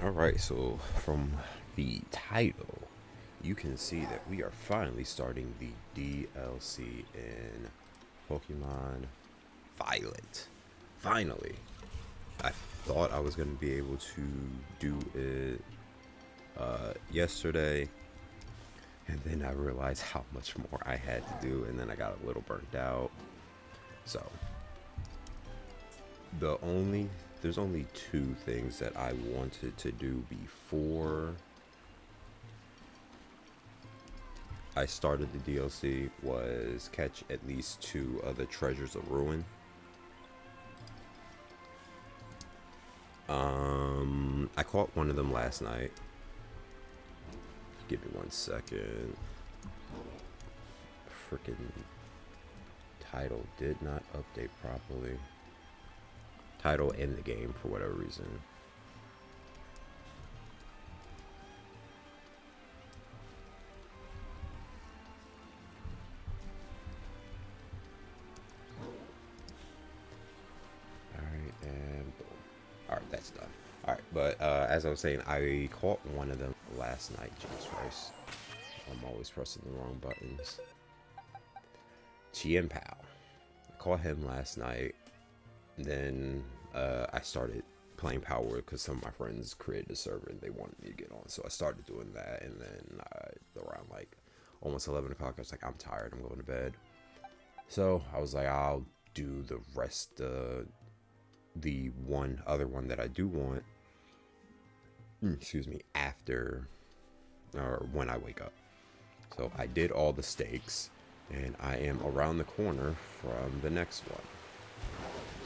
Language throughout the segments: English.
Alright, so from the title, you can see that we are finally starting the DLC in Pokemon Violet. Finally. I thought I was going to be able to do it yesterday, and then I realized how much more I had to do, and then I got a little burnt out. So, the only there's only two things that I wanted to do before I started the DLC was catch at least two of the treasures of ruin. I caught one of them last night. Give me 1 second. Freaking title did not update properly. Title in the game for whatever reason. Alright, and boom. Alright, that's done. Alright, but as I was saying, I caught one of them last night. Jesus Christ. I'm always pressing the wrong buttons. Chien Pao. I caught him last night. Then I started playing Power because some of my friends created a server and they wanted me to get on. So I started doing that. And then around like almost 11 o'clock, I was like, I'm tired. I'm going to bed. So I was like, I'll do the rest the one other one that I do want, excuse me, after or when I wake up. So I did all the stakes and I am around the corner from the next one.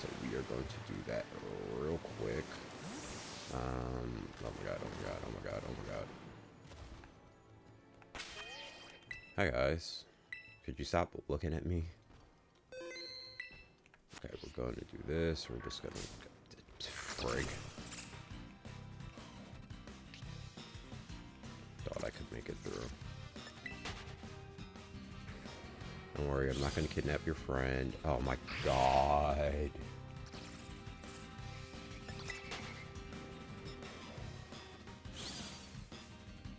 So we are going to do that real quick. Oh my god, oh my god, oh my god, oh my god. Hi guys. Could you stop looking at me? Okay, we're going to do this. We're just gonna frig. Thought I could make it through. Don't worry, I'm not gonna kidnap your friend. Oh my god.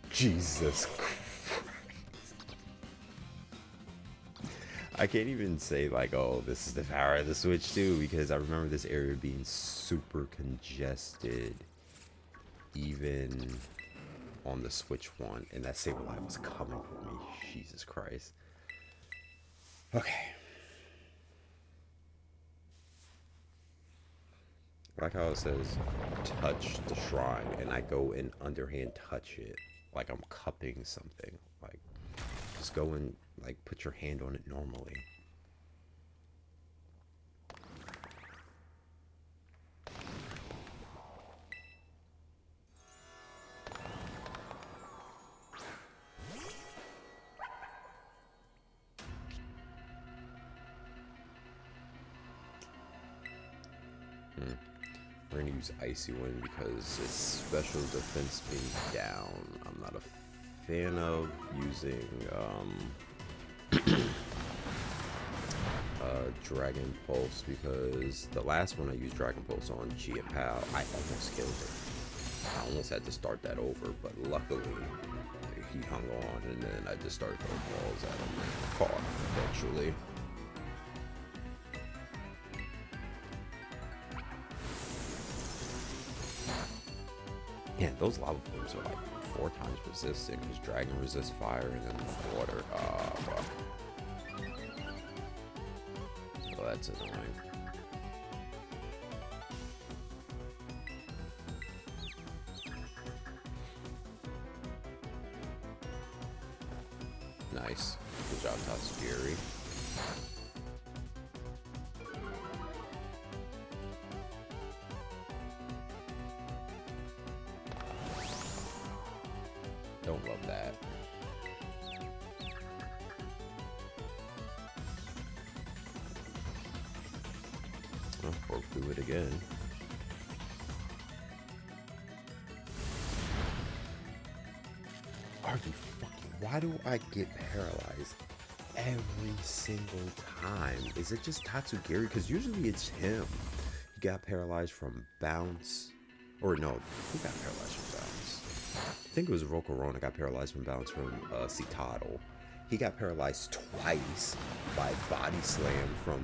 Jesus Christ. I can't even say like, oh, this is the power of the Switch 2 because I remember this area being super congested even on the Switch 1 and that Sableye was coming for me. Jesus Christ. Okay. Like how it says touch the shrine and I go and underhand touch it like I'm cupping something. Like just go and like put your hand on it normally. We're gonna use Icy Wind because it's special defense being down. I'm not a fan of using Dragon Pulse because the last one I used Dragon Pulse on Chien Pao, I almost killed her. I almost had to start that over, but luckily he hung on and then I just started throwing balls at him and caught eventually. Yeah, those lava blooms are like 4 times resistant because dragon resists fire and then water. Fuck. So that's annoying. Nice. Good job, Tatsugiri. Don't love that. I'll broke through it again. Are you fucking... Why do I get paralyzed every single time? Is it just Tatsugiri? Because usually it's him. He got paralyzed from bounce. Or no, who got paralyzed from balance? I think it was Volcarona got paralyzed from balance from Citadel. He got paralyzed twice by body slam from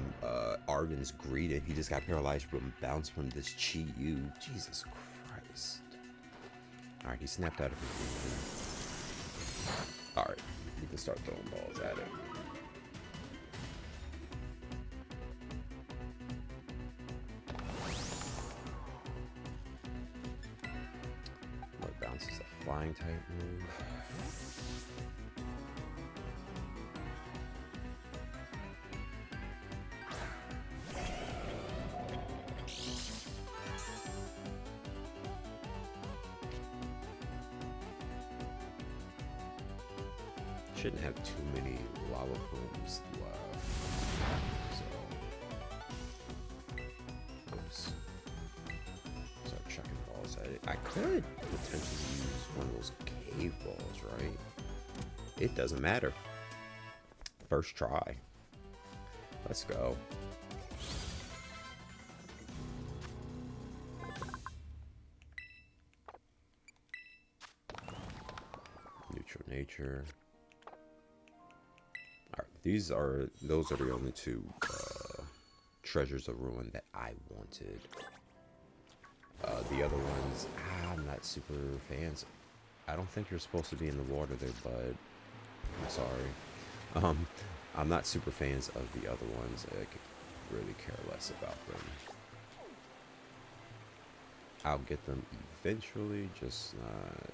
Arden's greed, and he just got paralyzed from bounce from this Chi Yu. Jesus Christ. Alright, he snapped out of his vision. Alright, you can start throwing balls at it. What bounce is a flying type move? Shouldn't have too many lava plumes left. So, oops. Start chucking balls at it. I could potentially use one of those cave balls, right? It doesn't matter. First try. Let's go. Neutral nature. Those are the only two treasures of ruin that I wanted. The other ones, I'm not super fans. I don't think you're supposed to be in the water there, bud. I'm sorry. I'm not super fans of the other ones. I could really care less about them. I'll get them eventually, just not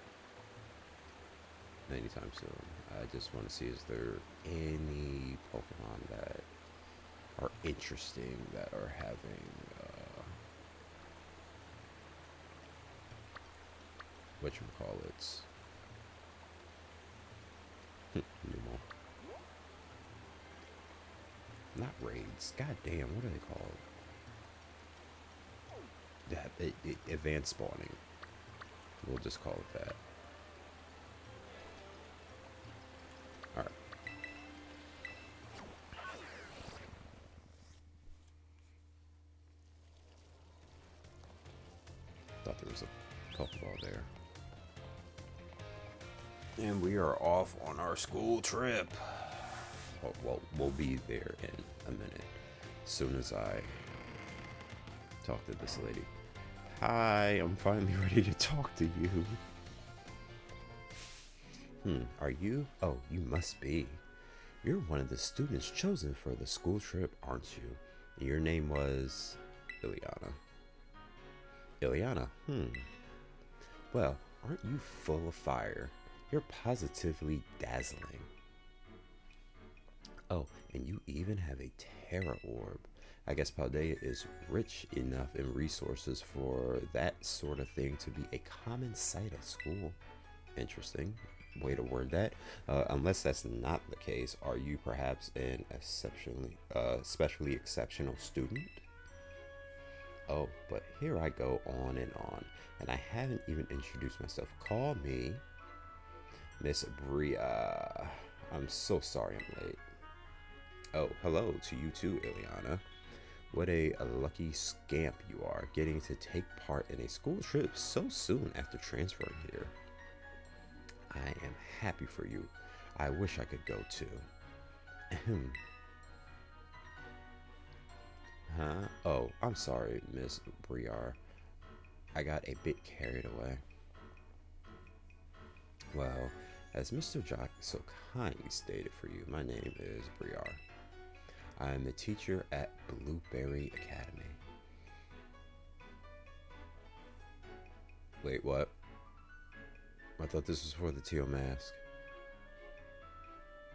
anytime soon. I just want to see, is there any Pokemon that are interesting, that are having whatchamacallits? Numel. Not raids. God damn, what are they called? Advanced spawning. We'll just call it that. Alright. Thought there was a Pokeball there. And we are off on our school trip. Oh, well, we'll be there in a minute. As soon as I talk to this lady. Hi, I'm finally ready to talk to you. Are you? Oh, you must be. You're one of the students chosen for the school trip, aren't you? Your name was Ileana. Ileana, Well, aren't you full of fire? You're positively dazzling. Oh, and you even have a Terra Orb. I guess Paldea is rich enough in resources for that sort of thing to be a common sight at school. Interesting way to word that. Unless that's not the case, are you perhaps an especially exceptional student? Oh, but here I go on, and I haven't even introduced myself. Call me Miss Bria. I'm so sorry I'm late. Oh, hello to you too, Ileana. What a lucky scamp you are, getting to take part in a school trip so soon after transferring here. I am happy for you. I wish I could go too. Huh? Oh, I'm sorry, Miss Briar. I got a bit carried away. Well, as Mr. Jock so kindly stated for you, my name is Briar. I am the teacher at Blueberry Academy. Wait, what? I thought this was for the Teal Mask.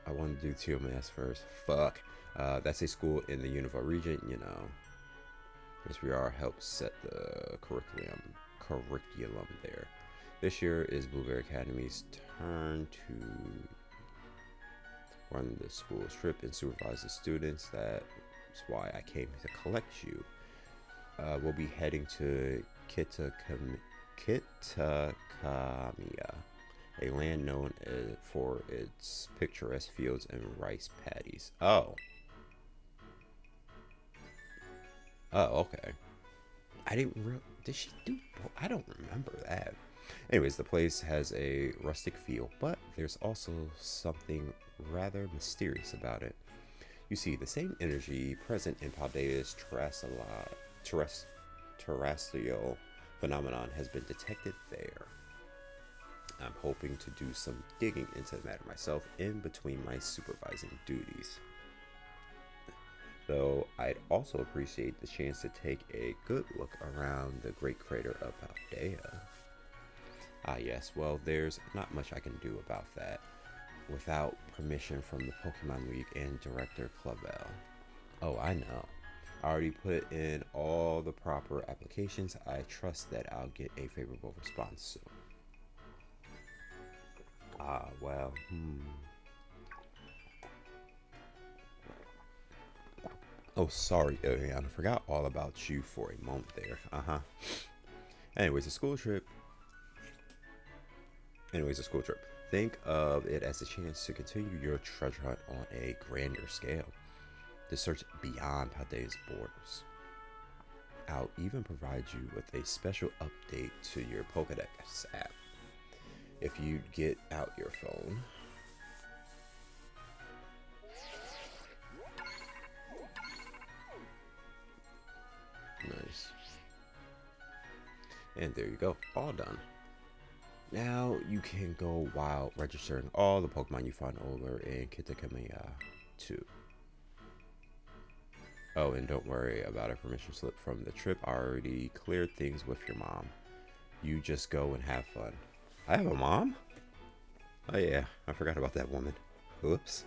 I want to do Teal Mask first. Fuck. That's a school in the Unova region, you know. Miss Briar helps set the curriculum there. This year is Blueberry Academy's turn to run the school's trip and supervise the students. That's why I came to collect you. We'll be heading to Kitakamiya, a land known for its picturesque fields and rice paddies. Oh, okay. Did she do? I don't remember that. Anyways, the place has a rustic feel, but there's also something rather mysterious about it. You see, the same energy present in Paldea's terrestrial phenomenon has been detected there. I'm hoping to do some digging into the matter myself in between my supervising duties. Though I'd also appreciate the chance to take a good look around the great crater of Paldea. Ah, yes, well, there's not much I can do about that without permission from the Pokemon League and Director Clavel. Oh, I know. I already put in all the proper applications. I trust that I'll get a favorable response soon. Ah, well, Oh, sorry, Ariane. I forgot all about you for a moment there. Anyways, a school trip. Anyways, a school trip. Think of it as a chance to continue your treasure hunt on a grander scale, to search beyond Paldea's borders. I'll even provide you with a special update to your Pokedex app. If you get out your phone, nice. And there you go, all done. Now you can go wild registering all the Pokemon you find over in Kitakamiya too. Oh, and don't worry about a permission slip from the trip. I already cleared things with your mom. You just go and have fun. I have a mom? Oh yeah, I forgot about that woman. Oops.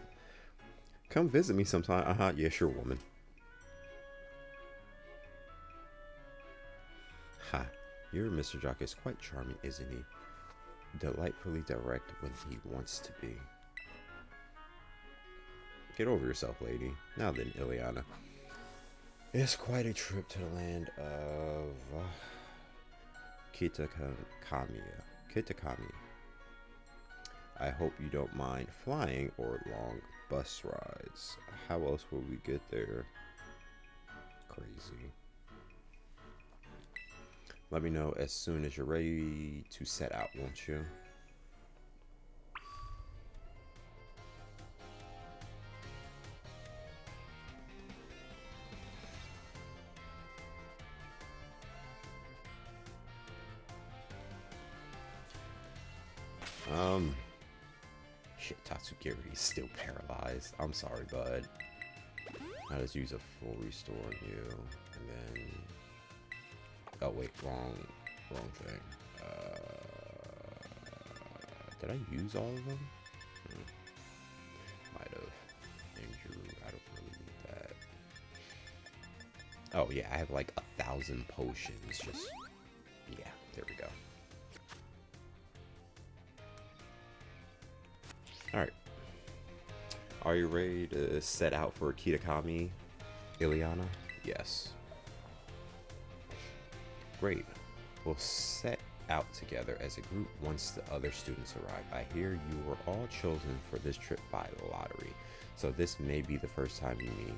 Come visit me sometime. Yeah, sure, woman. Ha, your Mr. Jock is quite charming, isn't he? Delightfully direct when he wants to be. Get over yourself, lady. Now then, Ileana. It's quite a trip to the land of Kitakami. I hope you don't mind flying or long bus rides. How else will we get there? Crazy. Let me know as soon as you're ready to set out, won't you? Shit, Tatsugiri is still paralyzed. I'm sorry, bud. I'll just use a full restore on you, and then... Oh, wait, wrong thing. Did I use all of them? Might have. Injured. I don't really need that. Oh, yeah, I have like 1,000 potions. Just, yeah, there we go. Alright. Are you ready to set out for Kitakami, Ileana? Yes. Great. We'll set out together as a group once the other students arrive. I hear you were all chosen for this trip by lottery, so this may be the first time you meet.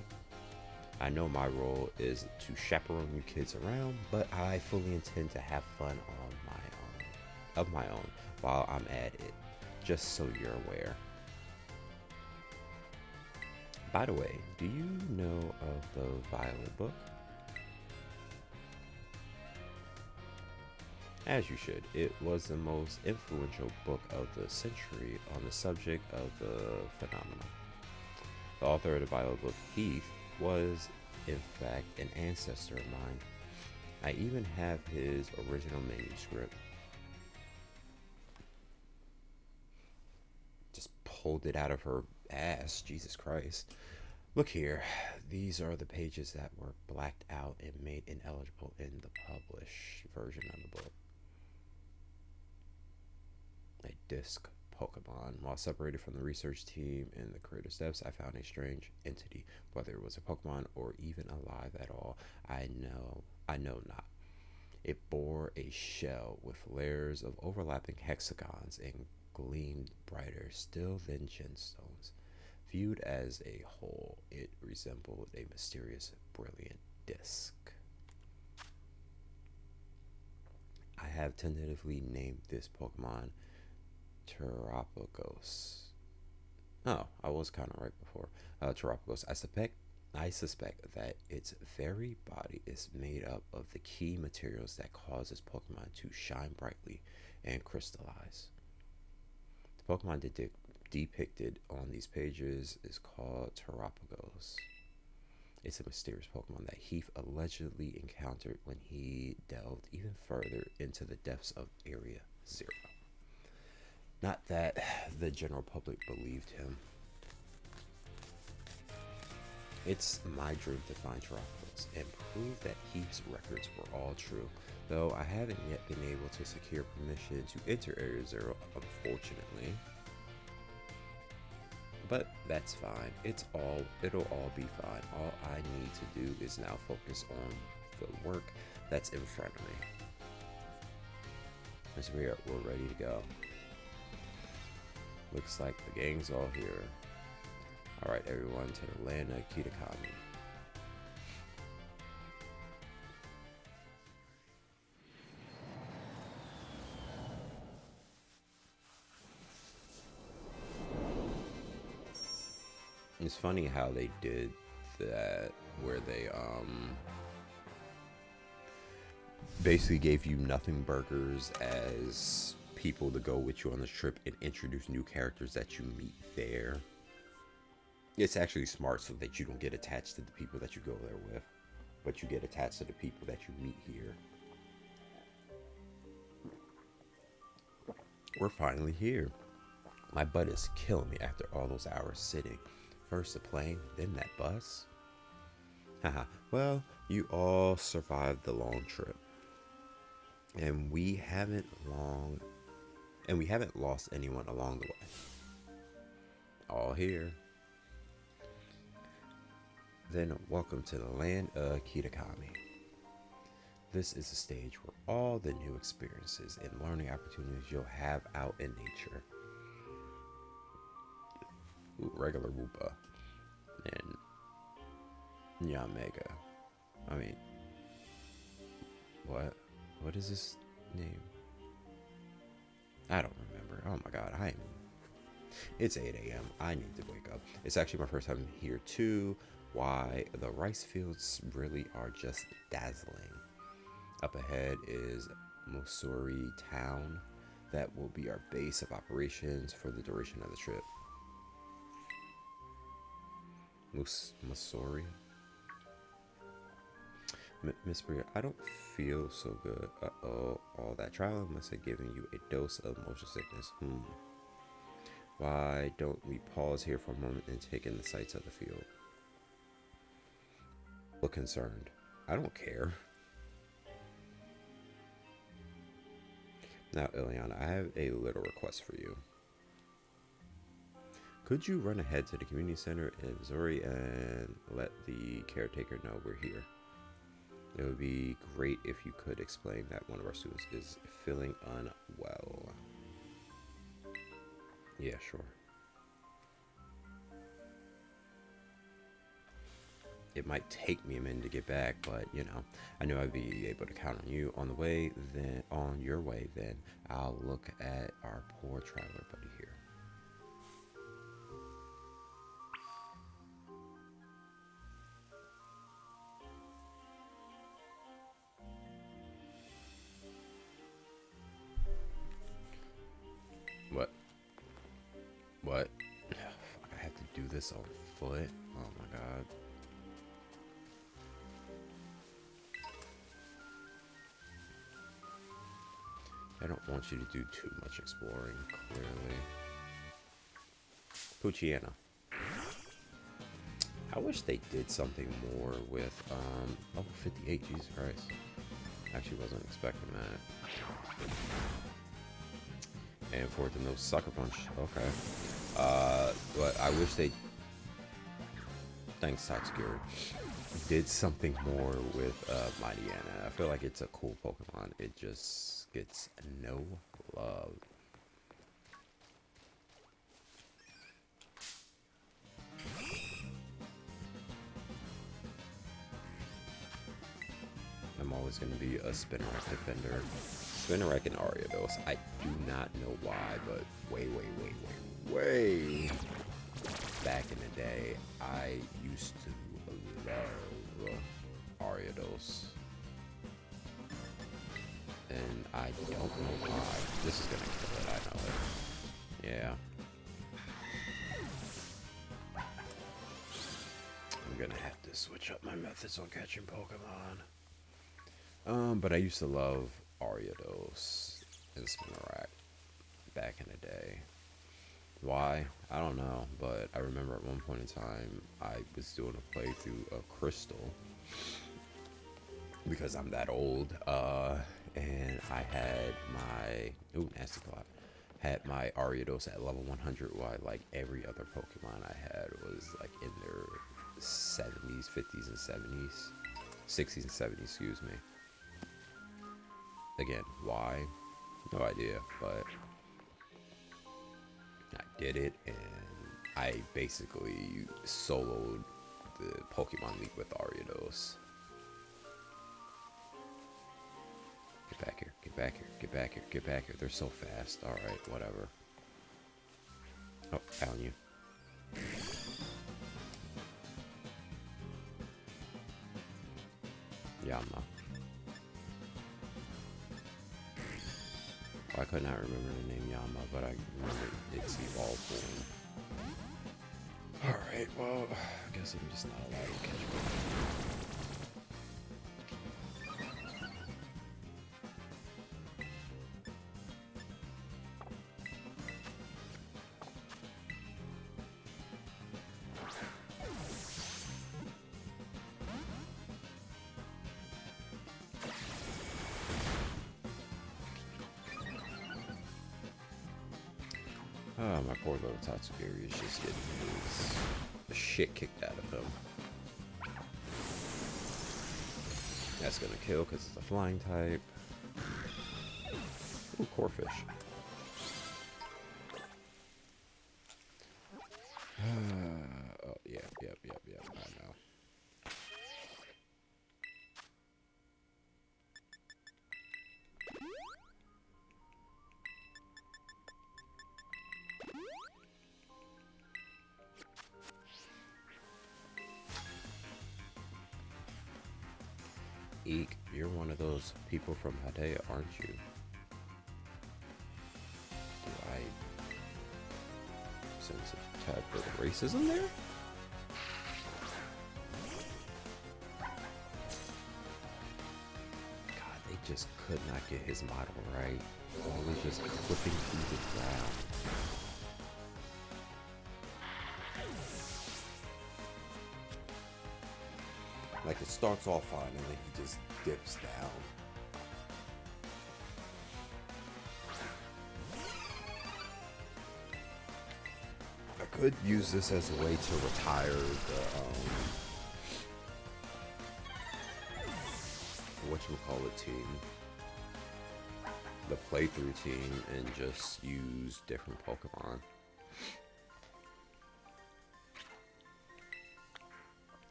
I know my role is to chaperone you kids around, but I fully intend to have fun of my own, while I'm at it, just so you're aware. By the way, do you know of the Violet book? As you should. It was the most influential book of the century on the subject of the phenomenon. The author of the Violet book, Heath, was in fact an ancestor of mine. I even have his original manuscript. Just pulled it out of her ass, Jesus Christ. Look here, these are the pages that were blacked out and made ineligible in the published version of the book. A disc Pokemon. While separated from the research team in the creator's depths, I found a strange entity. Whether it was a Pokemon or even alive at all, I know not. It bore a shell with layers of overlapping hexagons and gleamed brighter still than gemstones. Viewed as a whole, it resembled a mysterious, brilliant disc. have tentatively named this Pokemon Terapagos. Oh, I was kind of right before. Terapagos. I suspect that its very body is made up of the key materials that causes Pokemon to shine brightly and crystallize. The Pokemon depicted on these pages is called Terapagos. It's a mysterious Pokemon that Heath allegedly encountered when he delved even further into the depths of Area Zero. Not that the general public believed him. It's my dream to find Terapagos and prove that Heath's records were all true, though I haven't yet been able to secure permission to enter Area Zero, unfortunately. But that's fine. It'll all be fine. All I need to do is now focus on the work that's in front of me. As we're ready to go. Looks like the gang's all here. Alright everyone, to the land of Kitakami. It's funny how they did that, where they basically gave you nothing burgers as people to go with you on this trip and introduce new characters that you meet there. It's actually smart so that you don't get attached to the people that you go there with, but you get attached to the people that you meet here. We're finally here. My butt is killing me after all those hours sitting. First the plane, then that bus. Haha, well, you all survived the long trip. And we haven't lost anyone along the way. All here. Then welcome to the land of Kitakami. This is a stage where all the new experiences and learning opportunities you'll have out in nature. Ooh, regular Woopa and Yamega. I mean, what is this name? I don't remember. Oh my god, it's 8 a.m. I need to wake up. It's actually my first time here too. Why, the rice fields really are just dazzling. Up ahead is Mosori Town. That will be our base of operations for the duration of the trip. Mosori? Miss Bria, I don't feel so good. Uh-oh, all that travel must have given you a dose of motion sickness. Why don't we pause here for a moment and take in the sights of the field? Look concerned. I don't care. Now, Ileana, I have a little request for you. Could you run ahead to the community center in Missouri and let the caretaker know we're here? It would be great if you could explain that one of our students is feeling unwell. Yeah, sure. It might take me a minute to get back, but you know, I knew I'd be able to count on you on your way. Then I'll look at our poor traveler buddy here. What? Fuck, I have to do this on foot? Oh my god. I don't want you to do too much exploring, clearly. Puchiana. I wish they did something more with level 58, Jesus Christ. Actually wasn't expecting that. And for it to know Sucker Punch. Okay. But I wish they, thanks Tatsuki, did something more with Mightyena. I feel like it's a cool Pokemon. It just gets no love. I'm always going to be a Spinarak defender. Spinarak and Ariados. I do not know why, but way back in the day, I used to love Ariados. And I don't know why. This is gonna kill it, I know it. Yeah. I'm gonna have to switch up my methods on catching Pokemon. But I used to love Ariados and Spinarak back in the day. Why? I don't know, but I remember at one point in time I was doing a playthrough of Crystal because I'm that old, and I had my nasty clap. Had my Ariados at level 100, while like every other Pokemon I had was like in their 70s, 50s, and 70s, 60s and 70s. Excuse me. Again, why? No idea, but I did it, and I basically soloed the Pokemon League with Ariados. Get back here, get back here, get back here, get back here. They're so fast. Alright, whatever. Oh, found you. Yama. I could not remember the name Yama, but I remember its evolved form. Alright, well, I guess I'm just not allowed to catch Pokemon. Oh, my poor little Tatsugiri is just getting his shit kicked out of him. That's gonna kill because it's a flying type. Ooh, Corphish. Oh, yep, I know. Eek, you're one of those people from Hadea, aren't you? Do I sense a tad bit of racism there? God, they just could not get his model right. Always just clipping through the ground. Like, it starts off fine and then he just dips down. I could use this as a way to retire the whatchamacallit team. The playthrough team, and just use different Pokemon.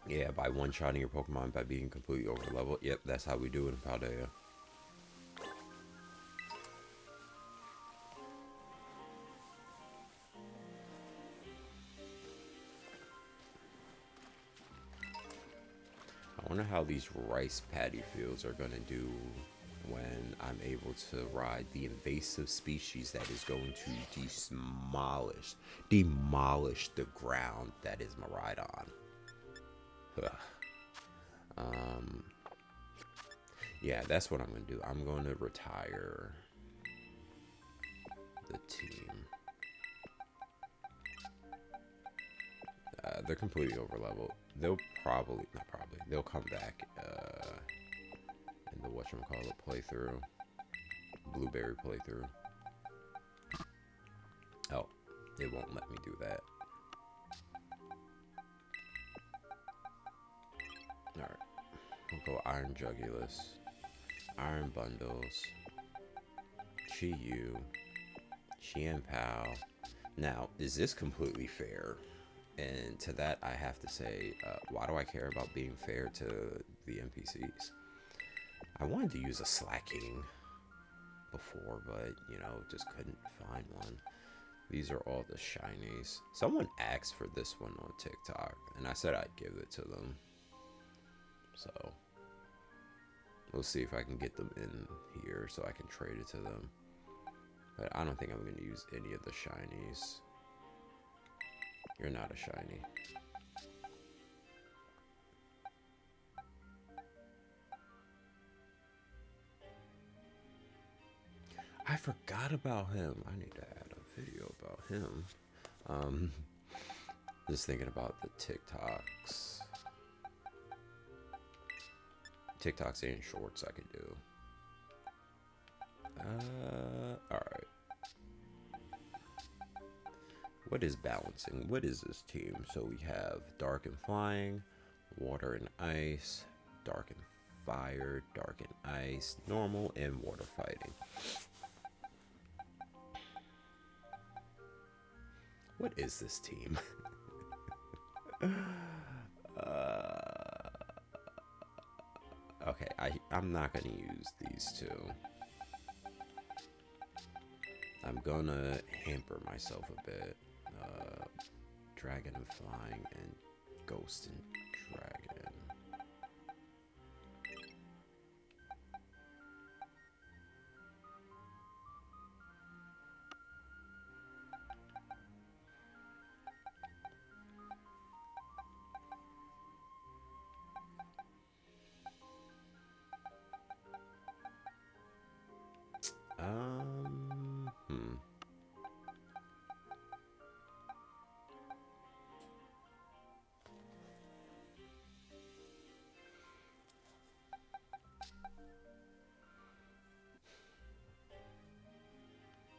Yeah, by one-shotting your Pokemon by being completely over-leveled. Yep, that's how we do it in Paldea. I wonder how these rice paddy fields are going to do when I'm able to ride the invasive species that is going to demolish the ground that is Miraidon. Yeah, that's what I'm gonna do. I'm going to retire the team. They're completely overleveled. They'll they'll come back in the whatchamacallit playthrough, blueberry playthrough. Oh, it won't let me do that. Alright, we'll go Iron Jugulus, Iron Bundles, Chi-Yu, Chien-Pao. Now, is this completely fair? And to that, I have to say, why do I care about being fair to the NPCs? I wanted to use a slacking before, but you know, just couldn't find one. These are all the shinies. Someone asked for this one on TikTok, and I said I'd give it to them. So we'll see if I can get them in here so I can trade it to them. But I don't think I'm going to use any of the shinies. You're not a shiny. I forgot about him. I need to add a video about him. Just thinking about the TikToks. TikToks and shorts I could do. Alright. What is balancing? What is this team? So we have dark and flying, water and ice, dark and fire, dark and ice, normal, and water fighting. What is this team? Okay, I'm not gonna use these two. I'm gonna hamper myself a bit. Dragon and flying and ghost and dragon.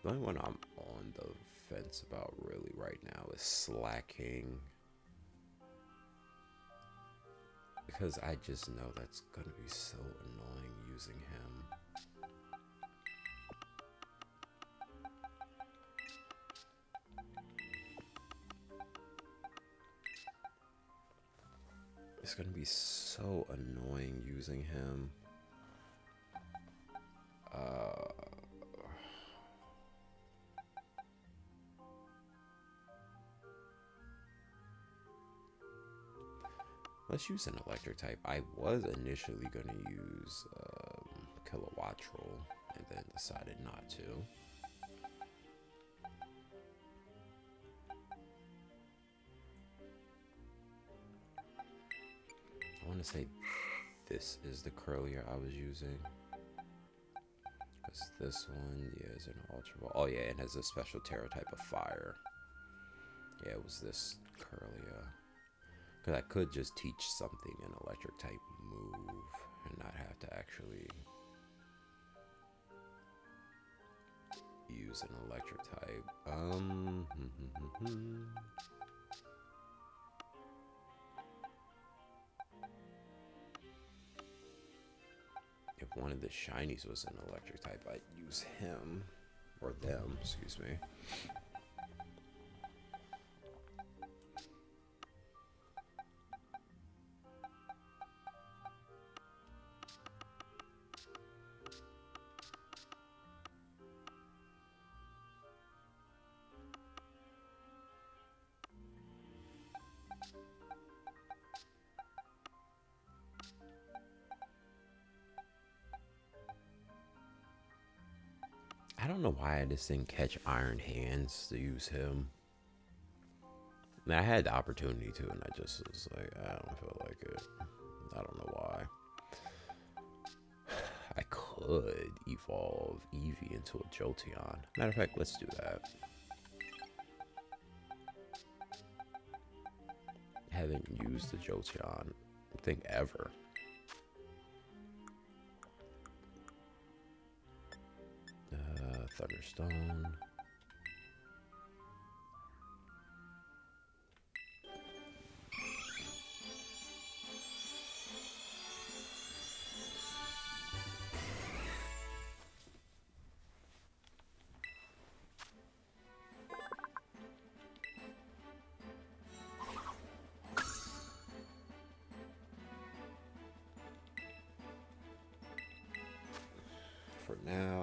The only one I'm on the fence about really right now is slacking. Because I just know that's gonna be so annoying using him. It's gonna be so annoying using him. Let's use an electric type. I was initially going to use Kilowattrel and then decided not to. I want to say this is the curlier I was using. Because this one, yeah, is an Ultra Ball. Oh yeah, it has a special Terra type of fire. Yeah, it was this curlier. Because I could just teach something an electric type move and not have to actually use an electric type. If one of the shinies was an electric type, I'd use him or them, excuse me. I don't know why I just didn't catch Iron Hands to use him. I had the opportunity to, and I just was like, I don't feel like it. I don't know why. I could evolve Eevee into a Jolteon. Matter of fact, let's do that. I haven't used the Jolteon, I think, ever. Thunderstone.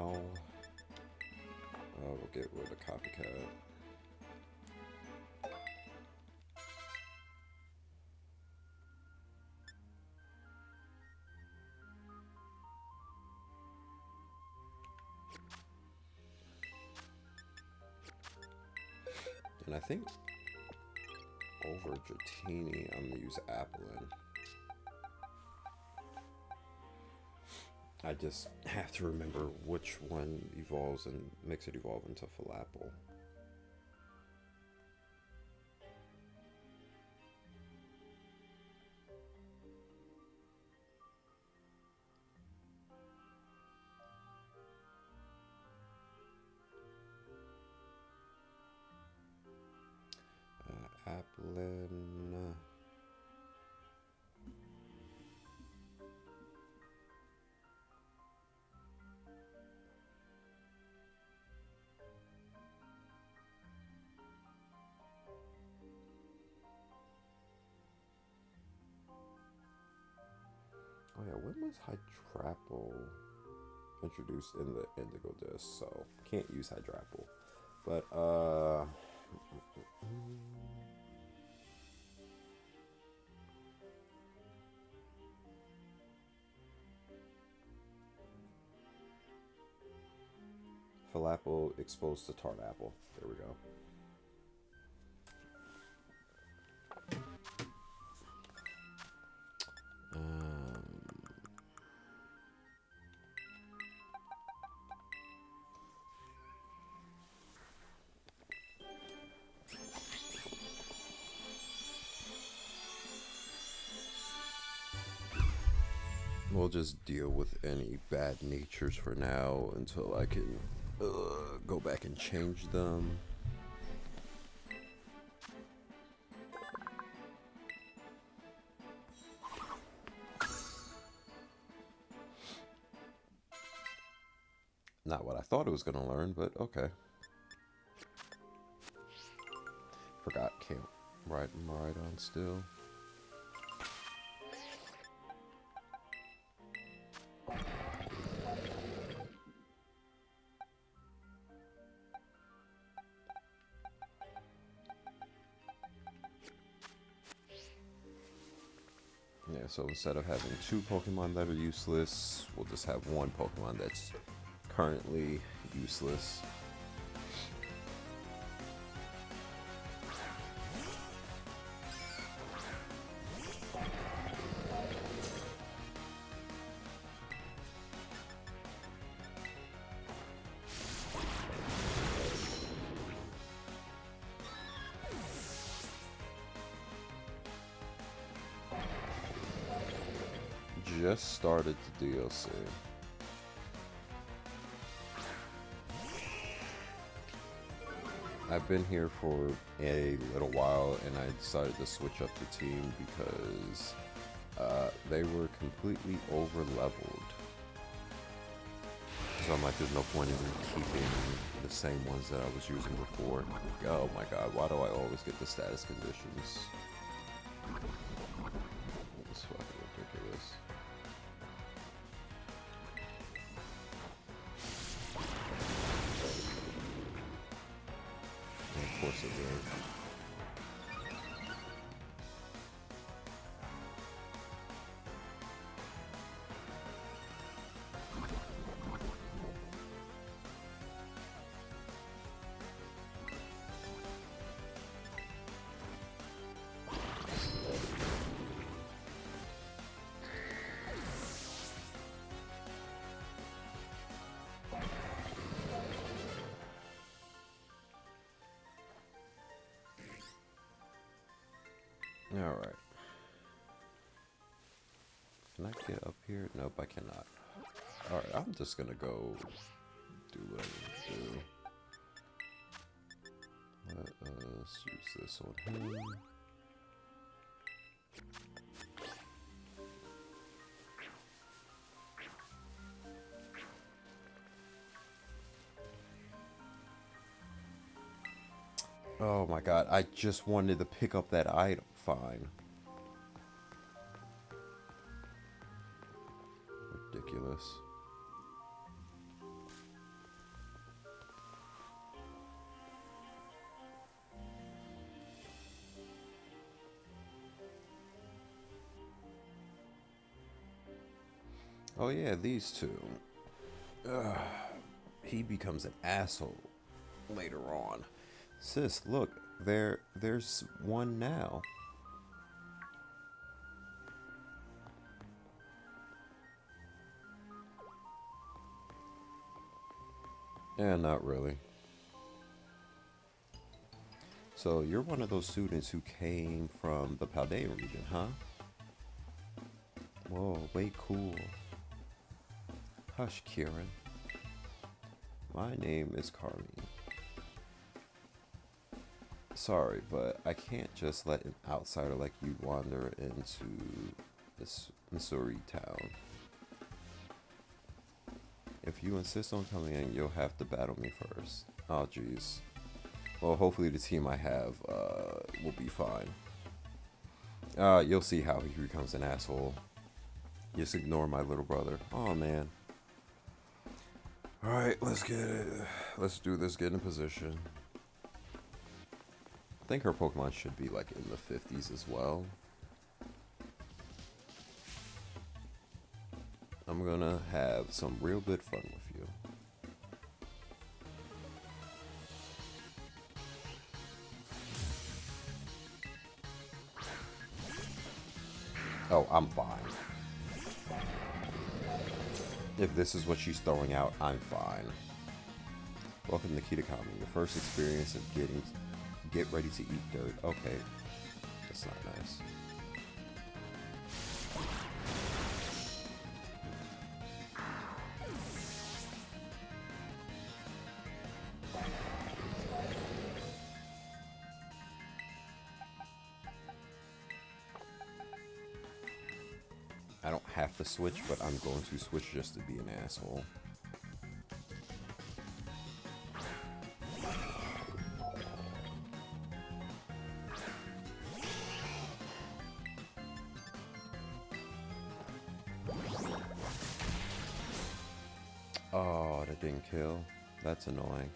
now, we'll get rid of copycat. And I think over Dratini, I'm gonna use Applin. I just have to remember which one evolves and makes it evolve into Falapel. Applin. Oh yeah, when was Hydrapple introduced in the Indigo Disc? So can't use Hydrapple. But Falapel exposed to Tart Apple. There we go. We'll just deal with any bad natures for now until I can go back and change them. Not what I thought it was going to learn, but okay. Forgot, can't ride on still. Yeah, so instead of having two Pokemon that are useless, we'll just have one Pokemon that's currently useless. Just started the DLC. I've been here for a little while and I decided to switch up the team because they were completely over leveled. So I'm like, there's no point in keeping the same ones that I was using before. Oh my god, why do I always get the status conditions? It's fucking ridiculous. Of course it did. Alright. Can I get up here? Nope, I cannot. Alright, I'm just gonna go do what I need to do. Let's use this on him. Oh my god, I just wanted to pick up that item. Fine. Ridiculous. Oh yeah, these two. Ugh. He becomes an asshole later on. Sis, look, there's one now. Yeah, not really. So you're one of those students who came from the Paldean region, huh? Whoa, way cool. Hush, Kieran. My name is Carmi. Sorry, but I can't just let an outsider like you wander into this Missouri town. If you insist on coming in, you'll have to battle me first. Oh, jeez. Well, hopefully the team I have will be fine. You'll see how he becomes an asshole. Just ignore my little brother. Oh, man. Alright, let's get it. Let's do this. Get in position. I think her Pokemon should be like in the 50s as well. I'm gonna have some real good fun with you. Oh, I'm fine. If this is what she's throwing out, I'm fine. Welcome to Kitakami, your first experience of get ready to eat dirt. Okay, that's not nice. I don't have to switch, but I'm going to switch just to be an asshole. Oh, that didn't kill. That's annoying.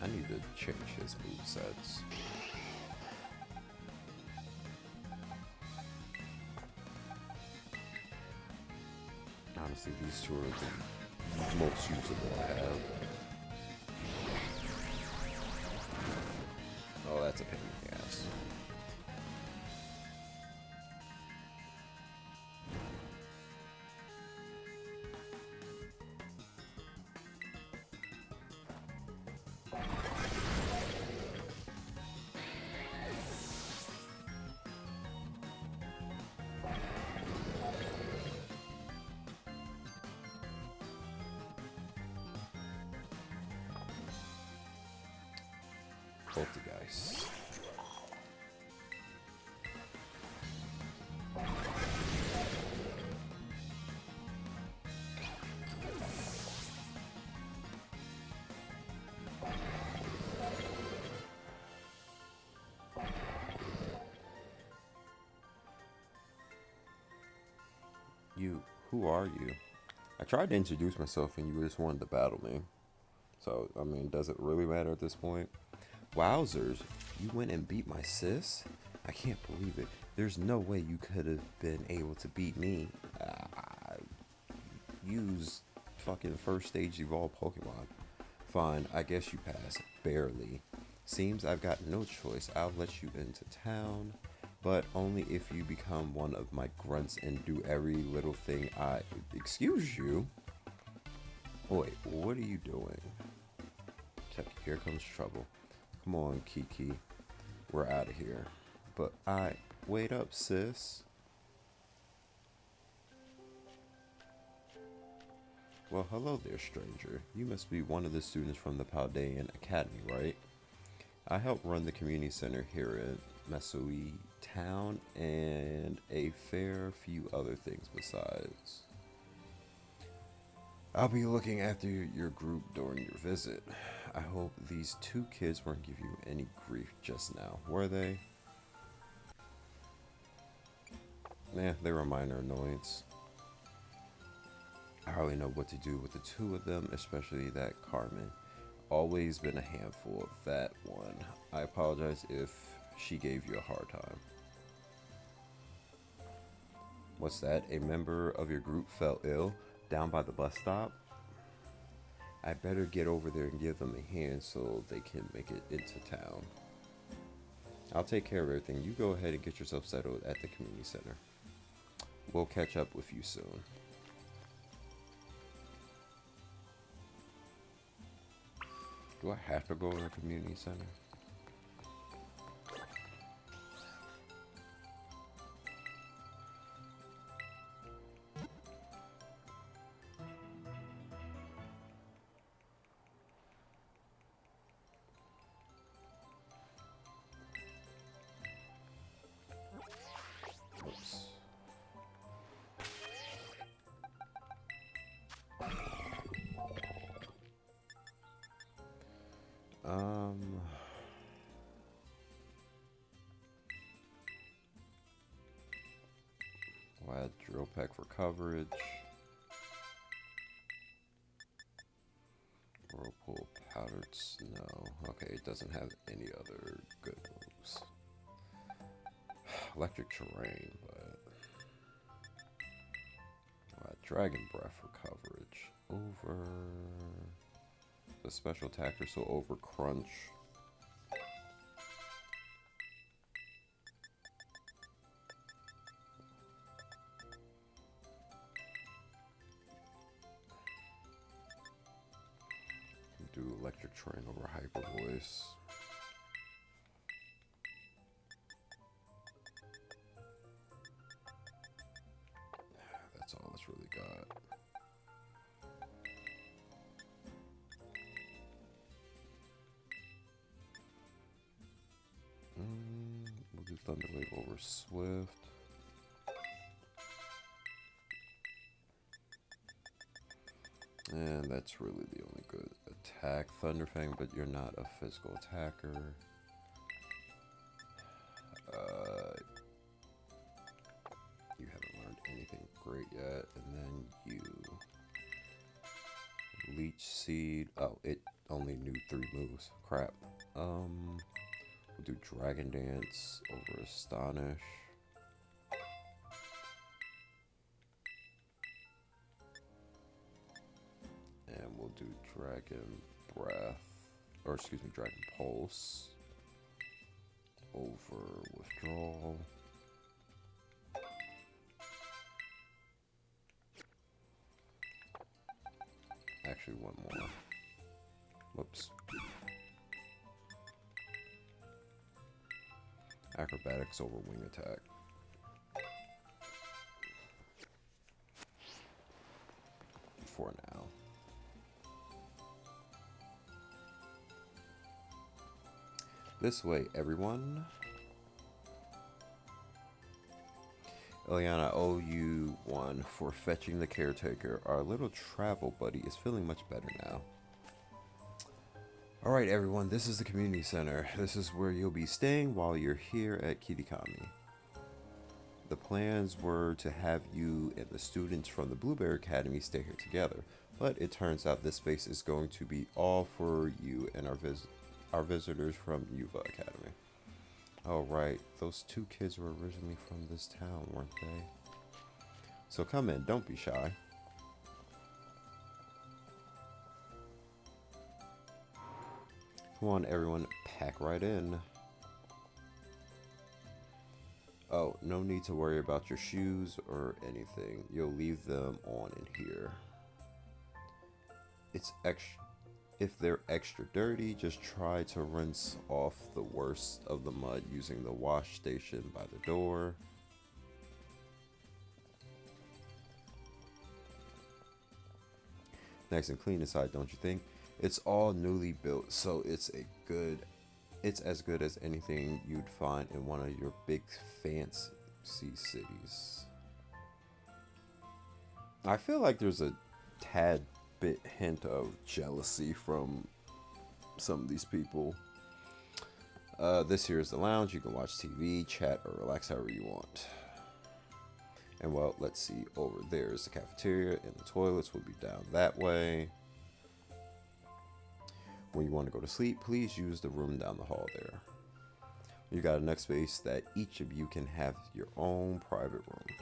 I need to change his movesets. Honestly, these two are the most usable I have. Oh, that's a pain in the ass. Both the guys. Who are you? I tried to introduce myself and you just wanted to battle me. So, I mean, does it really matter at this point? Wowzers, you went and beat my sis? I can't believe it. There's no way you could have been able to beat me. I used fucking first stage evolved Pokemon. Fine, I guess you pass. Barely. Seems I've got no choice. I'll let you into town, but only if you become one of my grunts and do every little thing I... Excuse you? Wait, what are you doing? Here comes trouble. Come on, Kiki. We're out of here. But wait up, sis. Well, hello there, stranger. You must be one of the students from the Paldean Academy, right? I help run the community center here in Masui Town and a fair few other things besides. I'll be looking after your group during your visit. I hope these two kids weren't give you any grief just now, were they? Nah, they were a minor annoyance. I hardly know what to do with the two of them, especially that Carmen. Always been a handful of that one. I apologize if she gave you a hard time. What's that? A member of your group fell ill down by the bus stop? I better get over there and give them a hand so they can make it into town. I'll take care of everything. You go ahead and get yourself settled at the community center. We'll catch up with you soon. Do I have to go to the community center? Oops. I'll add drill pack for coverage. Whirlpool, powdered snow. Okay, it doesn't have any other good moves. Electric terrain, but I'll add dragon breath for coverage. Over the special attacker, so over crunch. Do electric terrain over hyper voice. That's all it's really got. We'll do Thunderwave over Swift. And that's really the only good attack. Thunderfang, but you're not a physical attacker. You haven't learned anything great yet. And then you... Leech Seed. Oh, it only knew 3 moves. Crap. We'll do Dragon Dance over Astonish. And we'll do Dragon Breath, or excuse me, Dragon Pulse over Withdrawal. Actually, one more. Whoops. Acrobatics over Wing Attack. For now. This way, everyone. Eliana, I owe you one for fetching the caretaker. Our little travel buddy is feeling much better now. Alright, everyone, this is the community center. This is where you'll be staying while you're here at Kirikami. The plans were to have you and the students from the Blueberry Academy stay here together, but it turns out this space is going to be all for you and our visitors from Yuva Academy. Oh right, those 2 kids were originally from this town, weren't they? So come in, don't be shy. Come on everyone, pack right in. Oh, no need to worry about your shoes or anything. You'll leave them on in here. If they're extra dirty, just try to rinse off the worst of the mud using the wash station by the door. Nice and clean inside, don't you think? It's all newly built, so it's as good as anything you'd find in one of your big fancy cities. I feel like there's a tad bit hint of jealousy from some of these people. This here is the lounge. You can watch TV, chat, or relax however you want. And well, let's see, over there is the cafeteria, and the toilets will be down that way. When you want to go to sleep, please use the room down the hall there. You got enough space that each of you can have your own private room.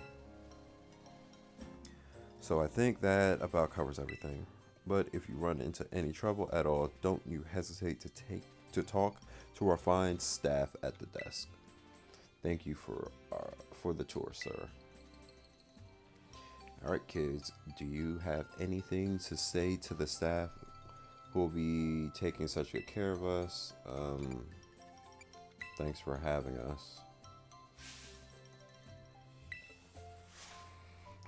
So I think that about covers everything. But if you run into any trouble at all, don't you hesitate to talk to our fine staff at the desk. Thank you for the tour, sir. All right, kids. Do you have anything to say to the staff who will be taking such good care of us? Thanks for having us.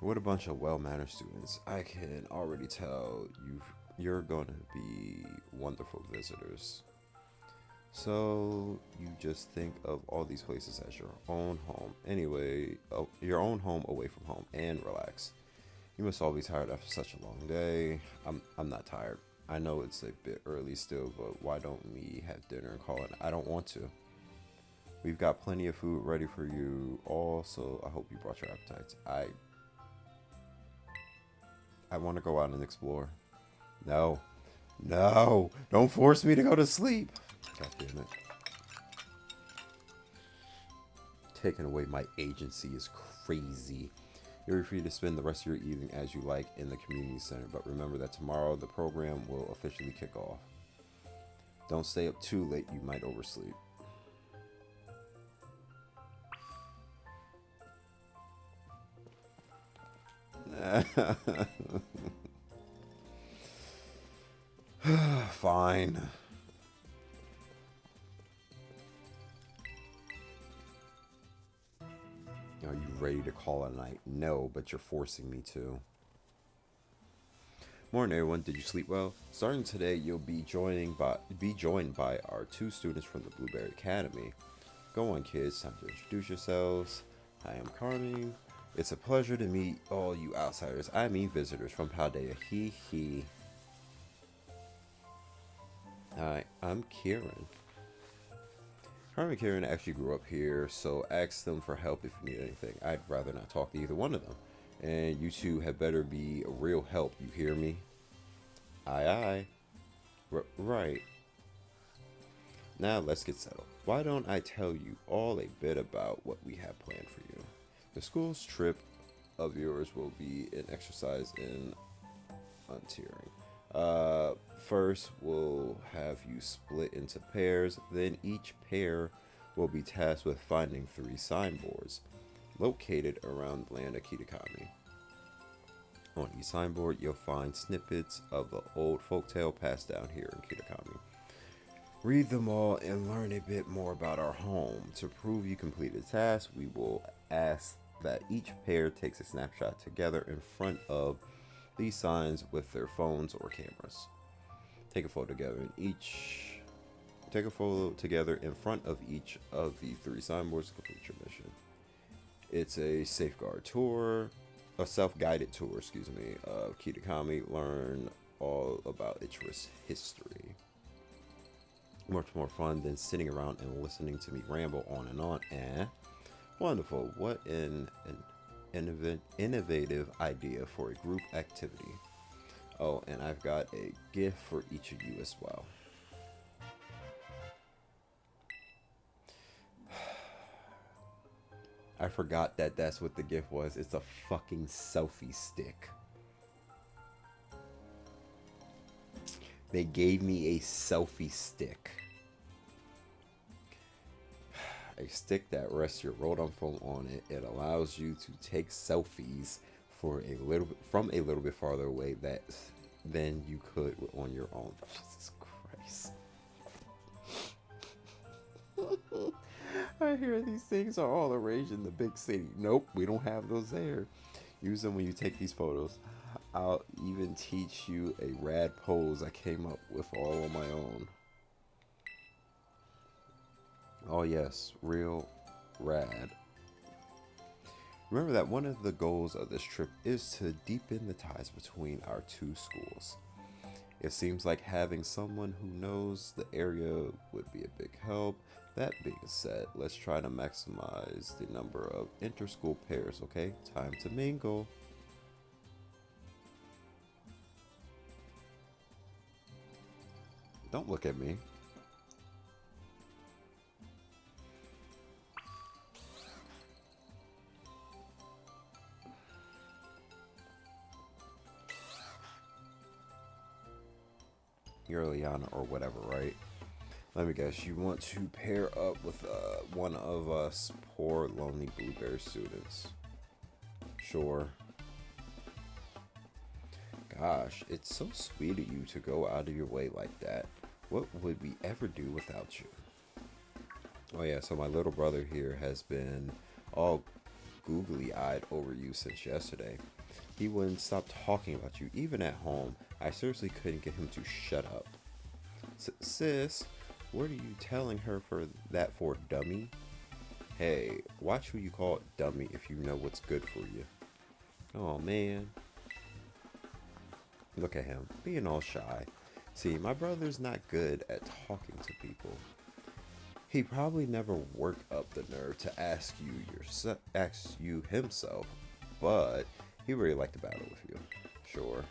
What a bunch of well-mannered students. I can already tell you're going to be wonderful visitors. So you just think of all these places as your own home. Anyway, your own home away from home, and relax. You must all be tired after such a long day. I'm not tired. I know it's a bit early still, but why don't we have dinner and call it? I don't want to. We've got plenty of food ready for you all, so I hope you brought your appetites. I want to go out and explore. No. No. Don't force me to go to sleep. God damn it. Taking away my agency is crazy. You're free to spend the rest of your evening as you like in the community center, but remember that tomorrow the program will officially kick off. Don't stay up too late, you might oversleep. Fine. Are you ready to call it a night? No, but you're forcing me to. Morning, everyone. Did you sleep well? Starting today, you'll be joined by our two students from the Blueberry Academy. Go on, kids. Time to introduce yourselves. I am Carmine. It's a pleasure to meet all you outsiders. I mean visitors from Paldea. Hee hee. Hi, I'm Kieran. Carmen and Kieran actually grew up here, so ask them for help if you need anything. I'd rather not talk to either one of them. And you two had better be a real help, you hear me? Aye aye. Right. Now let's get settled. Why don't I tell you all a bit about what we have planned for you? The school's trip of yours will be an exercise in untearing. First, we'll have you split into pairs. Then each pair will be tasked with finding 3 signboards located around the land of Kitakami. On each signboard, you'll find snippets of the old folktale passed down here in Kitakami. Read them all and learn a bit more about our home. To prove you completed the task, we will ask that each pair takes a snapshot together in front of these signs with their phones or cameras. Take a photo together in front of each of the 3 signboards to complete your mission. It's a self-guided tour, of Kitakami. Learn all about its history. Much more fun than sitting around and listening to me ramble on and on. Wonderful. What an innovative idea for a group activity. Oh, and I've got a gift for each of you as well. I forgot that that's what the gift was. It's a fucking selfie stick. They gave me a selfie stick. A stick that rests your Rotom phone on it. It allows you to take selfies from a little bit farther away than you could on your own. Jesus Christ. I hear these things are all arranged in the big city. Nope, we don't have those there. Use them when you take these photos. I'll even teach you a rad pose I came up with all on my own. Oh yes, real rad. Remember that one of the goals of this trip is to deepen the ties between our 2 schools. It seems like having someone who knows the area would be a big help. That being said, let's try to maximize the number of inter-school pairs, okay? Time to mingle. Don't look at me. You're Liana or whatever, right? Let me guess, you want to pair up with one of us poor lonely blueberry students. Sure. Gosh, it's so sweet of you to go out of your way like that. What would we ever do without you? Oh yeah, so my little brother here has been all googly eyed over you since yesterday. He wouldn't stop talking about you, even at home. I seriously couldn't get him to shut up. Sis, what are you telling her for that for, dummy? Hey, watch who you call dummy if you know what's good for you. Oh man. Look at him, being all shy. See, my brother's not good at talking to people. He probably never worked up the nerve to ask you himself, but he really liked to battle with you. Sure.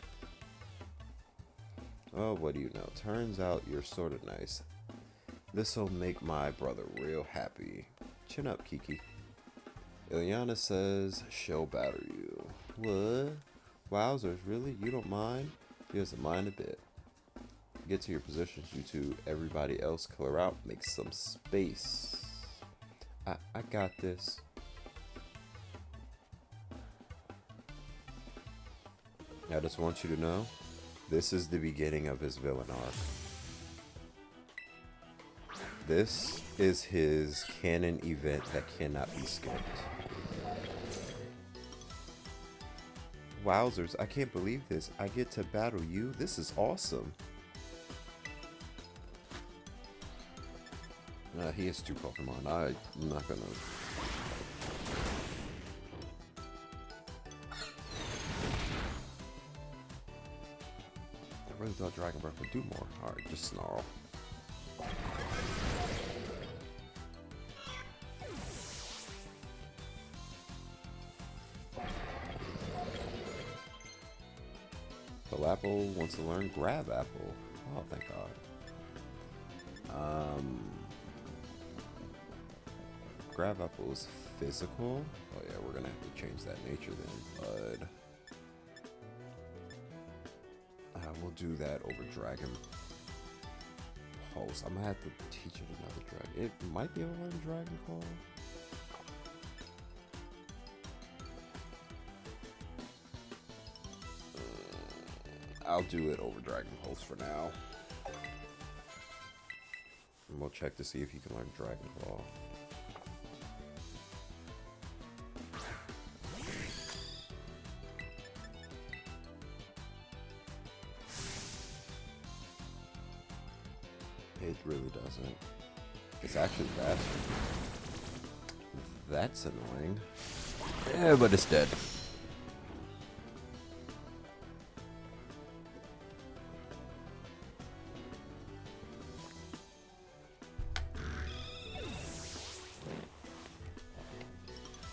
Oh, what do you know? Turns out you're sort of nice. This'll make my brother real happy. Chin up, Kiki. Ilyana says she'll batter you. What? Wowzers, really? You don't mind? He doesn't mind a bit. Get to your positions, you two. Everybody else clear out. Make some space. I got this. I just want you to know, this is the beginning of his villain arc. This is his canon event that cannot be skipped. Wowzers, I can't believe this. I get to battle you? This is awesome. He has 2 Pokemon. I'm not gonna... I really thought Dragon Breath would do more. Alright, just Snarl. Apple wants to learn Grab Apple. Oh, thank God. Grab Apple is physical. Oh yeah, we're gonna have to change that nature then, bud. We'll do that over Dragon Pulse. I'm gonna have to teach it another dragon. It might be able to learn Dragon Call. I'll do it over Dragon Pulse for now. And we'll check to see if you can learn Dragon Claw. It really doesn't. It's actually faster. That's annoying. Yeah, but it's dead.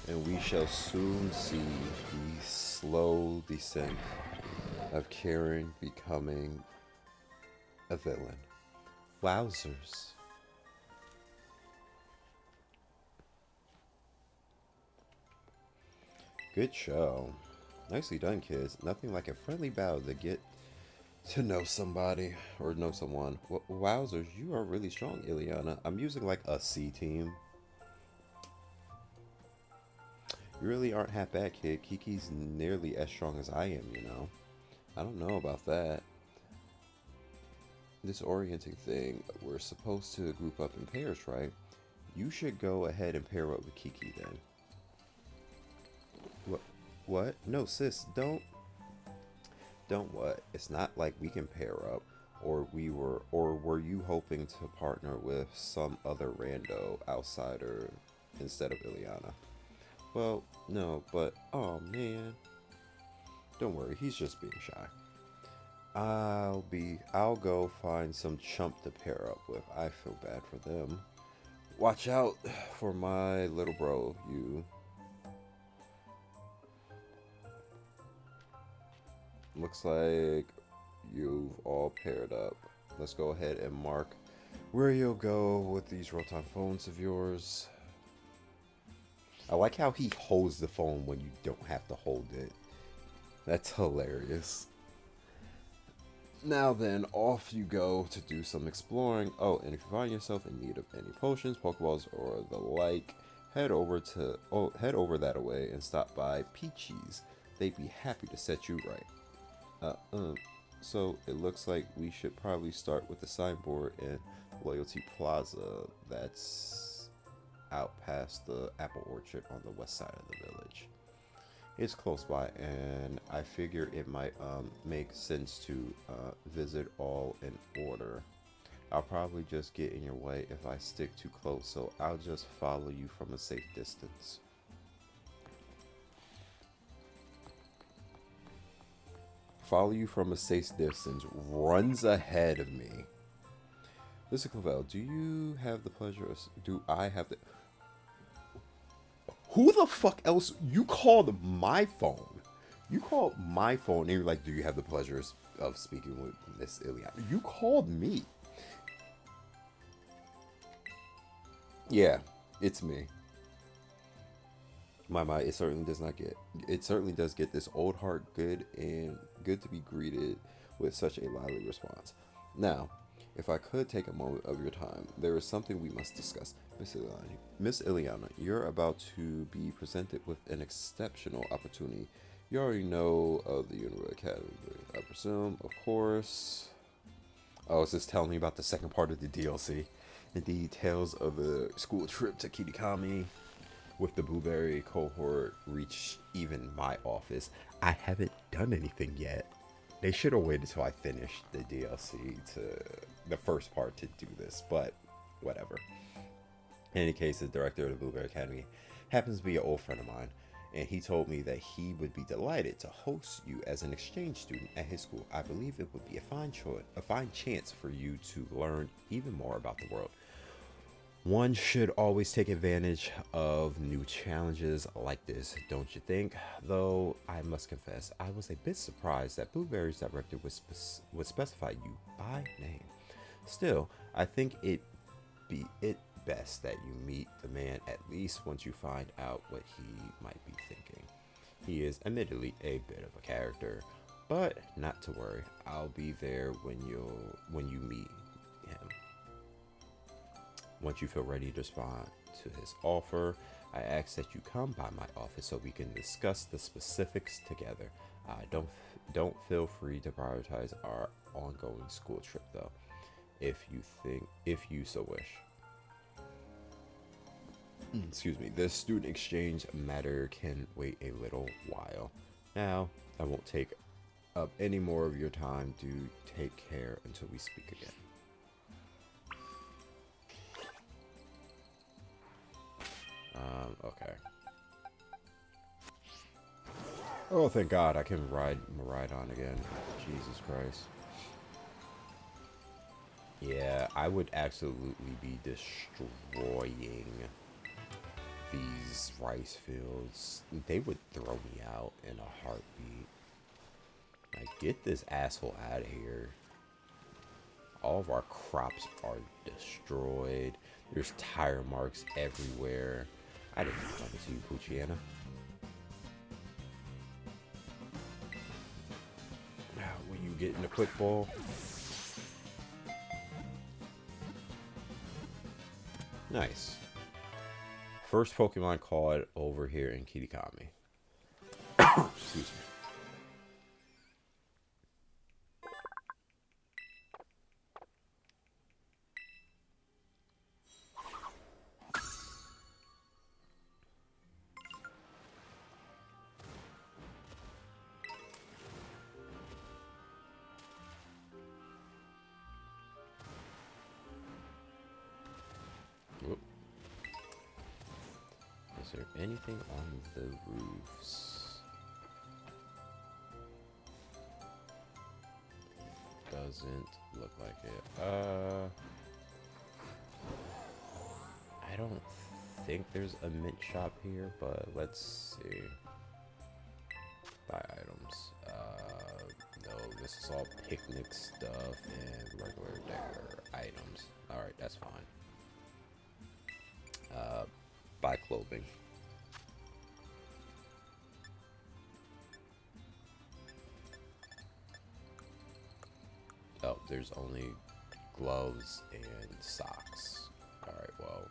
And we shall soon see the slow descent of Karen becoming a villain. Wowzers. Good show. Nicely done, kids. Nothing like a friendly bow to get to know somebody or know someone. Wowzers, you are really strong, Ileana. I'm using like a C team. You really aren't half bad, kid. Kiki's nearly as strong as I am, you know. I don't know about that. This orienting thing, we're supposed to group up in pairs, right? You should go ahead and pair up with Kiki then. What? No, sis, don't what? It's not like we can pair up, or were you hoping to partner with some other rando outsider instead of Ileana? Well, no, but oh man. Don't worry, he's just being shy. I'll go find some chump to pair up with. I feel bad for them. Watch out for my little bro, you. Looks like you've all paired up. Let's go ahead and mark where you'll go with these Roton phones of yours. I like how he holds the phone when you don't have to hold it. That's hilarious. Now then, off you go to do some exploring. Oh, and if you find yourself in need of any potions, Pokeballs, or the like, head over that way and stop by Peachy's. They'd be happy to set you right. Uh, um, so it looks like we should probably start with the signboard in Loyalty Plaza. That's out past the apple orchard on the west side of the village. It's close by, and I figure it might make sense to visit all in order. I'll probably just get in your way if I stick too close, so I'll just follow you from a safe distance. Follow you from a safe distance runs ahead of me. Mr. Clavel, do you have the pleasure of... Do I have the... Who the fuck else? You called my phone. You called my phone and you're like, do you have the pleasure of speaking with Miss Ileana? You called me. Yeah, it's me. My, it certainly does not get. It certainly does get this old heart good and good to be greeted with such a lively response. Now, if I could take a moment of your time, there is something we must discuss. Miss Ileana, you're about to be presented with an exceptional opportunity. You already know of the University Academy, I presume, of course. Oh, it's just telling me about the second part of the DLC. The details of the school trip to Kitakami with the Blueberry cohort reach even my office. I haven't done anything yet. They should have waited till I finished the DLC to the first part to do this, but whatever. In any case, the director of the Blueberry Academy happens to be an old friend of mine, and he told me that he would be delighted to host you as an exchange student at his school. I believe it would be a fine chance for you to learn even more about the world. One should always take advantage of new challenges like this, don't you think? Though I must confess, I was a bit surprised that Blueberry's director would specify you by name. Still, I think it best that you meet the man at least once you find out what he might be thinking. He is admittedly a bit of a character, but not to worry. I'll be there when you meet him. Once you feel ready to respond to his offer, I ask that you come by my office so we can discuss the specifics together. Don't feel free to prioritize our ongoing school trip though, if you so wish. Excuse me. This student exchange matter can wait a little while. Now, I won't take up any more of your time. Do take care until we speak again. Okay. Oh, thank God, I can ride on again. Jesus Christ. Yeah, I would absolutely be destroying these rice fields. They would throw me out in a heartbeat. Like, get this asshole out of here. All of our crops are destroyed. There's tire marks everywhere. I didn't come to you, Puchiana. Will you get in a quick ball? Nice. First Pokemon caught over here in Kitakami. Excuse me. Whoop. Is there anything on the roofs? Doesn't look like it. I don't think there's a mint shop here, but let's see. Buy items. No, this is all picnic stuff and regular items. Alright, that's fine. Buy clothing. Oh, there's only gloves and socks. Alright, well.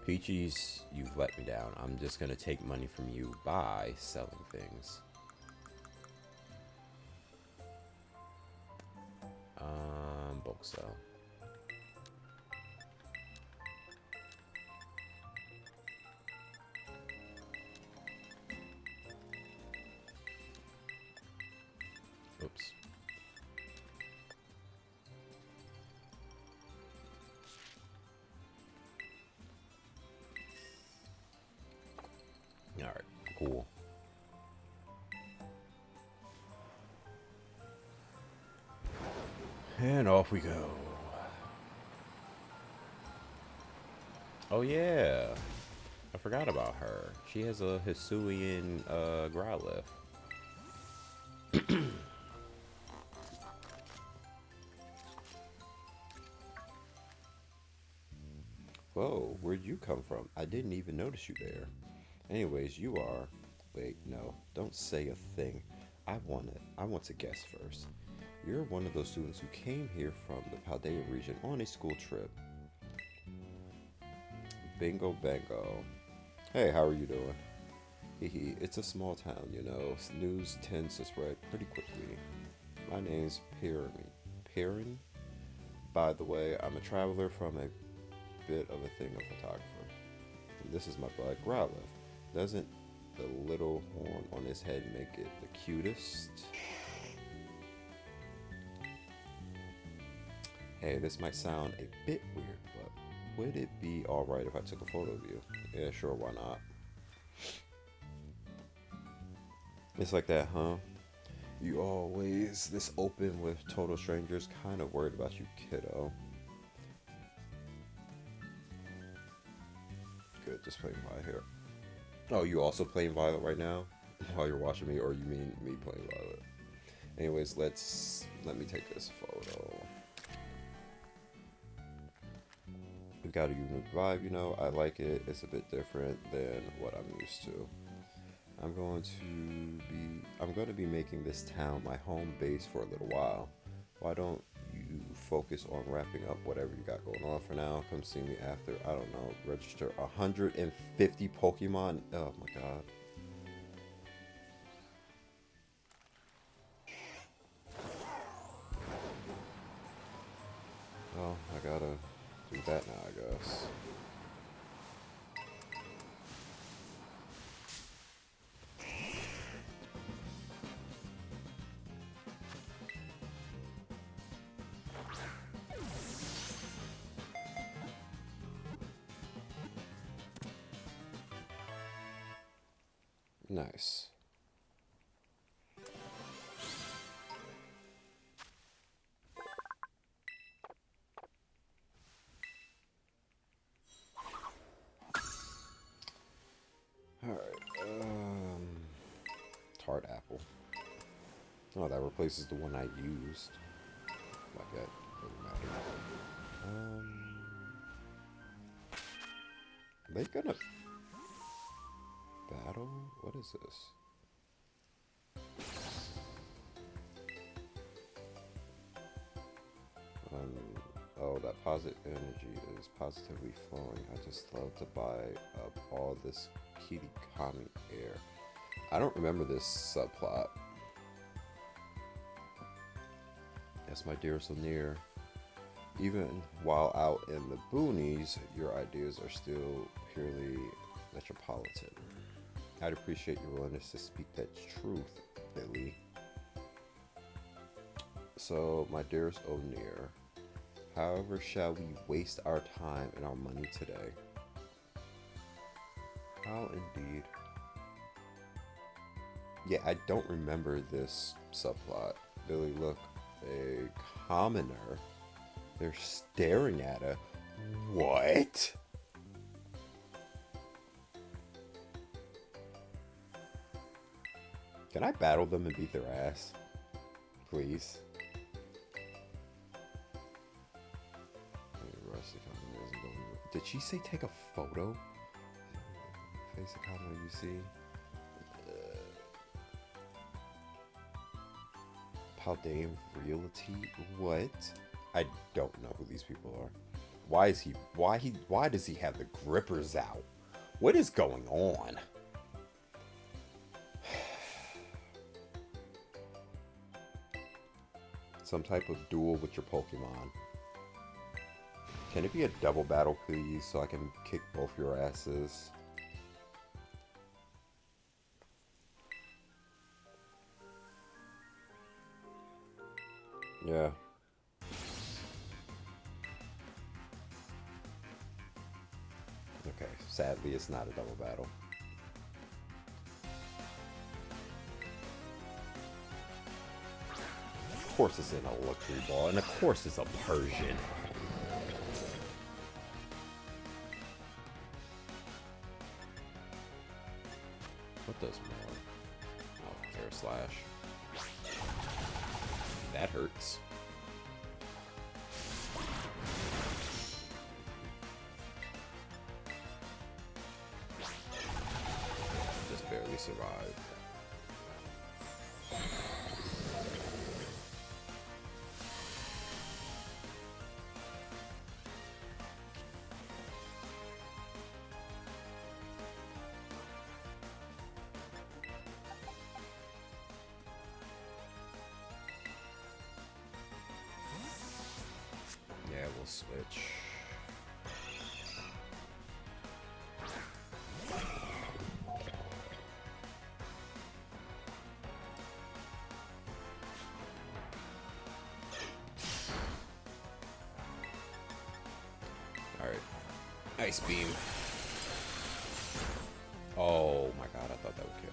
Peaches, you've let me down. I'm just gonna take money from you by selling things. Bulk sell. Oops. Alright, cool. And off we go. Oh yeah. I forgot about her. She has a Hisuian Growlithe. Whoa, where'd you come from? I didn't even notice you there. Anyways, you are... Wait, no. Don't say a thing. I want to guess first. You're one of those students who came here from the Paldea region on a school trip. Bingo bango. Hey, how are you doing? Hehe, it's a small town, you know. News tends to spread pretty quickly. My name's Piran. Piran? By the way, I'm a traveler from a bit of a thing of photographer. And this is my bud, Growlithe. Doesn't the little horn on his head make it the cutest? Hey, this might sound a bit weird, but would it be alright if I took a photo of you? Yeah, sure, why not? It's like that, huh? You always this open with total strangers, kind of worried about you, kiddo. Good, just playing Violet here. Oh, you also playing Violet right now? While you're watching me, or you mean me playing Violet? Anyways, let me take this photo. We got a unique vibe, you know. I like it. It's a bit different than what I'm used to. I'm going to be making this town my home base for a little while. Why don't you focus on wrapping up whatever you got going on for now? Come see me after, I don't know, register 150 Pokemon. Oh my god. Oh, I gotta do that now, I guess. Nice. Alright, tart apple. Oh, that replaces the one I used. Like that doesn't matter. Are they gonna battle? What is this? Oh, that positive energy is positively flowing. I just love to buy up all this kitty kami air. I don't remember this subplot. Yes, my dear, so near. Even while out in the boonies, your ideas are still purely metropolitan. I'd appreciate your willingness to speak that truth, Billy. So, my dearest O'Near, however shall we waste our time and our money today? How indeed. Yeah, I don't remember this subplot. Billy, look, a commoner. They're staring at her. What? Can I battle them and beat their ass? Please. Did she say take a photo? Face the comment you see. Paldean Realty? What? I don't know who these people are. Why is he? Why does he have the grippers out? What is going on? Some type of duel with your Pokemon. Can it be a double battle, please, so I can kick both your asses? Yeah. Okay, sadly it's not a double battle. Of course it's in a luxury ball, and of course it's a Persian. What does more? Oh, air slash. That hurts. Just barely survived. Yeah, we'll switch. Alright. Ice beam. Oh my god, I thought that would kill.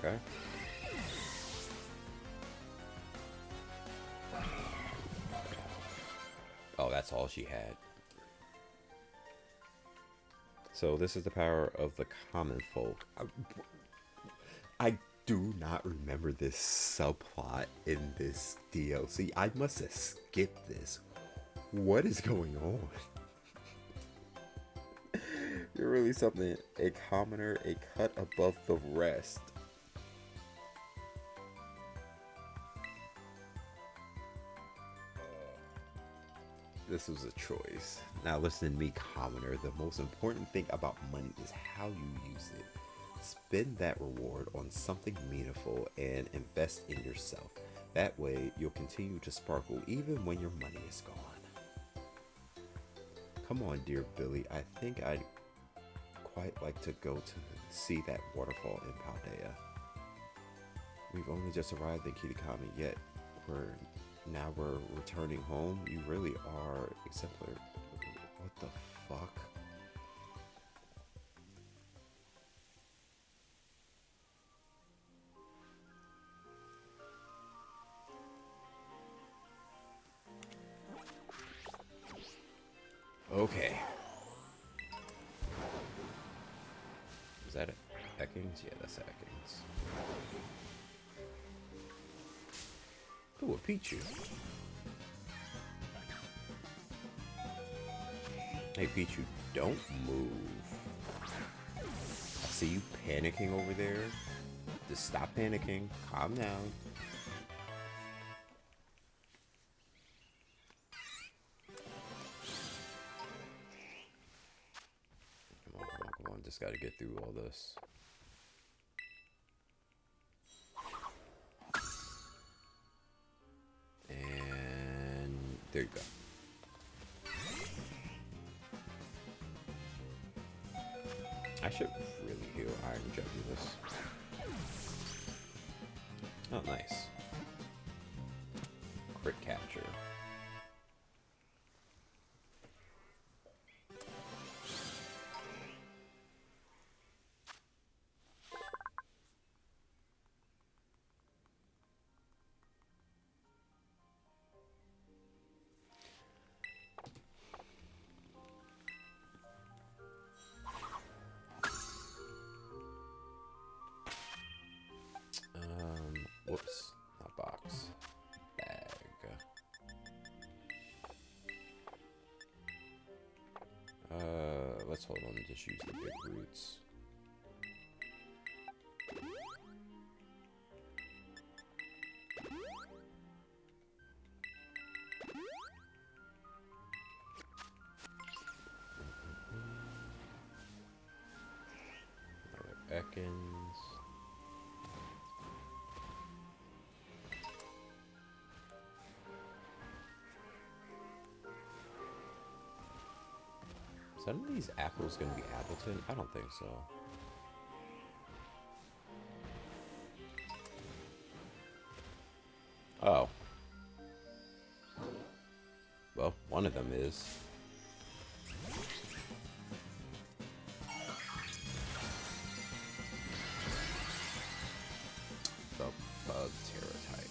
Okay. Oh, that's all she had. So this is the power of the common folk. I do not remember this subplot in this DLC. I must have skipped this. What is going on? You're really something. A commoner, a cut above the rest. This was a choice. Now listen to me, commoner. The most important thing about money is how you use it. Spend that reward on something meaningful and invest in yourself. That way, you'll continue to sparkle even when your money is gone. Come on, dear Billy. I think I'd quite like to go to see that waterfall in Paldea. We've only just arrived in Kitakami, yet now we're returning home. You really are exemplary. What the fuck? Okay. Is that it? Ekans? Yeah, that's Ekans. Ooh, a Pichu. Hey, Pichu, don't move. I see you panicking over there. Just stop panicking. Calm down. Come on, come on, come on. Just gotta get through all this. And there you go. I should really heal Iron Jugular. Oh, nice. Crit capture. Whoops, not box. Bag. let's hold on and just use the big roots. Another Ekans. Is none of these apples going to be Appleton? I don't think so. Oh. Well, one of them is. The bug type.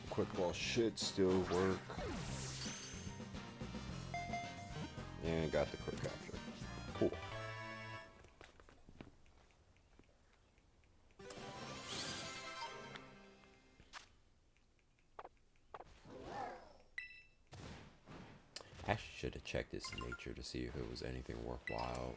Quick ball should still work. And got the quick capture. Cool. I should have checked its nature to see if it was anything worthwhile.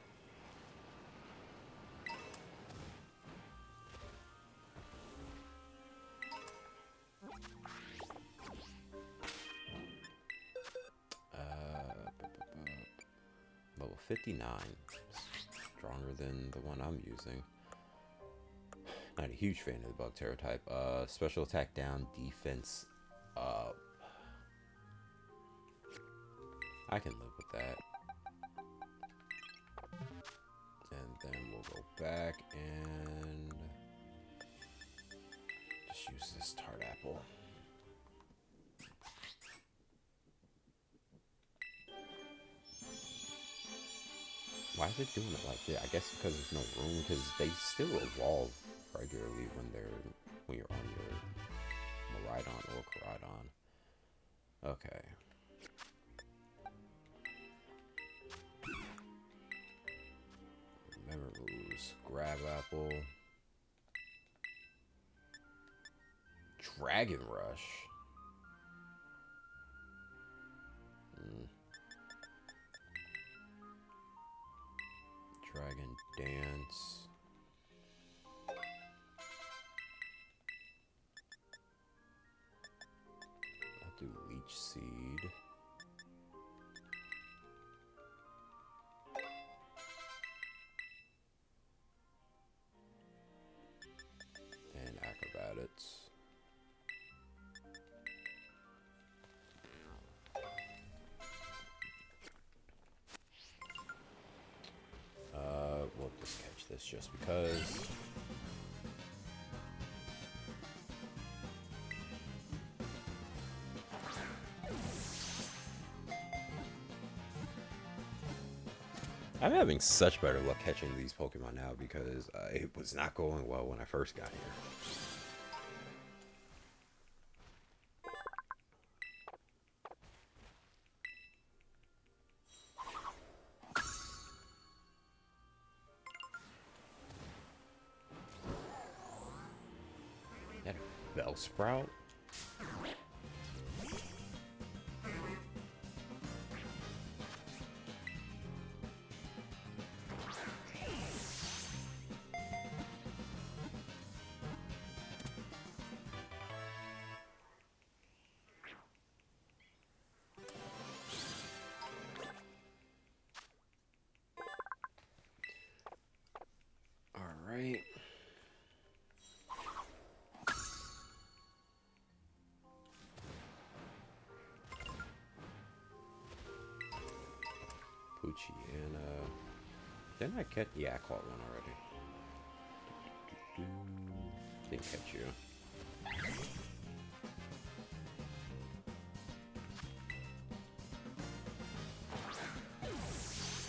Level 59. Stronger than the one I'm using. Not a huge fan of the bug terror type. Special attack down, defense up. I can live with that. And then we'll go back and just use this tart apple. Why is it doing it like that? I guess because there's no room, because they still evolve regularly when you're on your Miraidon or Koraidon. Okay. Memories. Grab apple. Dragon Rush. Dragon Dance. I'll do Leech Seed. And Acrobatics. We'll just catch this just because. I'm having such better luck catching these Pokemon now because it was not going well when I first got here. Bellsprout? All right. Poochyena. Didn't I catch? Yeah, I caught one already. Didn't catch you.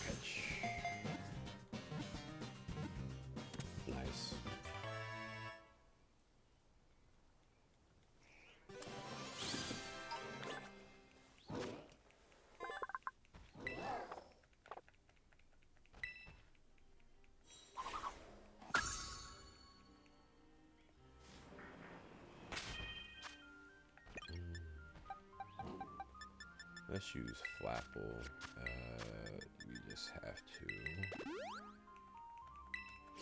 Catch. Nice. Let's use Flapple. We just have to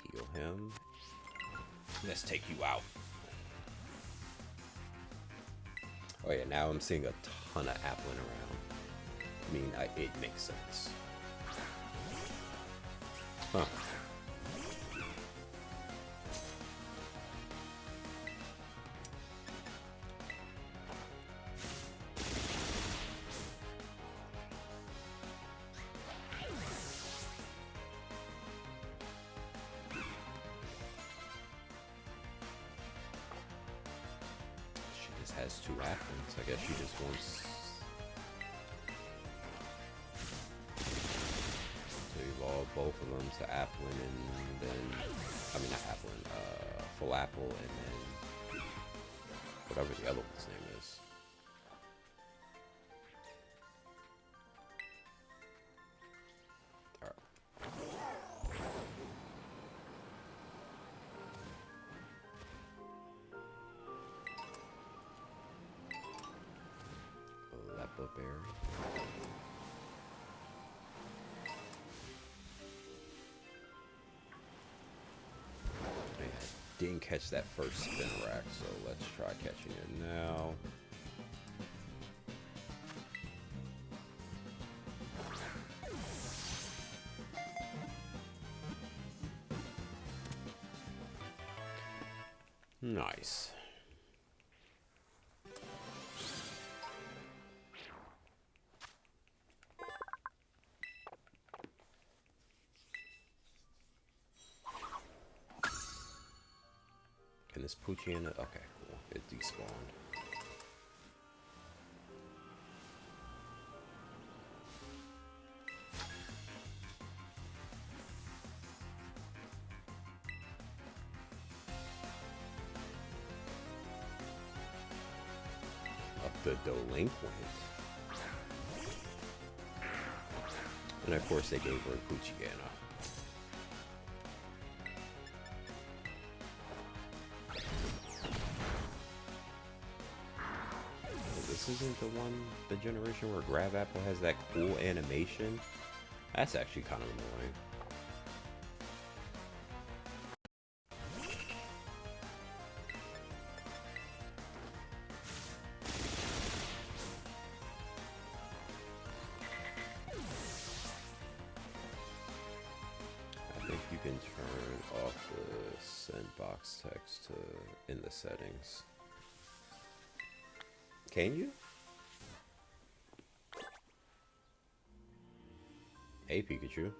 heal him. Let's take you out. Oh yeah, now I'm seeing a ton of Applin around. I mean, it makes sense. Huh. Has two Applins. I guess she just wants to evolve both of them to Applin and then, I mean not Applin, Full Apple and then whatever the other one's name is. Alright. Berry. I didn't catch that first spin rack, so let's try catching it now. Nice. Can this Poochie in it? Okay, cool. It despawned. Up the Delinquent. And of course they gave her a Poochie-Gana. This isn't the generation where Grab Apple has that cool animation. That's actually kind of annoying. I think you can turn off the send box text in the settings. Can you? Hey, Pikachu.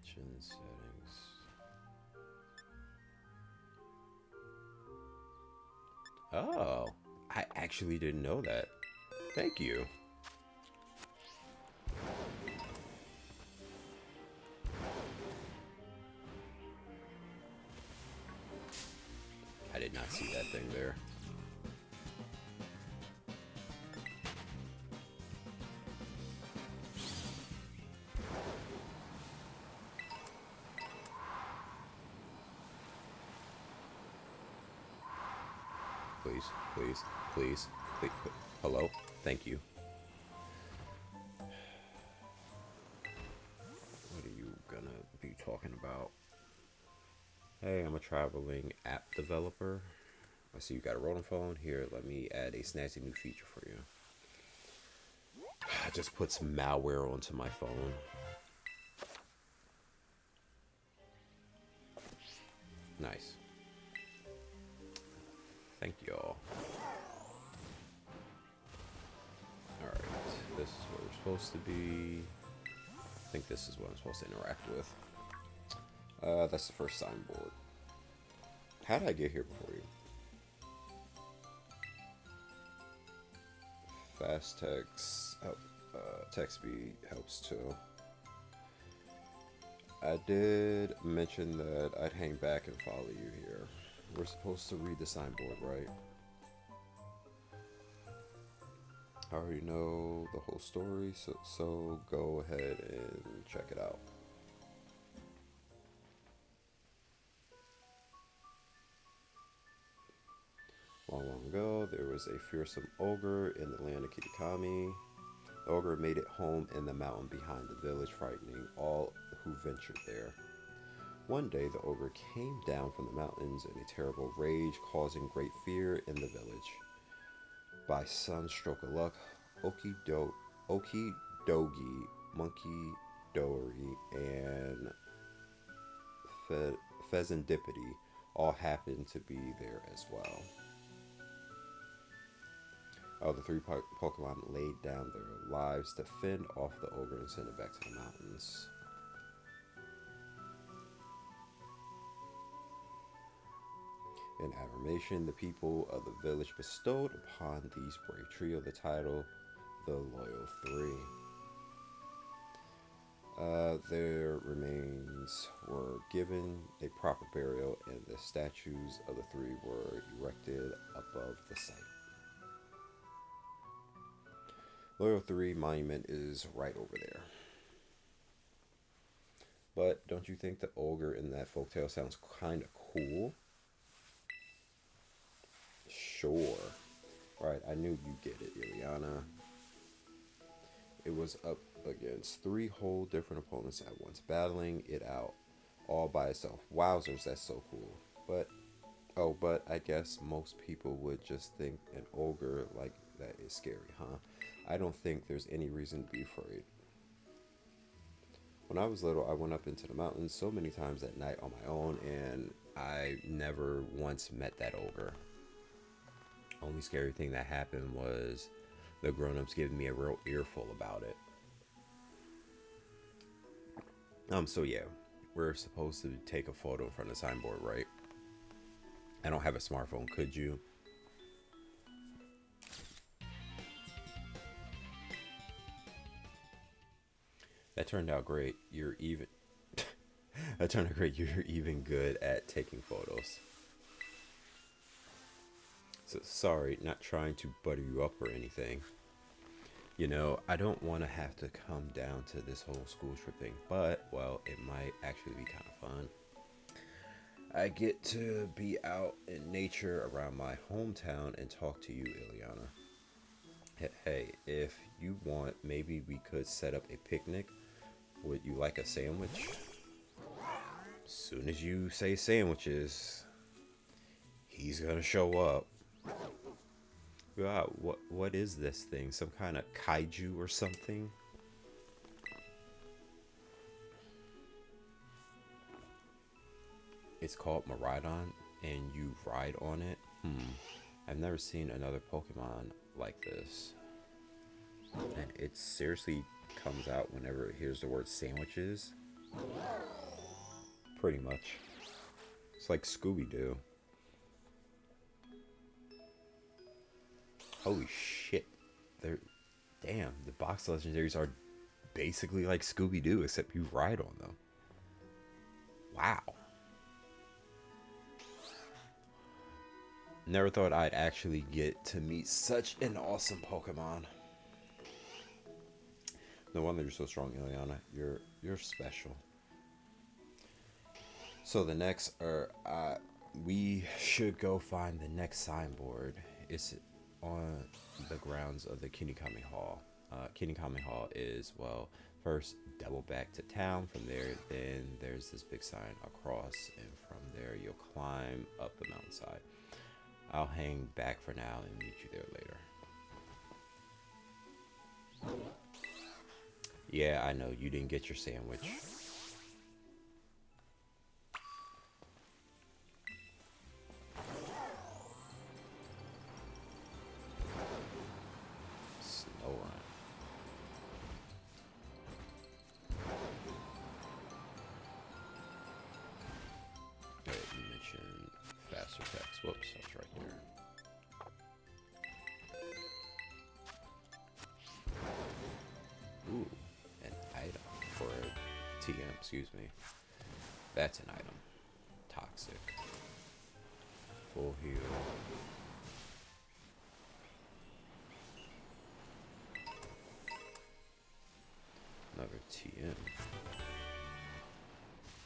Chin settings. Oh, I actually didn't know that. Thank you. I did not see that thing there. Please, please, please, please. Hello? Thank you. What are you gonna be talking about? Hey, I'm a traveling app developer. I see you got a Rotom phone. Here, let me add a snazzy new feature for you. I just put some malware onto my phone. Nice. Thank y'all. Alright, this is where we're supposed to be. I think this is what I'm supposed to interact with. That's the first signboard. How did I get here before you? Fast text, text speed helps too. I did mention that I'd hang back and follow you here. We're supposed to read the signboard, right? I already know the whole story, so go ahead and check it out. Long, long ago, there was a fearsome ogre in the land of Kitakami. The ogre made it home in the mountain behind the village, frightening all who ventured there. One day, the ogre came down from the mountains in a terrible rage, causing great fear in the village. By some stroke of luck, Oki Dogi, Monkey Dory, and Pheasantipity all happened to be there as well. The three Pokemon laid down their lives to fend off the ogre and send it back to the mountains. In affirmation, the people of the village bestowed upon these brave trio the title, the Loyal Three. Their remains were given a proper burial, and the statues of the three were erected above the site. Loyal 3 monument is right over there. But don't you think the ogre in that folktale sounds kind of cool? Sure. Right, I knew you'd get it, Ileana. It was up against 3 whole different opponents at once, battling it out all by itself. Wowzers, that's so cool. But I guess most people would just think an ogre like that is scary, huh? I don't think there's any reason to be afraid. When I was little, I went up into the mountains so many times at night on my own, and I never once met that ogre. Only scary thing that happened was the grown-ups giving me a real earful about it. So yeah, we're supposed to take a photo in front of the signboard, right? I don't have a smartphone, could you? That turned out great. You're even that turned out great. You're even good at taking photos. So sorry, not trying to butter you up or anything. You know, I don't want to have to come down to this whole school trip thing, but, well, it might actually be kind of fun. I get to be out in nature around my hometown and talk to you, Ileana. Hey, if you want, maybe we could set up a picnic. Would you like a sandwich? As soon as you say sandwiches, he's gonna show up. Wow, what is this thing? Some kind of kaiju or something? It's called Miraidon, and you ride on it? I've never seen another Pokemon like this. And it seriously comes out whenever it hears the word sandwiches. Pretty much. It's like Scooby-Doo. Holy shit. Damn, the box legendaries are basically like Scooby-Doo, except you ride on them. Wow. Never thought I'd actually get to meet such an awesome Pokemon. No wonder you're so strong, Ileana. You're special. So the next, we should go find the next signboard. It's on the grounds of the Kinikami Hall. Kinikami Hall is, well, first double back to town. From there, then there's this big sign across, and from there you'll climb up the mountainside. I'll hang back for now and meet you there later. Yeah, I know, you didn't get your sandwich. Snow Wait, you mentioned faster text. Whoops, that's right there. Ooh, an item for a TM, excuse me. That's an item. Toxic. Full heal. Another TM.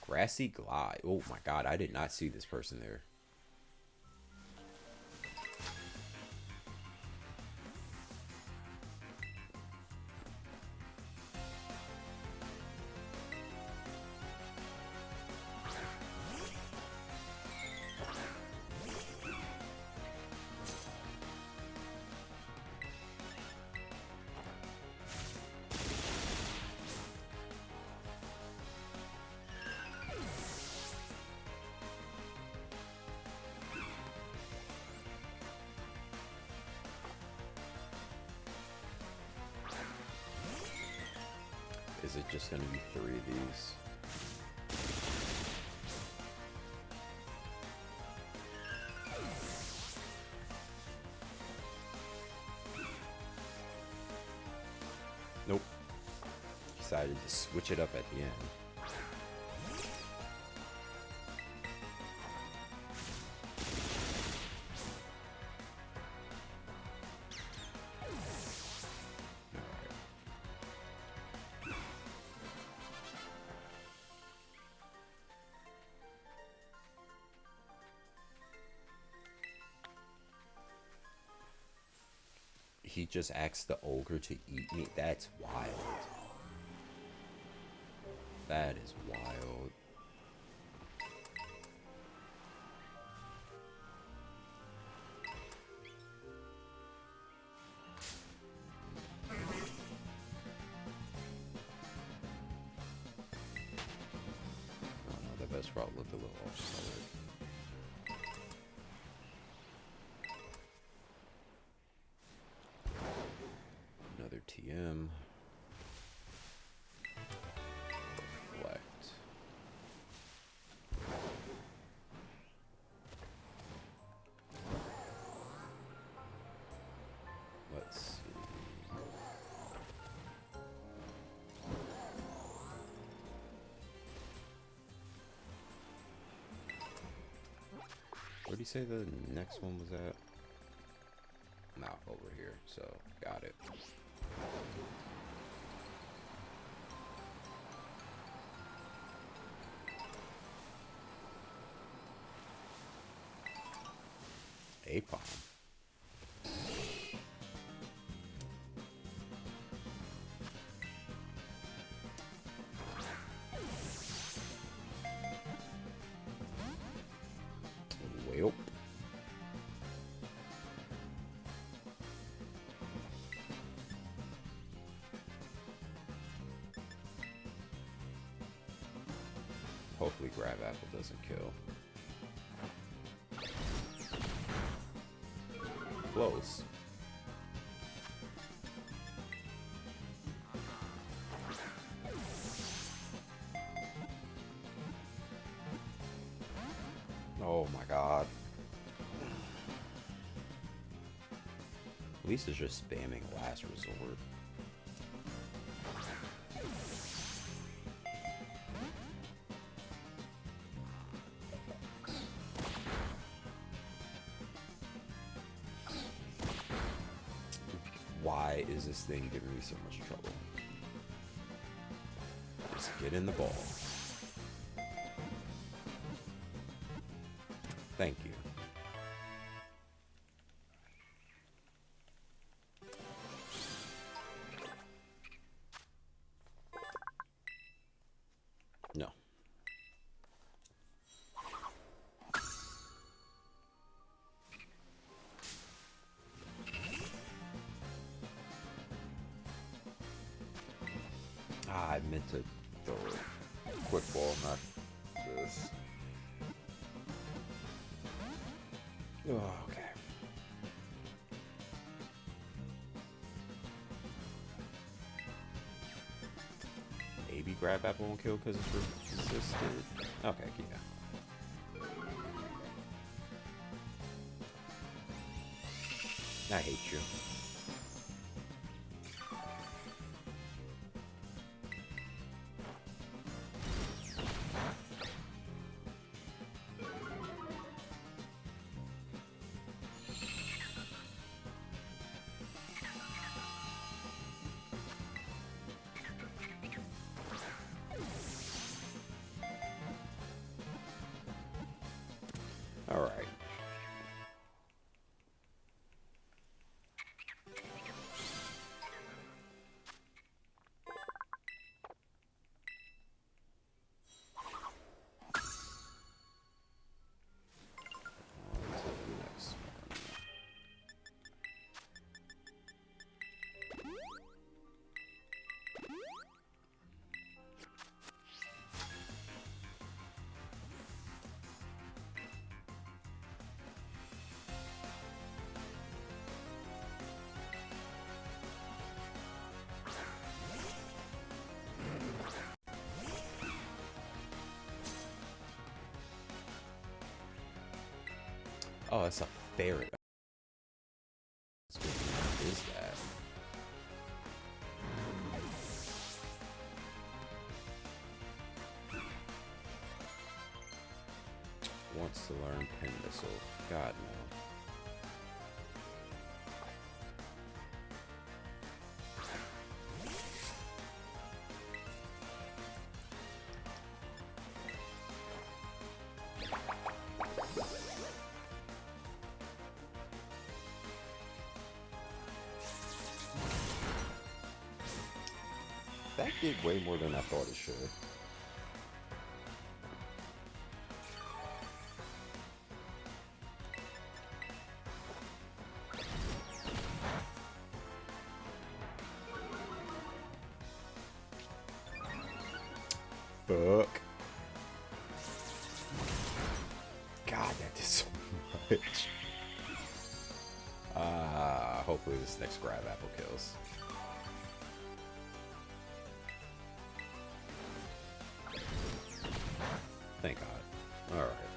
Grassy Glide. Oh my god, I did not see this person there. just gonna be 3 of these. Nope. Decided to switch it up at the end. He just asked the ogre to eat me. That's wild. That is wild. Oh no, the best route looked a little off-colored. Another TM. Reflect. Let's see. Where did he say the next one was at? Not over here, so got it. A-bomb. Well. Hopefully grab apple doesn't kill. Close. Oh my god. At least it's just spamming last resort. Why is this thing giving me so much trouble? Just get in the ball. Thank you. No. Ah, I meant to throw a quick ball, not this. Oh, okay. Maybe grab apple won't kill because it's resisted. Okay, yeah. I hate you. All right. On to the next one. Oh, it's a ferret. What is that? Wants to learn pin missile. God no. That did way more than I thought it should. Fuck. God, that did so much. Hopefully this next grab apple kills. Thank God. Alright.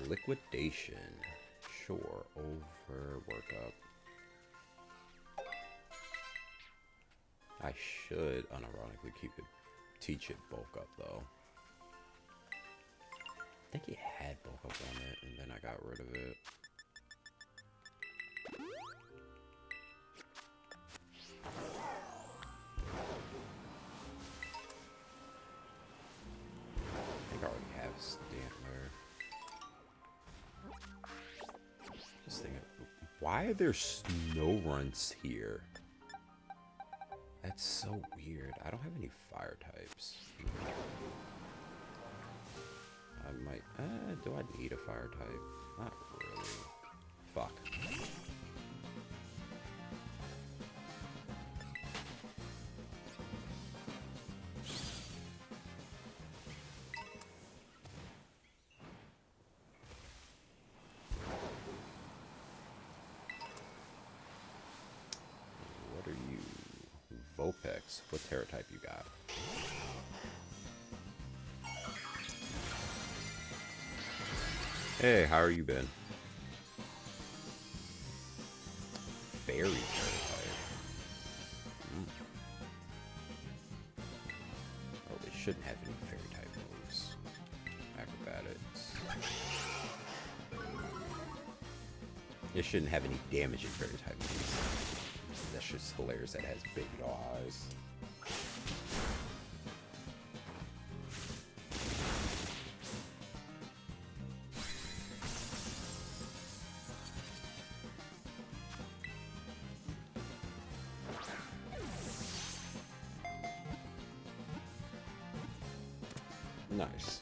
Liquidation. Sure. Over workup. I should unironically teach it bulk up though. I think it had bulk up on it and then I got rid of it. I think I already have Stantler. Just thinking, why are there snow runts here? That's so weird. I don't have any fire types. I might... do I need a fire type? Not really. Fuck. What are you? Vopex. What Terra type you got? Hey, how are you been? Fairy Terra type. Oh, they shouldn't have any fairy type moves. Acrobatics. It shouldn't have any damage in fairy type moves. That's just hilarious. That has big eyes. Nice.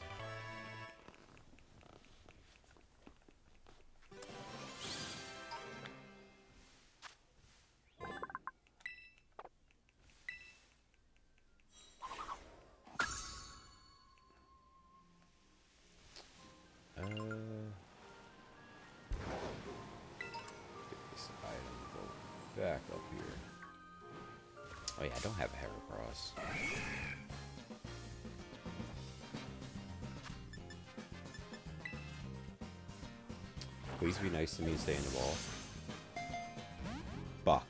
Get this item, go back up here. Oh yeah, I don't have a Heracross. Please be nice to me and stay in the ball. Buck.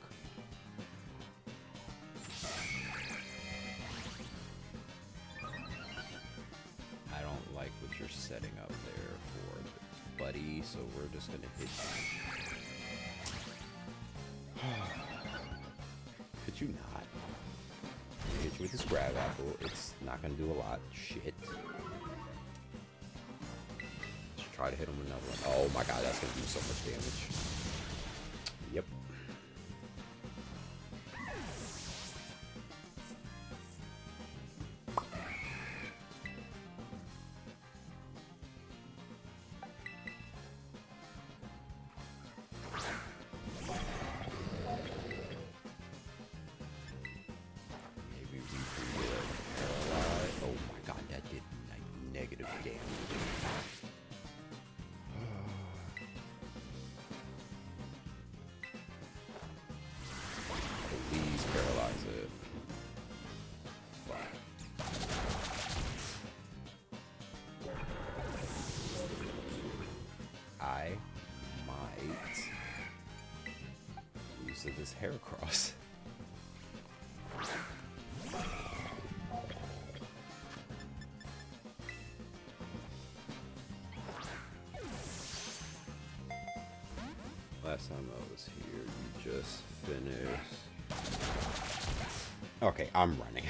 I don't like what you're setting up there for buddy, so we're just gonna hit you. Could you not? I'm gonna hit you with this grab apple. It's not gonna do a lot. Shit. Try to hit him with another one. Oh my god, that's gonna do so much damage. Yep. Maybe we can paralyze. Oh my god, that did negative damage. because of this Heracross. Last time I was here, you just finished. Okay, I'm running.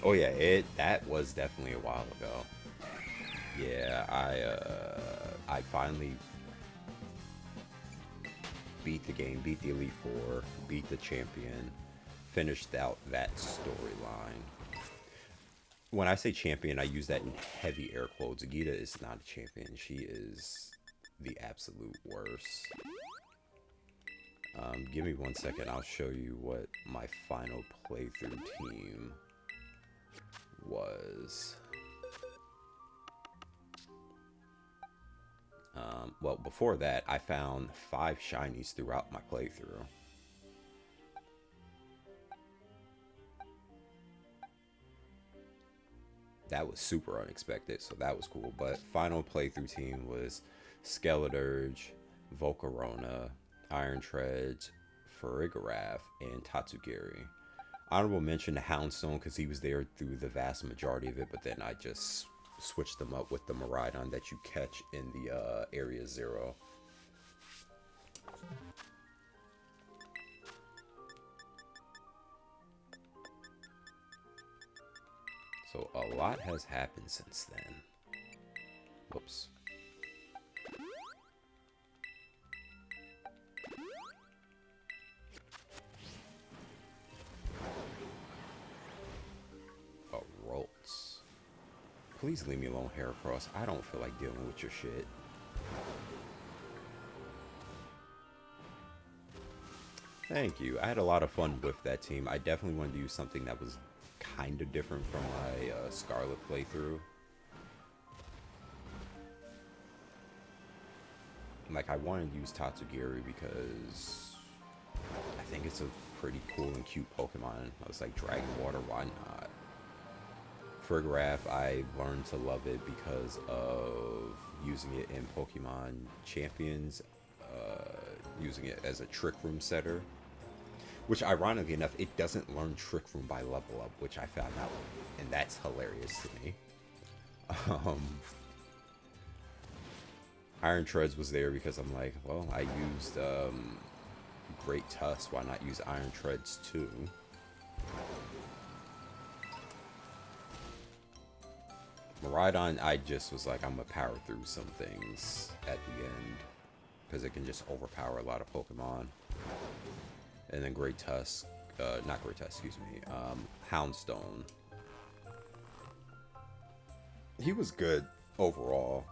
Oh yeah, that was definitely a while ago. Yeah, I finally beat the game, beat the Elite Four, beat the champion, finished out that storyline. When I say champion, I use that in heavy air quotes. Gita is not a champion. She is the absolute worst. Give me 1 second. I'll show you what my final playthrough team was. Well, before that, I found 5 shinies throughout my playthrough. That was super unexpected, so that was cool. But final playthrough team was Skeleturge, Volcarona, Iron Treads, Farigiraf, and Tatsugiri. Honorable mention to Houndstone because he was there through the vast majority of it, but then I just switched them up with the Miraidon that you catch in the Area Zero. So a lot has happened since then. Whoops. A Roltz. Please leave me alone, Heracross. I don't feel like dealing with your shit. Thank you. I had a lot of fun with that team. I definitely wanted to use something that was kind of different from my Scarlet playthrough. Like, I wanted to use Tatsugiri because I think it's a pretty cool and cute Pokemon. I was like, Dragon Water, why not? Farigiraf, I learned to love it because of using it in Pokemon Champions, using it as a Trick Room setter. Which, ironically enough, it doesn't learn Trick Room by level up, which I found out, and that's hilarious to me. Iron Treads was there because I'm like, well, I used Great Tusk, why not use Iron Treads too? Miraidon, I just was like, I'm gonna power through some things at the end because it can just overpower a lot of Pokemon. And then Great Tusk, not Great Tusk, excuse me, Houndstone. He was good overall,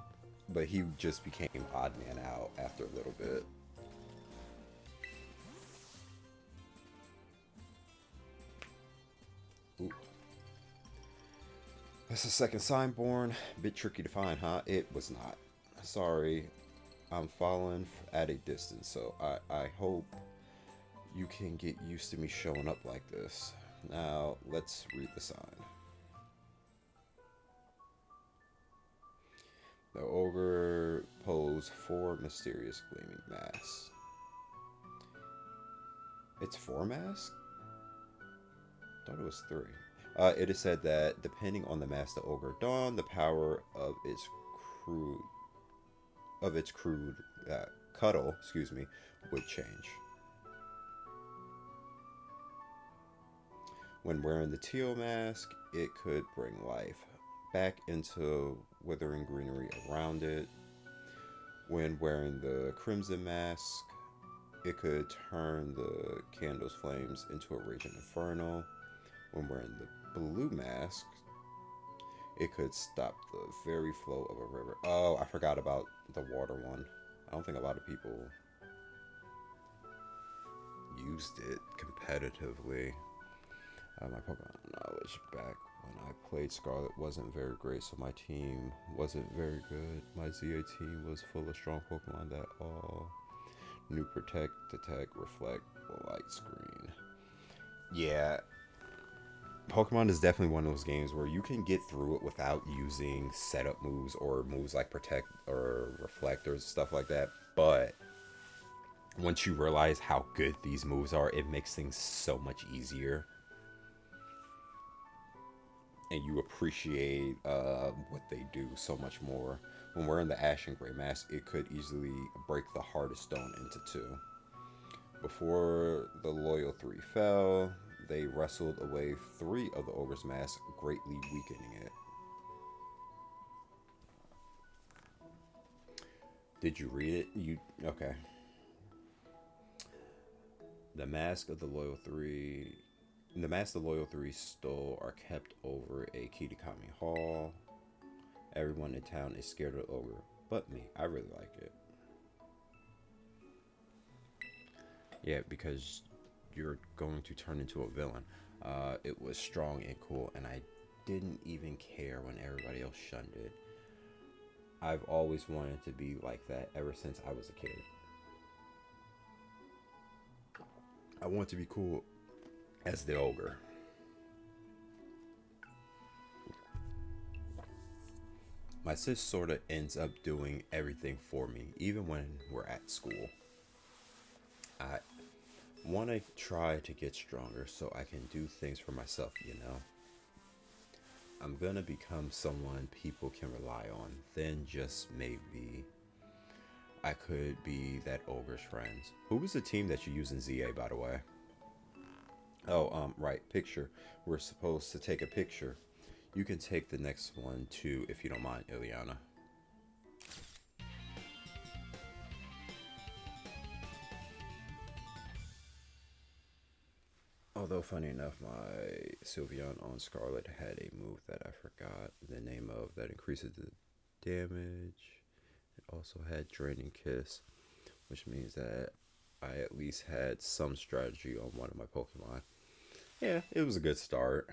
but he just became odd man out after a little bit. Ooh. That's the second Signborn. Bit tricky to find, huh? It was not. Sorry. I'm following at a distance, so I hope you can get used to me showing up like this. Now, let's read the sign. The ogre posed 4 mysterious gleaming masks. It's 4 masks? Thought it was 3. It is said that depending on the mask the ogre donned, the power of its crude cuddle, would change. When wearing the teal mask, it could bring life back into withering greenery around it. When wearing the crimson mask, it could turn the candle's flames into a raging inferno. When wearing the blue mask, it could stop the very flow of a river. Oh, I forgot about the water one. I don't think a lot of people used it competitively. My Pokemon knowledge back when I played Scarlet wasn't very great, so my team wasn't very good. My ZA team was full of strong Pokemon that all knew Protect, Detect, Reflect, Light Screen. Yeah, Pokemon is definitely one of those games where you can get through it without using setup moves or moves like Protect or Reflect or stuff like that, but Once you realize how good these moves are, it makes things so much easier, and you appreciate what they do so much more. When we're in the Ash and Gray Mask, it could easily break the hardest stone into two. Before the Loyal Three fell, they wrestled away three of the Ogre's Mask, greatly weakening it. Did you read it? You okay? The Mask of the Loyal Three. The Mask the Loyal Three stole are kept over a Kitakami Hall. Everyone in town is scared of the ogre, but me. I really like it. Yeah, because you're going to turn into a villain. It was strong and cool, and I didn't even care when everybody else shunned it. I've always wanted to be like that ever since I was a kid. I want to be cool as the ogre. My sis sort of ends up doing everything for me, even when we're at school. I want to try to get stronger so I can do things for myself, you know? I'm gonna become someone people can rely on. Then just maybe I could be that ogre's friends. Who was the team that you used in ZA, by the way? Oh, right, picture. We're supposed to take a picture. You can take the next one too, if you don't mind, Ileana. Although, funny enough, my Sylveon on Scarlet had a move that I forgot the name of that increases the damage. It also had Draining Kiss, which means that I at least had some strategy on one of my Pokemon. Yeah, it was a good start.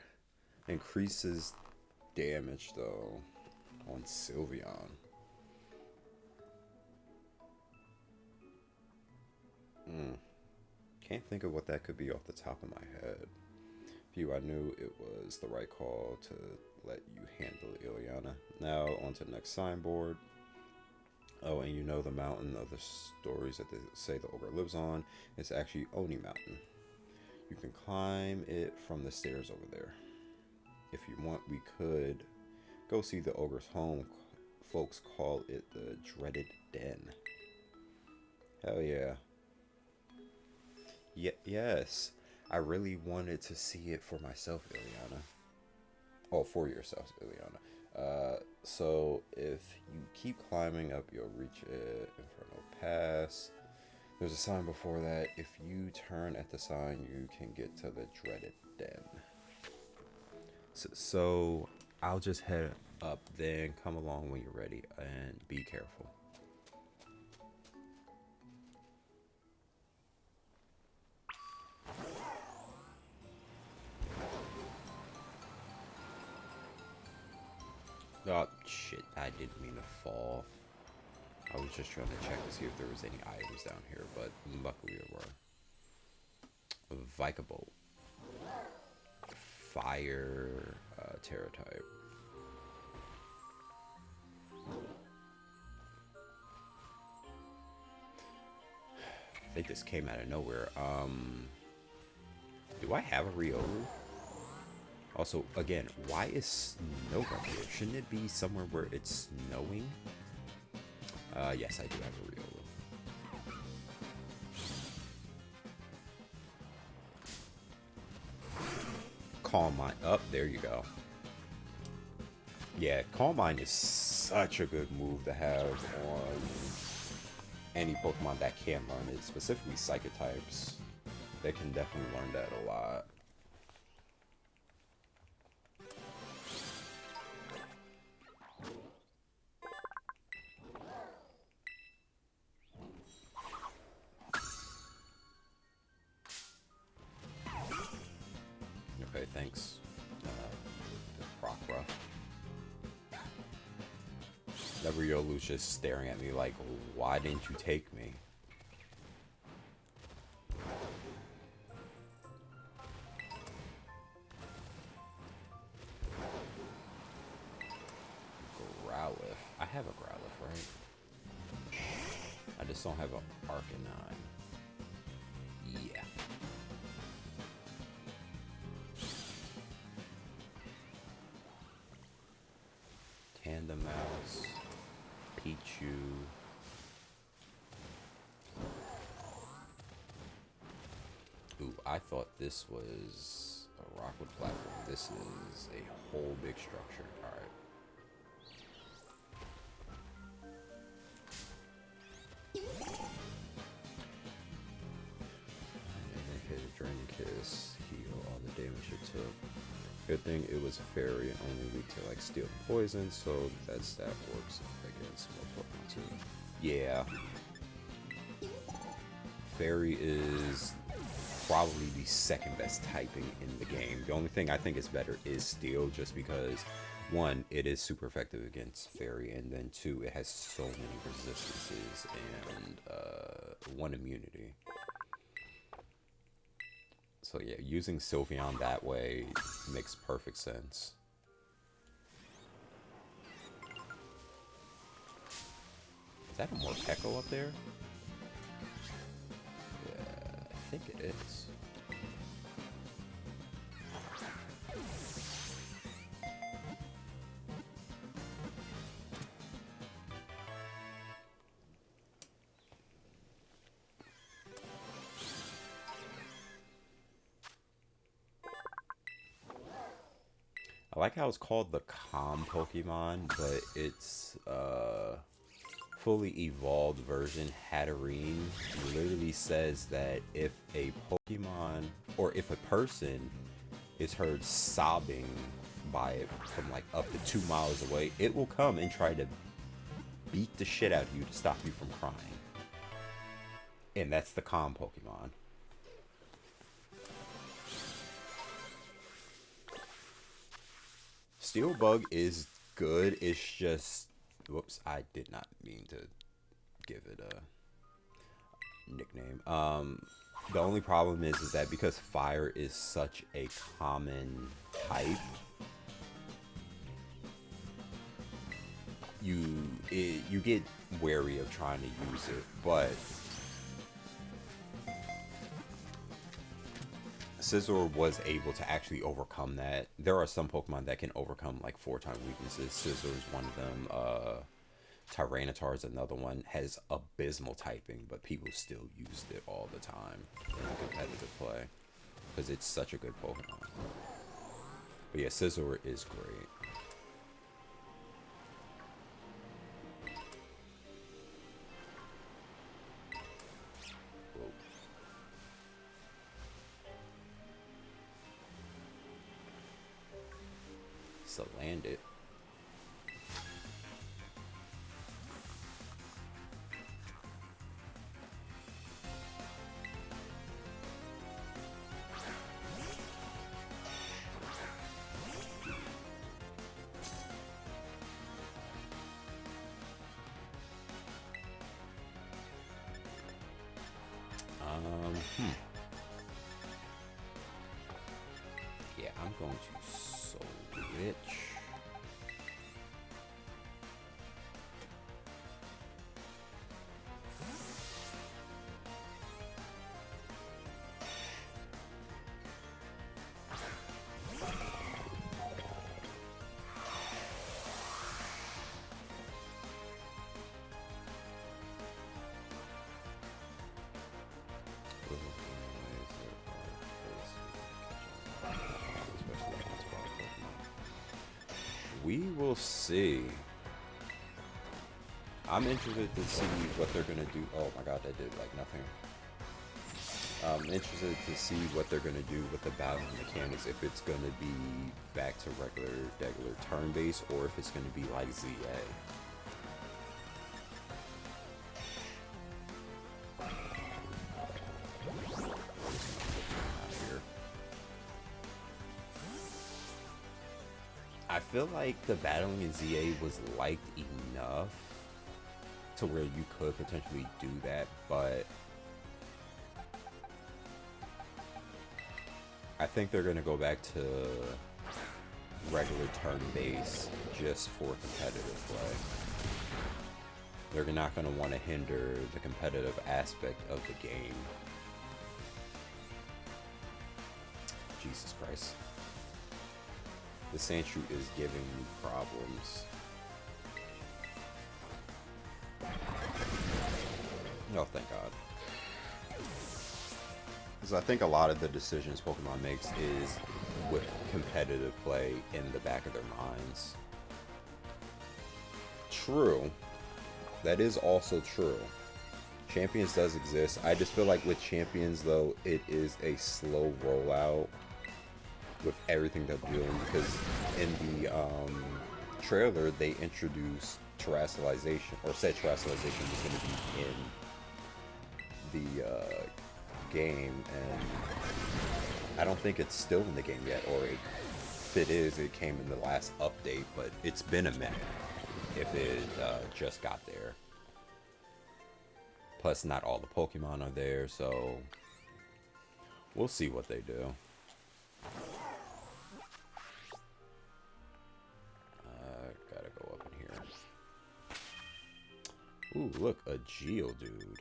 Increases damage, though, on Sylveon. Can't think of what that could be off the top of my head. Few, I knew it was the right call to let you handle Ileana. Now, on to the next signboard. Oh, and you know the mountain of the stories that they say the ogre lives on is actually Oni Mountain. You can climb it from the stairs over there. If you want, we could go see the ogre's home. Folks call it the Dreaded Den. Hell yeah. Yes. I really wanted to see it for myself, Ileana. Oh, for yourself, Ileana. So if you keep climbing up, you'll reach it. Inferno Pass. There's a sign before that. If you turn at the sign, you can get to the Dreaded Den. So I'll just head up, then come along when you're ready, and be careful. Oh, shit, I didn't mean to fall. I was just trying to check to see if there was any items down here, but luckily there were. Vikavolt. Fire Terra type. They just came out of nowhere. Do I have a Ryoru? Also, again, why is Snowbird here? Shouldn't it be somewhere where it's snowing? Yes, I do have a Ryoru. Calm Mind. Up, there you go. Yeah, Calm Mind is such a good move to have on any Pokemon that can learn it, specifically Psychic types. They can definitely learn that a lot. Okay, thanks, Rockruff. That Riolu's just staring at me like, why didn't you take me? Growlithe. I have a Growlithe, right? I just don't have an Arcanine. Panda Mouse, Pichu. Ooh, I thought this was a rockwood platform. This is a whole big structure. Alright. And then hit a Drain Kiss, heal all the damage it took. Good thing it was a fairy and only weak to like steel and poison, so that stat works against more Pokemon too. Yeah. Fairy is probably the second best typing in the game. The only thing I think is better is Steel, just because one, it is super effective against Fairy, and then two, it has so many resistances and one immunity. So yeah, using Sylveon that way makes perfect sense. Is that a Morpeko up there? Yeah, I think it is. I like how it's called the Calm Pokemon, but its fully evolved version, Hatterene, literally says that if a Pokemon, or if a person is heard sobbing by it from like up to 2 miles away, it will come and try to beat the shit out of you to stop you from crying. And that's the Calm Pokemon. Steel Bug is good. It's just, whoops, I did not mean to give it a nickname. The only problem is that because fire is such a common type, you get wary of trying to use it, but Scizor was able to actually overcome that. There are some Pokemon that can overcome like 4-time weaknesses. Scizor is one of them. Tyranitar is another one. Has abysmal typing, but people still used it all the time in competitive play because it's such a good Pokemon. But yeah, Scizor is great. So land it. Yeah, I'm going to switch. We will see. I'm interested to see what they're gonna do. Oh my god, that did like nothing. I'm interested to see what they're gonna do with the battle mechanics. If it's gonna be back to regular turn-based, or if it's gonna be like ZA. I feel like the battling in ZA was liked enough to where you could potentially do that, but I think they're going to go back to regular turn-based just for competitive play. They're not going to want to hinder the competitive aspect of the game. Jesus Christ. The Sandshrew is giving me problems. Oh, thank God. Because I think a lot of the decisions Pokemon makes is with competitive play in the back of their minds. True. That is also true. Champions does exist. I just feel like with Champions, though, it is a slow rollout with everything they're doing, because in the trailer they introduced terrestrialization, or said terrestrialization was going to be in the game, and I don't think it's still in the game yet, or if it is, it came in the last update, but it's been a minute if it just got there. Plus, not all the Pokemon are there, so we'll see what they do. Gotta go up in here. Ooh, look, a Geodude.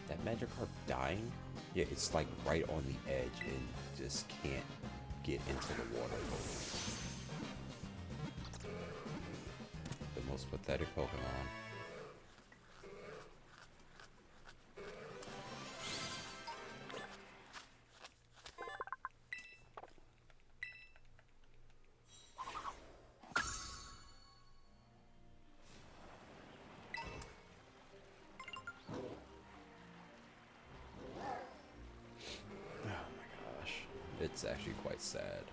That Magikarp dying? Yeah, it's like right on the edge and just can't get into the water. The most pathetic Pokemon. It's actually quite sad.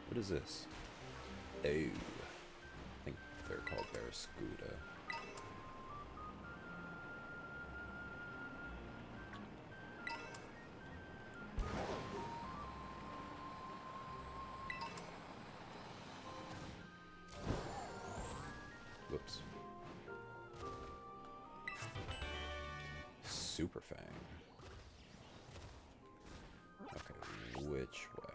What is this? Oh, I think they're called Barraskewda. Whoops. Super Fang. Okay, which way?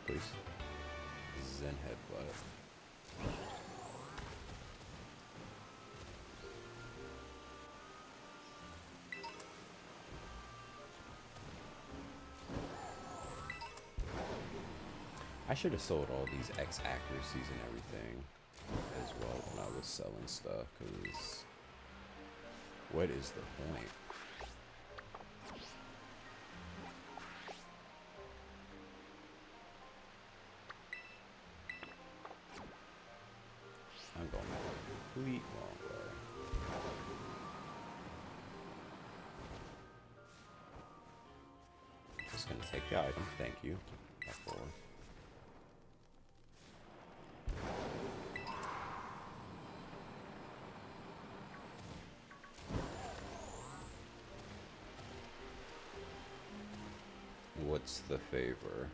Please. Zen Headbutt. I should have sold all these X accuracies and everything as well when I was selling stuff, because what is the point? I'm going the complete wrong way. Just gonna take the item, thank you. What's the favor?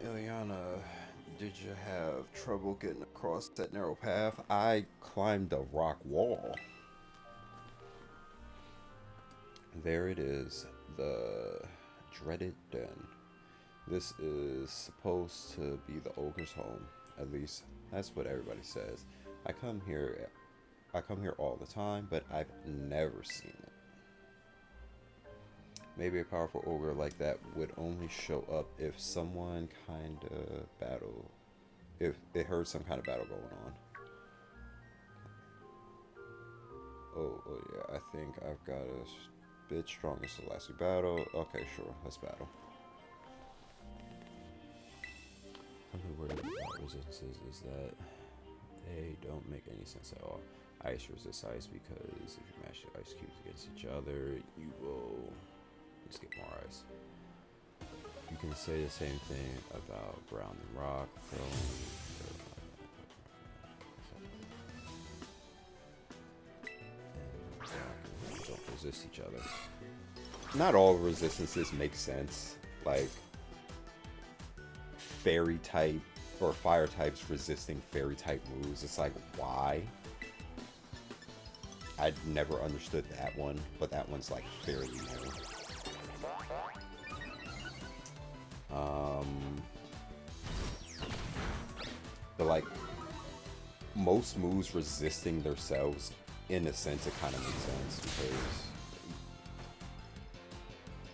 Ileana, did you have trouble getting across that narrow path? I climbed a rock wall. There it is, the dreaded den. This is supposed to be the ogre's home. At least that's what everybody says. I come here all the time, but I've never seen it. Maybe a powerful ogre like that would only show up if someone if they heard some kind of battle going on. Oh yeah, I think I've got a bit strongest Elastic battle. Okay, sure, let's battle. Something weird about resistances is that they don't make any sense at all. Ice resists ice because if you mash the ice cubes against each other, you will just get more ice. You can say the same thing about ground and rock, and don't resist each other. Not all resistances make sense. Like fairy type or fire types resisting fairy type moves. It's like, why? I'd never understood that one, but that one's like fairly new. But like most moves resisting themselves, in a sense, it kind of makes sense because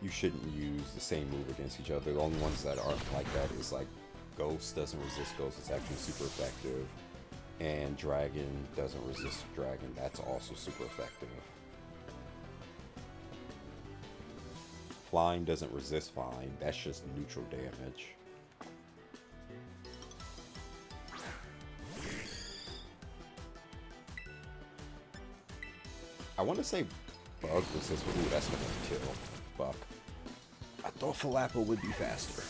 you shouldn't use the same move against each other. The only ones that aren't like that is like Ghost doesn't resist Ghost. It's actually super effective. And Dragon doesn't resist Dragon. That's also super effective. Flying doesn't resist Flying. That's just neutral damage. I want to say Bug resists. Ooh, that's gonna kill Buck. I thought Falappa would be faster.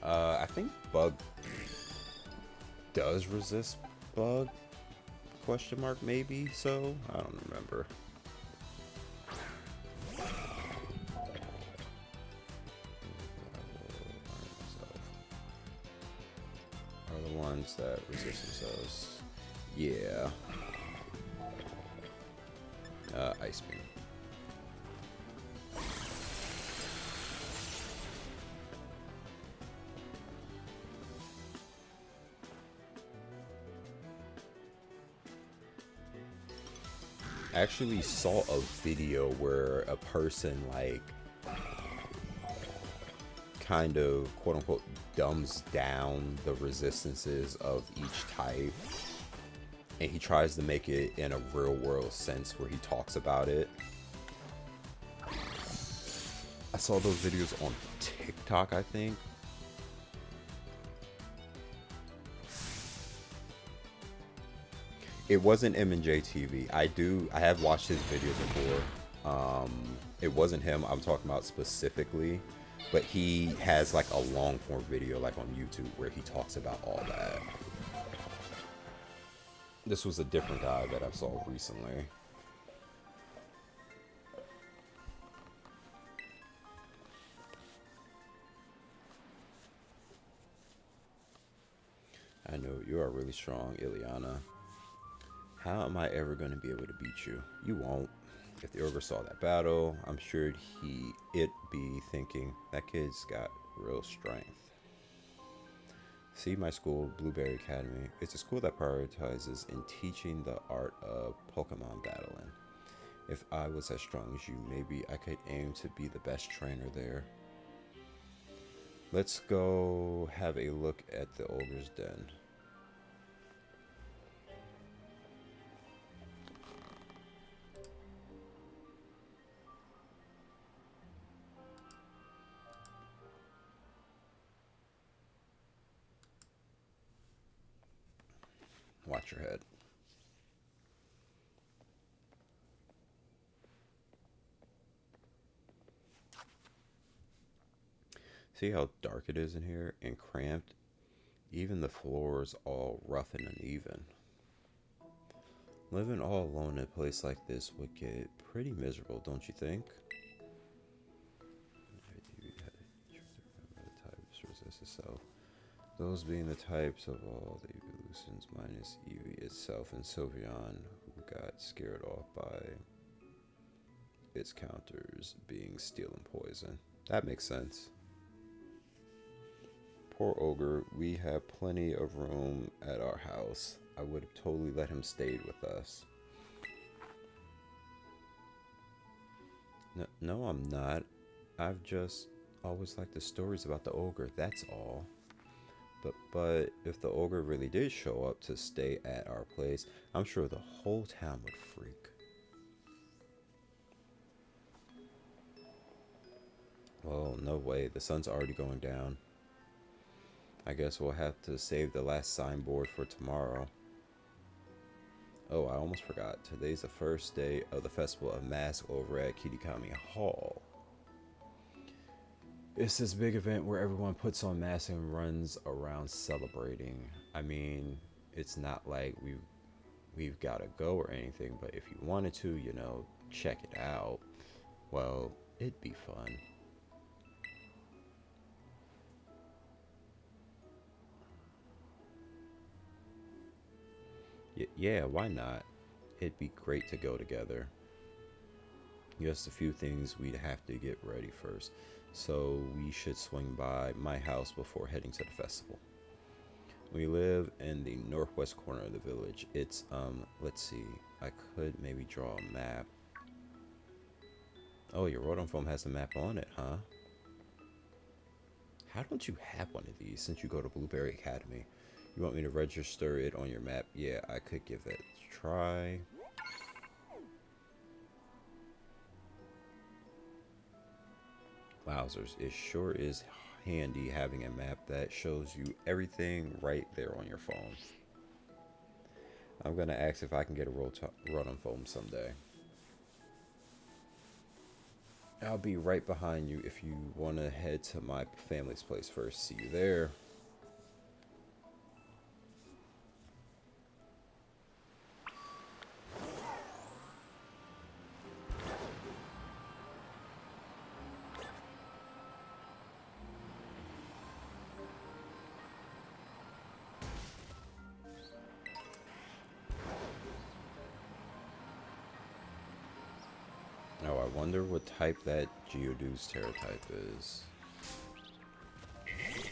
I think Bug does resist Bug? Question mark, maybe so? I don't remember. Are the ones that resist themselves. Yeah. Ice Beam. I actually saw a video where a person like kind of quote unquote dumbs down the resistances of each type, and he tries to make it in a real world sense where he talks about it. I saw those videos on TikTok, I think. It wasn't M&J TV. I have watched his videos before. It wasn't him I'm talking about specifically, but he has like a long form video like on YouTube where he talks about all that. This was a different guy that I saw recently. I know you are really strong, Ileana. How am I ever going to be able to beat you? You won't. If the ogre saw that battle, I'm sure it'd be thinking, that kid's got real strength. See my school, Blueberry Academy. It's a school that prioritizes in teaching the art of Pokemon battling. If I was as strong as you, maybe I could aim to be the best trainer there. Let's go have a look at the ogre's den. Watch your head. See how dark it is in here and cramped? Even the floor is all rough and uneven. Living all alone in a place like this would get pretty miserable, don't you think? Those being the types of all the evolutions minus Eevee itself and Sylveon, who got scared off by its counters being steel and poison. That makes sense. Poor ogre, we have plenty of room at our house. I would have totally let him stay with us. No, I'm not. I've just always liked the stories about the ogre, that's all. But if the ogre really did show up to stay at our place, I'm sure the whole town would freak. Well, no way. The sun's already going down. I guess we'll have to save the last signboard for tomorrow. Oh, I almost forgot. Today's the first day of the Festival of Masks over at Kitakami Hall. It's this big event where everyone puts on masks and runs around celebrating. I mean, it's not like we've got to go or anything, but if you wanted to, you know, check it out, well, it'd be fun. Yeah, why not? It'd be great to go together. Just a few things we'd have to get ready first. So we should swing by my house before heading to the festival. We live in the northwest corner of the village. It's, let's see. I could maybe draw a map. Oh, your Rotom foam has a map on it, huh? How don't you have one of these since you go to Blueberry Academy? You want me to register it on your map? Yeah, I could give that a try. Wowzers, it sure is handy having a map that shows you everything right there on your phone. I'm gonna ask if I can get a Rotom foam someday. I'll be right behind you if you want to head to my family's place first. See you there. Oh, I wonder what type that Geodude's Terra type is.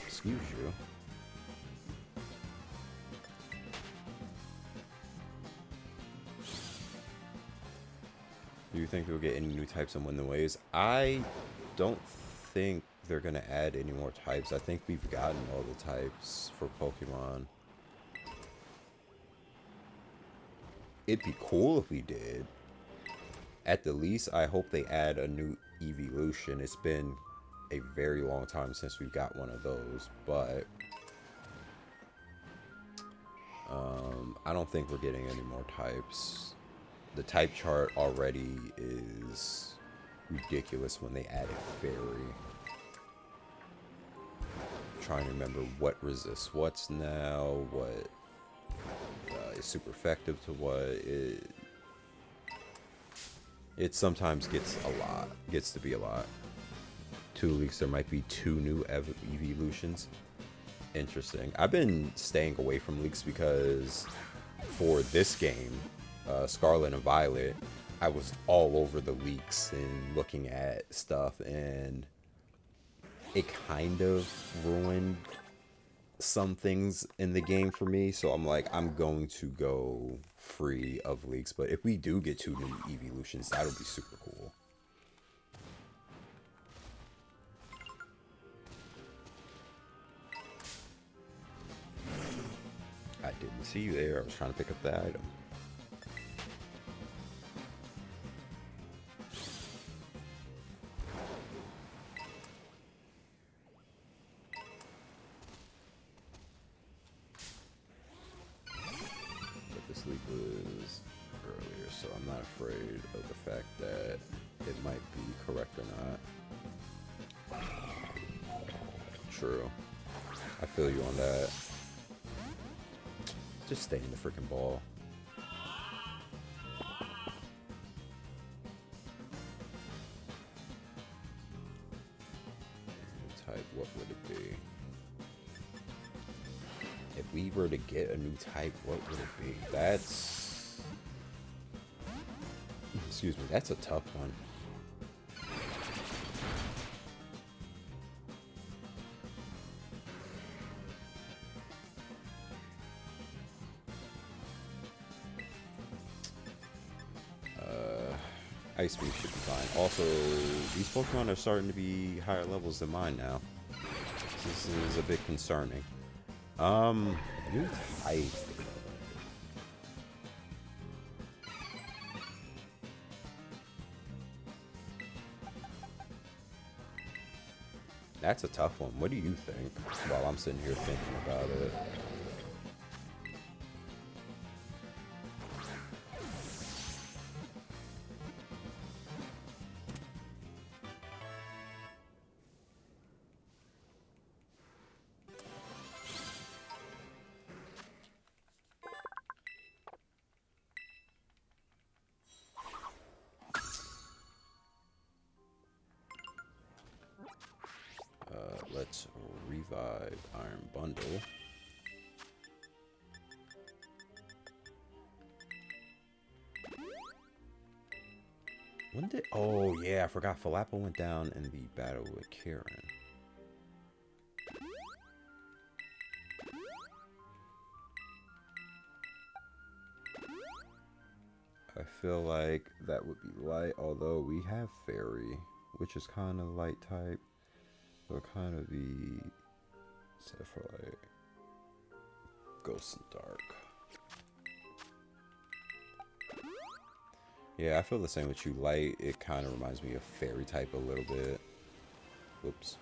Excuse you. Do you think we'll get any new types in Wind Waves? I don't think they're going to add any more types. I think we've gotten all the types for Pokemon. It'd be cool if we did. At the least, I hope they add a new evolution. It's been a very long time since we got one of those, but I don't think we're getting any more types. The type chart already is ridiculous when they added Fairy. I'm trying to remember what resists what's now, what is super effective to what. It sometimes gets to be a lot. 2 weeks, there might be 2 new evolutions. Interesting. I've been staying away from leaks because for this game, Scarlet and Violet, I was all over the leaks and looking at stuff, and it kind of ruined some things in the game for me. So I'm like, I'm going to go free of leaks. But if we do get 2 new evolutions, that'll be super cool. I didn't see you there. I was trying to pick up the item. But this leak was earlier, so I'm not afraid of the fact that it might be correct or not. True. I feel you on that. Just stay in the freaking ball. Type, what would it be? If we were to get a new type, what would it be? That's... Excuse me, that's a tough one. Ice Beam should be fine. Also, these Pokemon are starting to be higher levels than mine now. This is a bit concerning. New type. That's a tough one. What do you think? While I'm sitting here thinking about it. Let's revive Iron Bundle. When did... Oh, yeah, I forgot Falappa went down in the battle with Kieran. I feel like that would be light, although we have Fairy, which is kind of light type. So it'll kind of be set for like Ghost and Dark. Yeah, I feel the same with you. Light, it kind of reminds me of Fairy type a little bit. Whoops.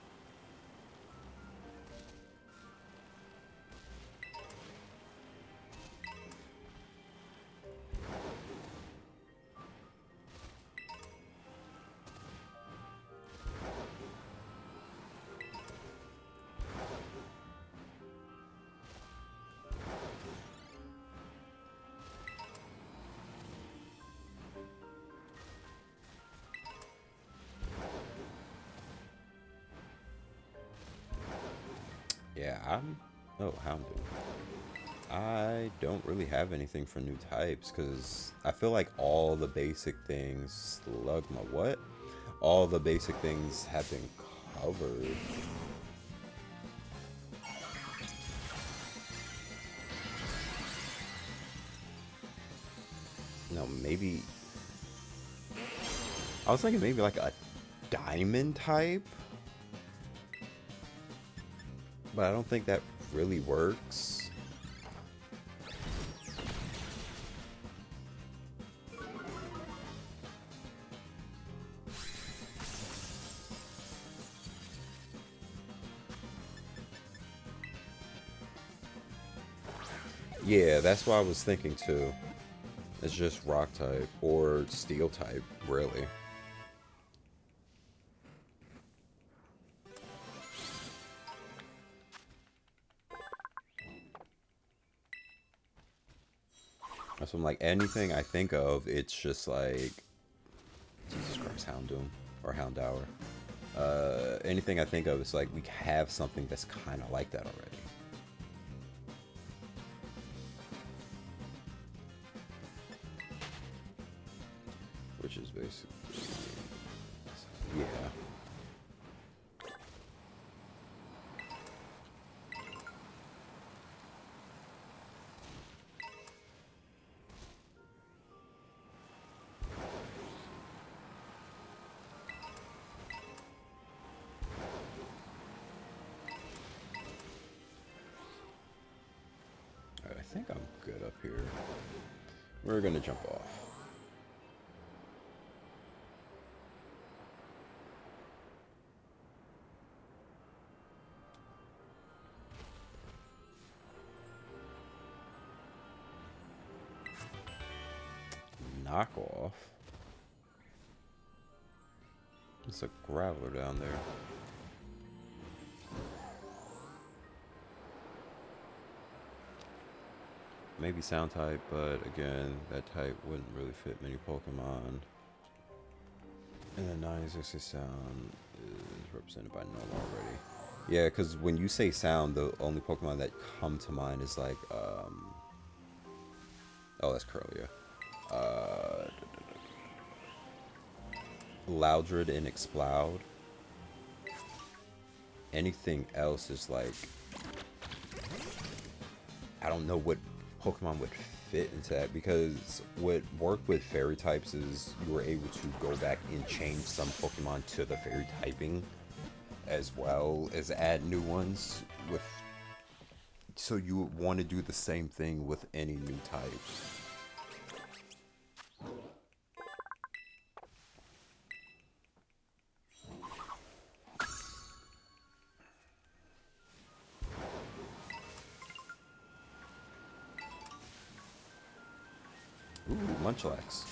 Yeah, Oh, Houndoom. I don't really have anything for new types because I feel like all the basic things. Slugma, what? All the basic things have been covered. No, maybe. I was thinking maybe like a diamond type. But I don't think that really works. Yeah, that's what I was thinking too. It's just rock type or steel type, really. So I'm like, anything I think of, it's just like, Jesus Christ, Houndoom or Houndour. Anything I think of, it's like we have something that's kind of like that already. Which is basically, yeah. I think I'm good up here. We're gonna jump off. Knock off. There's a graveler down there. Maybe sound type, but again, that type wouldn't really fit many Pokemon. And the 960 sound is represented by null already. Yeah, because when you say sound, the only Pokemon that come to mind is like, oh, that's Curlia. Loudred and Exploud. Anything else is like, I don't know what Pokemon would fit into that, because what worked with fairy types is you were able to go back and change some Pokemon to the fairy typing as well as add new ones with So you would want to do the same thing with any new type. Ooh, Munchlax.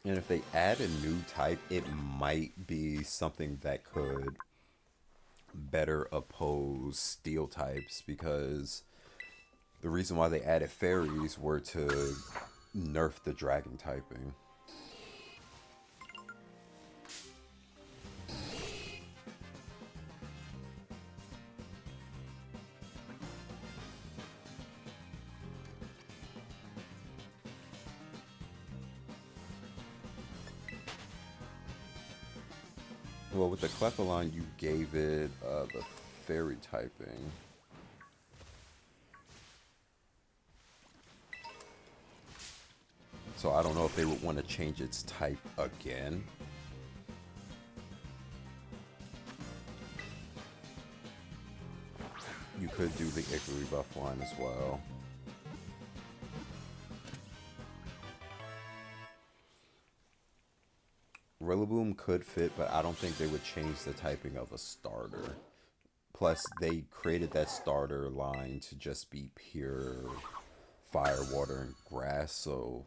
And if they add a new type, it might be something that could better oppose steel types, because the reason why they added fairies were to nerf the dragon typing. Well, with the Clefalon, you gave it the fairy typing. So I don't know if they would want to change its type again. You could do the Ickly buff line as well. Rillaboom could fit, but I don't think they would change the typing of a starter. Plus, they created that starter line to just be pure fire, water, and grass. So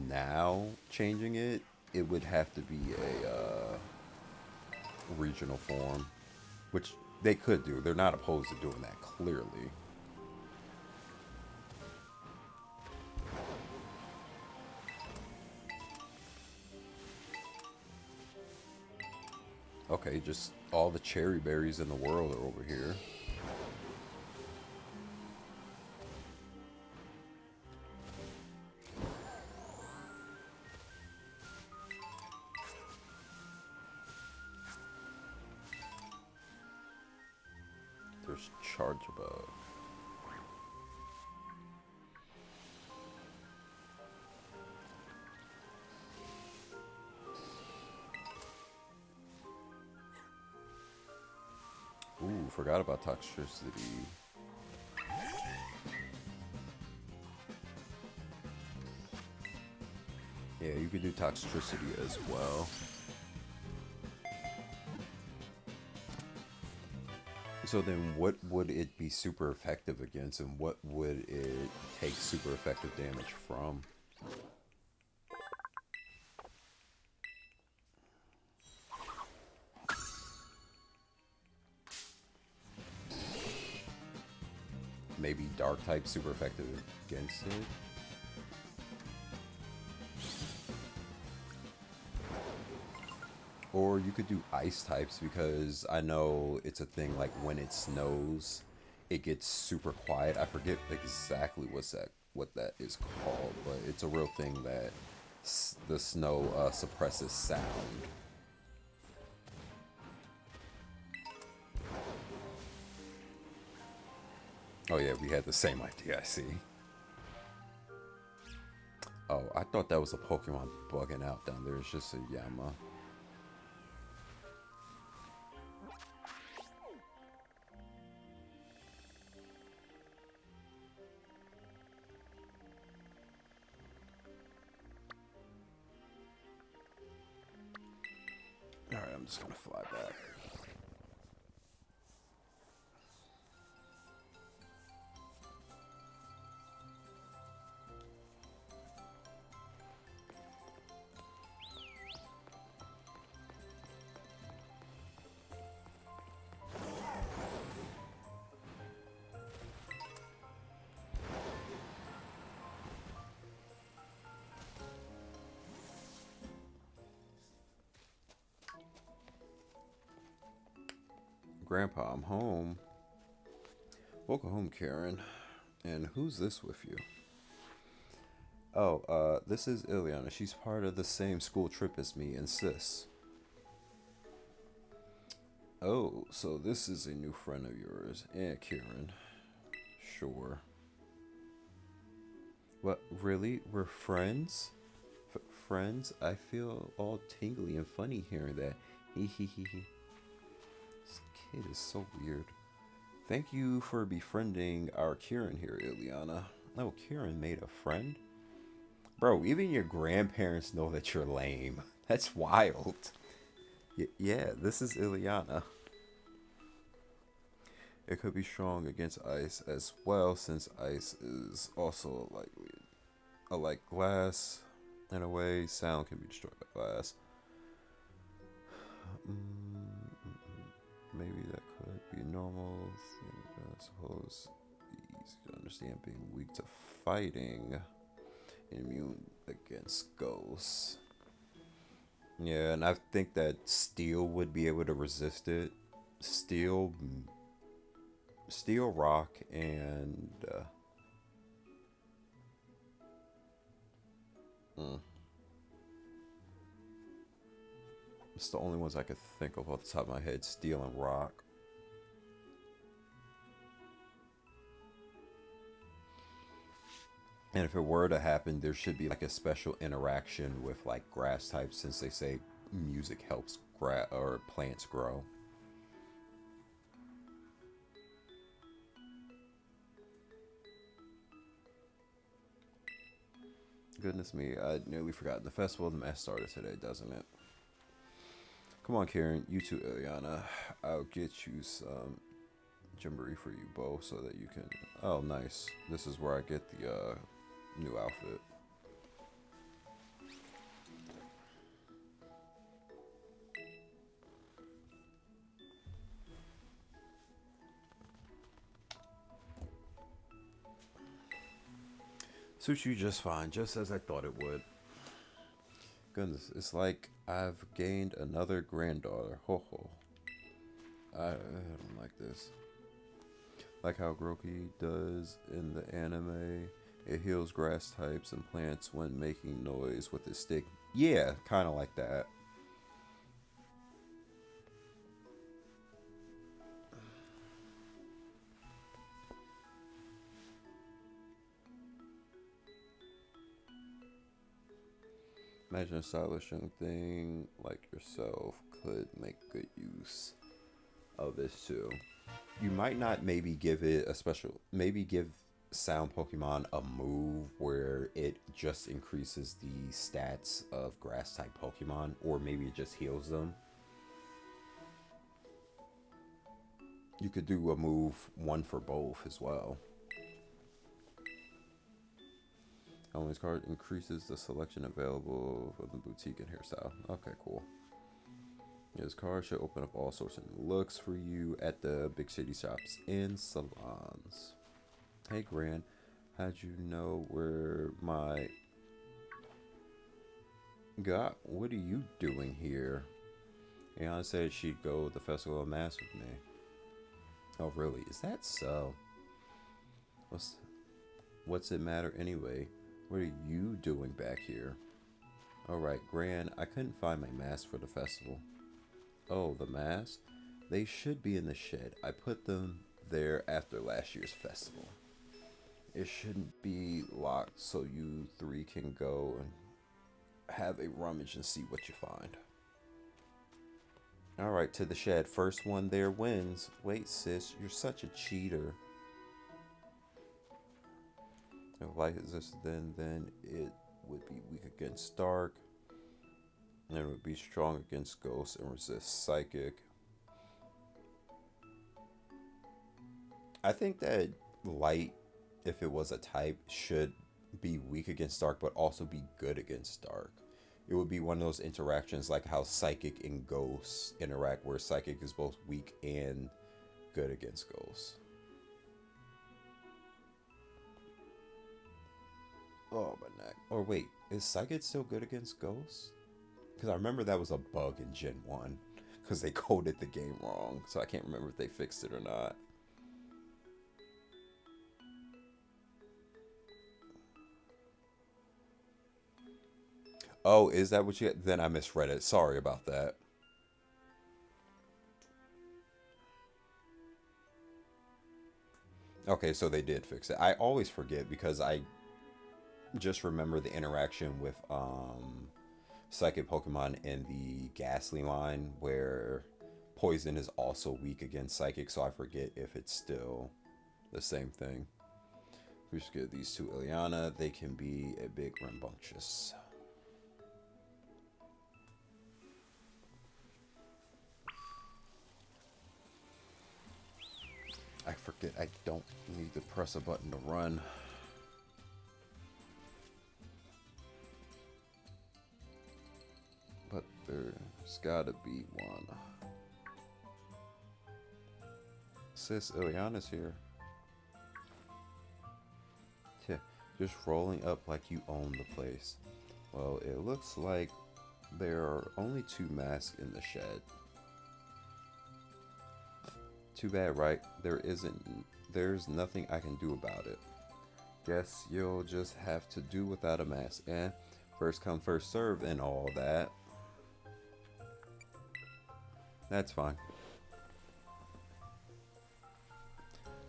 now changing it, it would have to be a regional form, which they could do. They're not opposed to doing that, clearly. Okay, just all the cherry berries in the world are over here. There's Charjabug. Ooh, forgot about Toxtricity. Yeah, you could do Toxtricity as well. So then what would it be super effective against, and what would it take super effective damage from? Maybe Dark type super effective against it? Or you could do ice types, because I know it's a thing, like when it snows, it gets super quiet. I forget exactly what that is called, but it's a real thing that the snow suppresses sound. Oh yeah, we had the same idea, I see. Oh, I thought that was a Pokemon bugging out down there. It's just a Yama. Alright, I'm just gonna fly back. Grandpa, I'm home. Welcome home, Karen. And who's this with you? Oh, this is Ileana. She's part of the same school trip as me and sis. Oh, so this is a new friend of yours. Yeah, Kieran. Sure. What, really? We're friends? Friends? I feel all tingly and funny hearing that. Hee hee hee hee. This kid is so weird. Thank you for befriending our Kieran here, Ileana. Oh, Kieran made a friend? Bro, even your grandparents know that you're lame. That's wild. Yeah, this is Ileana. It could be strong against ice as well, since ice is also like glass. In a way, sound can be destroyed by glass. Maybe that could be normal. I suppose easy to understand being weak to fighting. Immune against ghosts. Yeah, and I think that steel would be able to resist it. Steel, steel, rock, and mm, it's the only ones I could think of off the top of my head. Steel and rock. And if it were to happen, there should be like a special interaction with like grass types, since they say music helps or plants grow. Goodness me, I'd nearly forgotten. The festival of the mass started today, doesn't it? Come on, Karen. You too, Ileana. I'll get you some jamboree for you both so that you can. Oh, nice. This is where I get the new outfit. Suits you just fine, just as I thought it would. Goodness, it's like I've gained another granddaughter. Ho ho. I don't like this. Like how Groki does in the anime. It heals grass types and plants when making noise with its stick. Yeah, kind of like that. Imagine a stylish young thing like yourself could make good use of this too. You might not maybe give it a special, maybe give sound Pokemon a move where it just increases the stats of grass type Pokemon, or maybe it just heals them. You could do a move one for both as well. Always card increases the selection available for the boutique and hairstyle. Okay, cool. This card should open up all sorts of looks for you at the big city shops and salons. Hey, Gran, how'd you know where my... God, what are you doing here? Ayana said she'd go to the Festival of Mass with me. Oh, really? Is that so? What's, what's it matter anyway? What are you doing back here? Alright, Gran, I couldn't find my mask for the festival. Oh, the mask? They should be in the shed. I put them there after last year's festival. It shouldn't be locked, so you three can go and have a rummage and see what you find. Alright, to the shed. First one there wins. Wait, sis, you're such a cheater. If light is this, then it would be weak against dark. And it would be strong against ghosts and resist psychic. I think that light, if it was a type, should be weak against dark, but also be good against dark. It would be one of those interactions like how psychic and ghosts interact, where psychic is both weak and good against ghosts. Oh, my neck. Or wait, is psychic still good against ghosts? Because I remember that was a bug in Gen 1. Because they coded the game wrong. So I can't remember if they fixed it or not. Oh, is that what you... Then I misread it. Sorry about that. Okay, so they did fix it. I always forget because I just remember the interaction with psychic Pokemon in the Ghastly line where poison is also weak against psychic, so I forget if it's still the same thing. We just get these two Ileana. They can be a big rambunctious. I forget I don't need to press a button to run. But there's gotta be one. Sis, Ileana's here. Yeah, just rolling up like you own the place. Well, it looks like there are only 2 masks in the shed. Too bad, right? There's nothing I can do about it. Guess you'll just have to do without a mask. And first come, first serve and all that. That's fine.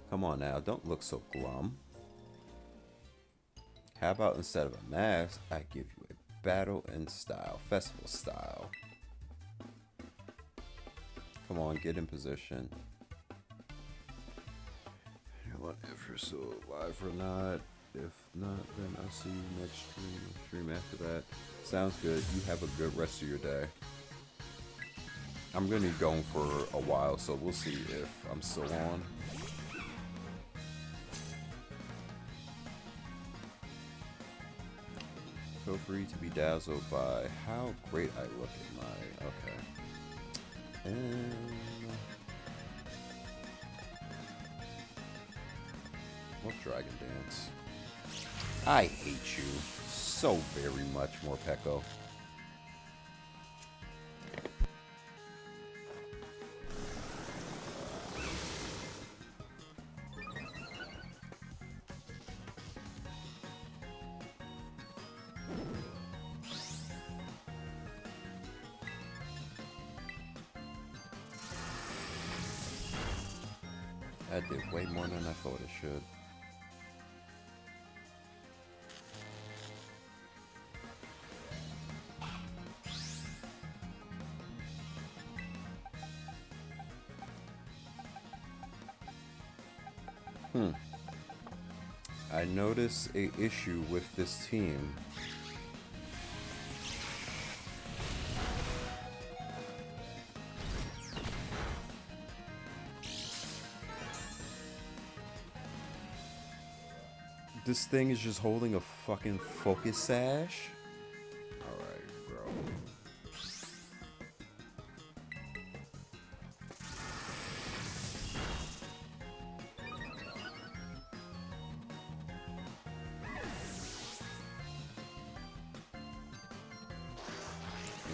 Come on now, don't look so glum. How about instead of a mask, I give you a battle in style, festival style. Come on, get in position. If you're still alive or not. If not, then I'll see you next stream after that. Sounds good. You have a good rest of your day. I'm gonna be going for a while, so we'll see if I'm still on. Feel free to be dazzled by how great I look in my... Okay. And... what's Dragon Dance? I hate you so very much, Morpeko. I did way more than I thought it should. I notice a issue with this team. This thing is just holding a fucking focus sash. Alright, bro.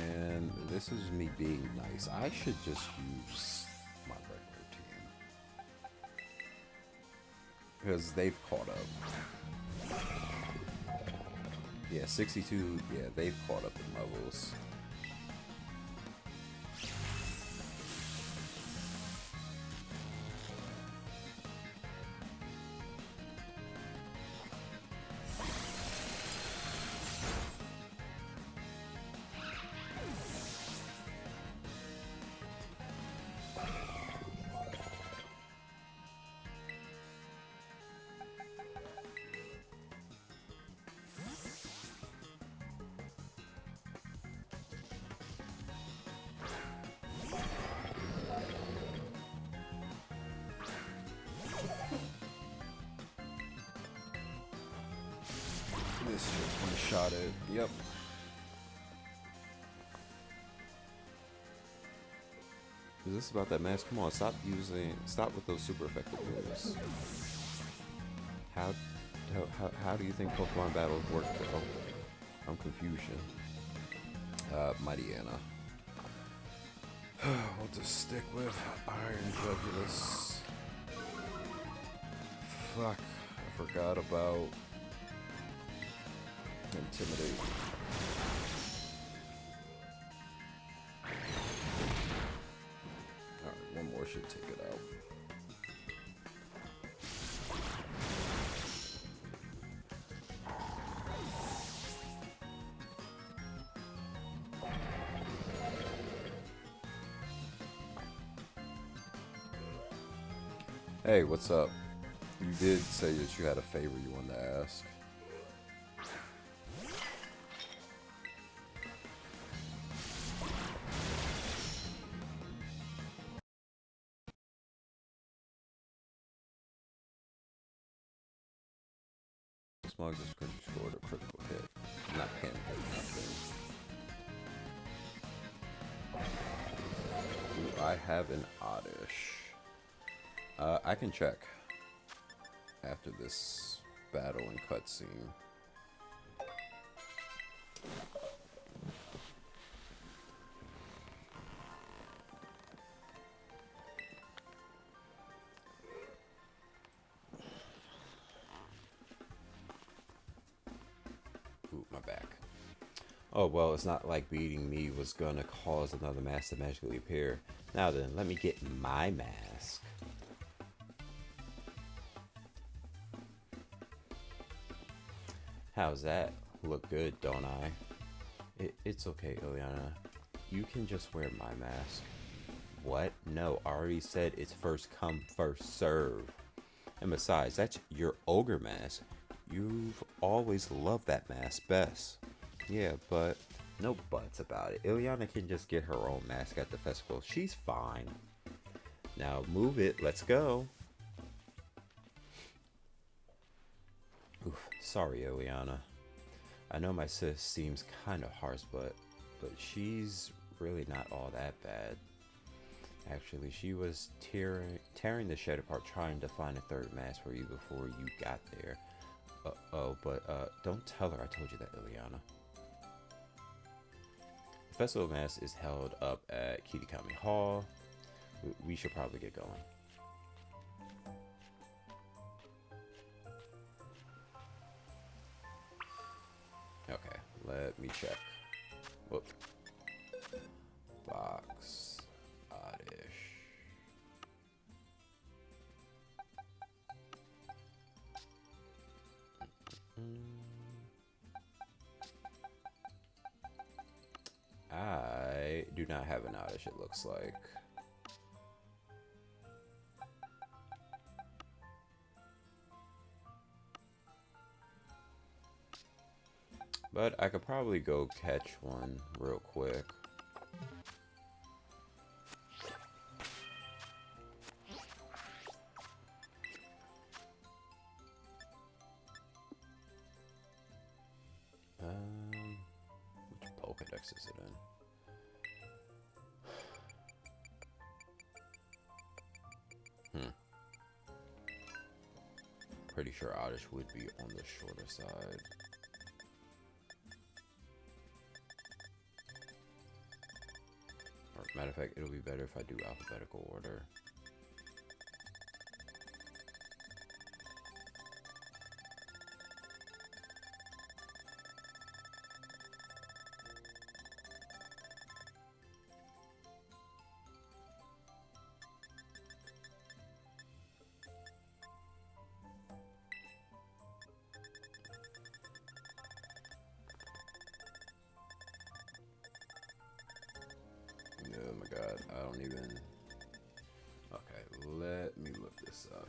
And this is me being nice. I should just use my regular team. Because they've caught up. Yeah, 62, yeah, they've caught up in levels. This just one-shot it. Yep. Is this about that mask? Come on, stop with those super effective moves. How do you think Pokemon battles work though? I'm confusion. Mighty Anna. We'll just stick with Iron Jugulus. Fuck, I forgot about Intimidate. Alright, one more should take it out. Hey, what's up? You did say that you had a favor you wanted to ask. Smug just because you scored a critical hit. Not panicking, nothing. Do I have an oddish? I can check after this battle and cutscene. Ooh, my back. Oh, well, it's not like beating me was gonna cause another mask to magically appear. Now then, let me get my mask. How's that? Look good, don't I? It's okay, Ileana. You can just wear my mask. What? No, I already said it's first come, first serve. And besides, that's your ogre mask. You've always loved that mask best. Yeah, but no buts about it. Ileana can just get her own mask at the festival. She's fine. Now move it. Let's go. Oof, sorry, Ileana. I know my sis seems kind of harsh, but she's really not all that bad. Actually, she was tearing the shed apart trying to find a third mask for you before you got there. Don't tell her I told you that, Ileana. The festival mass is held up at Kitakami Hall. We should probably get going. Okay, let me check. Whoop. Box. Oddish. I do not have an oddish, it looks like. But I could probably go catch one real quick. Which Pokedex is it in? Pretty sure Oddish would be on the shorter side. Or, matter of fact, it'll be better if I do alphabetical order. Oh my god, I don't even... Okay, let me look this up.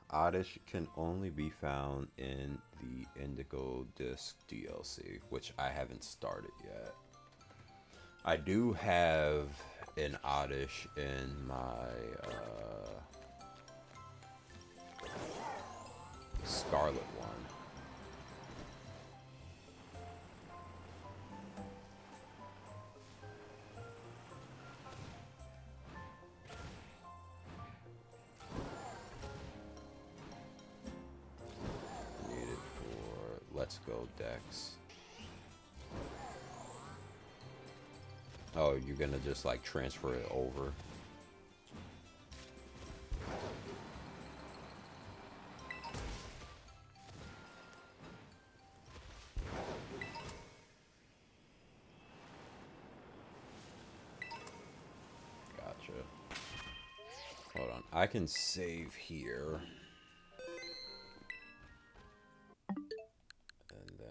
Oddish can only be found in the Indigo Disc DLC, which I haven't started yet. I do have an Oddish in my Scarlet one. Needed for Let's Go Dex. Oh, you're gonna just like transfer it over. Gotcha. Hold on. I can save here. And then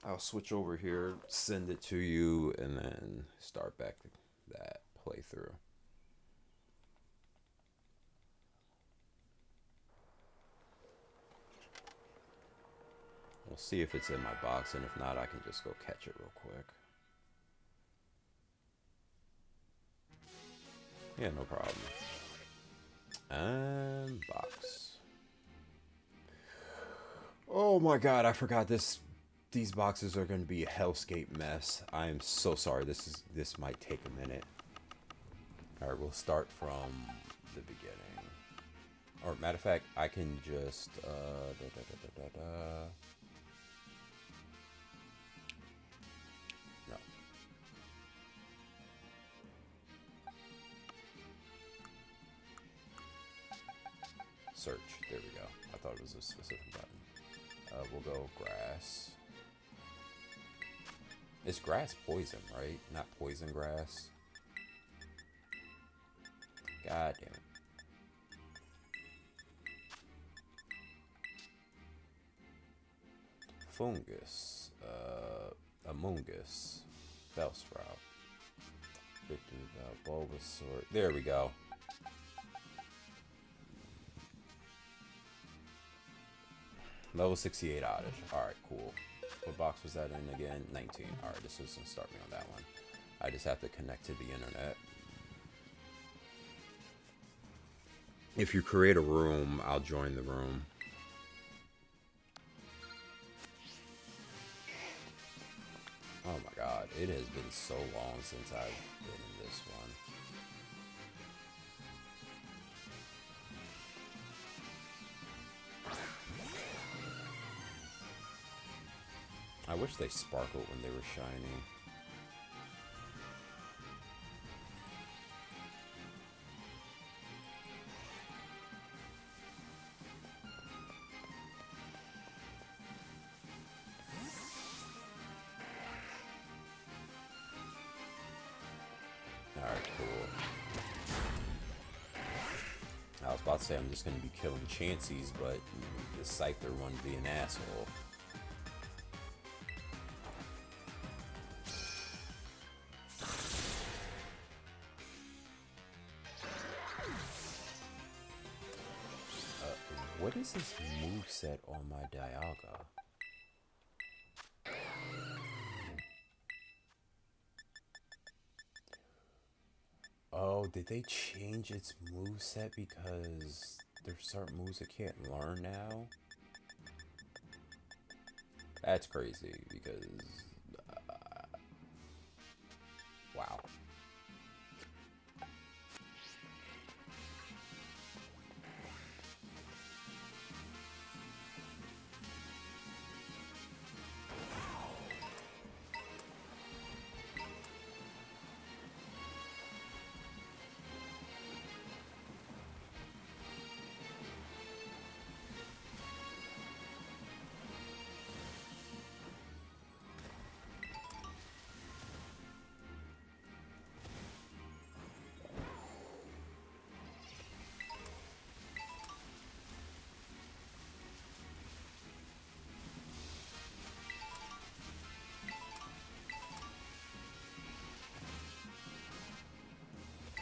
I'll switch over here, send it to you, and then start back that playthrough. We'll see if it's in my box, and if not, I can just go catch it real quick. Yeah, no problem. And box. Oh my god, I forgot this. These boxes are going to be a hellscape mess. I am so sorry. This might take a minute. All right, we'll start from the beginning. Or matter of fact, I can just no. Search. There we go. I thought it was a specific button. We'll go grass. It's grass poison, right? Not poison grass. God damn it. Fungus. Amogus. Bellsprout. Bulbasaur. There we go. Level 68 oddish. Alright, cool. What box was that in again? 19. Alright, this is gonna start me on that one. I just have to connect to the internet. If you create a room, I'll join the room. Oh my god, it has been so long since I've been in this one. I wish they sparkled when they were shiny. Alright, cool. I was about to say I'm just going to be killing Chanseys, but the Scyther one would be an asshole. What is this moveset on my Dialga? Oh, did they change its moveset because there's certain moves it can't learn now? That's crazy because... wow.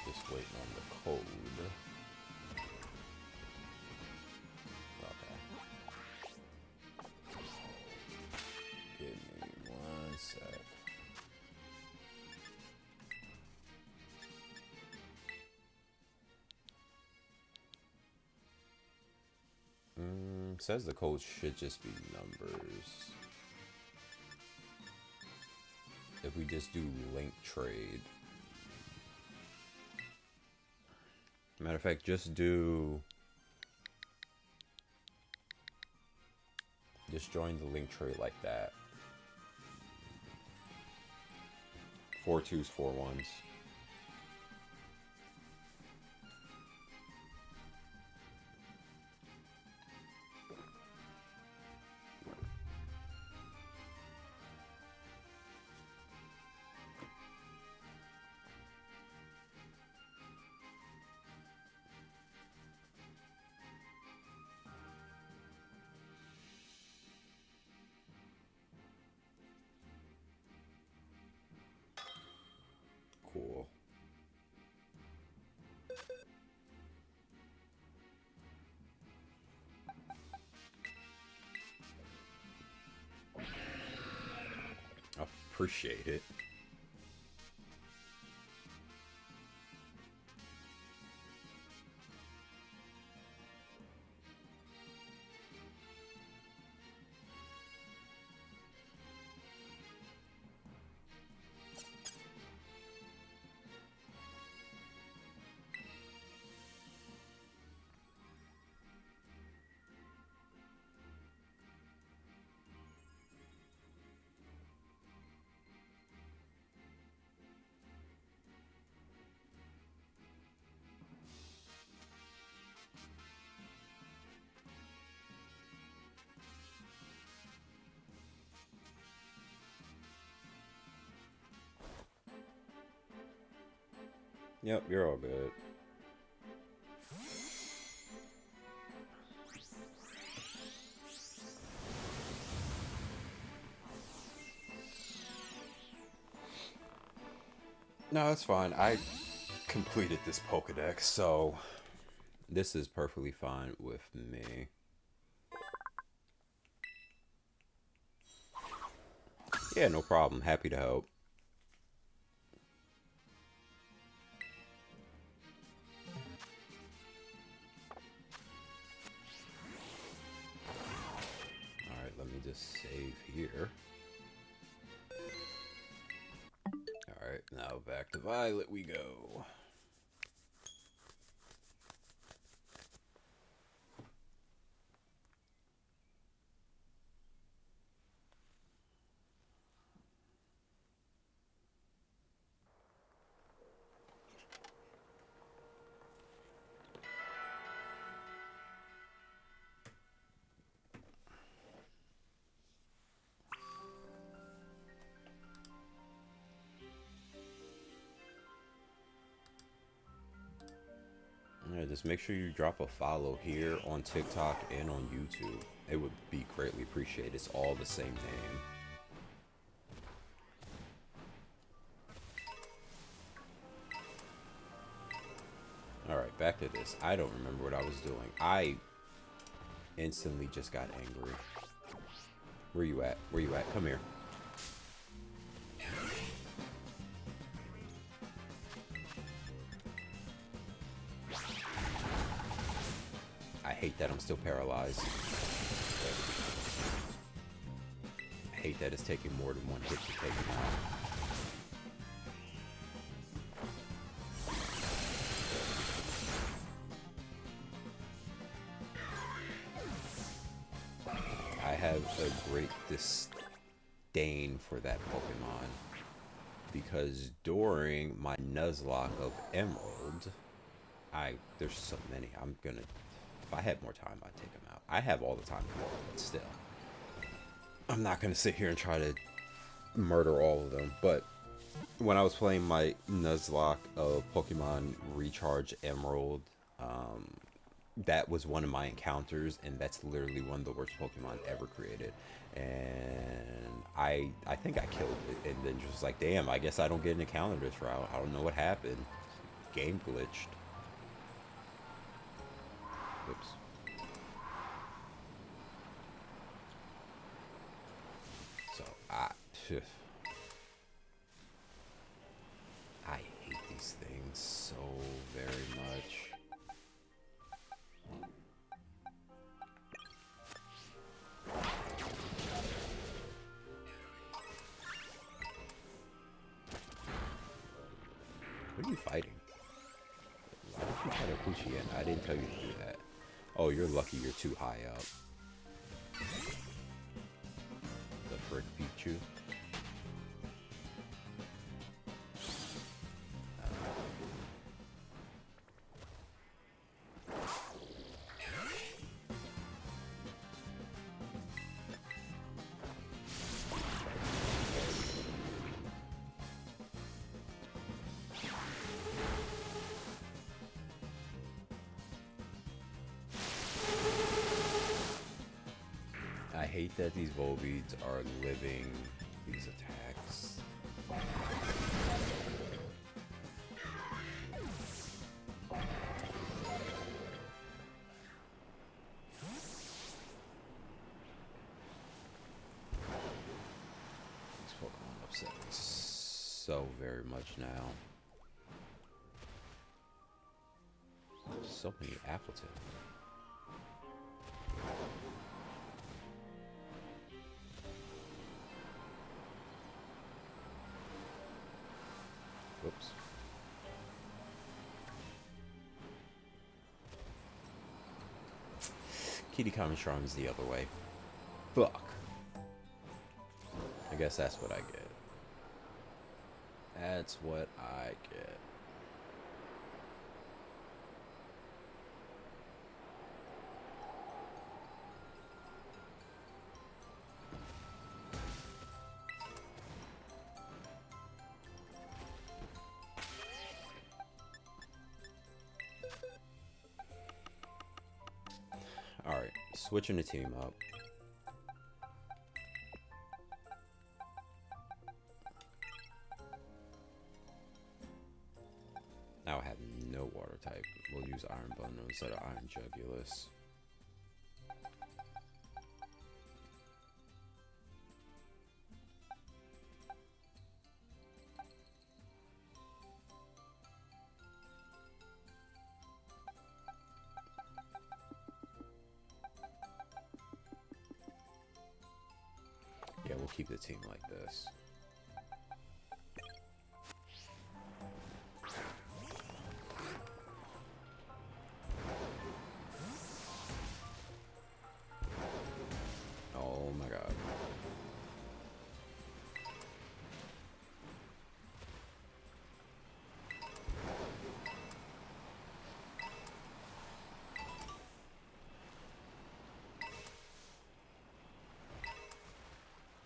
Just waiting on the code. Okay. Give me 1 sec. Says the code should just be numbers. If we just do link trade. Matter of fact, just join the link trade like that. 4 2s, 4 1s. Appreciate it. Yep, you're all good. No, it's fine. I completed this Pokedex, so this is perfectly fine with me. Yeah, no problem. Happy to help. Alright, let me just save here. Alright, now back to Violet we go. Yeah, just make sure you drop a follow here on TikTok and on YouTube. It would be greatly appreciated. It's all the same name. Alright, back to this. I don't remember what I was doing. I instantly just got angry. Where you at? Where you at? Come here. I hate that I'm still paralyzed. I hate that it's taking more than one hit to take him out. I have a great disdain for that Pokemon because during my Nuzlocke of Emerald, there's so many. If I had more time, I'd take them out. I have all the time in the world, but still, I'm not gonna sit here and try to murder all of them. But when I was playing my Nuzlocke of Pokemon Recharge Emerald, that was one of my encounters, and that's literally one of the worst Pokemon ever created. And I think I killed it, and then just like, damn, I guess I don't get an encounter this route. I don't know what happened. Game glitched. Oops. So I hate these things so very much. What are you fighting? Why did you try to Poochie in? I didn't tell you to do that. Oh, you're lucky you're too high up. The frick Pichu. I hate that these Volbeats are living these attacks. These Pokemon upset so very much now. So many Appleton. Whoops. Kitty Kami Shrine is the other way. Fuck. I guess that's what I get. That's what I get. Alright, switching the team up. Now I have no water type. We'll use Iron Bundle instead of Iron Jugulus. Yeah, we'll keep the team like this. Oh my god.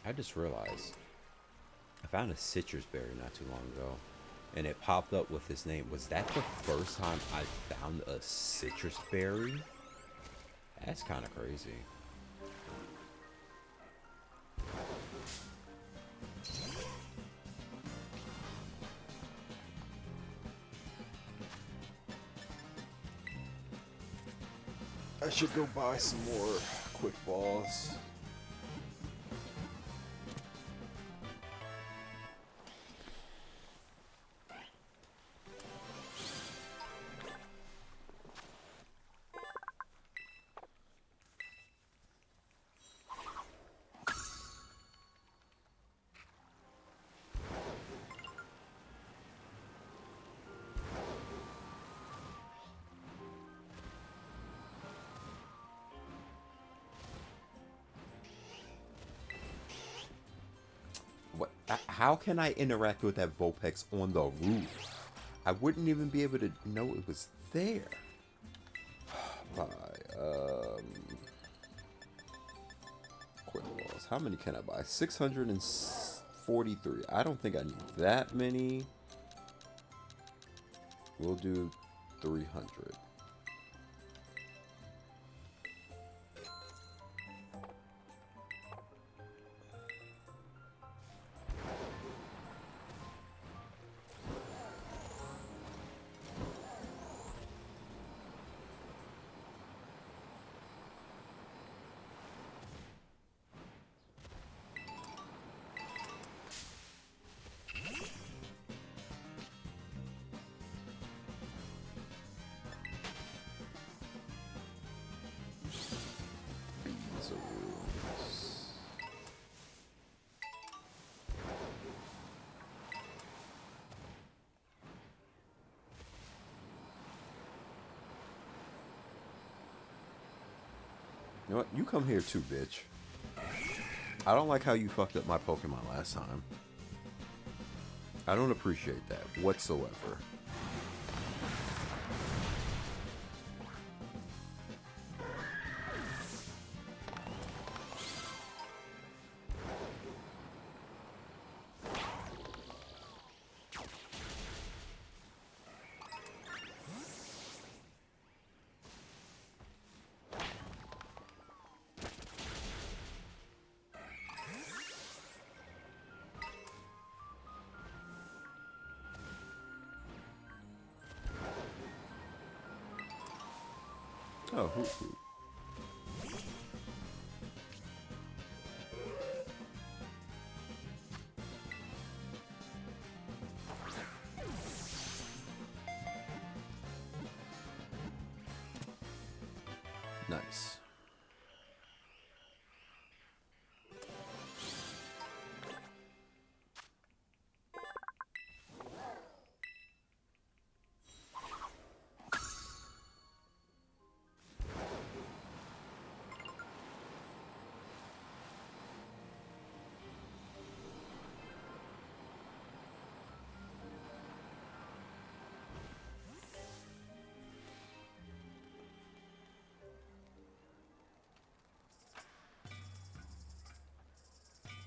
I just realized I found a citrus berry not too long ago, and it popped up with his name. Was that the first time I found a citrus berry? That's kind of crazy. I should go buy some more quick balls. What? How can I interact with that Vulpix on the roof? I wouldn't even be able to know it was there. Bye. Quick balls. How many can I buy? 643. I don't think I need that many. We'll do 300. You know what? You come here too, bitch. I don't like how you fucked up my Pokemon last time. I don't appreciate that whatsoever. Oh, who? Nice.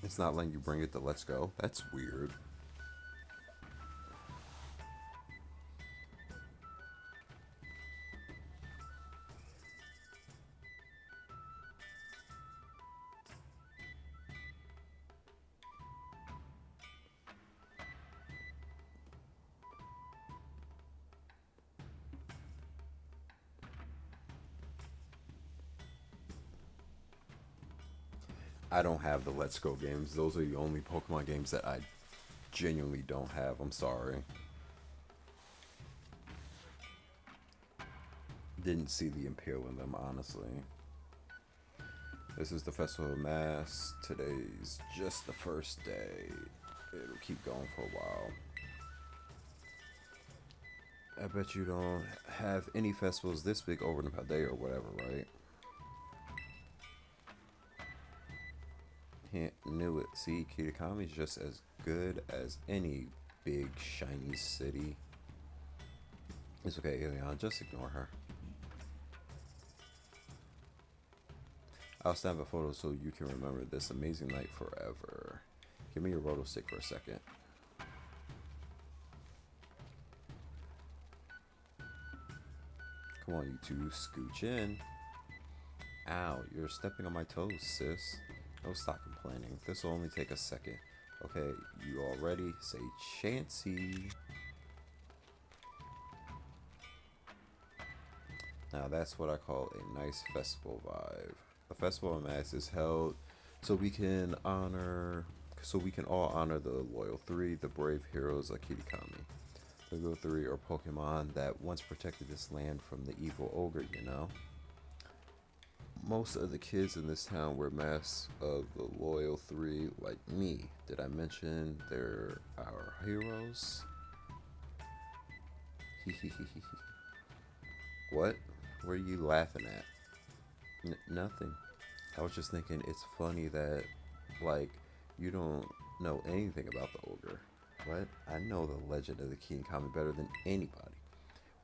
It's not letting you bring it to Let's Go. That's weird. I don't have the Let's Go games. Those are the only Pokemon games that I genuinely don't have. I'm sorry. Didn't see the appeal in them, honestly. This is the Festival of Mass. Today's just the first day. It'll keep going for a while. I bet you don't have any festivals this big over in Paldea or whatever, right? Knew it. See, Kitakami is just as good as any big shiny city. It's okay, Ileana, just ignore her. I'll snap a photo so you can remember this amazing night forever. Give me your roto stick for a second. Come on, you two, scooch in. Ow, you're stepping on my toes, sis. Oh, stop complaining. This will only take a second. Okay, you all ready? Say Chansey. Now that's what I call a nice festival vibe. The Festival of Mass is held so we can all honor the loyal three, the brave heroes of Kitakami. The loyal three are Pokemon that once protected this land from the evil ogre, you know? Most of the kids in this town wear masks of the loyal three, like me. Did I mention they're our heroes? What? What are you laughing at? Nothing. I was just thinking it's funny that, like, you don't know anything about the ogre. What? I know the legend of the King Kami better than anybody.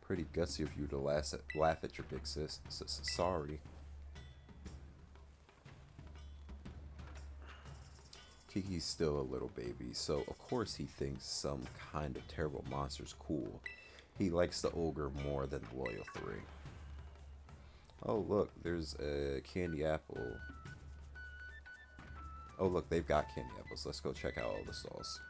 Pretty gutsy of you to laugh at your big sis. Sorry. Kiki's still a little baby, so of course he thinks some kind of terrible monster's cool. He likes the ogre more than the loyal three. Oh look, there's a candy apple. Oh look, they've got candy apples. Let's go check out all the stalls.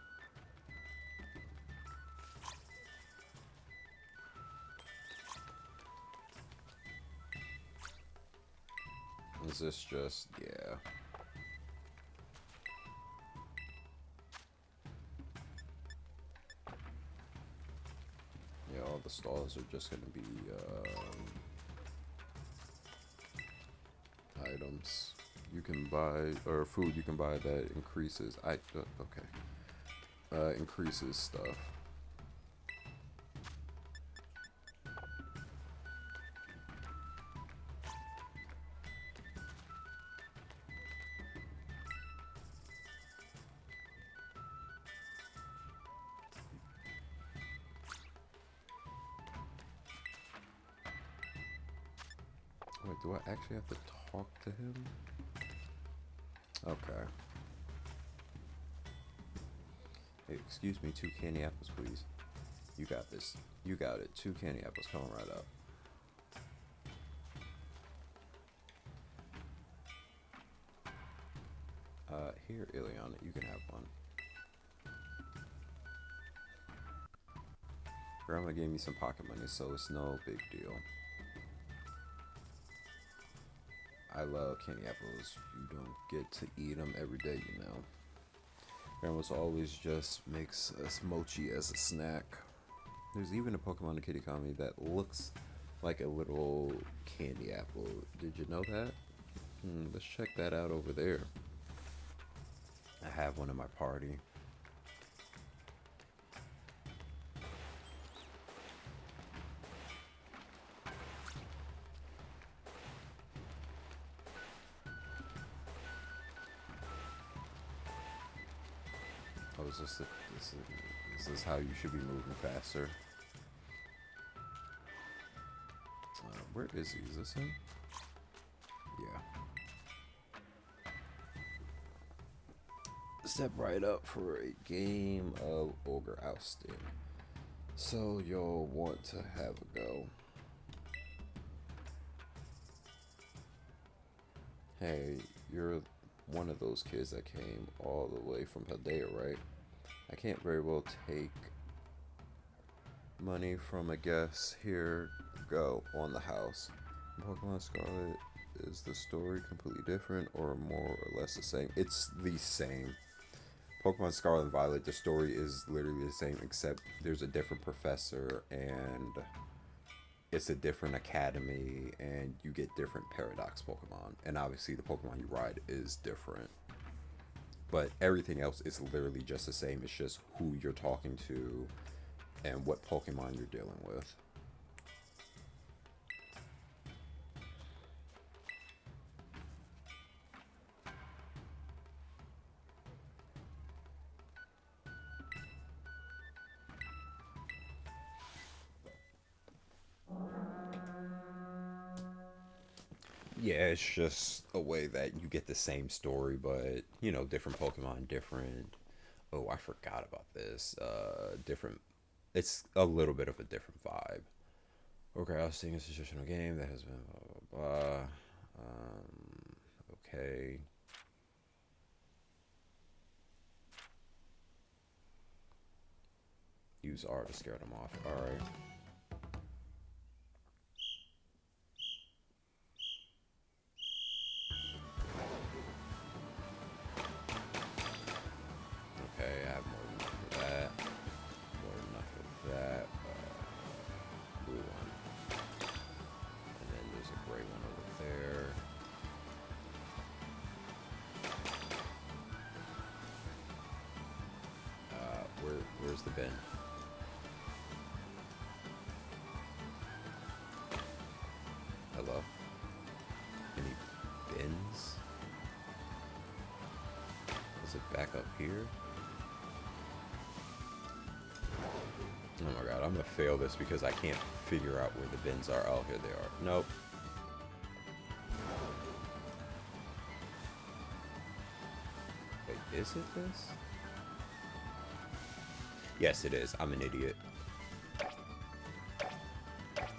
Is this just, yeah. Yeah, all the stalls are just gonna be items you can buy, or food you can buy that increases, increases stuff. Wait, do I actually have to talk to him? Okay. Hey, excuse me, 2 candy apples, please. You got this. You got it. 2 candy apples coming right up. Here, Ileana, you can have one. Grandma gave me some pocket money, so it's no big deal. I love candy apples. You don't get to eat them every day, you know. Grandma's always just makes us mochi as a snack. There's even a Pokemon in Kitakami that looks like a little candy apple. Did you know that? Let's check that out over there. I have one in my party. Oh, this is how you should be moving faster. Where is he? Is this him? Yeah. Step right up for a game of ogre ousting. So you'll want to have a go. Hey, you're one of those kids that came all the way from Paldea, right? I can't very well take money from a guest. Here, go on the house. Pokemon Scarlet, is the story completely different or more or less the same? It's the same. Pokemon Scarlet and Violet, the story is literally the same, except there's a different professor and it's a different academy and you get different Paradox Pokemon. And obviously the Pokemon you ride is different. But everything else is literally just the same. It's just who you're talking to and what Pokemon you're dealing with. Yeah, it's just a way that you get the same story, but you know, different Pokemon, different. Oh, I forgot about this. Different. It's a little bit of a different vibe. Okay, I was seeing a traditional game that has been blah blah blah. Okay. Use R to scare them off. All right. Okay, I have more than enough for that. More than enough for that. Blue one. And then there's a gray one over there. Where's the bin? Hello? Any bins? Is it back up here? Oh my god, I'm gonna fail this because I can't figure out where the bins are. Oh, here they are. Nope. Wait, is it this? Yes, it is. I'm an idiot. Okay,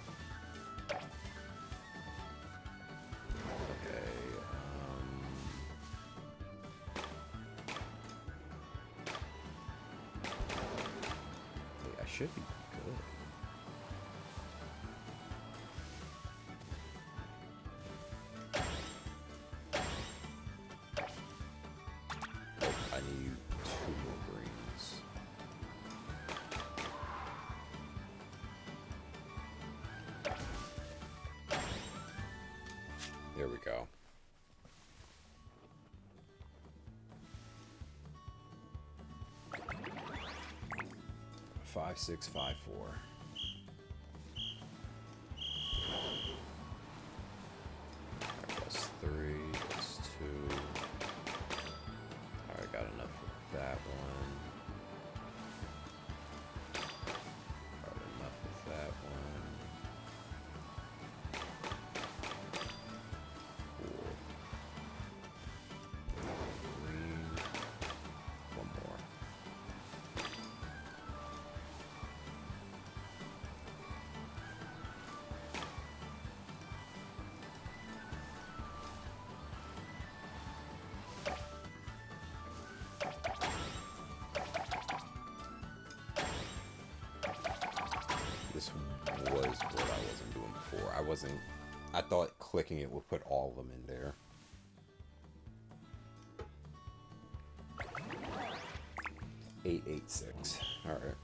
wait, I should be good. Oh, I need 2 more greens. There we go. Five, 6, 5, 4. That's 3. That's 2. Alright, got enough for that one. Got enough with that one. Cool. Green. One more. This was what I wasn't doing before. I thought clicking it would put all of them in there. 886. Alright.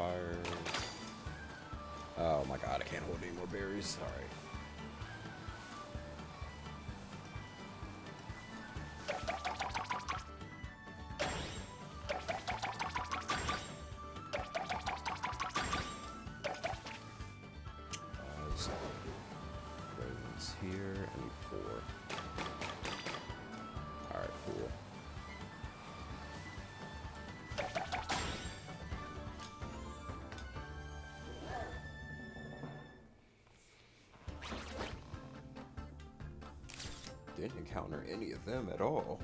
fire. Oh my god, I can't hold any more berries. Alright. So, those here, I need 4. Alright, cool. Didn't encounter any of them at all.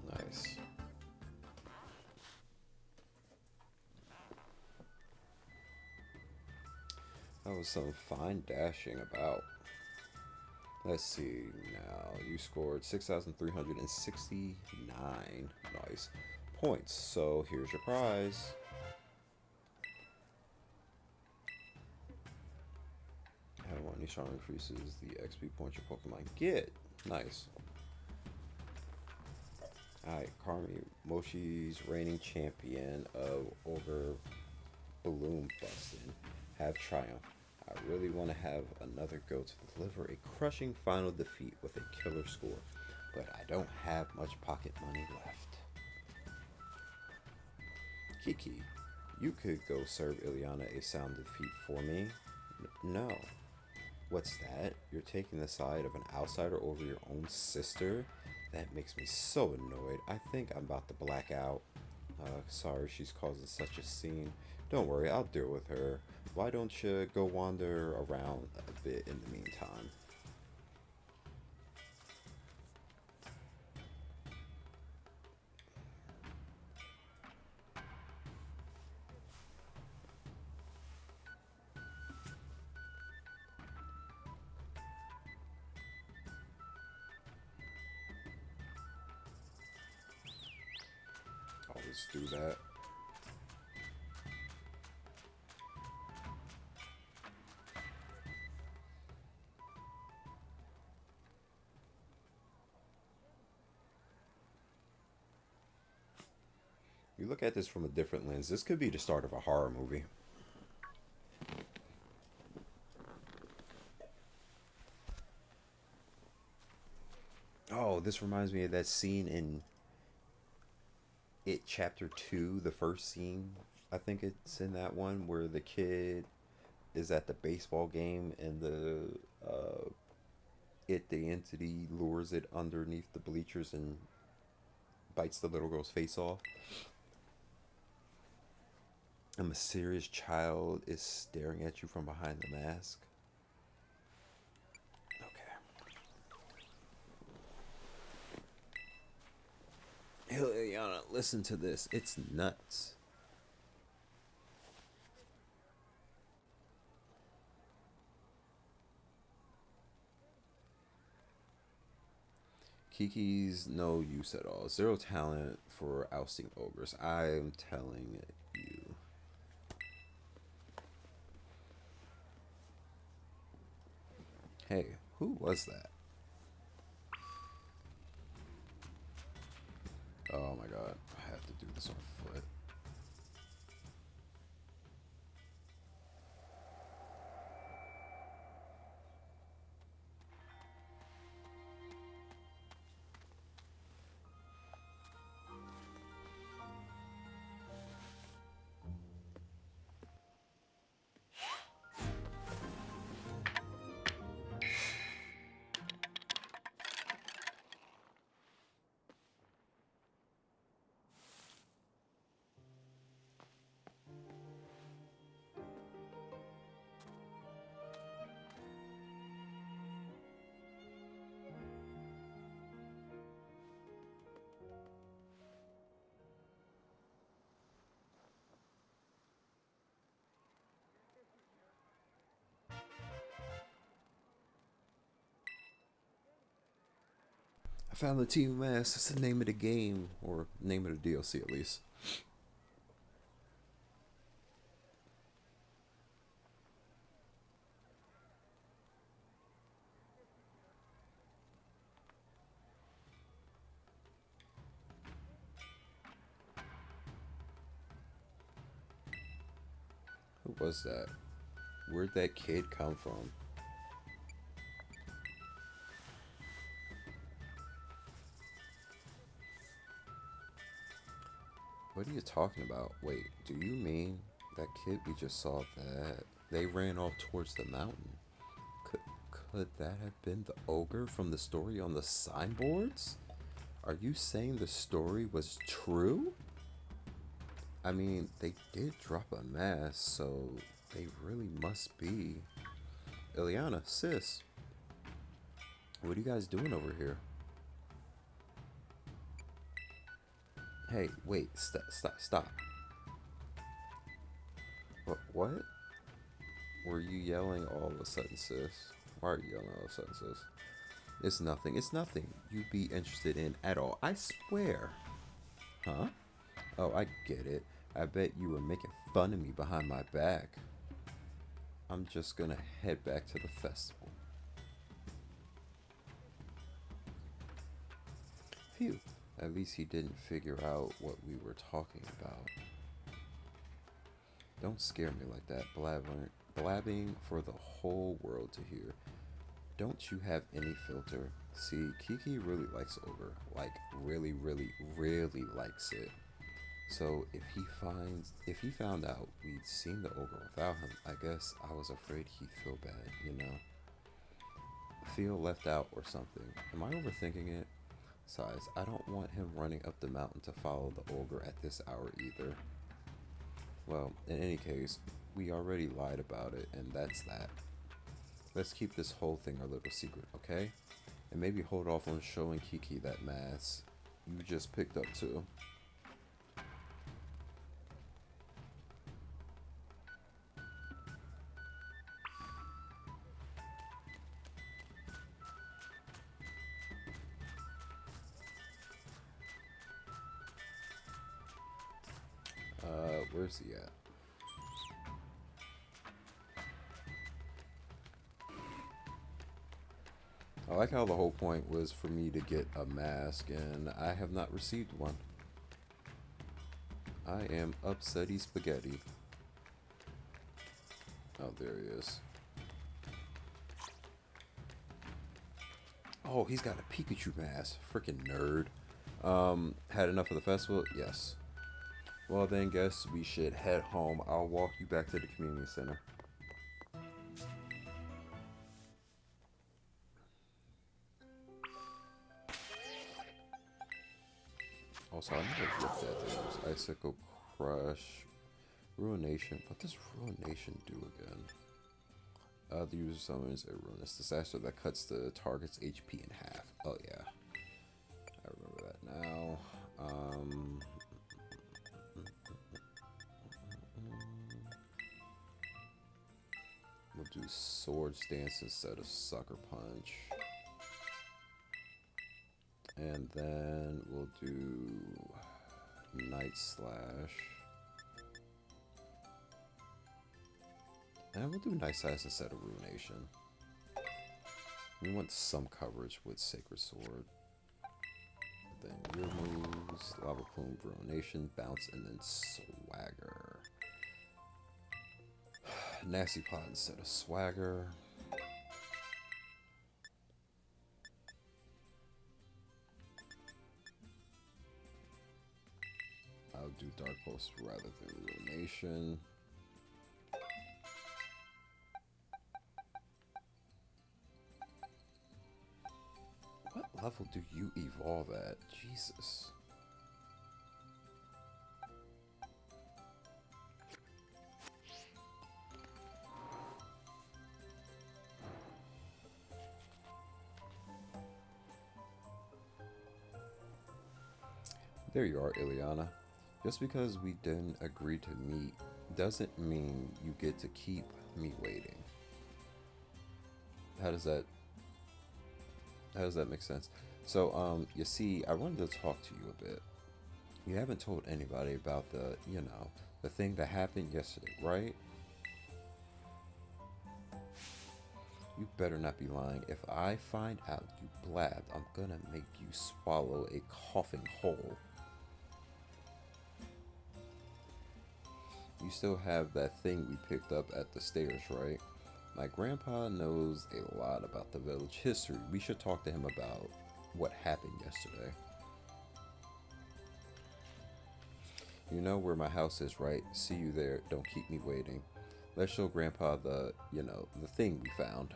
Nice. That was some fine dashing about. Let's see now. You scored 6,369. Nice points. So here's your prize. Have one each round increases the XP points your Pokemon get. Nice. Alright, Karmi, Moshi's reigning champion of over balloon busting, have triumphed. I really want to have another go to deliver a crushing final defeat with a killer score, but I don't have much pocket money left. Kiki, you could go serve Ileana a sound defeat for me. No. What's that? You're taking the side of an outsider over your own sister? That makes me so annoyed. I think I'm about to black out. Sorry she's causing such a scene. Don't worry, I'll deal with her. Why don't you go wander around a bit in the meantime? I'll just do that. You look at this from a different lens. This could be the start of a horror movie. Oh, this reminds me of that scene in It Chapter 2, the first scene. I think it's in that one where the kid is at the baseball game and the entity lures it underneath the bleachers and bites the little girl's face off. A mysterious child is staring at you from behind the mask. Okay. Ileana, listen to this. It's nuts. Kiki's no use at all. Zero talent for ousting ogres. I'm telling you. Hey, who was that? Oh my god, I have to do this on foot. I found the team mask. That's the name of the game, or name of the DLC at least. was that? Where'd that kid come from? What are you talking about? Wait, do you mean that kid we just saw that they ran off towards the mountain? Could, could that have been the ogre from the story on the signboards? Are you saying the story was true? I mean, they did drop a mask, so they really must be. Ileana, sis, what are you guys doing over here? Hey, wait, stop. What? Were you yelling all of a sudden, sis? Why are you yelling all of a sudden, sis? It's nothing. It's nothing you'd be interested in at all. I swear. Huh? Oh, I get it. I bet you were making fun of me behind my back. I'm just gonna head back to the festival. Phew. At least he didn't figure out what we were talking about. Don't scare me like that, blabbing for the whole world to hear. Don't you have any filter? See, Kiki really likes Ogre. Like, really, really, really likes it. So if he found out we'd seen the Ogre without him, I guess I was afraid he'd feel bad, you know? Feel left out or something. Am I overthinking it? Besides, I don't want him running up the mountain to follow the Ogre at this hour either. Well, in any case, we already lied about it, and that's that. Let's keep this whole thing our little secret, okay? And maybe hold off on showing Kiki that mask you just picked up too. Where's he at? I like how the whole point was for me to get a mask, and I have not received one. I am upsetty spaghetti. Oh, there he is. Oh, he's got a Pikachu mask. Freaking nerd. Had enough of the festival? Yes. Well then, guess we should head home. I'll walk you back to the community center. Also, I never looked at those. Icicle Crush, Ruination. What does Ruination do again? The user summons a ruinous disaster that cuts the target's HP in half. Oh yeah, I remember that now. We'll do Sword Stance instead of Sucker Punch. And then we'll do Night Slash. And we'll do Night Slash instead of Ruination. We want some coverage with Sacred Sword. Then your moves, Lava Plume, Ruination, Bounce, and then Swagger. Nasty Plot instead of Swagger. I'll do Dark Pulse rather than Ruination. What level do you evolve at? Jesus. There you are, Ileana. Just because we didn't agree to meet doesn't mean you get to keep me waiting. How does that make sense? So, you see, I wanted to talk to you a bit. You haven't told anybody about the thing that happened yesterday, right? You better not be lying. If I find out you blabbed, I'm gonna make you swallow a coughing whole. You still have that thing we picked up at the stairs, right? My grandpa knows a lot about the village history. We should talk to him about what happened yesterday. You know where my house is, right? See you there. Don't keep me waiting. Let's show grandpa the thing we found.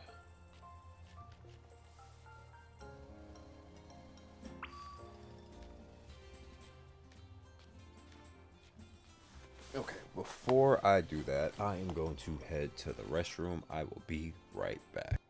Okay, before I do that, I am going to head to the restroom. I will be right back.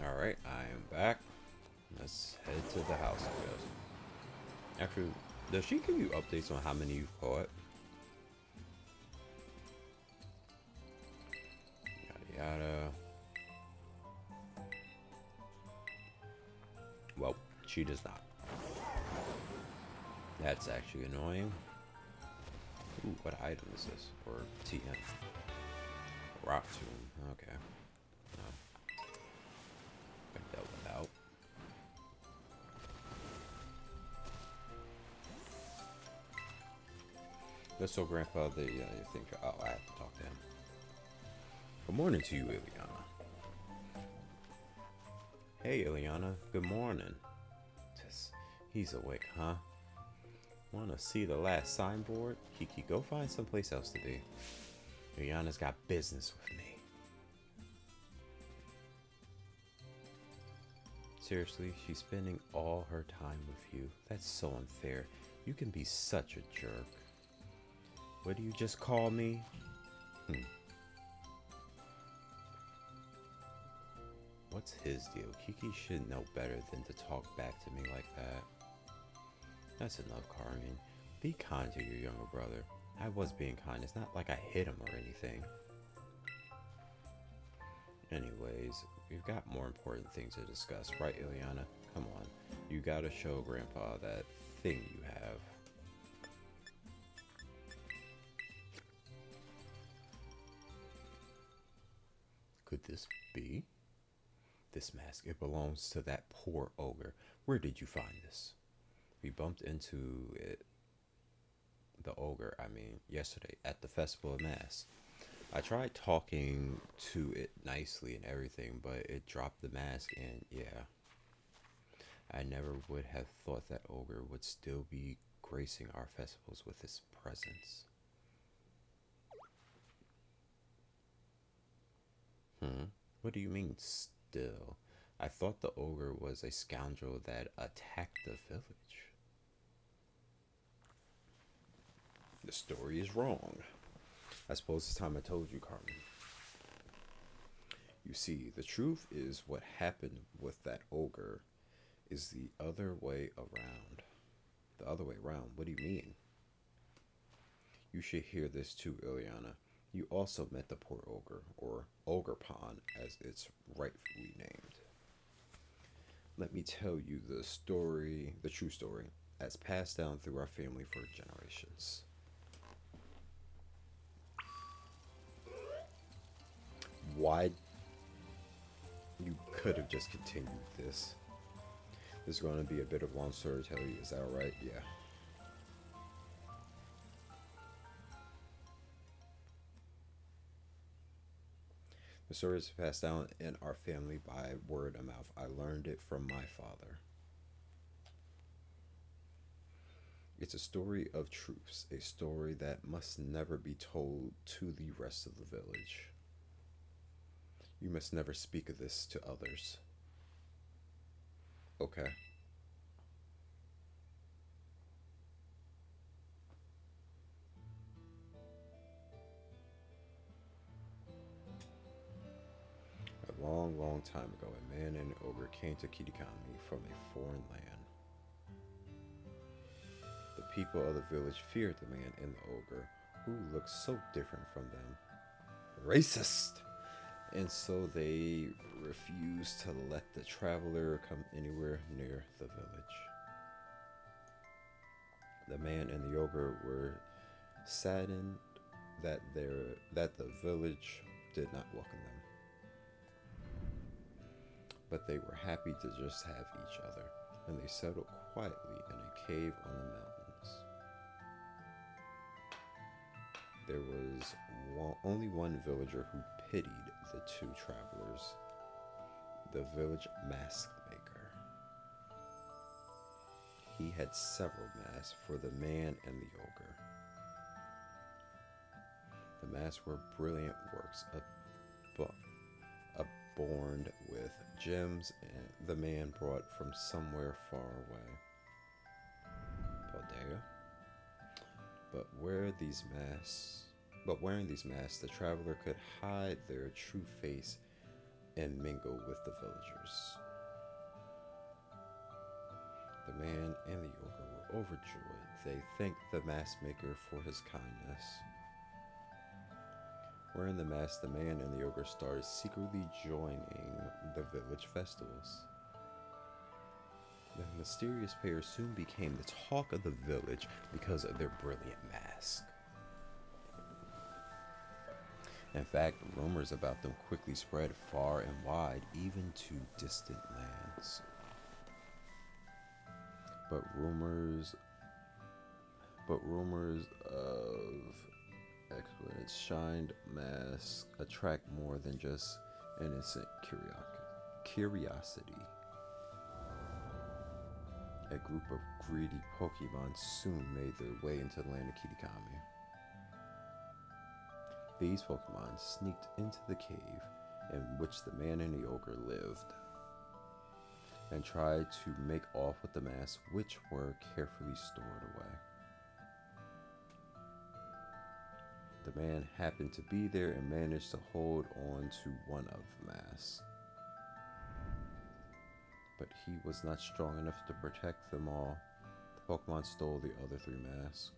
Alright, I am back. Let's head to the house, I guess. Actually, does she give you updates on how many you've caught? Yada yada. Well, she does not. That's actually annoying. Ooh, what item is this? Or TM? Rock tomb. Okay. No. I dealt without. Let's show Grandpa the thing. Oh, I have to talk to him. Good morning to you, Ileana. Hey, Ileana. Good morning. Just, he's awake, huh? Wanna see the last signboard? Kiki, go find someplace else to be. Ileana's got business with me. Seriously, she's spending all her time with you. That's so unfair. You can be such a jerk. What do you just call me? What's his deal? Kiki should know better than to talk back to me like that. That's enough, Carmen. Be kind to your younger brother. I was being kind. It's not like I hit him or anything. Anyways, we've got more important things to discuss, right, Ileana? Come on. You gotta show Grandpa that thing you have. Could this be? This mask, it belongs to that poor ogre. Where did you find this? We bumped into it, the ogre, yesterday at the Festival of Mass. I tried talking to it nicely and everything, but it dropped the mask and yeah. I never would have thought that ogre would still be gracing our festivals with his presence. What do you mean, still? I thought the ogre was a scoundrel that attacked the village. The story is wrong. I suppose it's time I told you, Carmen. You see, the truth is what happened with that ogre is the other way around. The other way around? What do you mean? You should hear this too, Ileana. You also met the poor ogre, or Ogre Pond as it's rightfully named. Let me tell you the story, the true story, as passed down through our family for generations. Why you could have just continued this. This is going to be a bit of long story to tell you. Is that alright? Yeah. The story is passed down in our family by word of mouth. I learned it from my father. It's a story of truths, a story that must never be told to the rest of the village. You must never speak of this to others. Okay. A long, long time ago, a man and an ogre came to Kitakami from a foreign land. The people of the village feared the man and the ogre, who looked so different from them. Racist! And so they refused to let the traveler come anywhere near the village. The man and the ogre were saddened that the village did not welcome them. But they were happy to just have each other, and they settled quietly in a cave on the mountains. There was only one villager who pitied the two travelers, the village mask maker. He had several masks for the man and the ogre. The masks were brilliant works adorned with gems and the man brought from somewhere far away. Paldea? But wearing these masks, the traveler could hide their true face and mingle with the villagers. The man and the ogre were overjoyed. They thanked the mask maker for his kindness. Wearing the mask, the man and the ogre started secretly joining the village festivals. The mysterious pair soon became the talk of the village because of their brilliant mask. In fact, rumors about them quickly spread far and wide, even to distant lands. But rumors of experts shined masks attract more than just innocent curiosity. A group of greedy Pokemon soon made their way into the land of Kitakami. These Pokemon sneaked into the cave in which the man and the ogre lived and tried to make off with the masks, which were carefully stored away. The man happened to be there and managed to hold on to one of the masks. But he was not strong enough to protect them all. The Pokemon stole the other three masks.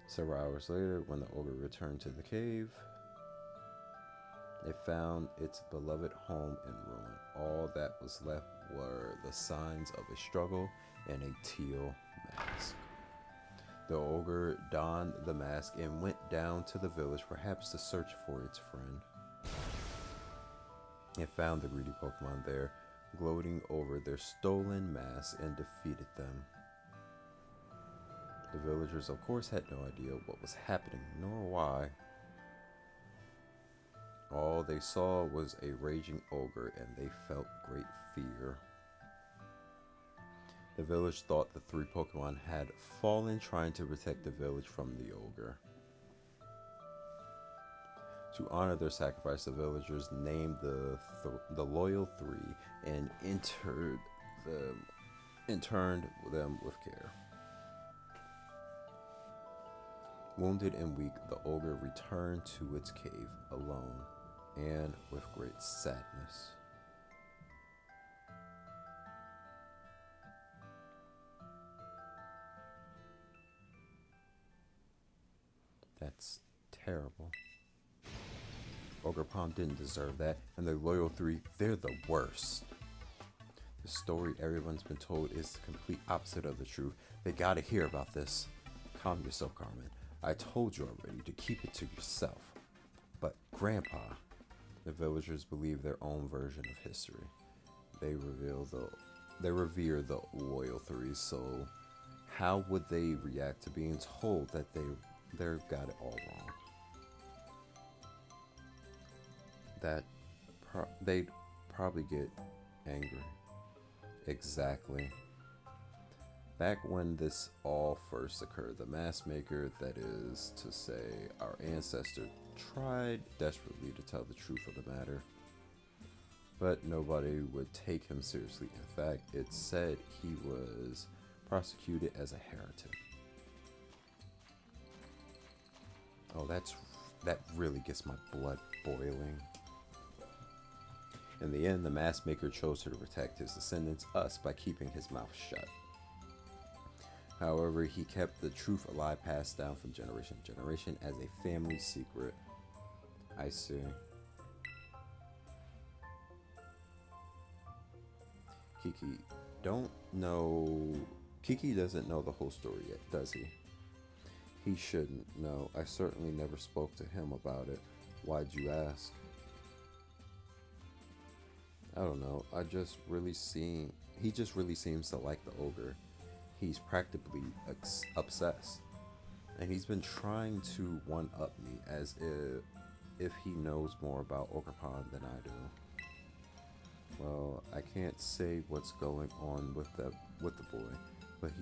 Several hours later, when the ogre returned to the cave, it found its beloved home in ruin. All that was left were the signs of a struggle and a teal mask. The ogre donned the mask and went down to the village, perhaps to search for its friend. It found the greedy Pokemon there, gloating over their stolen masks, and defeated them. The villagers, of course, had no idea what was happening, nor why. All they saw was a raging ogre, and they felt great fear. The village thought the three Pokemon had fallen trying to protect the village from the ogre. To honor their sacrifice, the villagers named the Loyal Three and interned them with care. Wounded and weak, the ogre returned to its cave alone and with great sadness. That's terrible. Ogre Palm didn't deserve that, and the Loyal Three, they're the worst. The story everyone's been told is the complete opposite of the truth. They gotta hear about this. Calm yourself, Carmen. I told you already to keep it to yourself. But Grandpa, the villagers believe their own version of history. They revere the Loyal Three, so how would they react to being told that they've got it all wrong? They'd probably get angry. Exactly. Back when this all first occurred, the mask maker, that is to say, our ancestor, tried desperately to tell the truth of the matter. But nobody would take him seriously. In fact, it said he was prosecuted as a heretic. Oh, that really gets my blood boiling. In the end, the mask maker chose to protect his descendants, us, by keeping his mouth shut. However, he kept the truth alive, passed down from generation to generation as a family secret. I see. Kiki doesn't know the whole story yet, does he? He shouldn't. No, I certainly never spoke to him about it. Why'd you ask? I don't know. He just really seems to like the ogre. He's practically obsessed. And he's been trying to one-up me as if he knows more about Ogre Pond than I do. Well, I can't say what's going on with the boy, but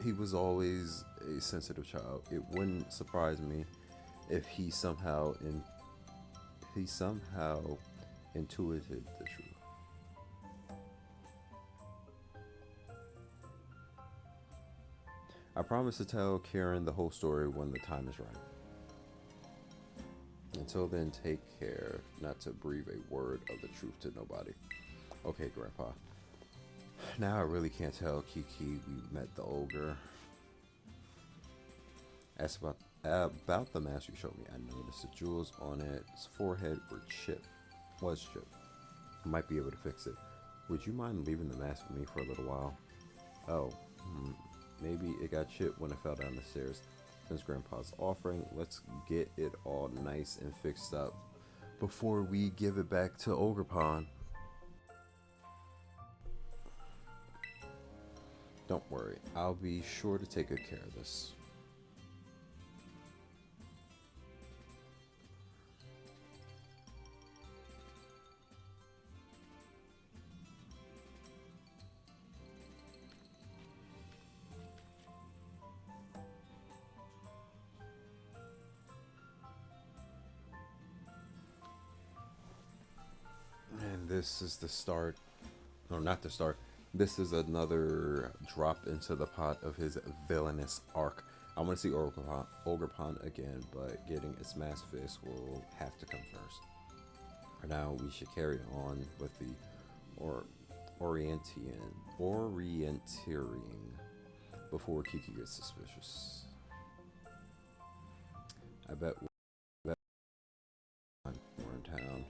he was always a sensitive child. It wouldn't surprise me if he somehow intuited the truth. I promise to tell Karen the whole story when the time is right. Until then, take care not to breathe a word of the truth to nobody. Okay, Grandpa. Now I really can't tell Kiki we met the ogre. Ask about the mask you showed me. I noticed the jewels on its forehead were chipped. I might be able to fix it. Would you mind leaving the mask with me for a little while? Oh, maybe it got chipped when I fell down the stairs. Since Grandpa's offering, let's get it all nice and fixed up before we give it back to Ogre Pond. Don't worry, I'll be sure to take good care of this. And this is the start, or not the start, this is another drop into the pot of his villainous arc. I want to see Ogre Pond again, but getting its mask fixed will have to come first. For now, we should carry on with the orienteering before Kiki gets suspicious. I bet we're in town.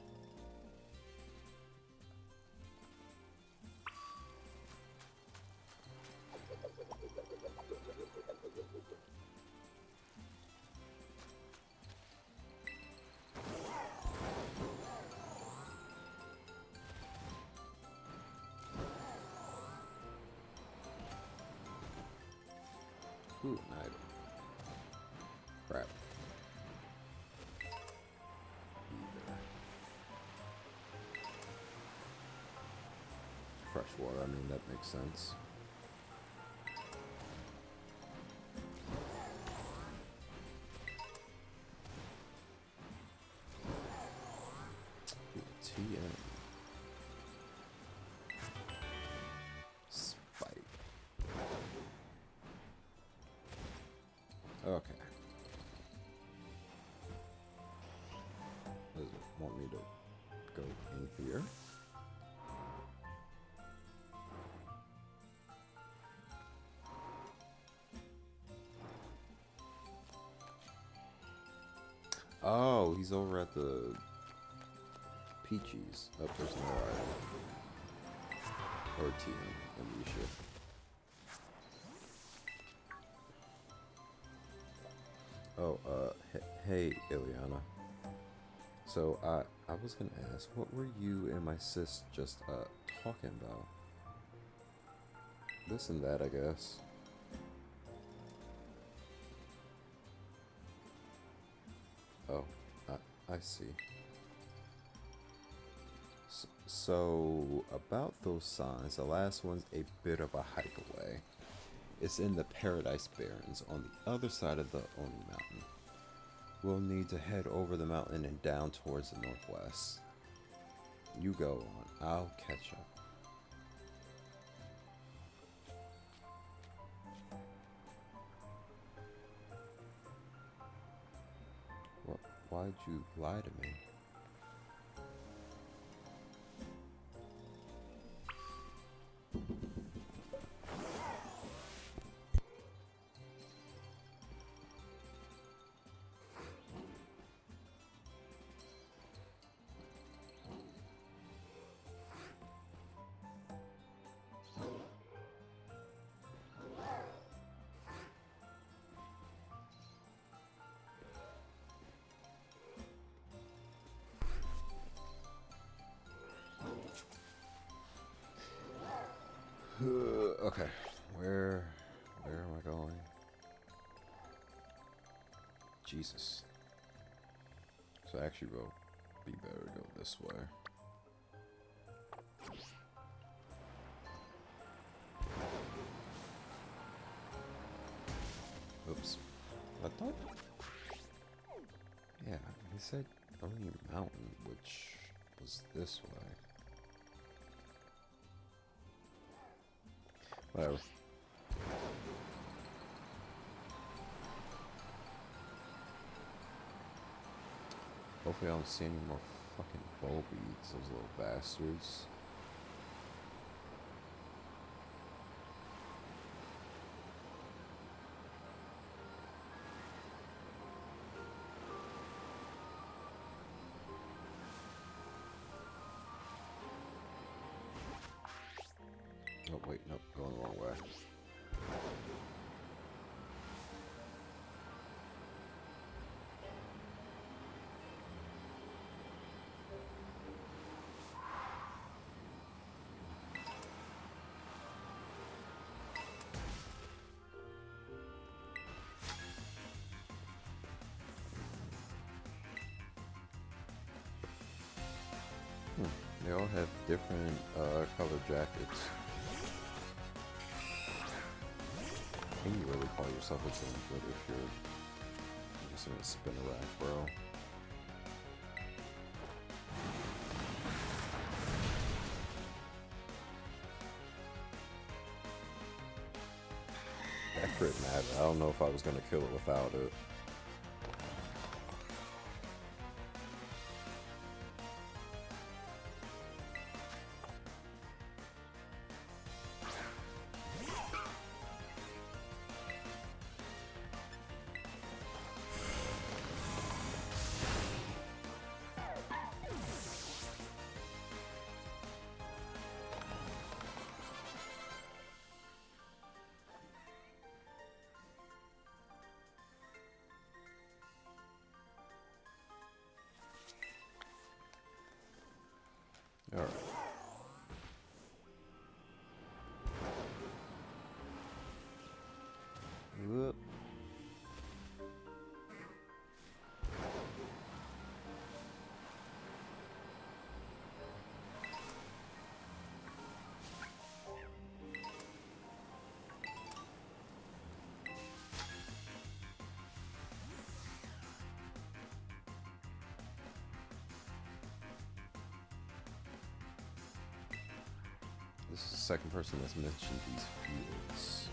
Ooh, an item. Crap. Fresh water, I mean, that makes sense. TM. Spike. Okay. Does it want me to go in here? Oh, he's over at the Peaches. Oh, there's no item. Or Teal, Alicia. Oh, hey, Ileana. So, I was gonna ask, what were you and my sis just, talking about? This and that, I guess. Oh, I see. So, about those signs, the last one's a bit of a hike away. It's in the Paradise Barrens on the other side of the Oni Mountain. We'll need to head over the mountain and down towards the northwest. You go on, I'll catch up. Why'd you lie to me? Okay, where am I going? Jesus. So actually will be better to go this way. Oops. I thought... Yeah, he said Oni Mountain, which was this way. Whatever. Hopefully I don't see any more fucking bow beads, those little bastards. Oh wait, nope, going the wrong way. They all have different color jackets. Can you really call yourself a good if you're just in a spinner rack, bro? That crit mattered. I don't know if I was gonna kill it without it. Alright. Whoop. This is the second person that's mentioned these fields.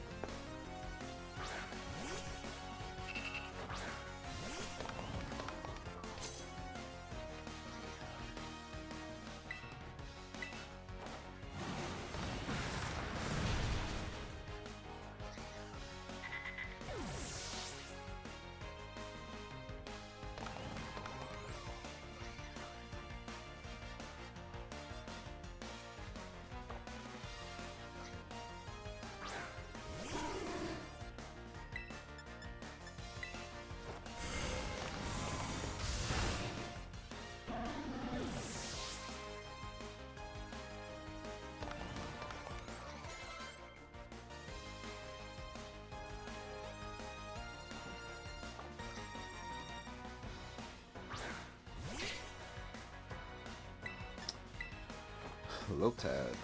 tad.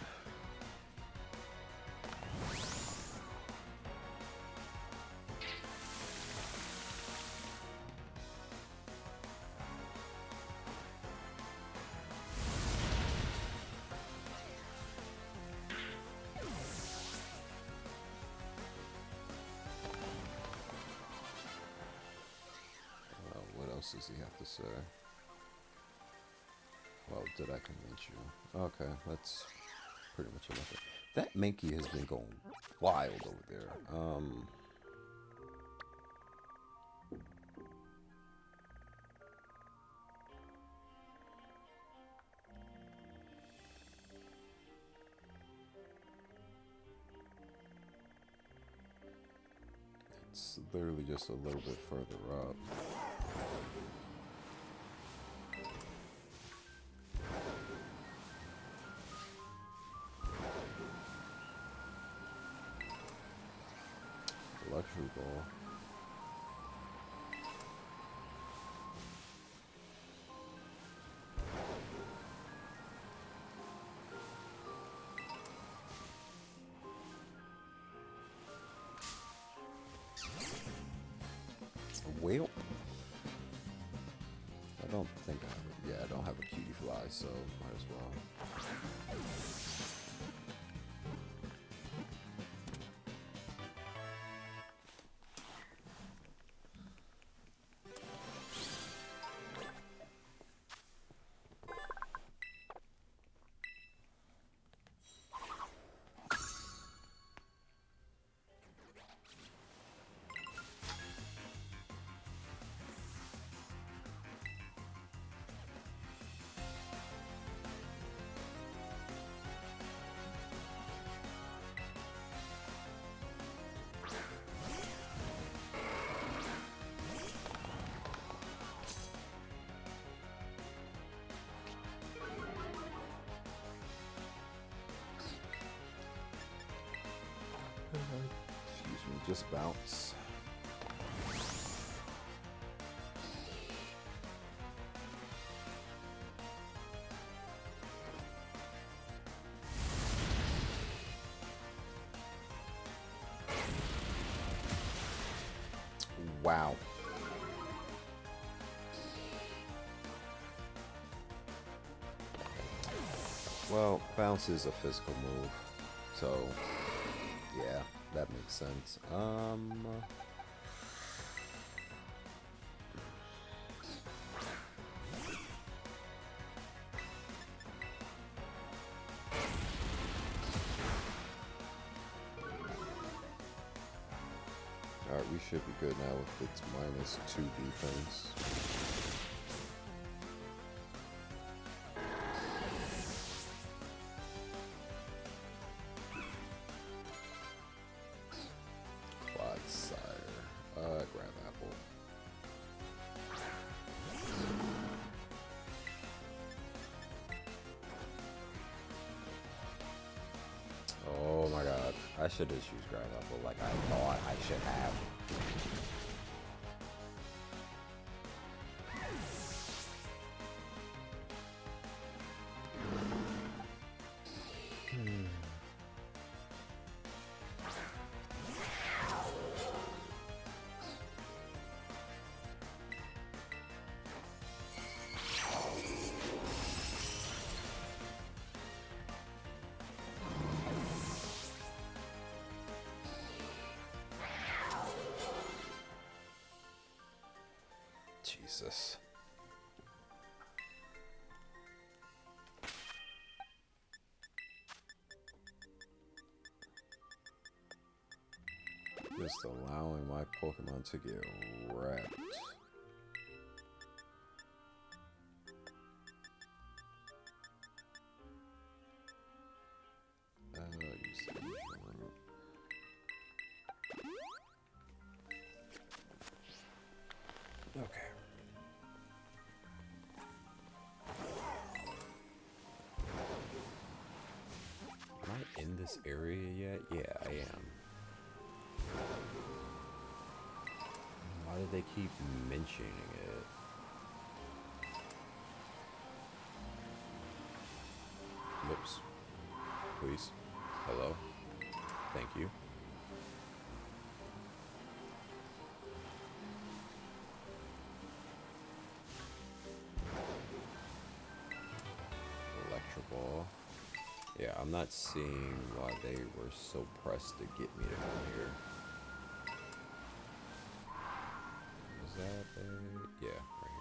What else does he have to say? Well, did I convince you? Okay, that's pretty much enough. That Mankey has been going wild over there. It's literally just a little bit further up. Luxury ball. Well, I don't think I have it. Yeah, I don't have a cutie fly, so might as well. Excuse me, just bounce. Wow. Well, bounce is a physical move, so yeah, that makes sense. Alright, we should be good now with its -2 defense. Grab apple. Oh my god. I should have used grab apple like I thought I should have. Jesus. Just allowing my Pokemon to get wrecked. Okay. Am I in this area yet? Yeah, I am. Why do they keep mentioning it? Whoops. please. Hello. Thank you. Electrical. Yeah, I'm not seeing why they were so pressed to get me to come here. Is that a... Yeah, right here.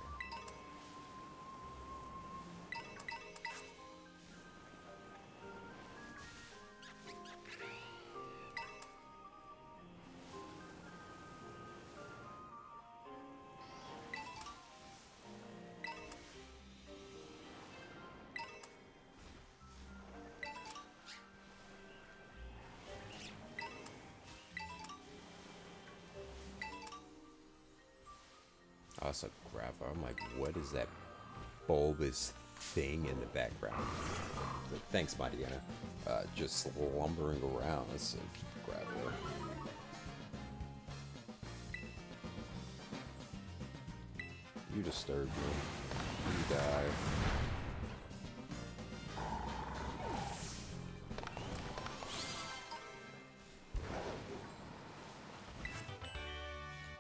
Oh, it's a gravel. I'm like, what is that bulbous thing in the background? Like, thanks, Mariana. Just lumbering around. It's a gravel. You disturb me. You die.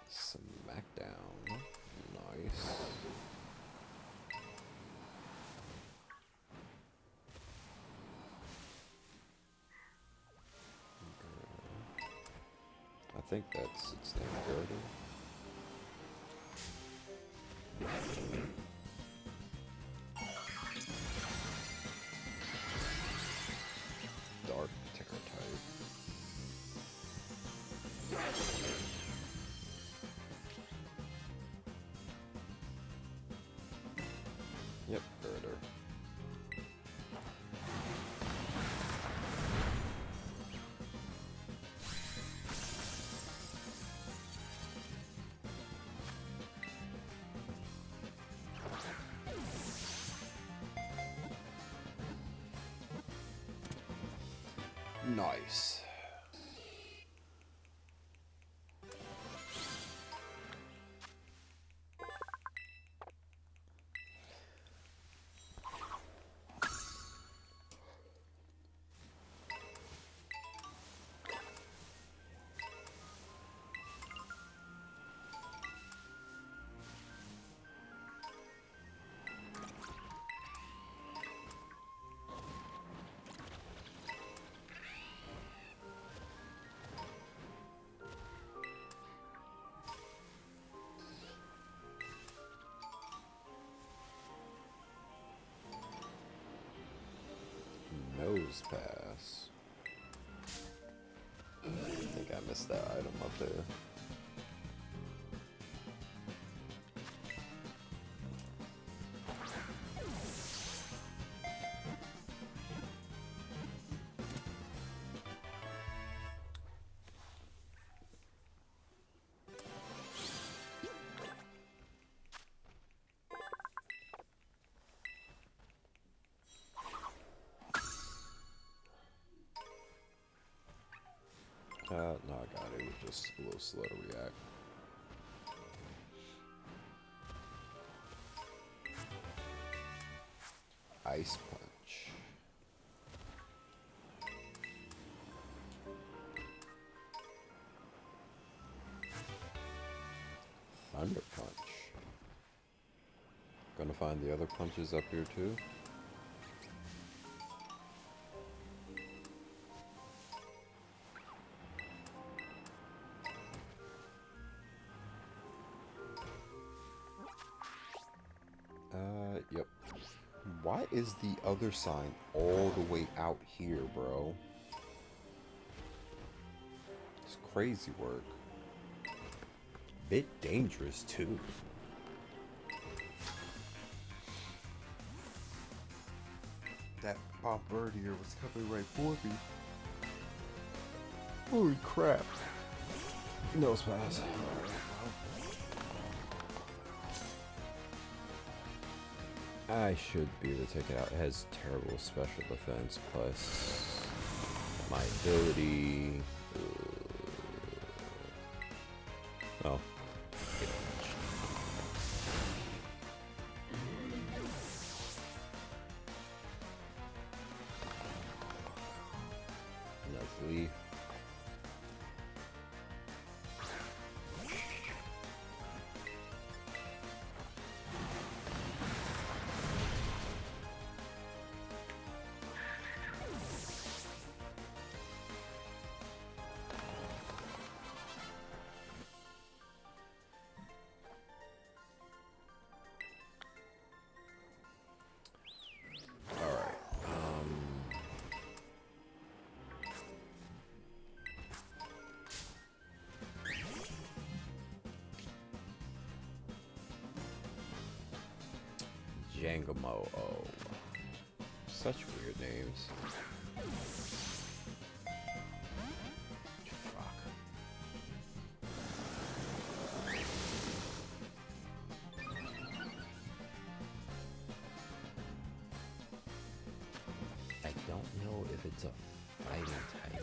Smackdown. Nice. I think that's its name, Girdle. Dark Terror type. Yep, Girder. Nice. Nose pass. I think I missed that item up there. No, I got it. It was just a little slow to react. Ice Punch. Thunder Punch. Gonna find the other punches up here too. Yep. Why is the other sign all the way out here, bro? It's crazy work. Bit dangerous, too. That bombardier was coming right for me. Holy crap. Nose pass. I should be able to take it out. It has terrible special defense plus my ability. Oh. Gangamo. Oh, such weird names. Fuck. I don't know if it's a fighting type yet.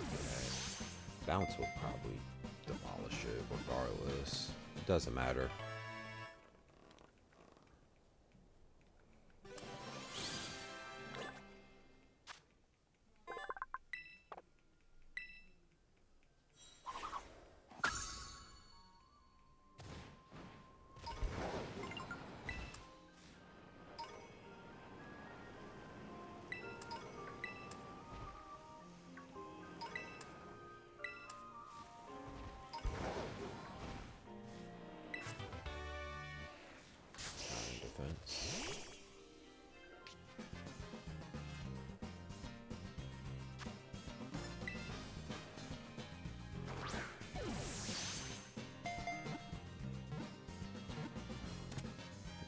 Bounce will probably demolish it regardless. It doesn't matter.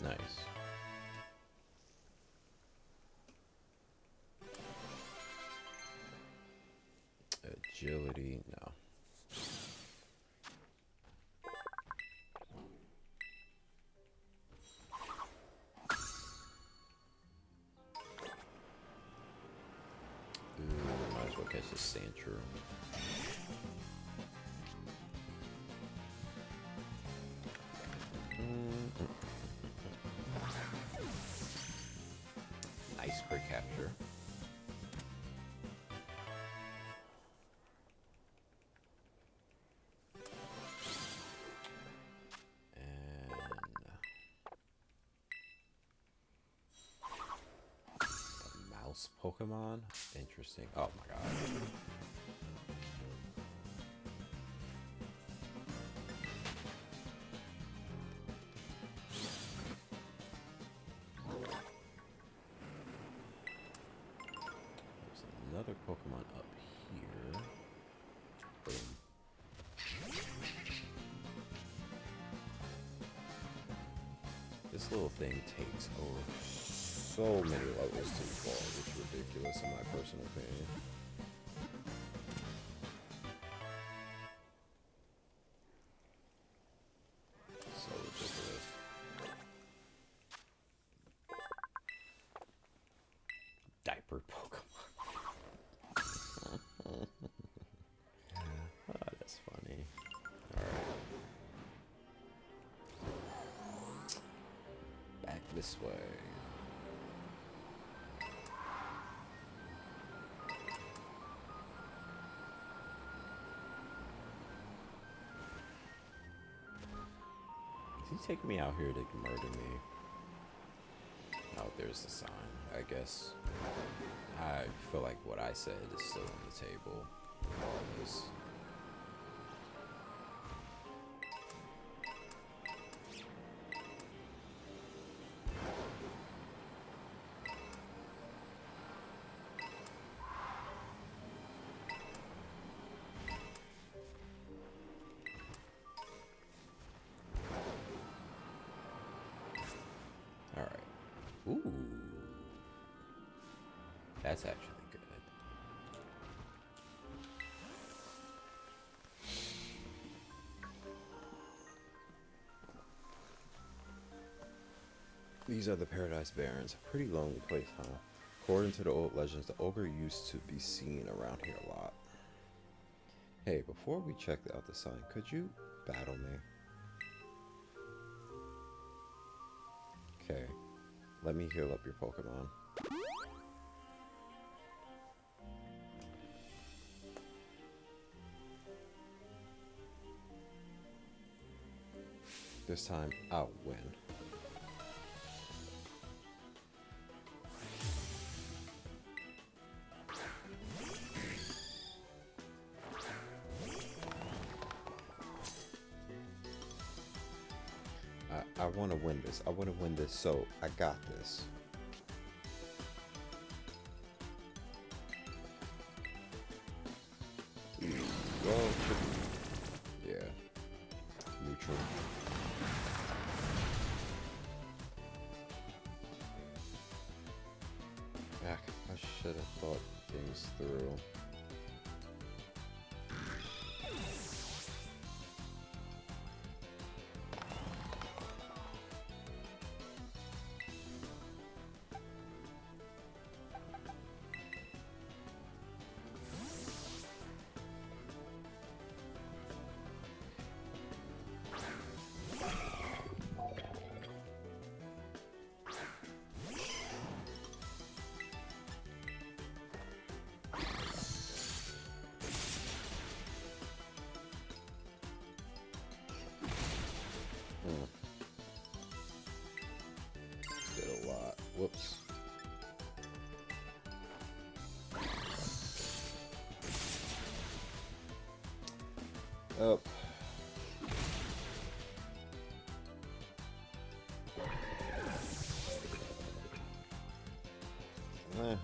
Nice. Agility, no. Might as well catch the Sandshrew. Nice crit capture. And a mouse Pokemon? Interesting. Oh my god. Another Pokemon up here. Boom. This little thing takes over so many levels to evolve. It's ridiculous in my personal opinion. So ridiculous. Diaper Pokemon. Oh, that's funny. Alright. Back this way. Is he taking me out here to murder me? Oh, there's the sign. I guess I feel like what I said is still on the table. Regardless. All right. Ooh. That's actually good. These are the Paradise Barrens. A pretty lonely place, huh? According to the old legends, the ogre used to be seen around here a lot. Hey, before we check out the sign, could you battle me? Okay. Let me heal up your Pokemon. This time, I'll win. I want to win this. I want to win this, so I got this. Well, yeah. Neutral. Up.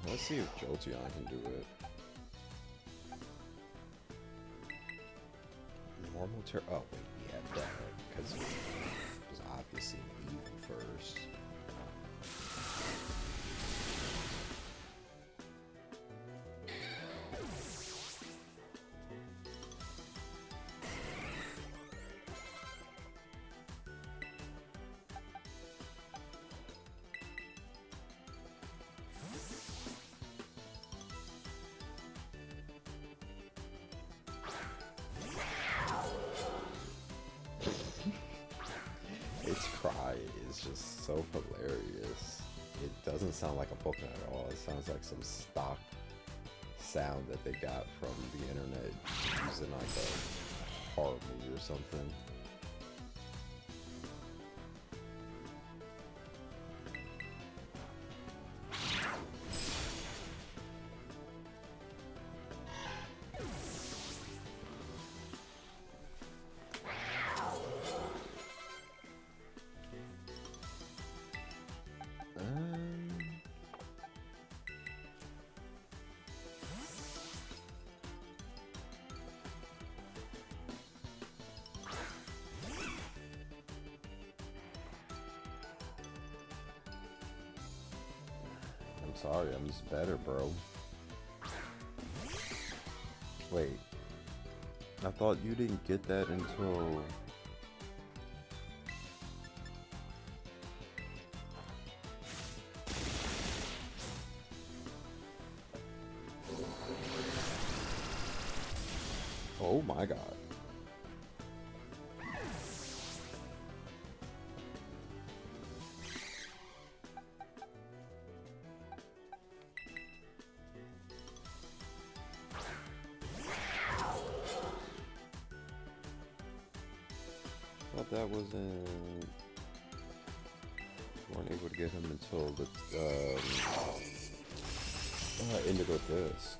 Let's see if Jolteon can do it. Normal turn. Oh wait, yeah, that because it was obviously Eevee first. Its cry is just so hilarious. It doesn't sound like a Pokemon at all. It sounds like some stock sound that they got from the internet using like a horror movie or something. I'm sorry, I'm just better, bro. Wait, I thought you didn't get that until... Oh my god. Thought that wasn't... weren't able to get him until the ended with this.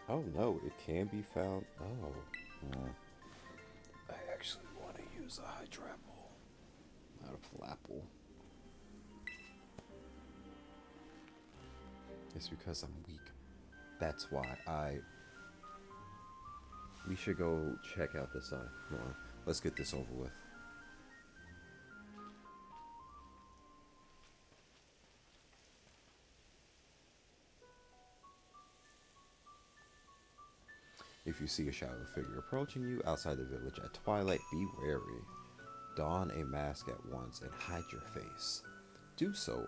Oh no, it can be found. Oh. I actually want to use a Hydrapple, not a Flapple. It's because I'm weak. That's why we should go check out this side. Come on, let's get this over with. If you see a shadow figure approaching you outside the village at twilight, be wary. Don a mask at once and hide your face. Do so,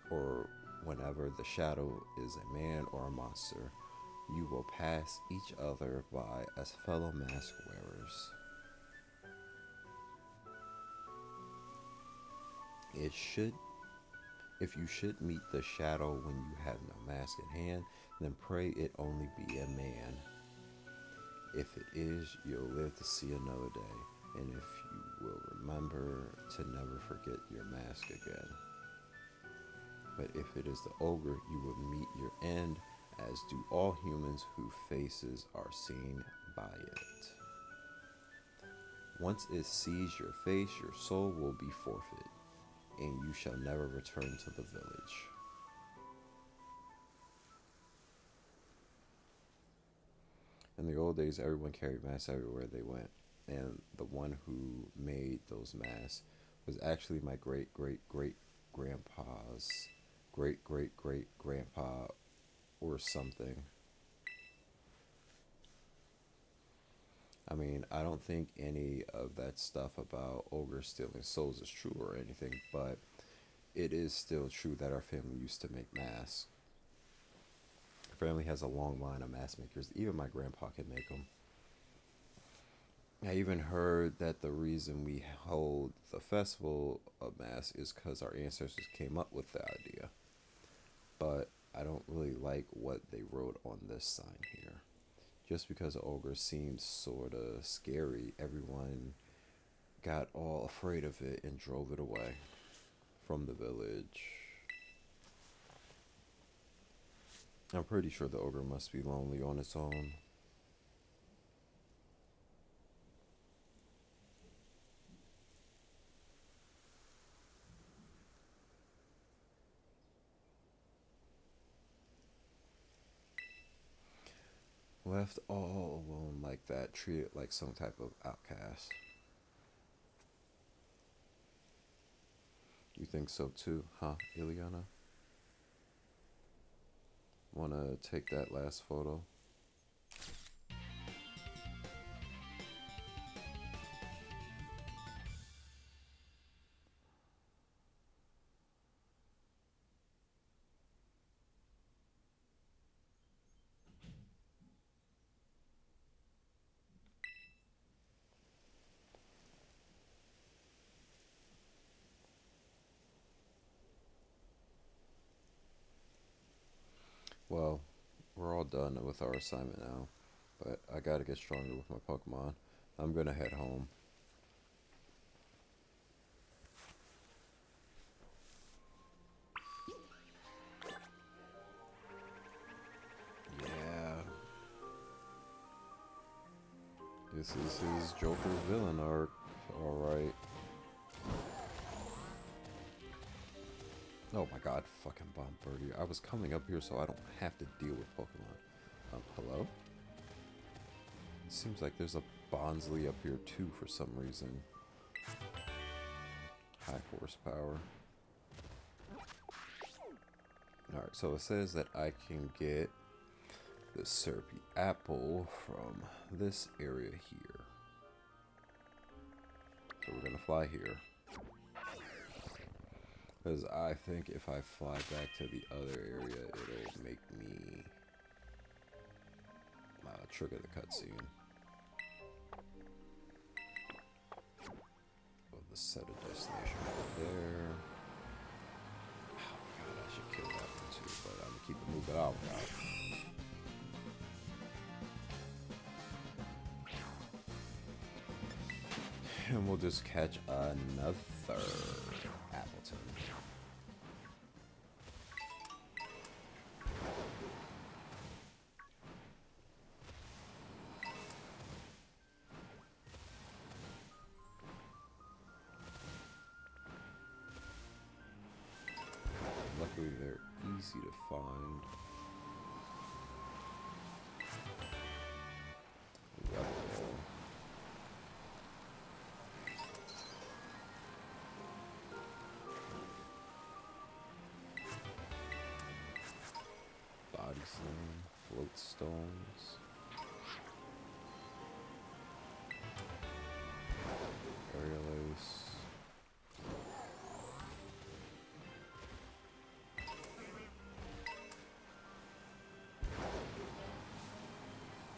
or whenever the shadow is a man or a monster, you will pass each other by as fellow mask wearers. If you should meet the shadow when you have no mask in hand, then pray it only be a man. If it is, you'll live to see another day, and if you will remember to never forget your mask again. But if it is the ogre, you will meet your end, as do all humans whose faces are seen by it. Once it sees your face, your soul will be forfeit, and you shall never return to the village. In the old days, everyone carried masks everywhere they went, and the one who made those masks was actually my great great great grandpa's great great great grandpa or something. I mean, I don't think any of that stuff about ogres stealing souls is true or anything, but it is still true that our family used to make masks. Our family has a long line of mask makers. Even my grandpa can make them. I even heard that the reason we hold the festival of mass is because our ancestors came up with the idea. But I I don't really like what they wrote on this sign here. Just because ogre seems sort of scary, everyone got all afraid of it and drove it away from the village. I'm pretty sure the ogre must be lonely on its own. Left all alone like that, treated like some type of outcast. You think so too, huh, Ileana? Wanna take that last photo? Well, we're all done with our assignment now, but I gotta get stronger with my Pokemon. I'm gonna head home. Yeah. This is his Joker villain arc. Alright. Oh my god, fucking Bombardier. I was coming up here so I don't have to deal with Pokemon. Hello? It seems like there's a Bonsley up here too for some reason. High horsepower. Alright, so it says that I can get the syrupy apple from this area here. So we're gonna fly here. Because I think if I fly back to the other area, it'll make me trigger the cutscene. We'll just set a destination right there. Oh god, I should kill that one too, but I'm gonna keep it moving. Oh god. And we'll just catch another Appleton. Luckily, they're easy to find. Level. Body slam, float stones. Aerial ace.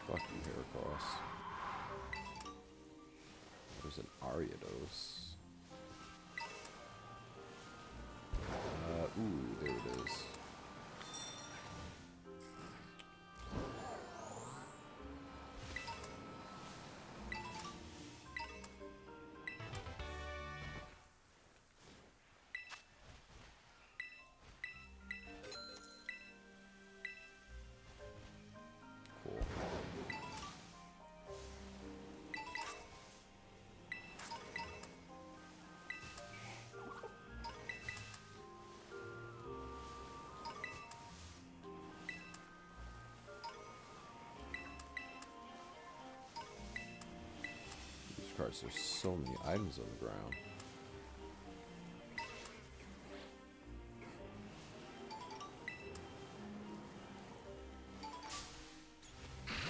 Fuck you, Heracross. There's an Ariados. Ooh, there it is. Cool. Jesus Christ, there's so many items on the ground.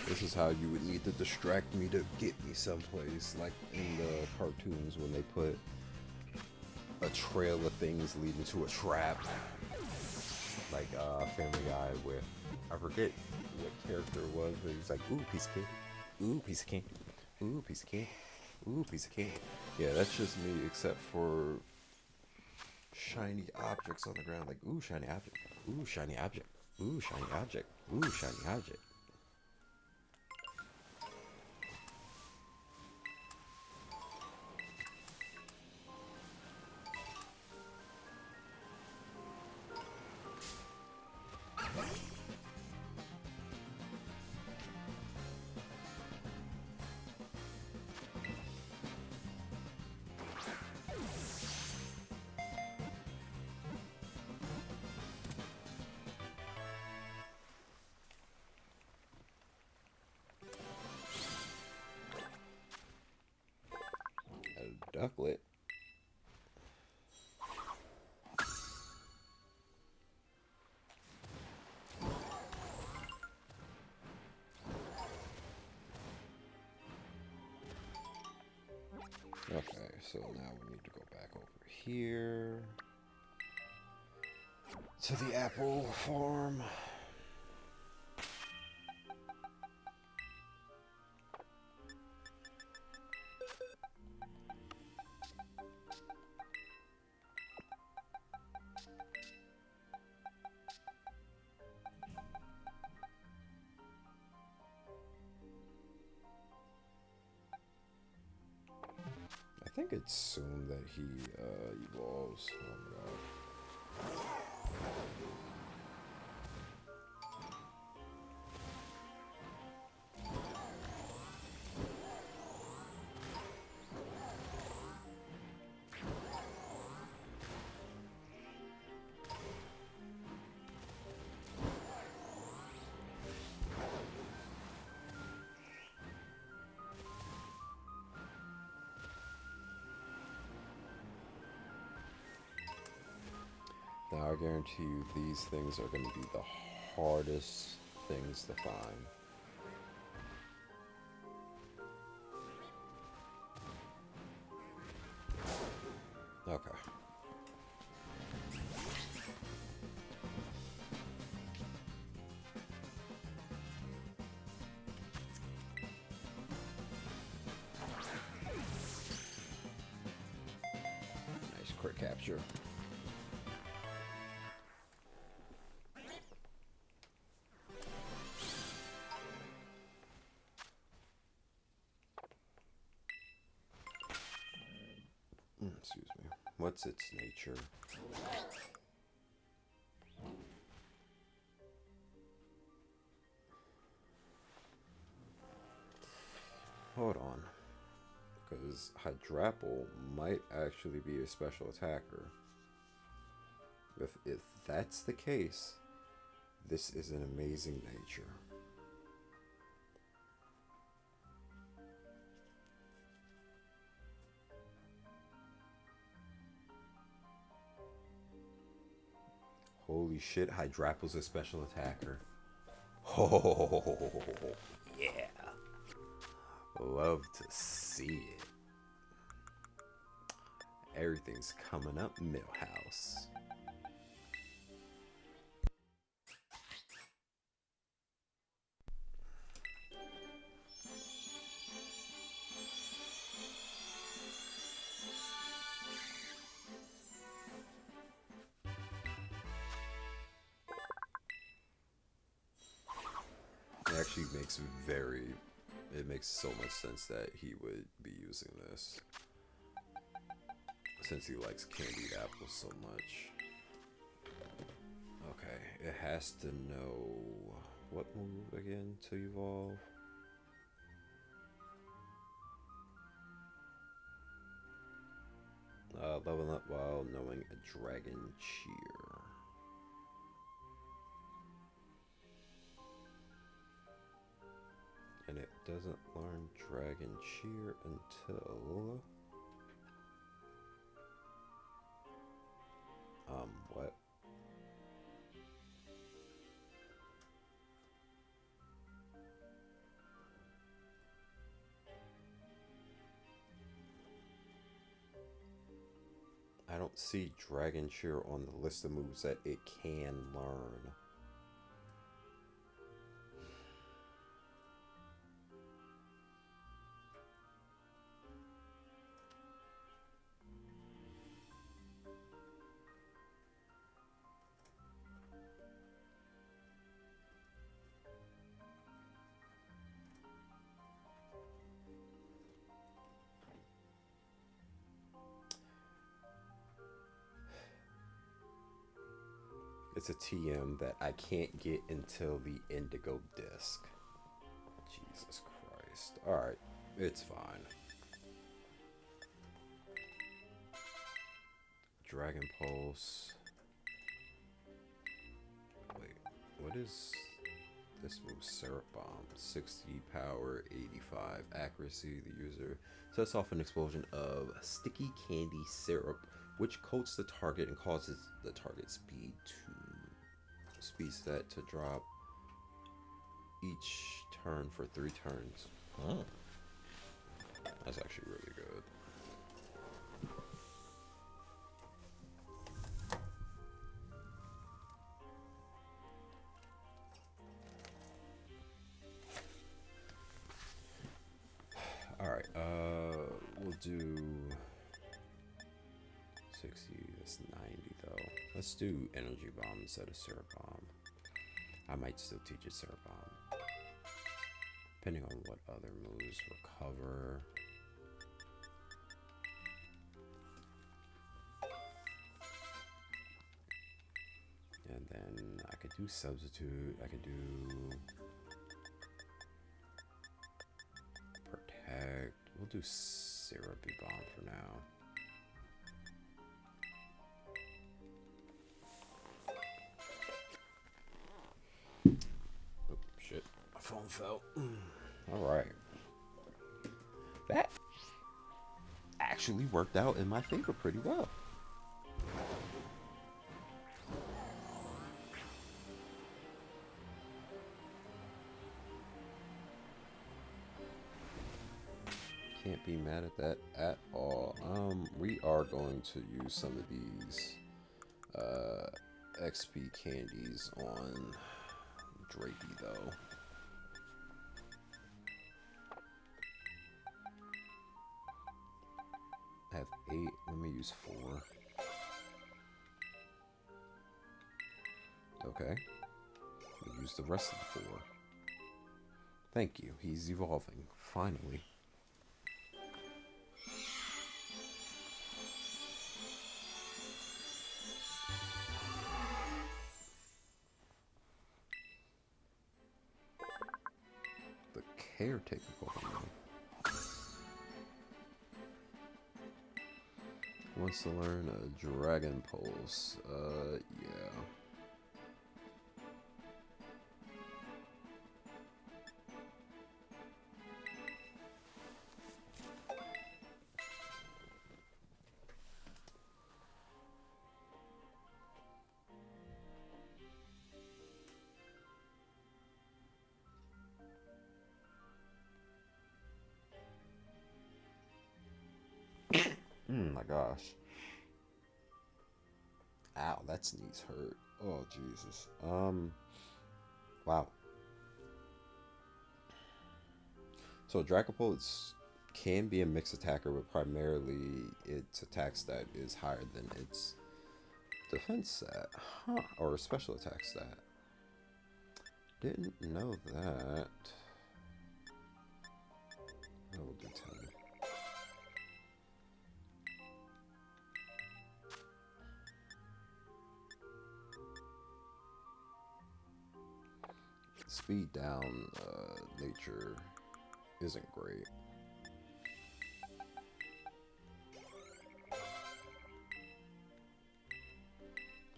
This is how you would need to distract me to get me someplace, like in the cartoons when they put a trail of things leading to a trap. Like Family Guy with, I forget what character it was, but he was like, ooh, piece of cake, ooh, piece of cake, ooh, piece of cake, ooh, piece of cake. Yeah, that's just me, except for shiny objects on the ground, like, ooh, shiny object, ooh, shiny object, Ooh, shiny object. Ooh, shiny object. A ducklet. Okay, so now we need to go back over here to the apple farm. I think it's soon that he evolves. Oh my god. Now I guarantee you these things are going to be the hardest things to find. Okay. Nice crit capture. Excuse me. What's its nature? Hold on. Because Hydrapple might actually be a special attacker. If that's the case, this is an amazing nature. Holy shit, Hydrapple's a special attacker. Oh, yeah. Love to see it. Everything's coming up, Millhouse. It actually makes it makes so much sense that he would be using this. Since he likes candied apples so much. Okay, it has to know what move again to evolve? Leveling up while knowing a dragon cheer. And it doesn't learn dragon cheer until... what? I don't see Dragon Cheer on the list of moves that it can learn. It's a TM that I can't get until the indigo disc. Jesus Christ. Alright, it's fine. Dragon Pulse. Wait, what is this move? Syrup Bomb. 60 power, 85 accuracy. The user sets off an explosion of sticky candy syrup, which coats the target and causes the target speed stat to drop each turn for 3 turns. Oh. That's actually really good. Alright, we'll do 60, that's 90 though. Let's do Energy Bomb instead of Syrup Bomb. I might still teach it Syrup Bomb. Depending on what other moves. Recover. And then I could do Substitute. I could do Protect. We'll do Syrupy Bomb for now. Oh, shit. My phone fell. Alright. That actually worked out in my favor pretty well. Can't be mad at that at all. We are going to use some of these XP candies on Drapey though. I have 8. Let me use 4. Okay. We'll use the rest of the 4. Thank you. He's evolving. Finally. The caretaker Pokemon. Wants to learn a Dragon Pulse. Yeah. My gosh. Ow, that sneeze hurt. Oh, Jesus. Wow. So Dragapult can be a mixed attacker, but primarily its attack stat is higher than its defense stat. Huh. Or special attack stat. Didn't know that. I will do 10. Speed down nature isn't great.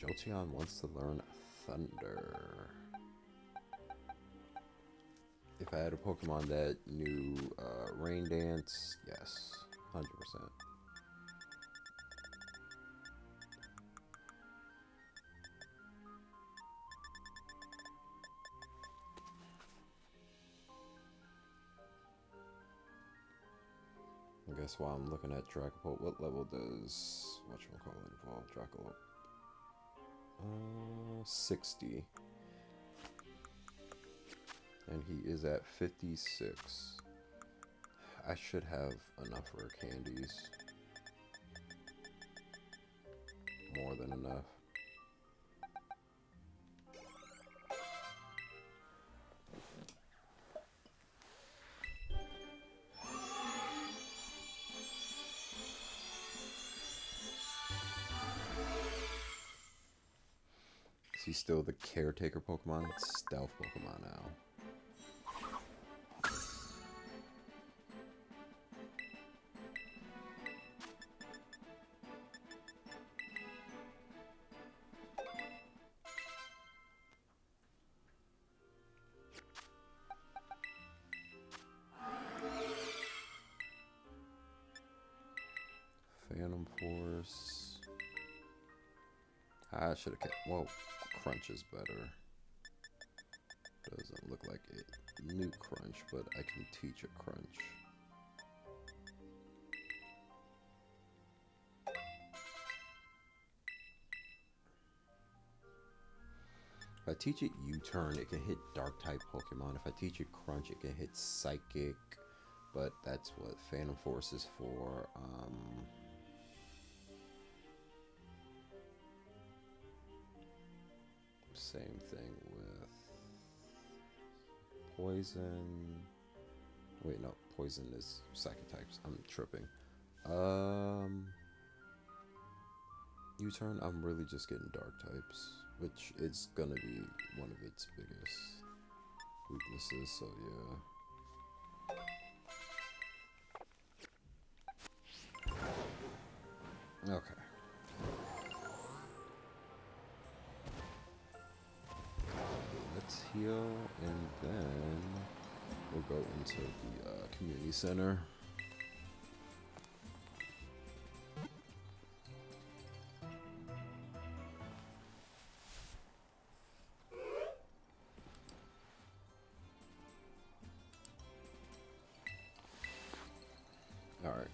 Jolteon wants to learn Thunder. If I had a Pokemon that knew Rain Dance, yes, 100%. I guess while I'm looking at Dragapult, what level does whatchamacallit evolve? Dracula. 60. And he is at 56. I should have enough rare candies. More than enough. he still the caretaker Pokemon? It's stealth Pokemon now. Phantom Force. I should have kept. Whoa, Crunch is better. Doesn't look like a new Crunch, but I can teach a Crunch. If I teach it U-Turn, it can hit Dark type Pokemon. If I teach it Crunch, it can hit Psychic. But that's what Phantom Force is for. Same thing with Poison. Wait, no, Poison is Psychic types. I'm tripping. U-Turn, I'm really just getting Dark types, which is gonna be one of its biggest weaknesses, so yeah. Okay. Let's heal, and then we'll go into the community center. All right.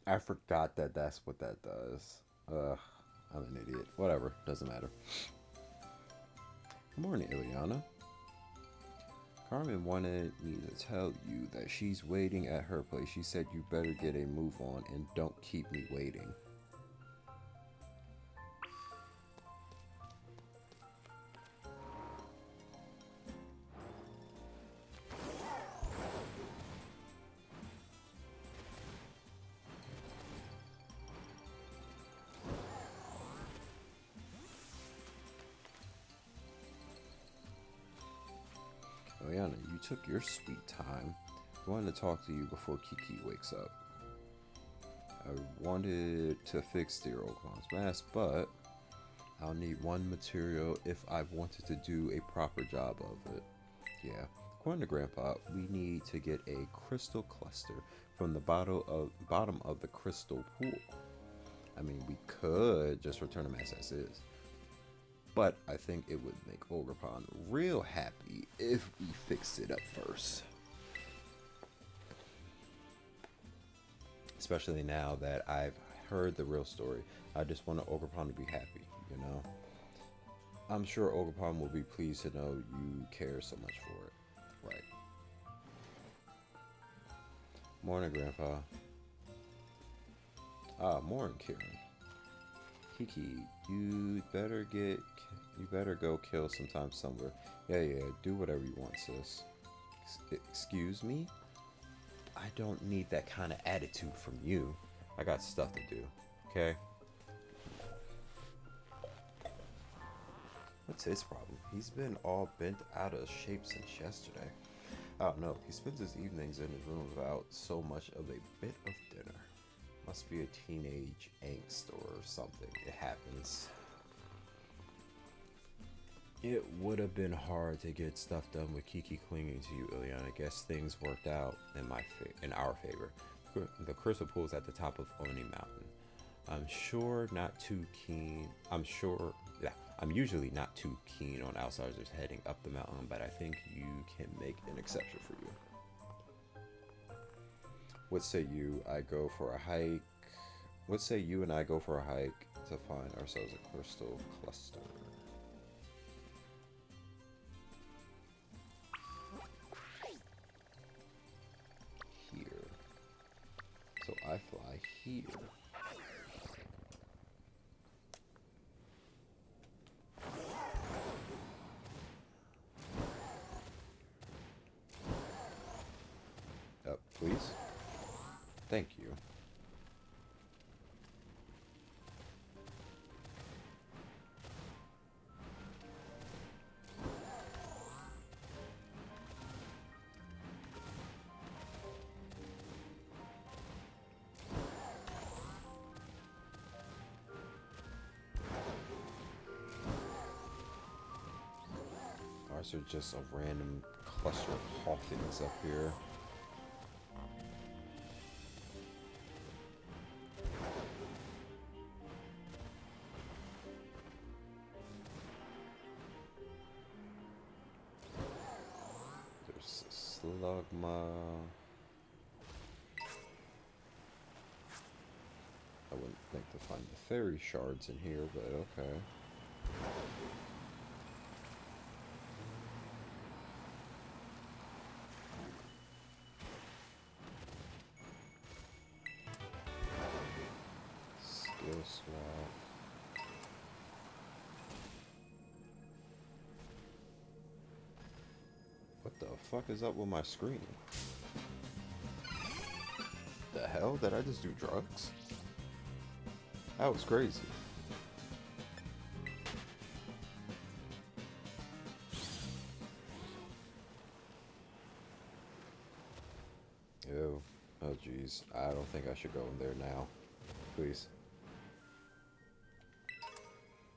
I forgot that that's what that does. Ugh, I'm an idiot. Whatever, doesn't matter. Good morning, Ileana. Carmen wanted me to tell you that she's waiting at her place. She said you better get a move on and don't keep me waiting. Ileana, you took your sweet time. I wanted to talk to you before Kiki wakes up. I wanted to fix the Oakon's mask, but I'll need one material if I wanted to do a proper job of it. Yeah, according to Grandpa, we need to get a crystal cluster from the bottom of the crystal pool. I mean, we could just return the mask as is, but I think it would make Ogerpon real happy if we fixed it up first. Especially now that I've heard the real story. I just want Ogerpon to be happy, you know? I'm sure Ogerpon will be pleased to know you care so much for it. Right. Morning, Grandpa. Morning, Kieran. Kiki, you better go kill sometime somewhere. Yeah, do whatever you want, sis. Excuse me? I don't need that kind of attitude from you. I got stuff to do, okay? What's his problem? He's been all bent out of shape since yesterday. I don't know. He spends his evenings in his room without so much of a bit of dinner. Must be a teenage angst or something. It happens. It would have been hard to get stuff done with Kiki clinging to you, Ileana. I guess things worked out in our favor. The crystal pool is at the top of Oni Mountain. I'm usually not too keen on outsiders heading up the mountain, but I think you can make an exception for you. What say you and I go for a hike to find ourselves a crystal cluster? Here. So I fly here. Please? Thank you. Ours are just a random cluster of coffins up here. There's a slugma. I wouldn't think to find the fairy shards in here, but okay. Skill swap. What the fuck is up with my screen? The hell? Did I just do drugs? That was crazy. Ew. Oh jeez. I don't think I should go in there now. Please.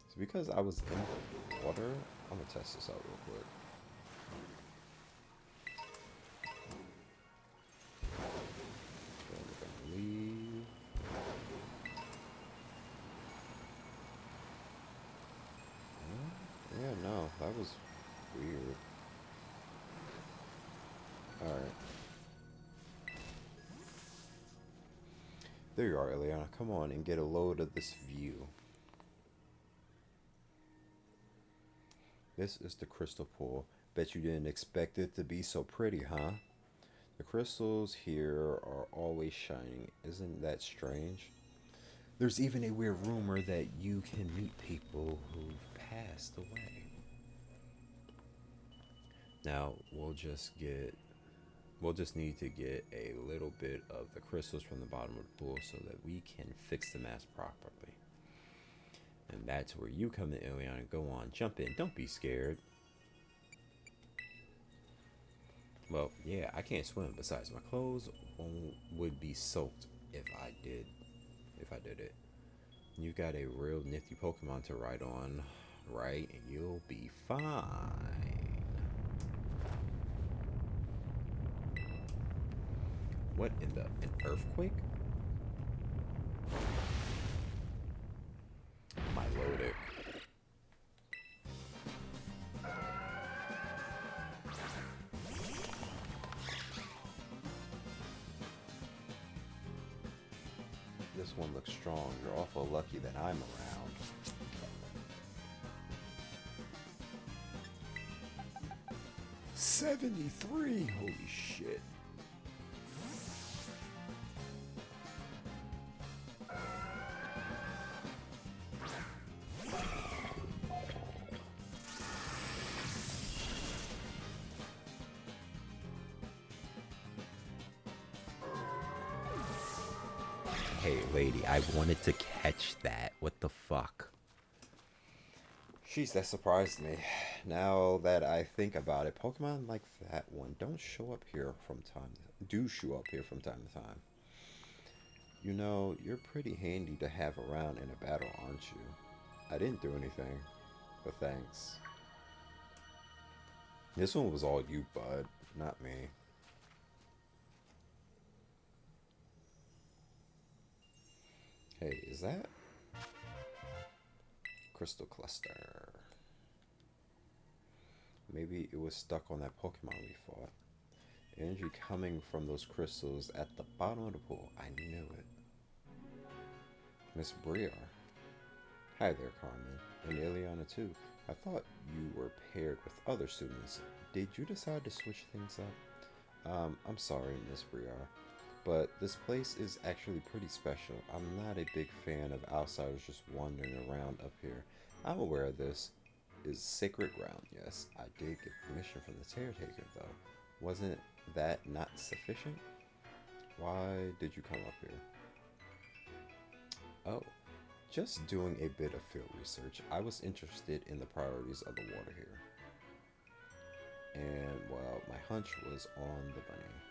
It's because I was in the water. I'm gonna test this out real quick. Then we're gonna leave. Yeah, no, that was weird. Alright. There you are, Ileana. Come on and get a load of this view. This is the crystal pool. Bet you didn't expect it to be so pretty, huh? The crystals here are always shining. Isn't that strange? There's even a weird rumor that you can meet people who've passed away. Now, we'll just need to get a little bit of the crystals from the bottom of the pool so that we can fix the mask properly. And that's where you come in, Ileana. Go on, jump in. Don't be scared. Well, yeah, I can't swim. Besides, my clothes would be soaked if I did it. You got a real nifty Pokemon to ride on, right? You'll be fine. What in the... an earthquake? Milotic. This one looks strong. You're awful lucky that I'm around. $73! Holy shit. Hey, lady, I wanted to catch that. What the fuck? Jeez, that surprised me. Now that I think about it, Pokemon like that one do show up here from time to time. You know, you're pretty handy to have around in a battle, aren't you? I didn't do anything, but thanks. This one was all you, bud, not me. Hey, is that Crystal Cluster? Maybe it was stuck on that Pokemon we fought. Energy coming from those crystals at the bottom of the pool. I knew it. Miss Briar. Hi there, Carmen. And Ileana too. I thought you were paired with other students. Did you decide to switch things up? I'm sorry, Miss Briar, but this place is actually pretty special. I'm not a big fan of outsiders just wandering around up here. I'm aware of this is sacred ground, yes. I did get permission from the caretaker, though. Wasn't that not sufficient? Why did you come up here? Oh, just doing a bit of field research. I was interested in the priorities of the water here. And, well, my hunch was on the bunny.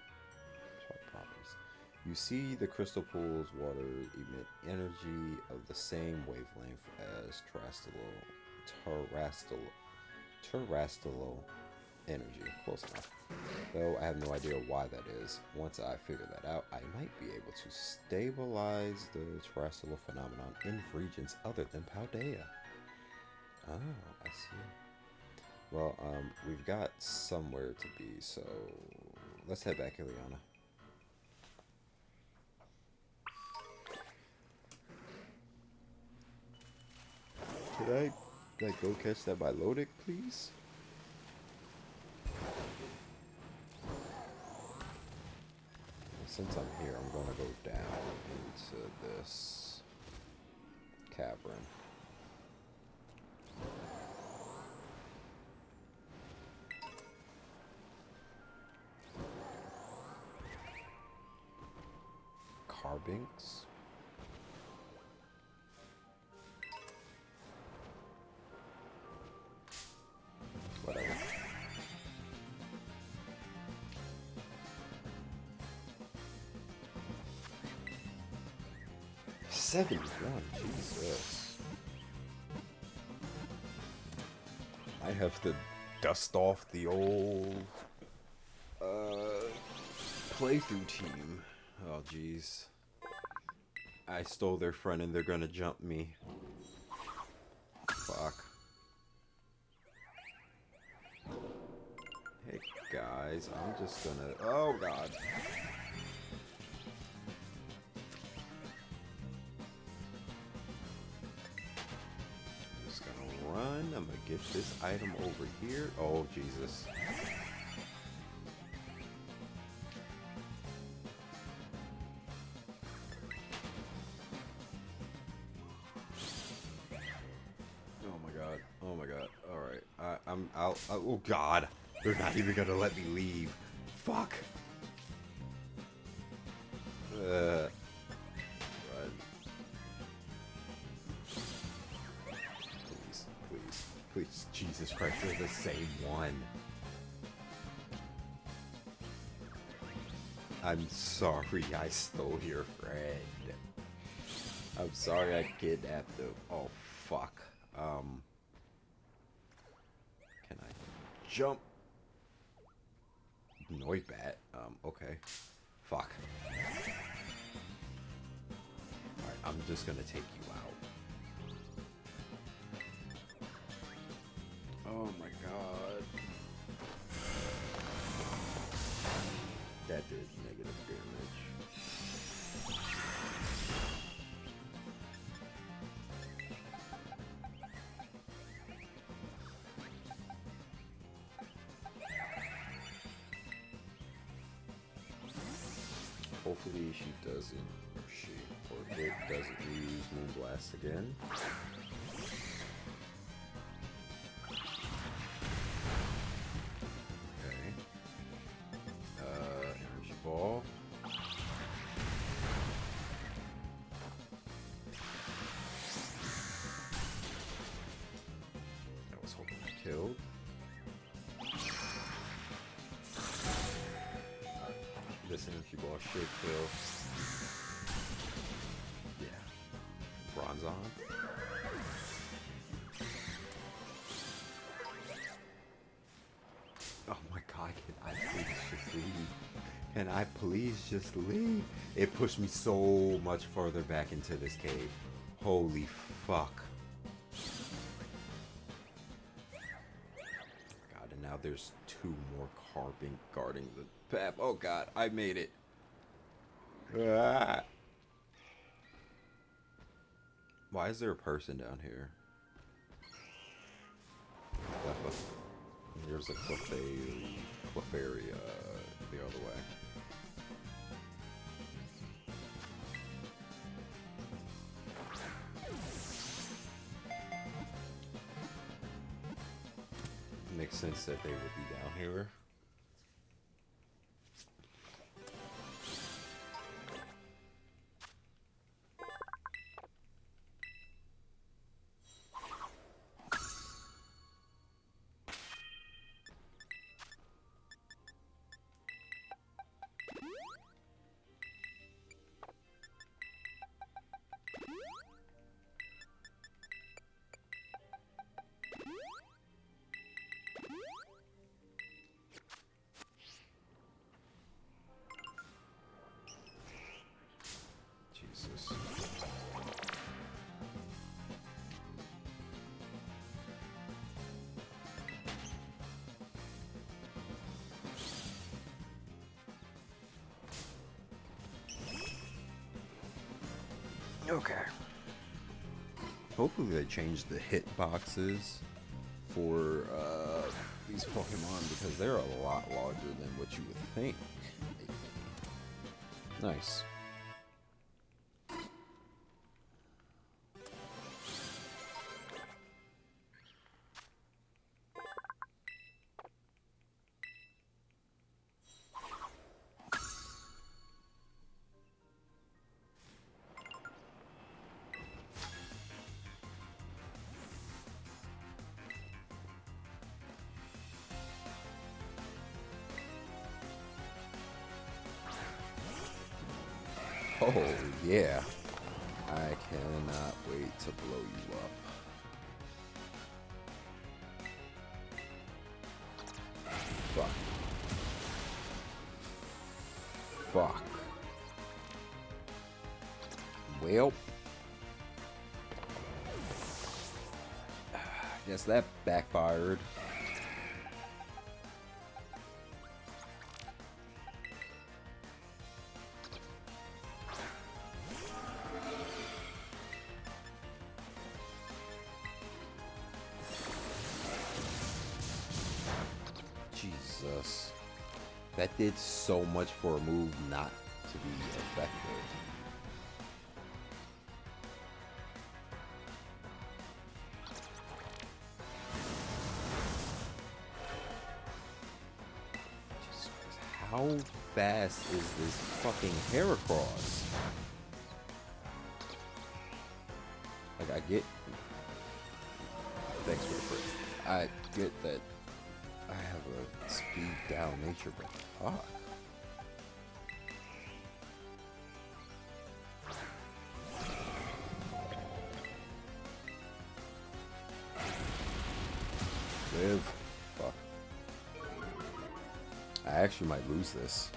Properties. You see, the crystal pool's water emit energy of the same wavelength as terrestrial energy. Close enough. Though I have no idea why that is. Once I figure that out, I might be able to stabilize the terrestrial phenomenon in regions other than Paldea. Oh, I see. Well, we've got somewhere to be, so let's head back, Ileana. Could I go catch that Bilotic, please? Since I'm here, I'm gonna go down into this cavern. Carbinks? Whatever. 71, Jesus. I have to dust off the old playthrough team. Oh, jeez. I stole their friend and they're gonna jump me. Fuck. Hey guys, I'm just gonna... Oh god. I'm just gonna run. I'm gonna get this item over here. Oh, Jesus. Oh my god. Alright. I'm out. Oh god. They're not even gonna let me leave. Fuck. Run. Please. Jesus Christ, they're the same one. I'm sorry I stole your friend. I'm sorry I kidnapped them. Oh, fuck. Can I jump? Noibat. Okay. Fuck. Alright, I'm just gonna take you out. Oh my god. That did negative damage. Hopefully she doesn't, or it doesn't use Moonblast again. Okay. Energy Ball. I was hoping I killed. This energy ball should kill. Yeah. Bronzon. Oh my god, can I please just leave? Can I please just leave? It pushed me so much further back into this cave. Holy fuck. God, and now there's 2 more Carbink guarding the path. Oh god, I made it. Ah. Why is there a person down here? There's a Clefairy the other way. Makes sense that they would be down here. Okay. Hopefully they change the hit boxes for these Pokemon because they're a lot larger than what you would think. Nice. Oh, yeah. I cannot wait to blow you up. Fuck. Fuck. Well. Guess that backfired. Jesus. That did so much for a move not to be effective. Jesus Christ, how fast is this fucking Heracross? Like, I get... Thanks for the break. I get that I have a speed down nature, but fuck. Live. Fuck. I actually might lose this.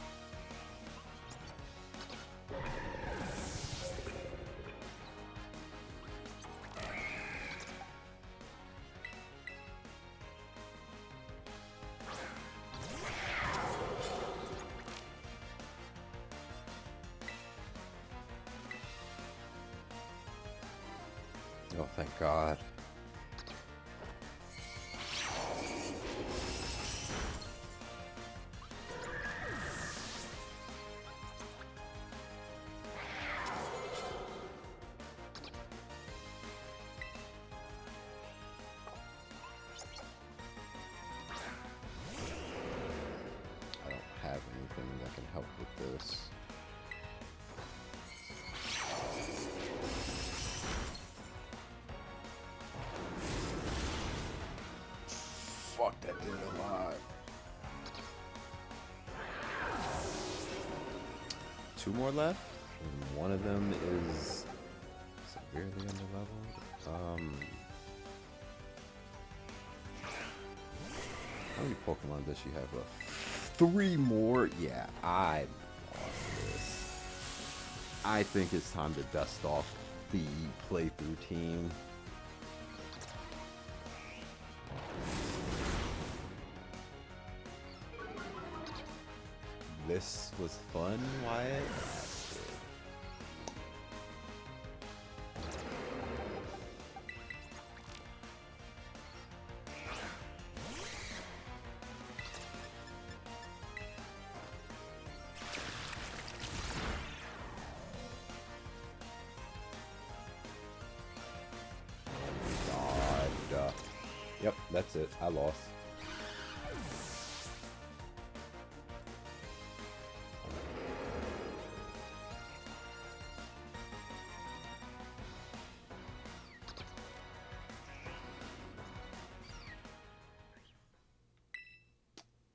Oh, thank God. I don't have anything that can help with this. Fuck, that did a lot. 2 more left, and one of them is severely underleveled. How many Pokemon does she have left? 3 more? Yeah, I lost this. I think it's time to dust off the playthrough team. This was fun, Wyatt. God. Yep, that's it. I lost.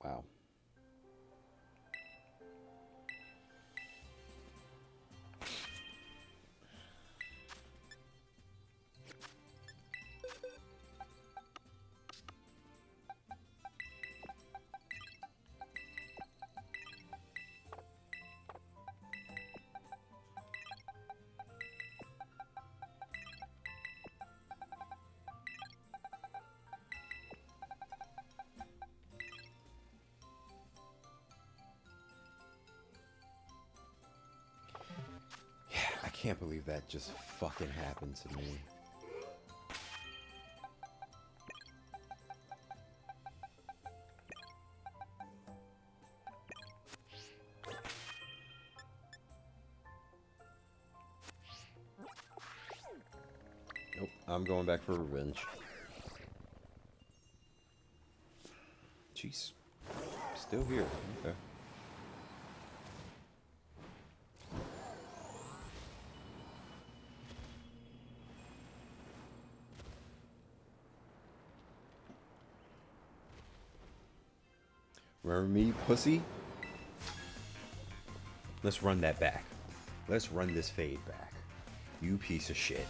Wow. can't believe that just fucking happened to me. Nope, I'm going back for revenge. Jeez. Still here. Okay. Remember me, pussy? Let's run that back. Let's run this fade back. You piece of shit.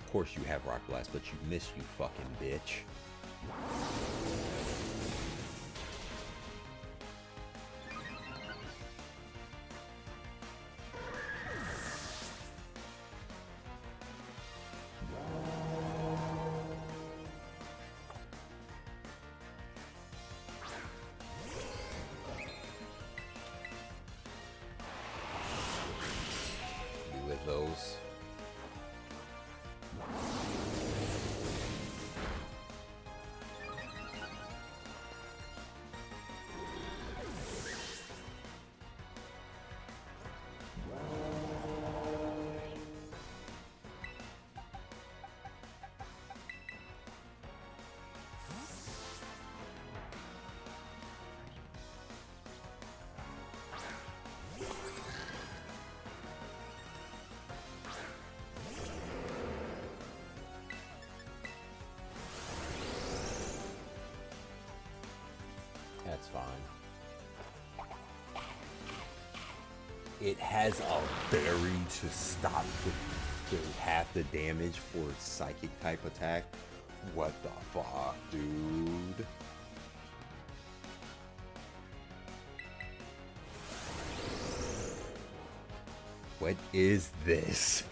Of course you have Rock Blast, but you miss, you fucking bitch. With those. That's fine. It has a berry to stop the half the damage for psychic type attack. What the fuck, dude? What is this?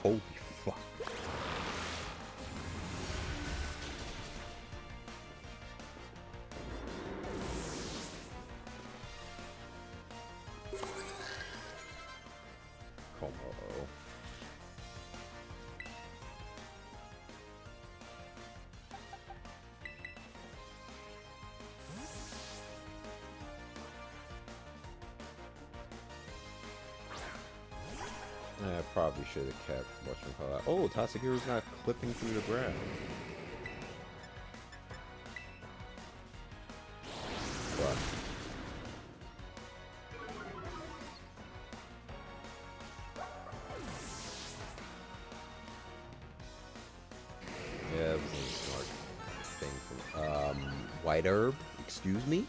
Holy fuck. I probably should have kept whatchamacallit. Oh, Tatsugiro's not clipping through the ground. What? Yeah, that was a smart thing from white herb, excuse me?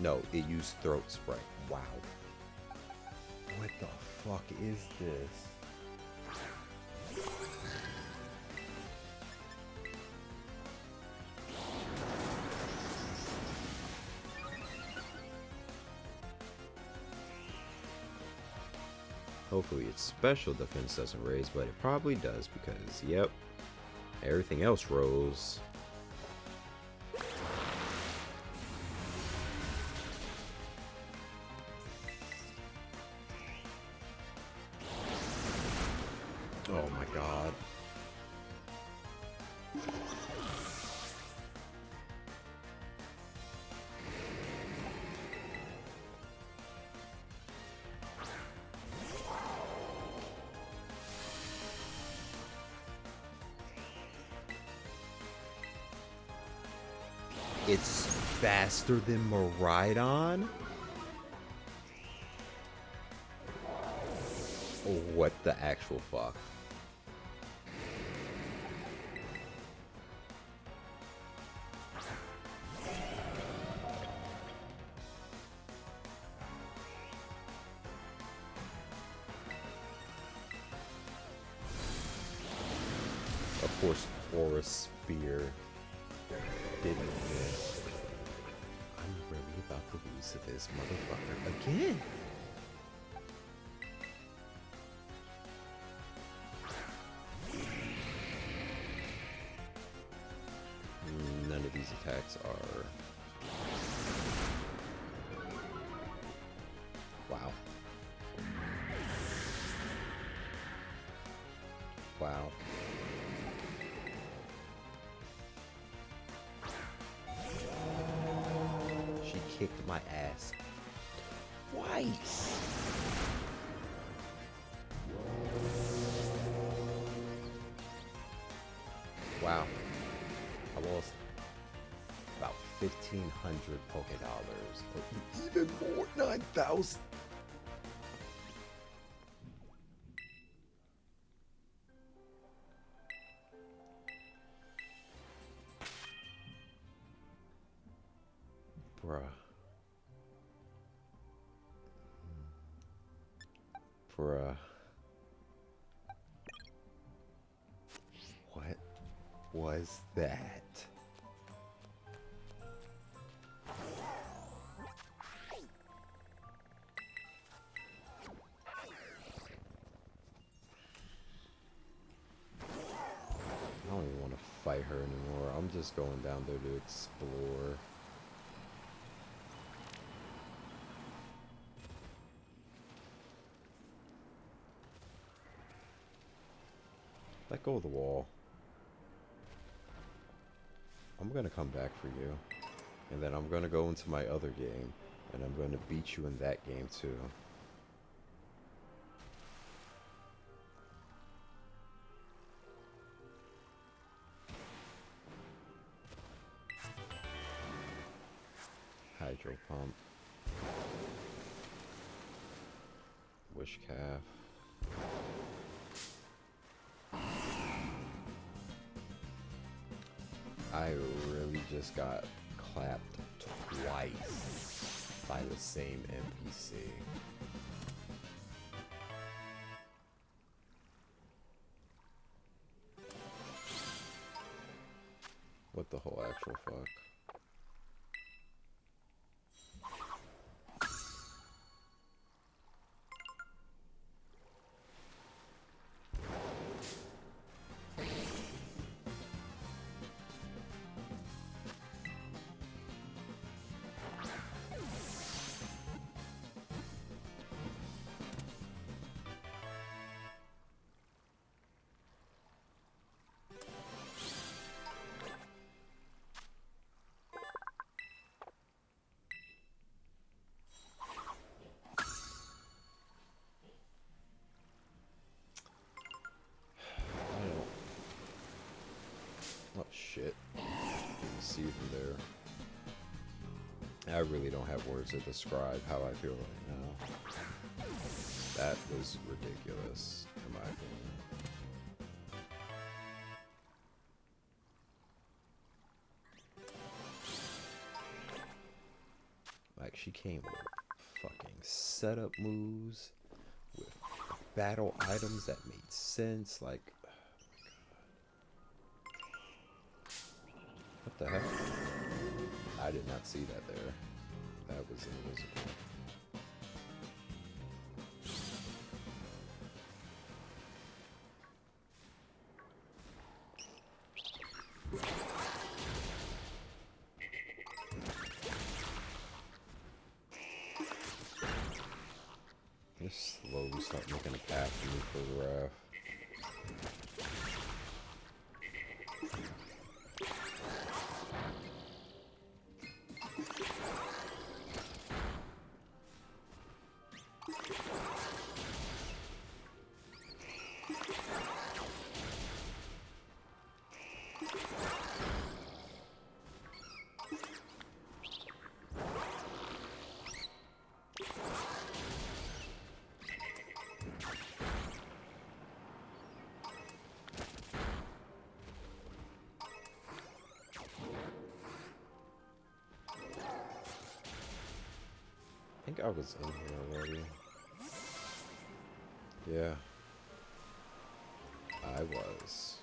No, it used throat spray. Wow. What the fuck is this? Hopefully its special defense doesn't raise, but it probably does because, yep, everything else rose. Oh my god. It's faster than Miraidon? What the actual fuck? Of course, Aura Spear didn't miss. I'm really about to lose to this motherfucker again. these attacks are... Wow. Wow. She kicked my ass twice. Wow. I lost about 1,500 Poké Dollars. Or even more, 9,000. Bruh. Bruh. What was that? I don't even want to fight her anymore. I'm just going down there to explore. Let go of the wall. I'm gonna come back for you. And then I'm gonna go into my other game. And I'm gonna beat you in that game too. Hydro Pump. Wish Calf. I really just got clapped twice by the same NPC. What the whole actual fuck? Oh shit. Didn't see them there. I really don't have words to describe how I feel right now. That was ridiculous, in my opinion. Like, she came with fucking setup moves, with battle items that made sense, like... What the heck? I did not see that there. That was invisible. Just slowly start making a path for me for the raft. I think I was in here already. Yeah. I was.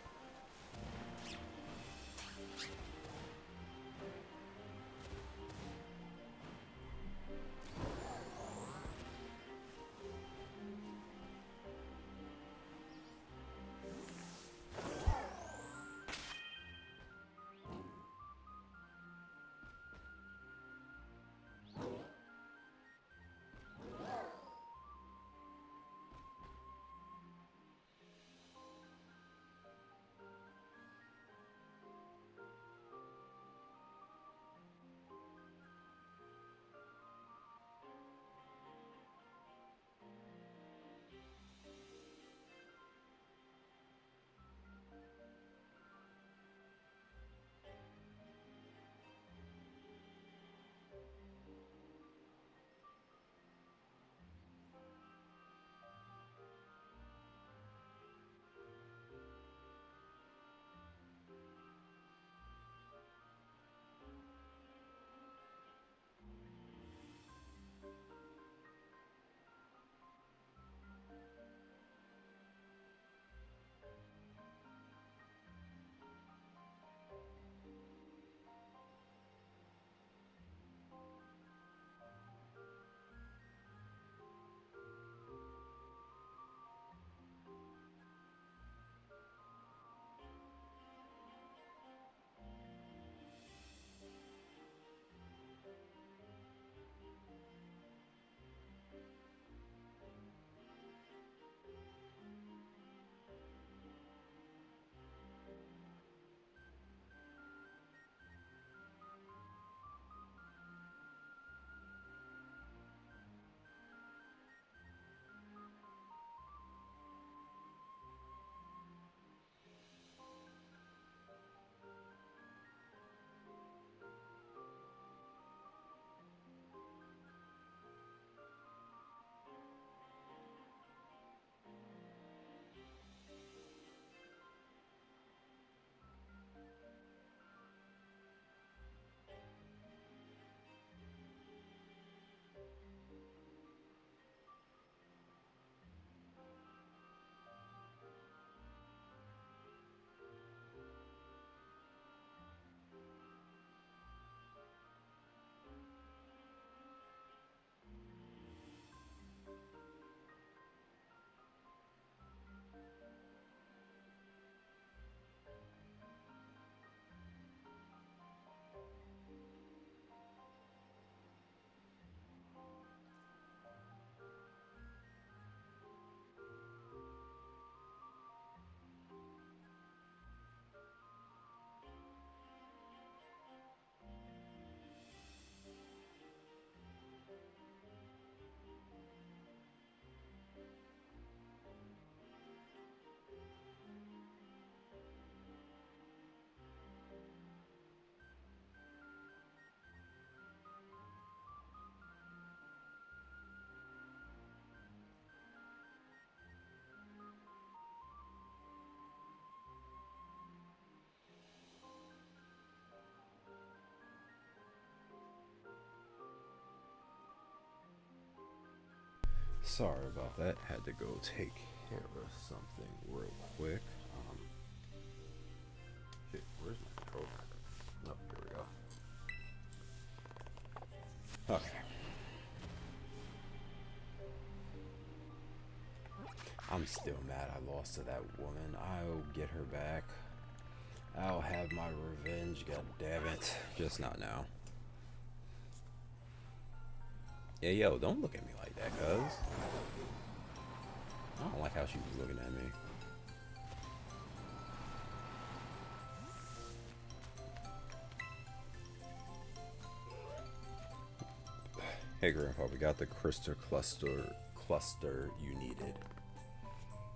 Sorry about that. Had to go take care of something real quick. Shit, where's my controller? Oh, here we go. Okay. I'm still mad I lost to that woman. I'll get her back. I'll have my revenge, god damn it. Just not now. Yeah, yo, don't look at me like that, cuz. I don't like how she was looking at me. Hey, Grandpa, we got the crystal cluster you needed.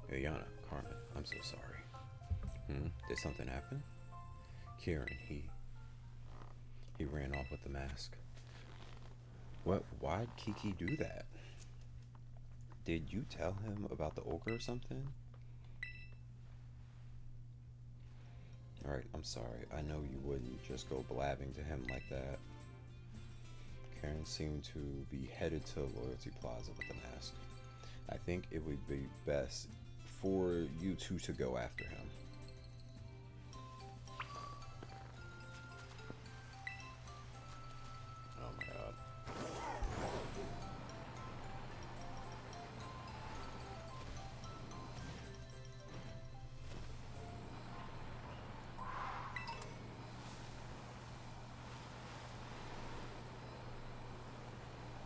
Hey, Yana, Carmen, I'm so sorry. Did something happen? Kieran, he ran off with the mask. What? Why'd Kiki do that? Did you tell him about the ogre or something? Alright, I'm sorry. I know you wouldn't just go blabbing to him like that. Karen seemed to be headed to Loyalty Plaza with the mask. I think it would be best for you two to go after him. Oh my god.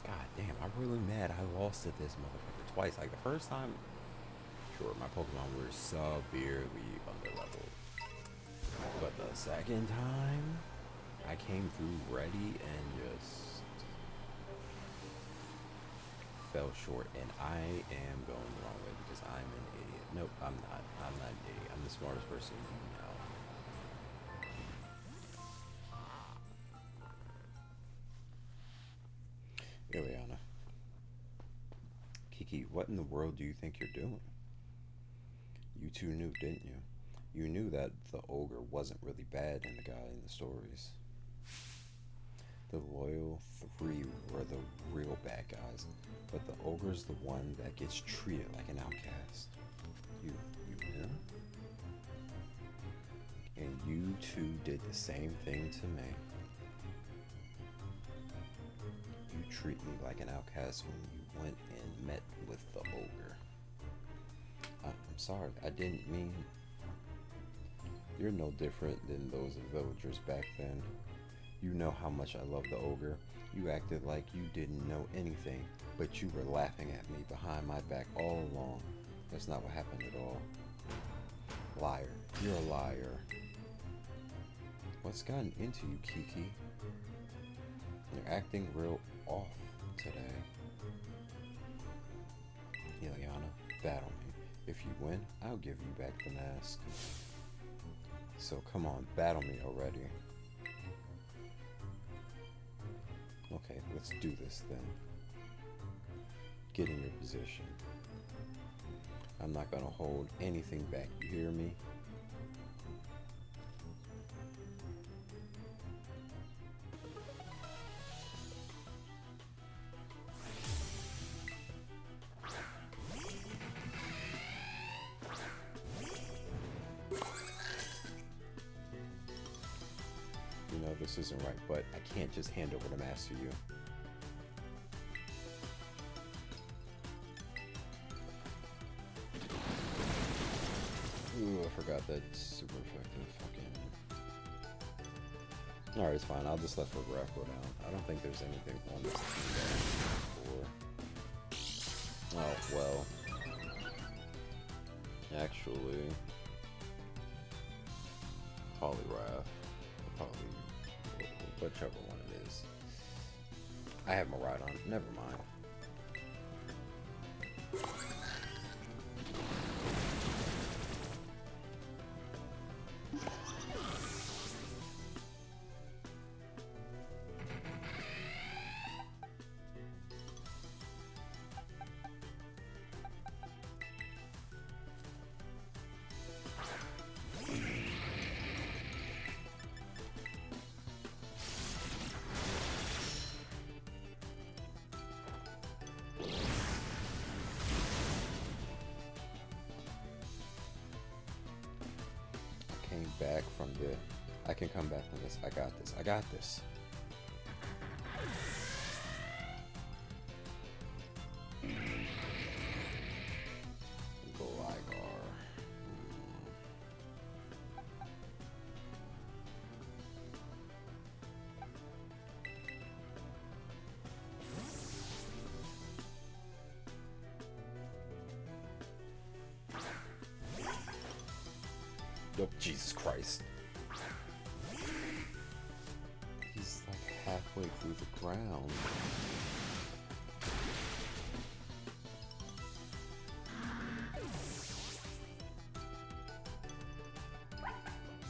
God damn, I'm really mad I lost to this motherfucker twice. Like the first time, sure, my Pokemon were severely underleveled. But the second time, I came through ready and just fell short. And I am going the wrong way because I'm an idiot. Nope, I'm not. I'm not an idiot. I'm the smartest person you know. Ileana. Kiki, what in the world do you think you're doing? You two knew, didn't you? You knew that the ogre wasn't really bad in the guy in the stories. The loyal three were the real bad guys, but the ogre's the one that gets treated like an outcast. You know? And you two did the same thing to me. You treat me like an outcast when you went and met with the ogre. I'm sorry, I didn't mean... You're no different than those villagers back then. You know how much I love the ogre. You acted like you didn't know anything, but you were laughing at me behind my back all along. That's not what happened at all. Liar. You're a liar. What's gotten into you, Kiki? You're acting real off today. Ileana, battle me. If you win, I'll give you back the mask. So come on, battle me already. Okay, let's do this then. Get in your position. I'm not gonna hold anything back, you hear me? You know this isn't right, but I can't just hand over the mask to you. Ooh, I forgot that super effective fucking... Alright, it's fine. I'll just let Photograph go down. I don't think there's anything on this team for... Oh, well. Actually... Poliwrath. Whichever one it is. I have Miraidon. Never mind. I'm good. I can come back from this. I got this. I got this. Oh, Jesus Christ. He's like halfway through the ground.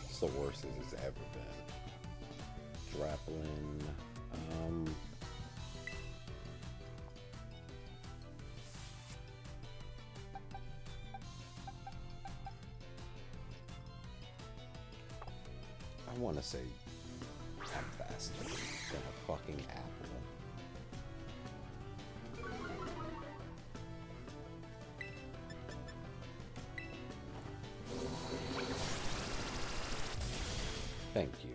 It's the worst as it's ever been. Grappling. I want to say I'm faster than a fucking apple. Thank you.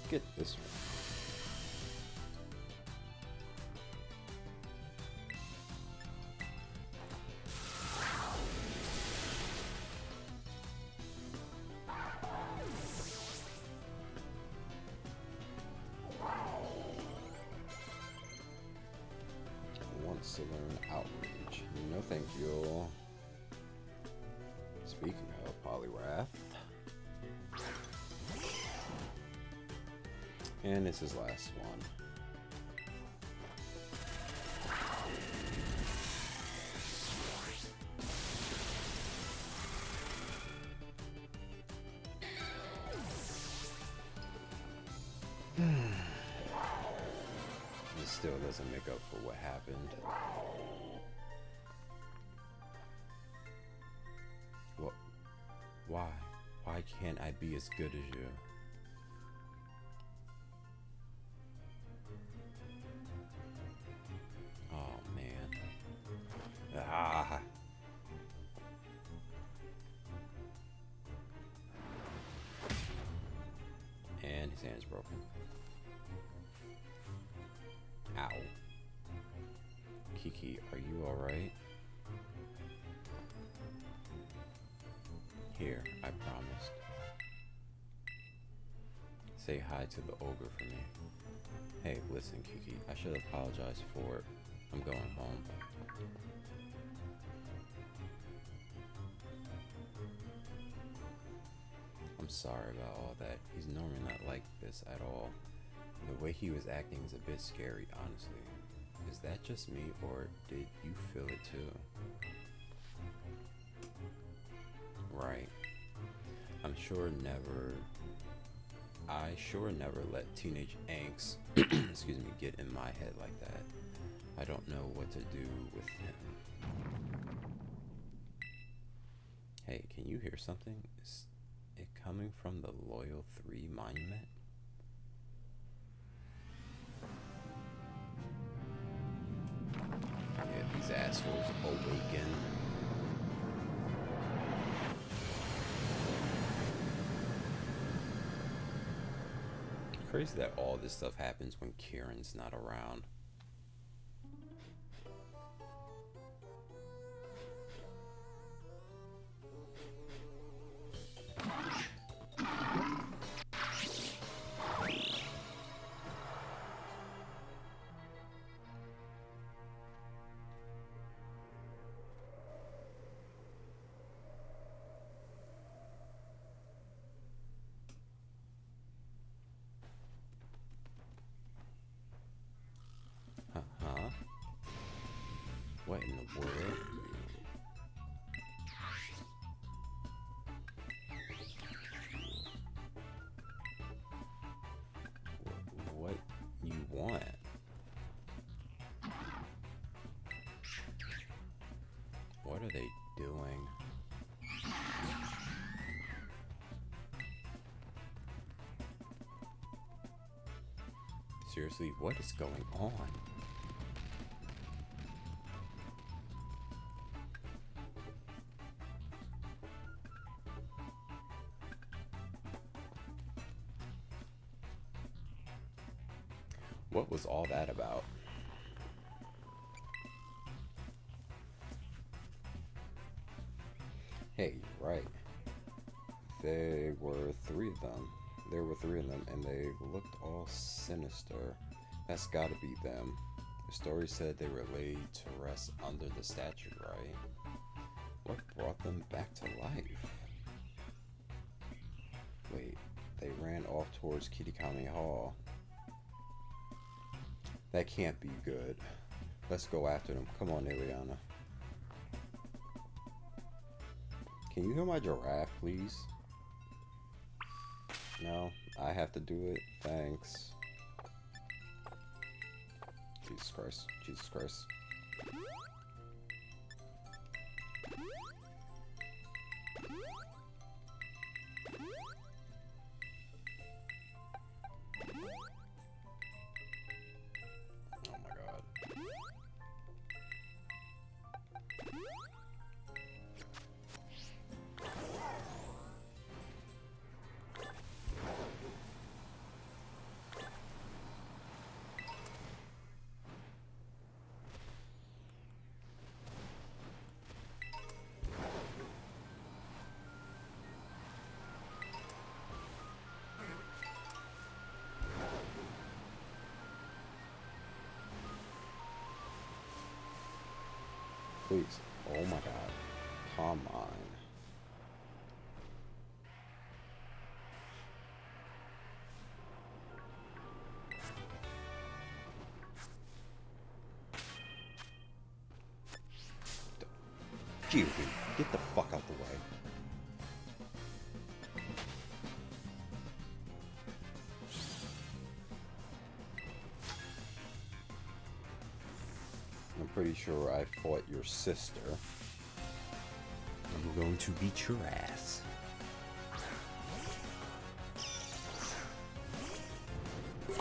Get this one. Wants to learn outrage. No thank you. Speaking of Poliwrath. And it's his last one. It still doesn't make up for what happened. What? Why? Why can't I be as good as you? And his hand's broken. Ow. Kiki, are you alright? Here, I promised. Say hi to the ogre for me. Hey, listen, Kiki, I should apologize for it. I'm going home. I'm sorry about all that. He's normally not like this at all. The way he was acting is a bit scary, honestly. Is that just me, or did you feel it too? Right. I sure never let teenage angst, excuse me, get in my head like that. I don't know what to do with him. Hey, can you hear something? Is it coming from the Loyal 3 monument? Yeah, these assholes awaken. Crazy that all this stuff happens when Kieran's not around. Huh? What in the world? What you want? What are they doing? Seriously, what is going on? What was all that about? Hey, you're right. There were three of them. There were three of them, and they looked all sinister. That's gotta be them. The story said they were laid to rest under the statue, right? What brought them back to life? Wait, they ran off towards Kitakami Hall. That can't be good. Let's go after them. Come on, Ileana. Can you hear my giraffe, please? No, I have to do it. Thanks. Jesus Christ. Jesus Christ. Oh my god. Please. Oh my god. Come on. Gee, get the fuck out the way. I'm pretty sure I fought your sister. I'm going to beat your ass. God,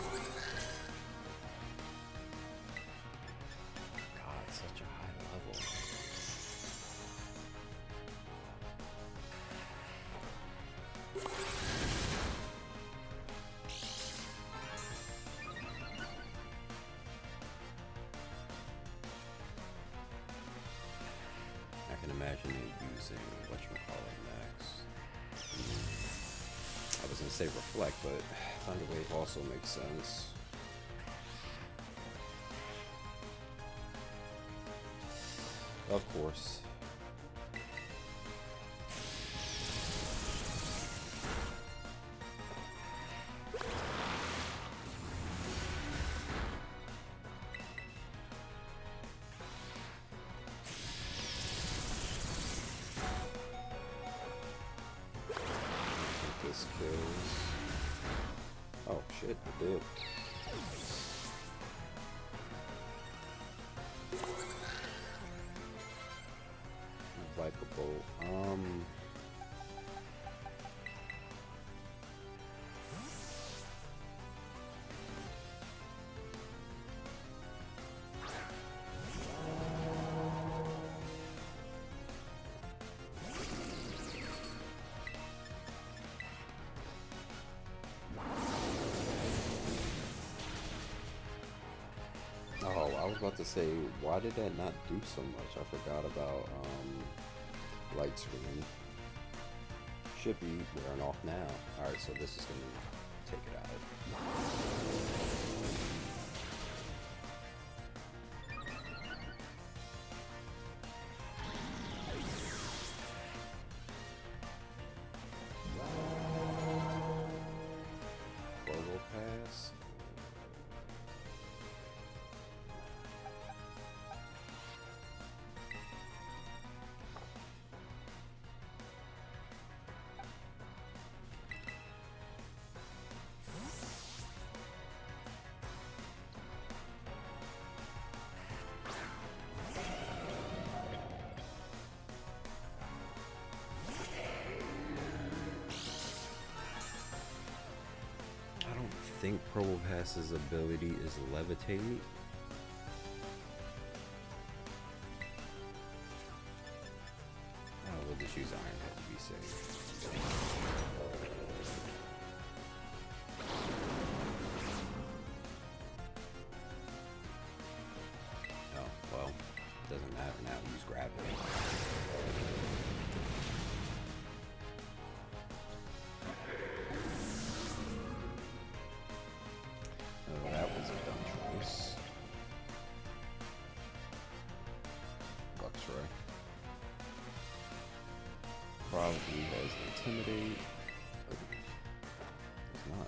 such a high level. I can imagine you using whatchamacallit next. I was gonna say reflect, but Thunder Wave also makes sense. Of course. This kills. Oh shit, it did. Viperbolt. Oh, I was about to say, why did that not do so much? I forgot about light screen. Should be wearing off now. Alright, so this is going to take it out. Portal pass. think Probopass's ability is Levitate. Oh, we'll just use Iron Head to be safe. Oh, well, doesn't matter now. Use Gravity. Oh, that was a dumb choice. Luxray. Probably has Intimidate. Oh, it's not.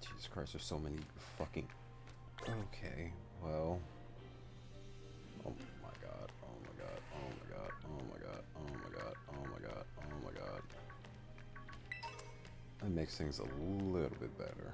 Jesus Christ, there's so many fucking... Okay, well... Oh my god, oh my god, oh my god, oh my god, oh my god, oh my god, oh my god. That makes things a little bit better.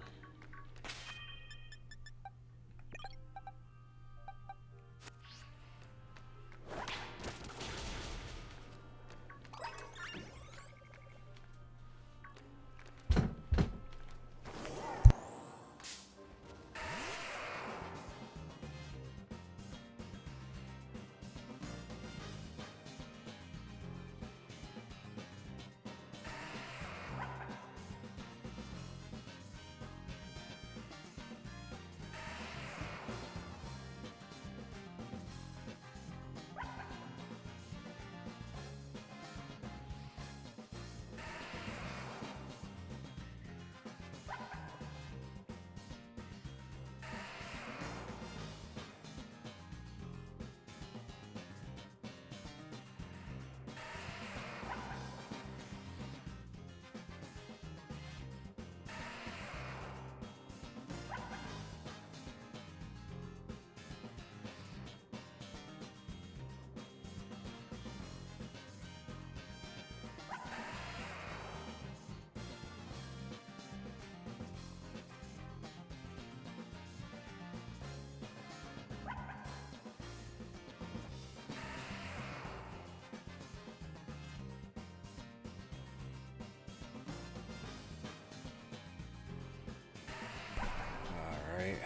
Alright.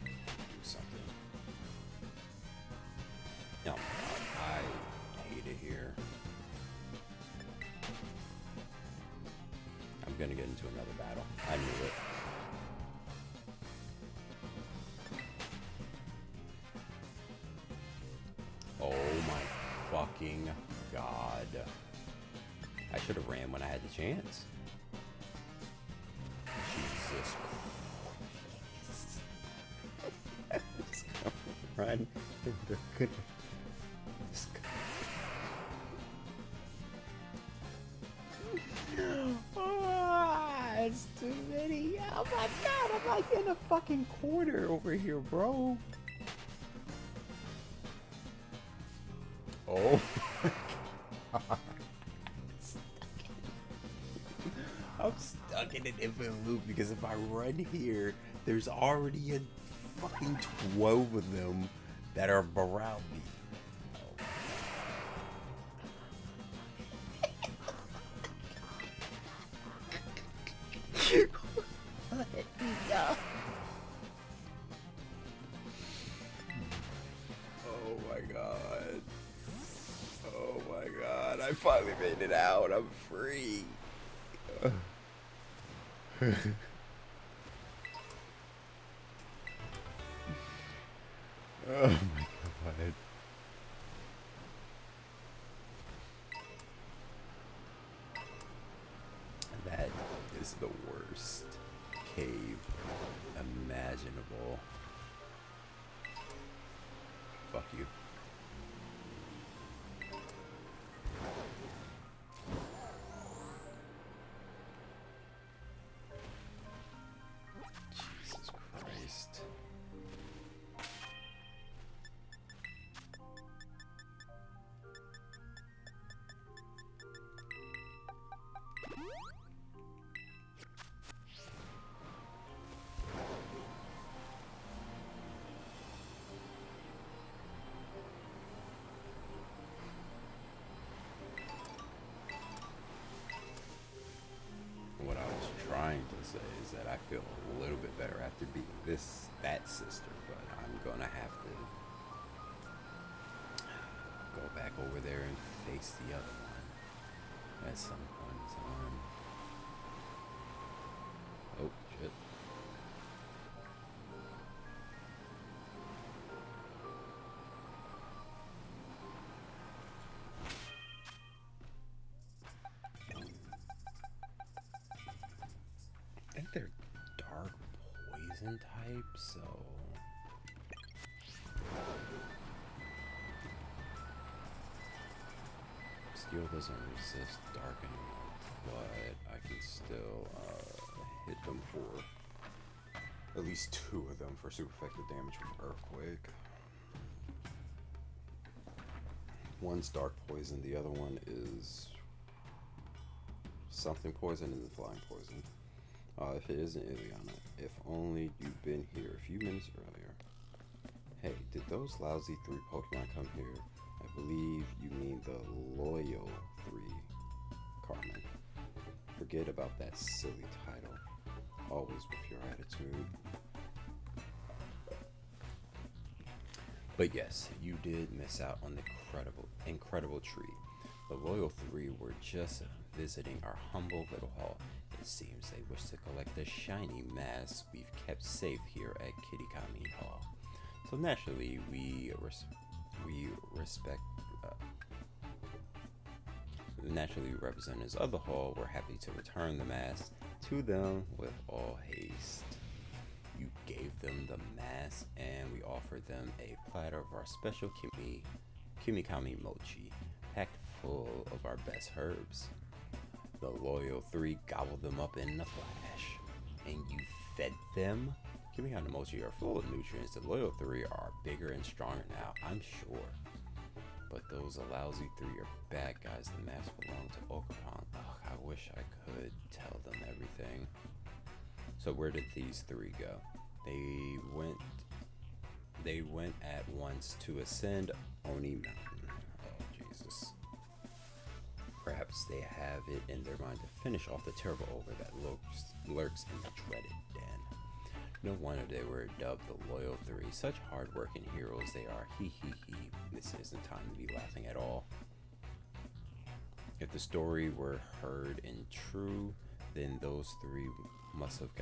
Do something. Oh my god, I hate it here. I'm gonna get into another battle. I knew it. Oh my fucking god. I should have ran when I had the chance. Jesus Christ. Just gonna run. They're good. It's too many. Oh my god, I'm like in a fucking corner over here, bro. Oh my god. I'm stuck in an infinite loop because if I run here, there's already a fucking 12 of them that are around me. Let me go. Oh my god. Oh my god. I finally made it out. I'm free. Oh my god. That is the worst cave imaginable. Fuck you. Jesus Christ. say is that I feel a little bit better after beating that sister, but I'm gonna have to go back over there and face the other one at some point in time. Oh, shit. I think they're dark poison type, so steel doesn't resist dark anymore, but I can still hit them for at least 2 of them for super effective damage with Earthquake. One's dark poison, the other one is something poison and then flying poison. If it isn't Ileana, if only you'd been here a few minutes earlier. Hey, did those lousy 3 Pokemon come here? I believe you mean the loyal 3, Carmen. Forget about that silly title. Always with your attitude. But yes, you did miss out on the incredible treat. The loyal 3 were just visiting our humble little hall. It seems they wish to collect the shiny mask we've kept safe here at Kitakami Hall. So naturally, we naturally representatives of the hall were happy to return the mask to them with all haste. You gave them the mask, and we offered them a platter of our special Kimikami mochi, packed full of our best herbs. The loyal 3 gobbled them up in a flash. And you fed them? Kimikami mochi are full of nutrients. The loyal 3 are bigger and stronger now, I'm sure. But those lousy 3 are bad guys. The mask belong to Okapan. Ugh, I wish I could tell them everything. So where did these 3 go? They went at once to ascend Oni Mountain. Oh, Jesus. Perhaps they have it in their mind to finish off the terrible ogre that lurks in the dreaded den. No wonder they were dubbed the Loyal 3. Such hard-working heroes they are. Hee hee hee. This isn't time to be laughing at all. If the story were heard and true, then those 3 must have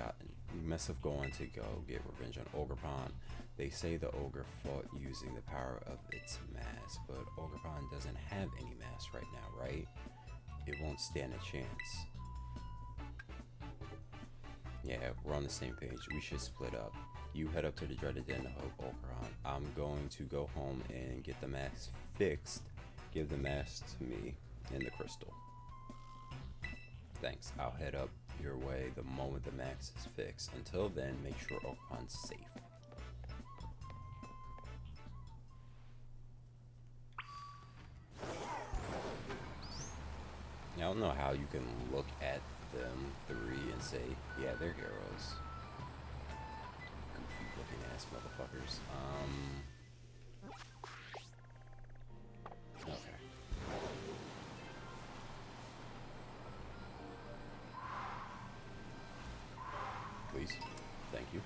gone to go get revenge on Ogerpon. They say the ogre fought using the power of its mask, but Ogerpon doesn't have any mask right now, right? It won't stand a chance. Yeah, we're on the same page. We should split up. You head up to the dreaded den to help Ogeron. I'm going to go home and get the mask fixed. Give the mask to me in the crystal. Thanks. I'll head up your way the moment the mask is fixed. Until then, make sure Ogeron's safe. I don't know how you can look at them 3 and say, yeah, they're heroes. Goofy looking ass motherfuckers. Okay. Please. Thank you.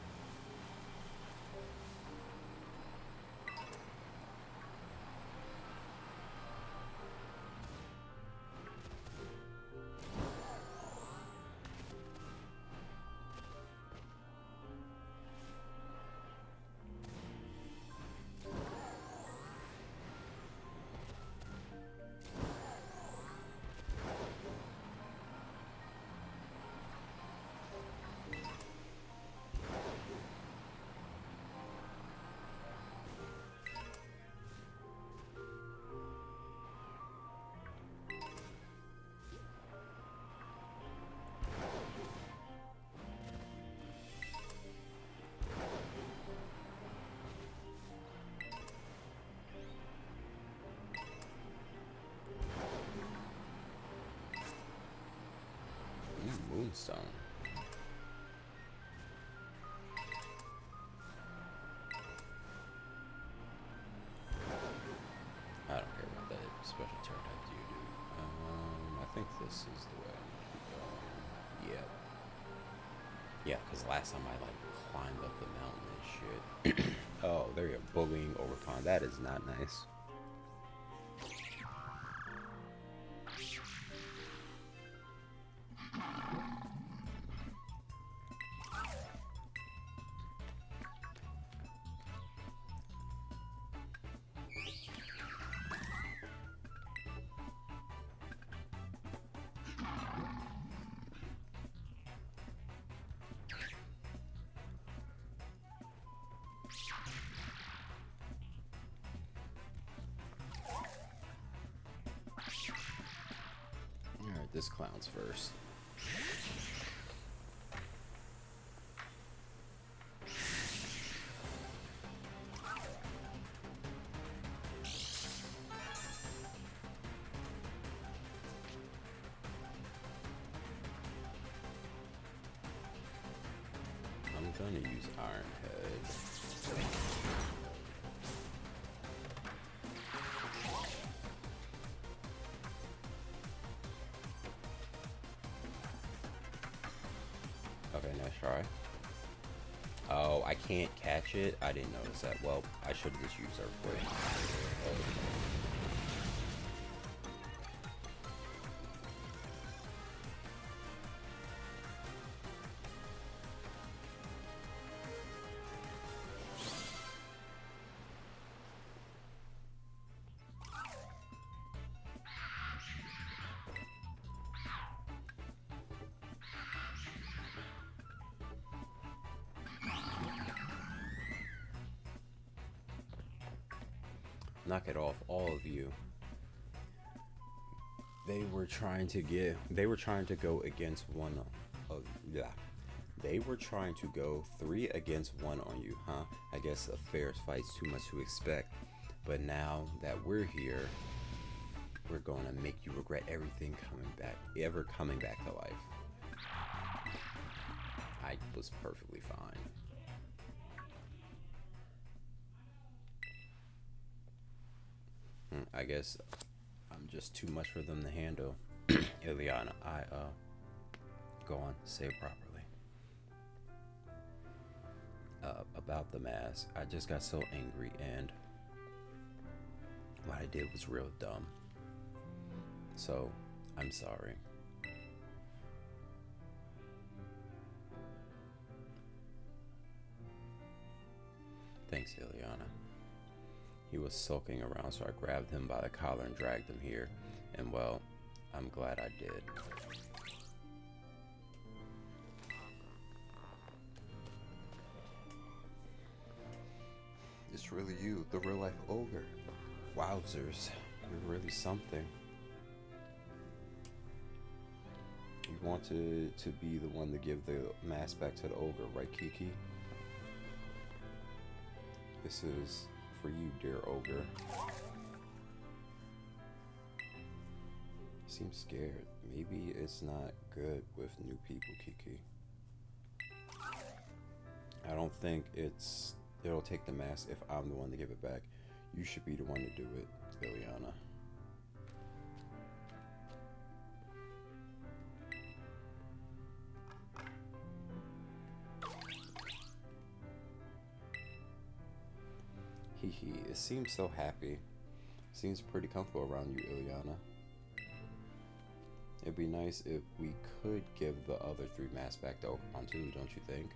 Moonstone. I don't care about that special turret I do. I think this is the way I need to be going. Yep. Yeah, because last time I like climbed up the mountain and shit. Oh, there you go. Bullying over pond. That is not nice. Alright, this clown's first. I'm gonna use Iron Head. Okay, nice try. Oh, I can't catch it? I didn't notice that. Well, I should have just used Earthquake. Oh. Knock it off, all of you. They were trying to go against one of, yeah. They were trying to go 3 against 1 on you, huh? I guess a fair fight's too much to expect. But now that we're here, we're gonna make you regret everything ever coming back to life. I was perfectly fine. I guess I'm just too much for them to handle. Ileana, go on, say it properly. About the mask, I just got so angry and what I did was real dumb. So, I'm sorry. Thanks, Ileana. He was sulking around, so I grabbed him by the collar and dragged him here. And well, I'm glad I did. It's really you, the real life ogre. Wowzers, you're really something. You wanted to be the one to give the mask back to the ogre, right, Kiki? This is for you, dear ogre. Seems scared. Maybe it's not good with new people, Kiki. I don't think it'll take the mask if I'm the one to give it back. You should be the one to do it, Ileana. Hee, it seems so happy. Seems pretty comfortable around you, Ileana. It'd be nice if we could give the other 3 masks back to Pokemon too, don't you think?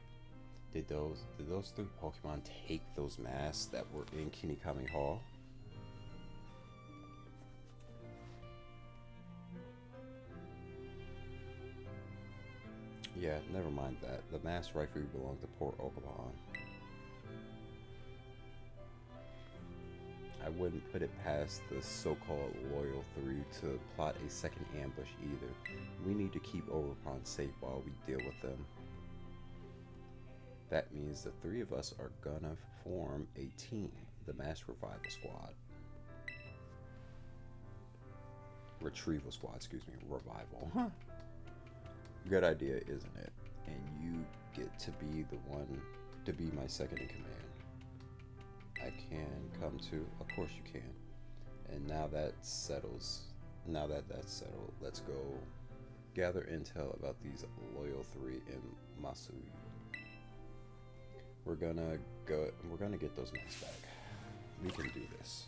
Did those 3 Pokemon take those masks that were in Kinikami Hall? Yeah, never mind that. The masks rightfully belong to poor Okaban. I wouldn't put it past the so-called loyal 3 to plot a second ambush either. We need to keep Overpond safe while we deal with them. That means the 3 of us are gonna form a team, the Mass Revival Squad. Retrieval Squad, excuse me, Revival. Huh. Good idea, isn't it? And you get to be the one to be my second in command. I can come too. Of course you can. And now that that's settled, let's go gather intel about these loyal 3 in We're gonna go. We're gonna get those knights back. We can do this.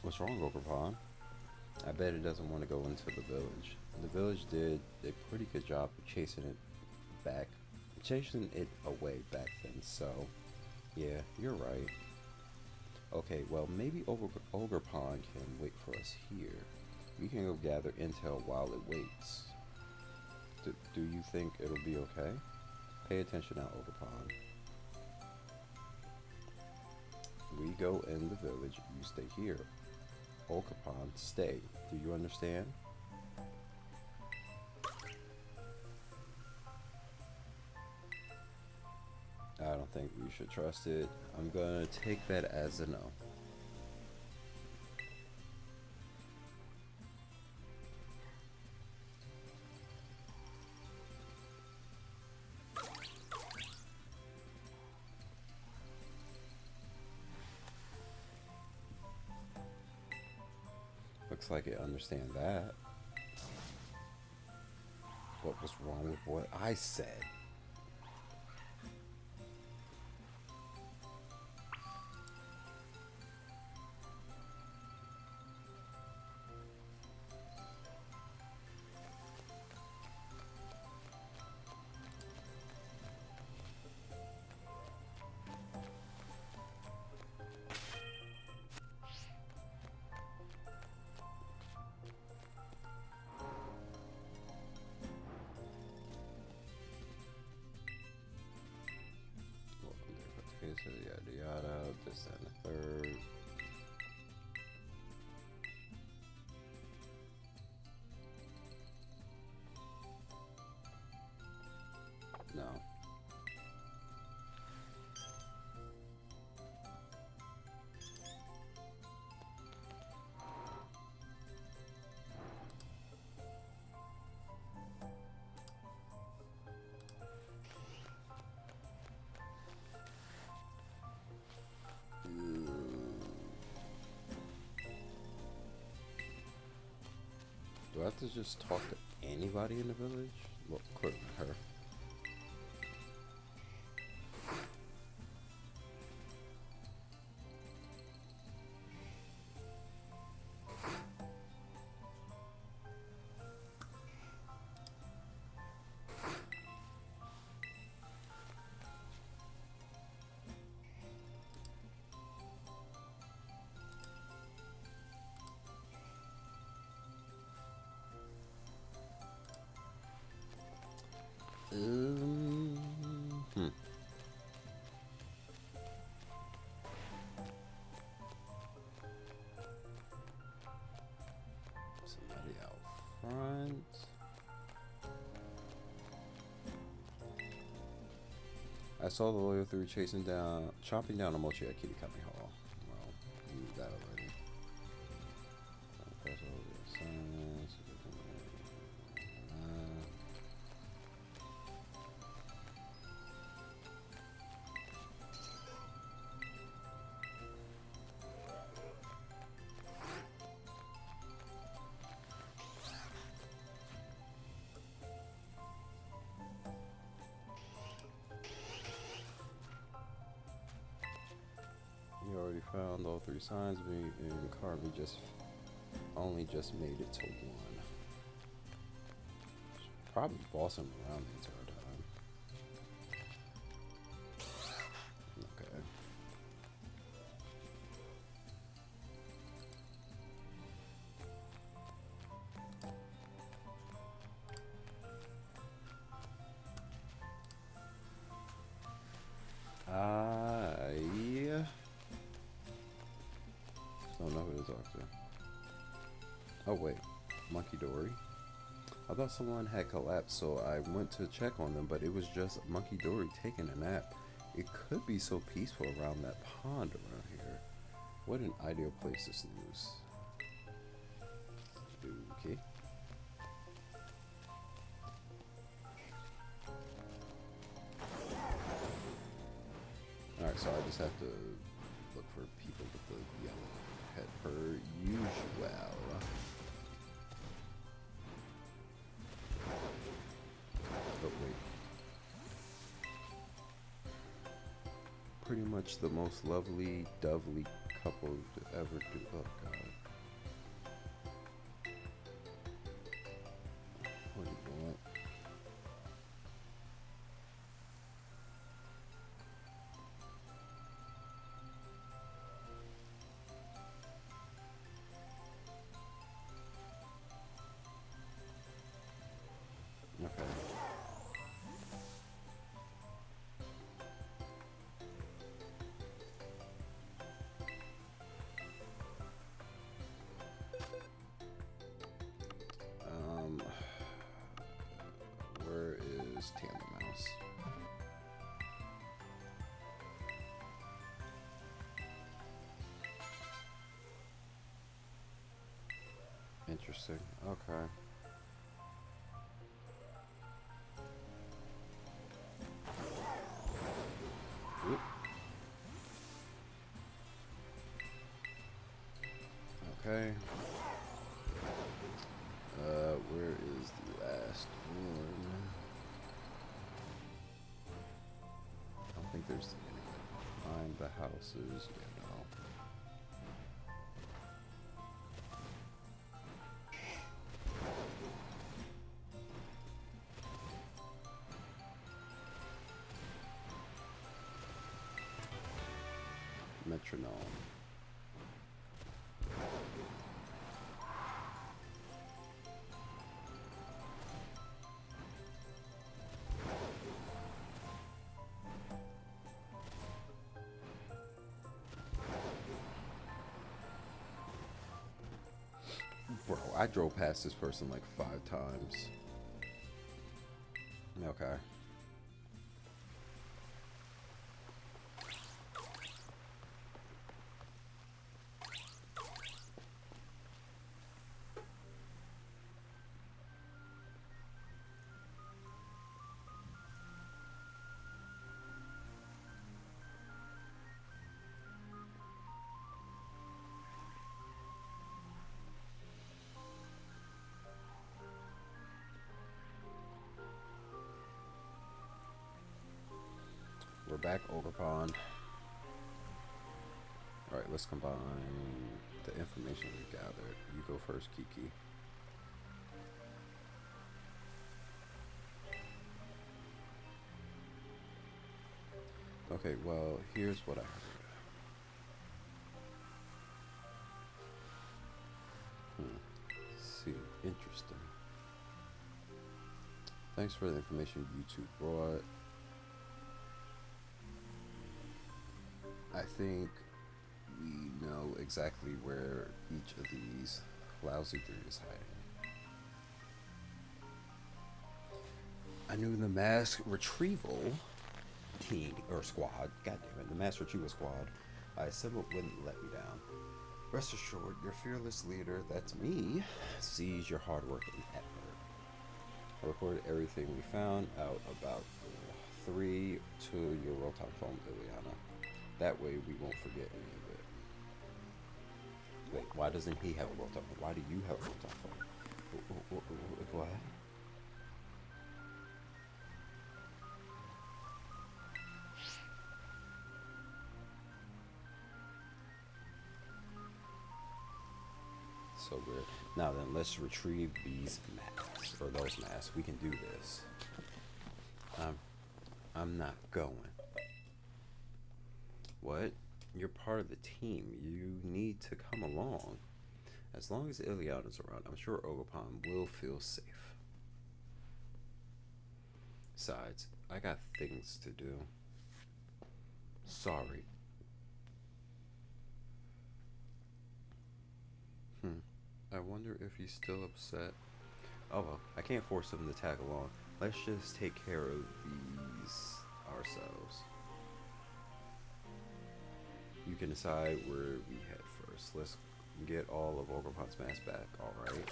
What's wrong, Ogre? I bet it doesn't want to go into the village. The village did a pretty good job of back, chasing it away back then. So, yeah, you're right. Okay, well maybe Ogre Pond can wait for us here. We can go gather intel while it waits. Do you think it'll be okay? Pay attention now, Ogre Pond. We go in the village, you stay here. Ogre Pond, stay. Do you understand? I don't think we should trust it. I'm gonna take that as a no. Looks like it understands that. What was wrong with what I said? Yada yada, this and the third. No. Do I have to just talk to anybody in the village? Well, quit her. Hmm. Somebody out front. I saw the loyal three chopping down a mochi at Kitty Company Hall. Well, you knew that already. You already found all three signs, and Carvey only just made it to one. Probably bossing around the entire time. Okay. I don't know who to talk to. Oh wait, Monkey Dory. I thought someone had collapsed, so I went to check on them, but it was just Monkey Dory taking a nap. It could be so peaceful around that pond around here. What an ideal place to snooze. Okay. Alright, so I just have to look for people with the yellow head per usual. But wait. Pretty much the most lovely, dovely couple to ever do. Oh god. What do you want? Okay. Um, where is Tandem Mouse? Interesting. Okay. Oop. Okay. Where is the last one? I don't think there's any behind the houses. Yeah, no. Metronome. Bro, I drove past this person like 5 times. Okay. We're back over pond. Alright, let's combine the information we gathered. You go first, Kiki. Okay, well, here's what I heard. Let's see, interesting. Thanks for the information you two brought. I think we know exactly where each of these lousy three is hiding. I knew the mask retrieval team or squad, god damn it, the mass retrieval squad I assembled wouldn't let me down. Rest assured, your fearless leader, that's me, sees your hard work and effort. I recorded everything we found out about 3 to your roll-top phone, Liliana. That way we won't forget any of it. Wait, why doesn't he have a roll-top phone? Why do you have a roll-top phone? What? So weird. Now then, let's retrieve these masks, or those masks. We can do this. I'm not going. What? You're part of the team. You need to come along. As long as Iliana's around, I'm sure Ogerpon will feel safe. Besides, I got things to do. Sorry. I wonder if he's still upset. Oh well, I can't force him to tag along. Let's just take care of these ourselves. You can decide where we head first. Let's get all of Ogrepot's mass back, alright?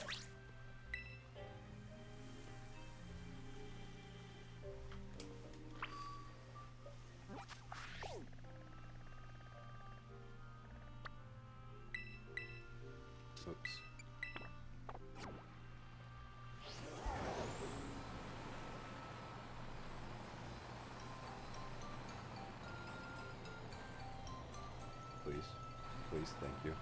Oops. Please. Please, thank you.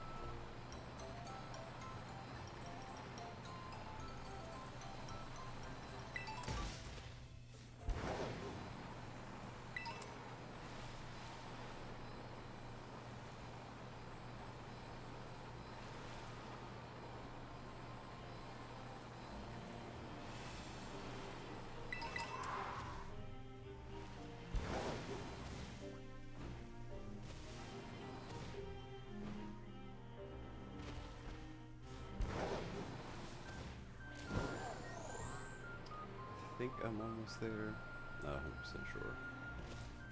I think I'm almost there. Not 100% sure.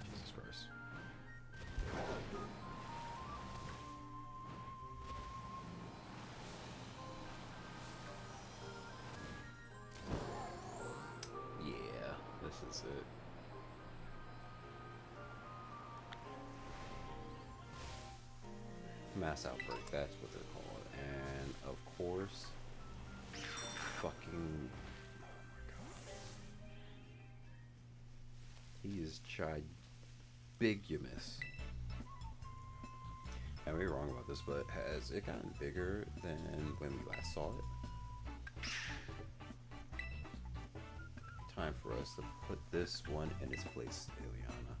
Jesus Christ. Yeah, this is it. Mass outbreak, that's what they're called. And of course, fucking. He is gigantic. I may be wrong about this, but has it gotten bigger than when we last saw it? Time for us to put this one in its place, Ileana.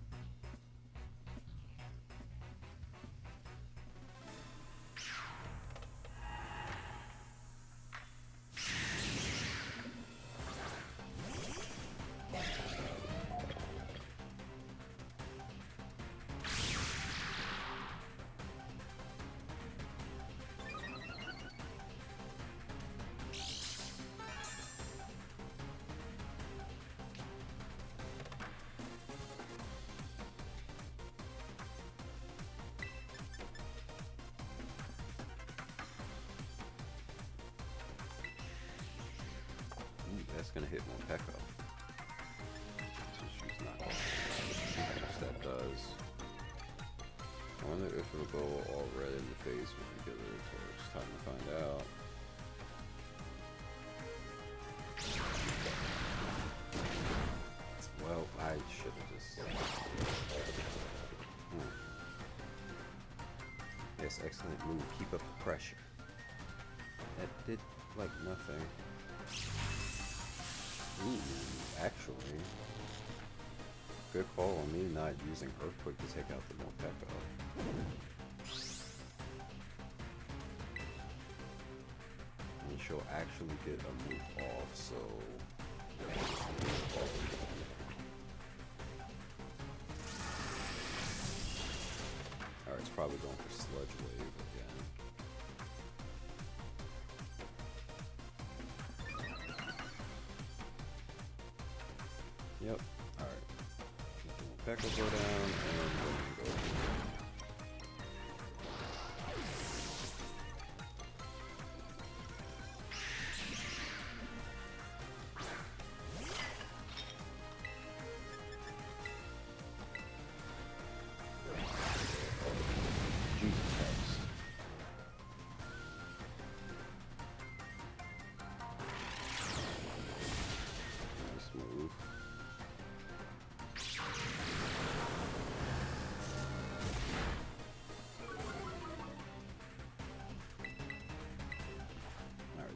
That's gonna hit Monteco. So she's not gonna see how much that does. I wonder if it'll go all red in the face when we get rid of torch. Time to find out. Well, I should have just. Yes, excellent move. Keep up the pressure. That did like nothing. Ooh, actually, good call on me not using Earthquake to take out the Morpeko. And she'll actually get a move off, so. Alright, it's probably going for Sludge Wave again. Yep. Alright. Peck will go down and then go. Jesus Christ. Nice move.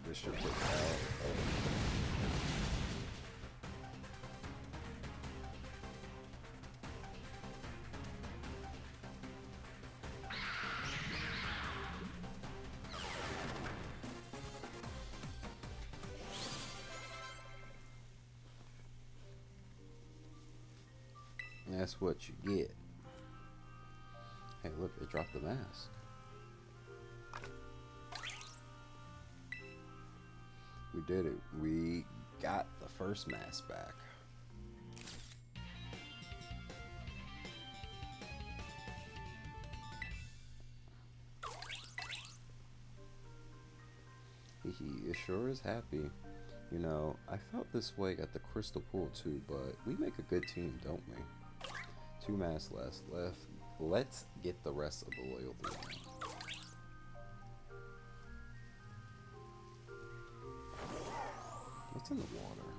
This should take out. That's what you get. Hey, look, it dropped the mask. We did it. We got the first mask back. He sure is happy. You know, I felt this way at the Crystal Pool too, but we make a good team, don't we? 2 masks left. Let's get the rest of the loyalty. What's in the water?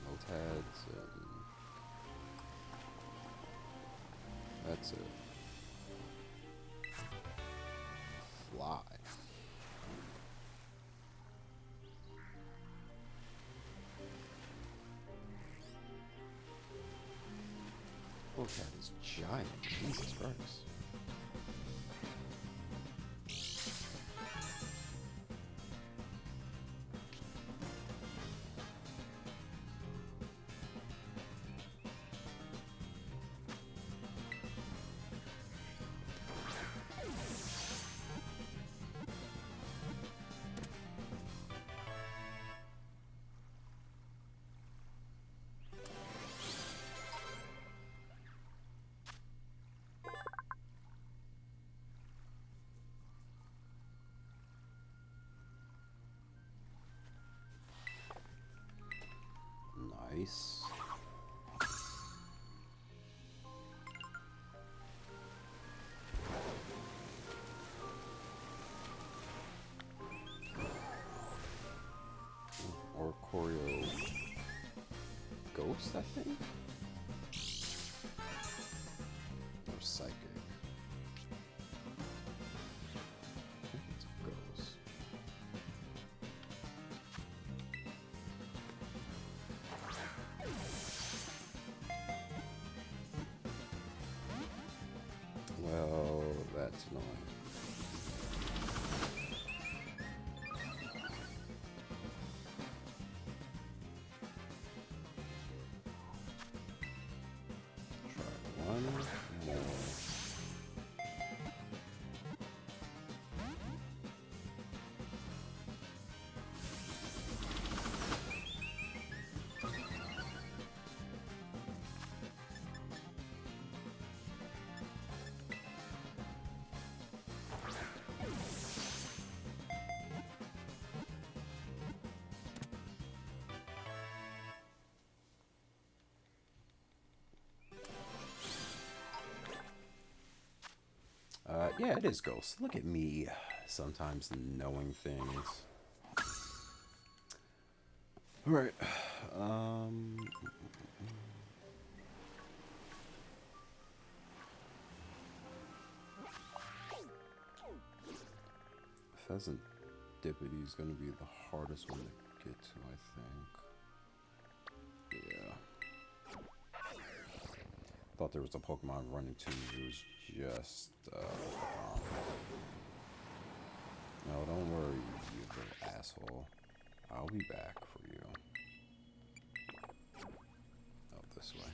Notads and that's it. Fly. Notad is giant. Jesus Christ. Nice. Or Choreo Ghost, I think? Or Psychic. I think it's Ghost. Well, that's annoying. Try one more. Yeah, it is Ghost. Look at me, sometimes knowing things. All right. Pheasant Dippity is going to be the hardest one to get to, I think. Yeah. Thought there was a Pokemon running to me. It was just, no, don't worry, you little asshole. I'll be back for you. Oh, this way.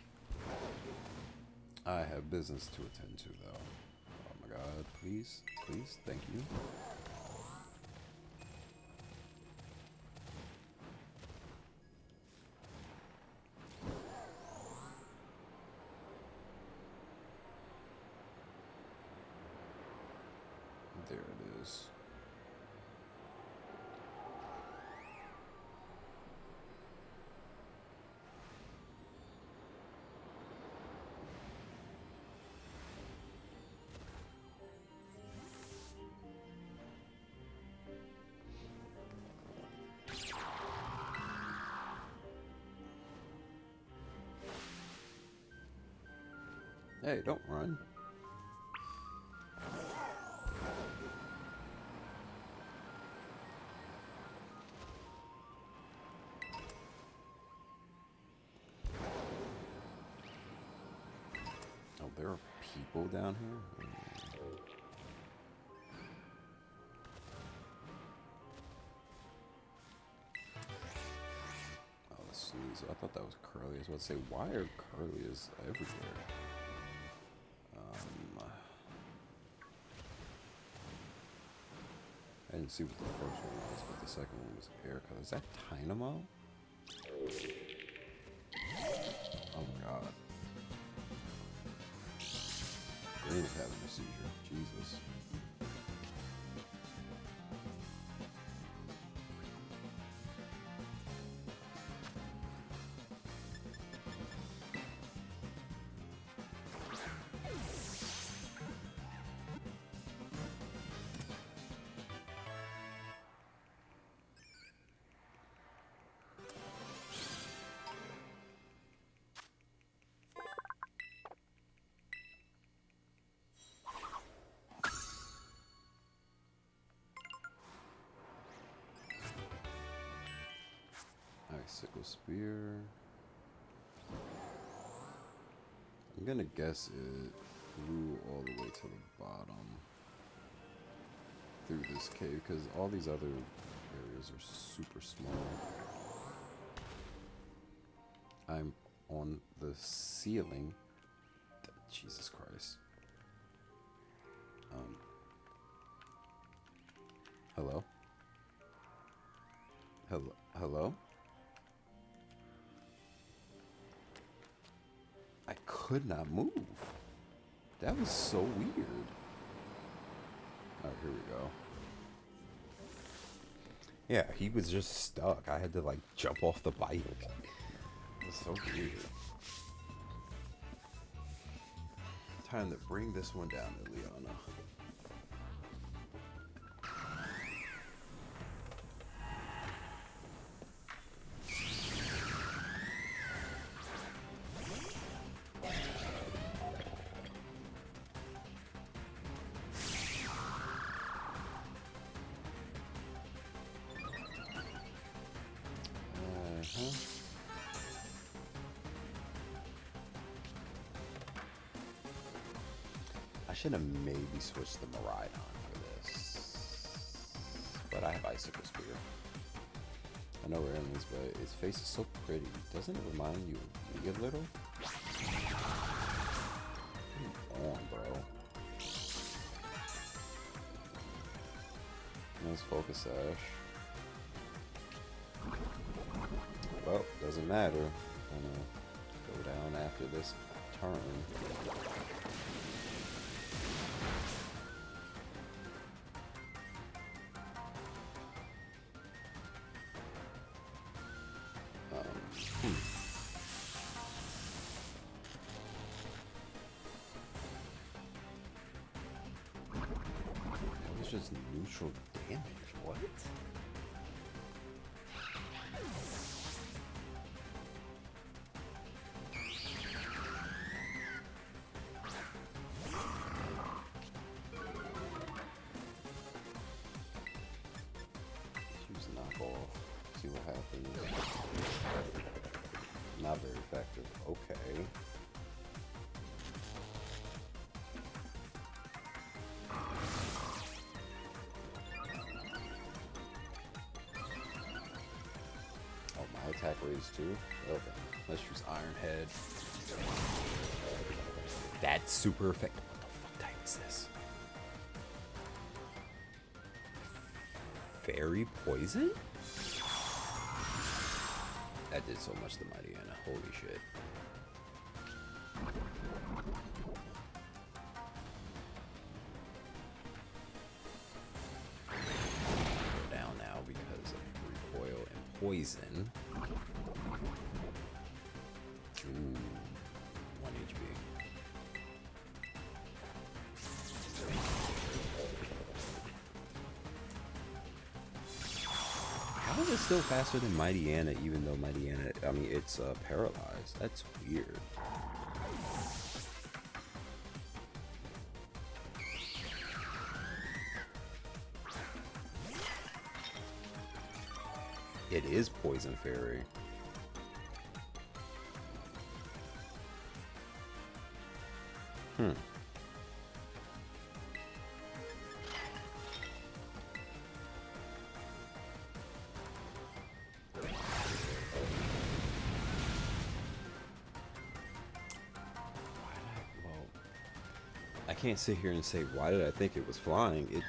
I have business to attend to, though. Oh my god, please, please, thank you. There it is. Hey, don't run. Oh, there are people down here? Oh, the sneeze. I thought that was Curly. I was about to say, why are Curlies everywhere? trying to see what the first one was, but the second one was air color. Is that Dynamo? Oh god. Brain is having a seizure. Jesus. Icicle Spear. I'm gonna guess it flew all the way to the bottom through this cave because all these other areas are super small. I'm on the ceiling. Jesus Christ. Hello? Hello? Hello? I could not move. That was so weird. Alright, here we go. Yeah, he was just stuck. I had to like jump off the bike. It was so weird. Time to bring this one down to Leona. I should have maybe switched the Maridon for this, but I have Icicle Spear. I know where enemies, but its face is so pretty. Doesn't it remind you of me a little? Come on, bro. Nice focus sash. Well, doesn't matter. I'm gonna go down after this turn. That was just neutral damage. What? Choose knock off. See what happens. Not very effective. Okay. Oh, my attack raised too? Okay. Let's use Iron Head. That's super effective. What the fuck type is this? Fairy Poison? That did so much to Mighty Anna. Holy shit. We're down now because of recoil and poison. Ooh, 1 HP. How is it still faster than Mighty Anna, even though Mighty Anna, I mean, it's paralyzed? That's weird. It is Poison Fairy. I can't sit here and say, why did I think it was flying?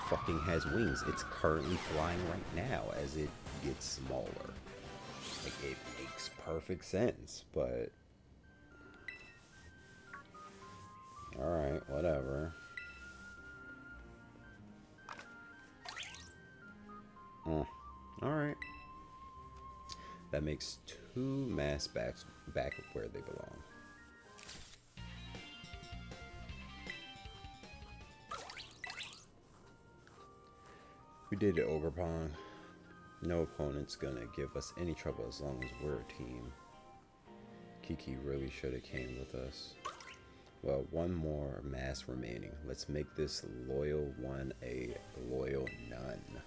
fucking has wings. It's currently flying right now as it gets smaller. Like, it makes perfect sense, but... Alright, whatever. Alright. That makes 2 mass backs back where they belong. We did it, Ogre Pong. No opponent's gonna give us any trouble as long as we're a team. Kiki really should have came with us. Well, 1 more mass remaining. Let's make this loyal one a loyal none.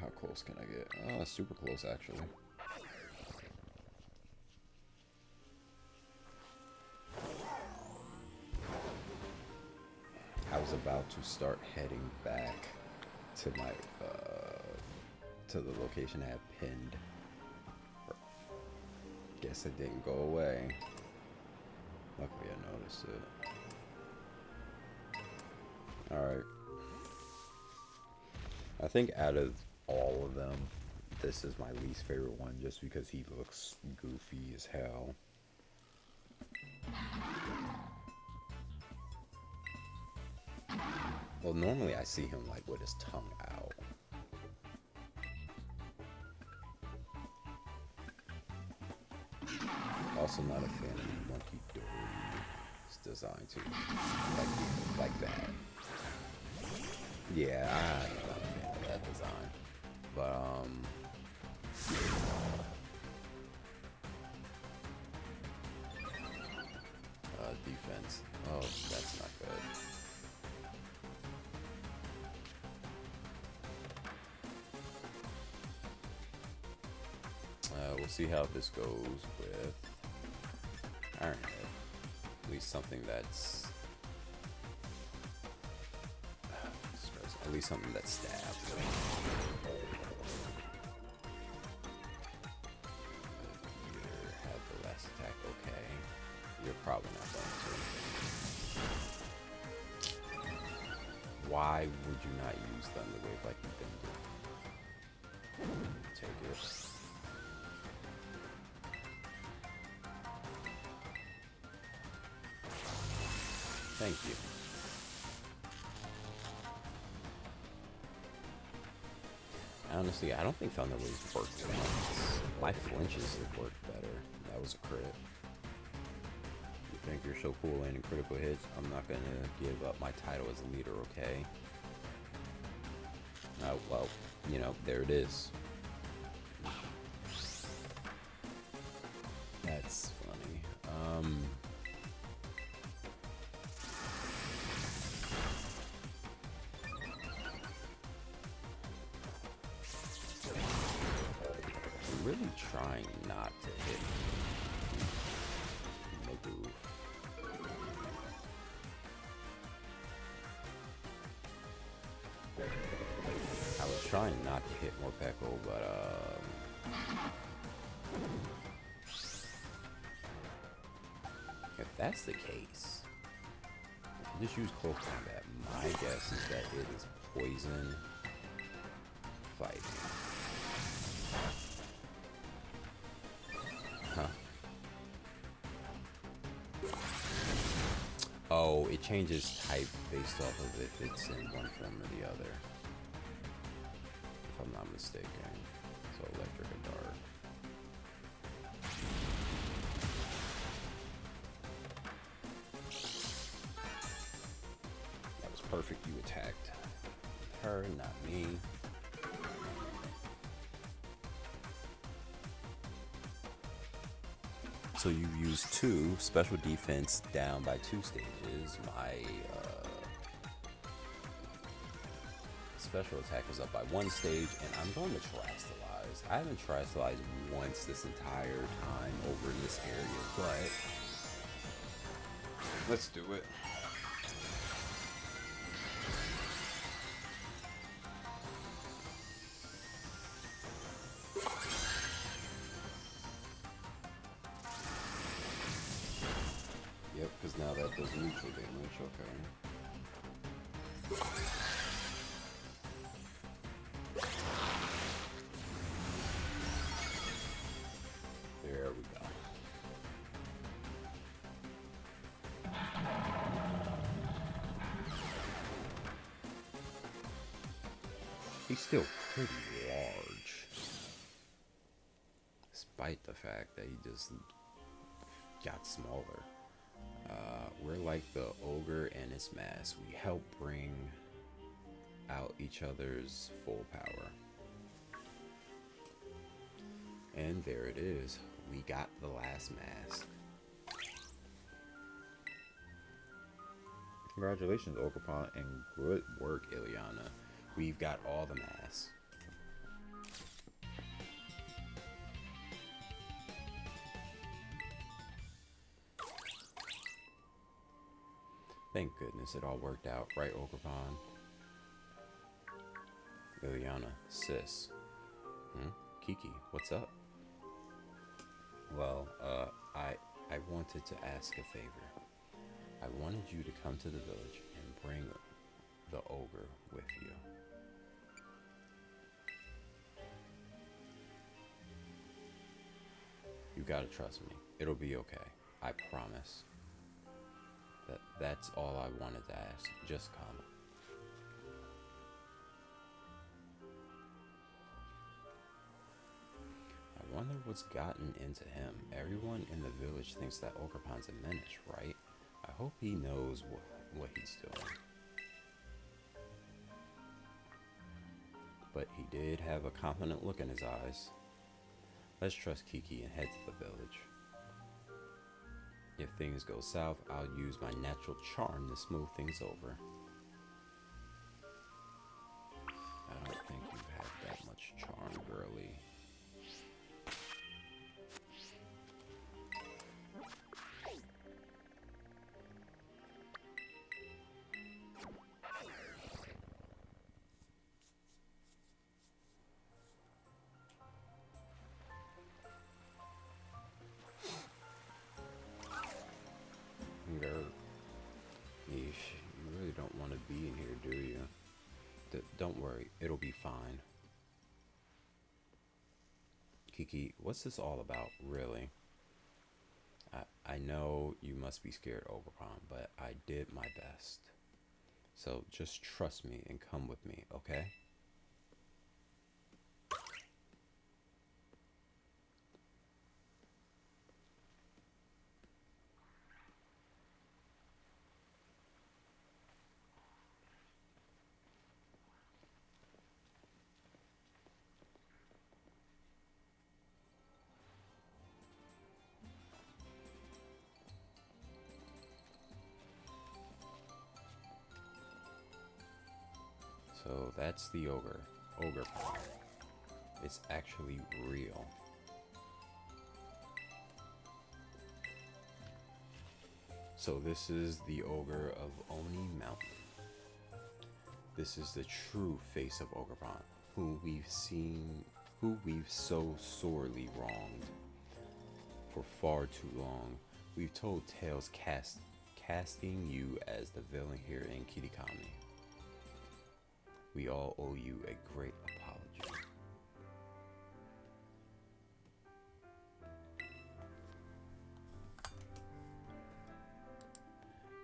How close can I get? Super close, actually. I was about to start heading back to my, to the location I had pinned. Guess it didn't go away. Luckily I noticed it. Alright. I think out of all of them, this is my least favorite one just because he looks goofy as hell. Well, normally I see him like with his tongue out. Also not a fan of the monkey Dory's design too. Like that. Yeah, I'm not a fan of that design. But defense. Oh, that's not good. We'll see how this goes with Ironhead. At least something that's stabbed. You have the last attack. Okay, you're probably not going to. Why would you not use Thunder Wave like you did? Take it. Thank you. Honestly, I don't think Thunder Waves worked once. My flinches have worked better. That was a crit. You think you're so cool landing critical hits? I'm not gonna give up my title as a leader, okay? Well, you know, there it is. That's funny. I'm really trying not to hit Magoo. I was trying not to hit Morpeko, but if that's the case, if you just use close combat, my guess is that it is poison fighting. Huh. Oh, it changes type based off of if it's in one form or the other. If I'm not mistaken. So electric and dark. That was perfect. You attacked her, not me. So you use 2 special defense down by 2 stages. My special attack was up by 1 stage, and I'm going to Terastallize. I haven't Terastallized once this entire time over in this area, but let's do it. does neutral damage, okay. There we go. He's still pretty large, despite the fact that he just got smaller. We're like the ogre and his mask. We help bring out each other's full power. And there it is. We got the last mask. Congratulations, Ogerpon, and good work, Ileana. We've got all the masks. Thank goodness it all worked out, right, Ogerpon? Ileana, sis. Kiki, what's up? Well, I wanted to ask a favor. I wanted you to come to the village and bring the ogre with you. You gotta trust me. It'll be okay. I promise. That's all I wanted to ask. Just come. I wonder what's gotten into him. Everyone in the village thinks that Ogerpon's a menace, right? I hope he knows what he's doing. But he did have a confident look in his eyes. Let's trust Kiki and head to the village. If things go south, I'll use my natural charm to smooth things over. I don't think you have that much charm, girly. You really don't want to be in here, do you? Don't worry, it'll be fine. Kiki, what's this all about, really? I know you must be scared, Ogerpon, but I did my best. So just trust me and come with me, okay? So that's the Ogerpon. It's actually real. So this is the ogre of Oni Mountain. This is the true face of Ogerpon, who we've so sorely wronged. For far too long, we've told tales casting you as the villain here in Kitakami. We all owe you a great apology.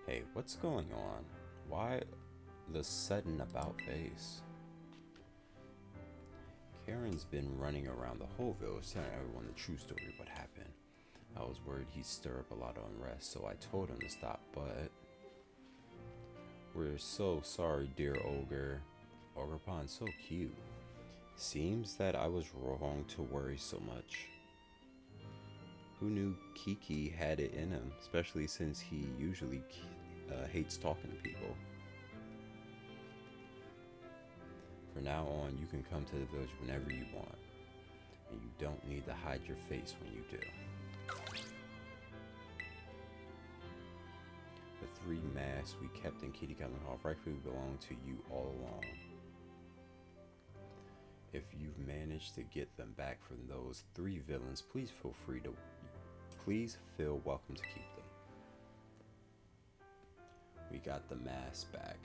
Hey, what's going on? Why the sudden about face? Karen's been running around the whole village telling everyone the true story of what happened. I was worried he'd stir up a lot of unrest, so I told him to stop, but... We're so sorry, dear ogre. Ogerpon's so cute. Seems that I was wrong to worry so much. Who knew Kiki had it in him, especially since he usually hates talking to people. From now on, you can come to the village whenever you want, and you don't need to hide your face when you do. The 3 masks we kept in Kitakami Hall rightfully belong to you all along. If you've managed to get them back from those 3 villains, please feel welcome to keep them. We got the mask back,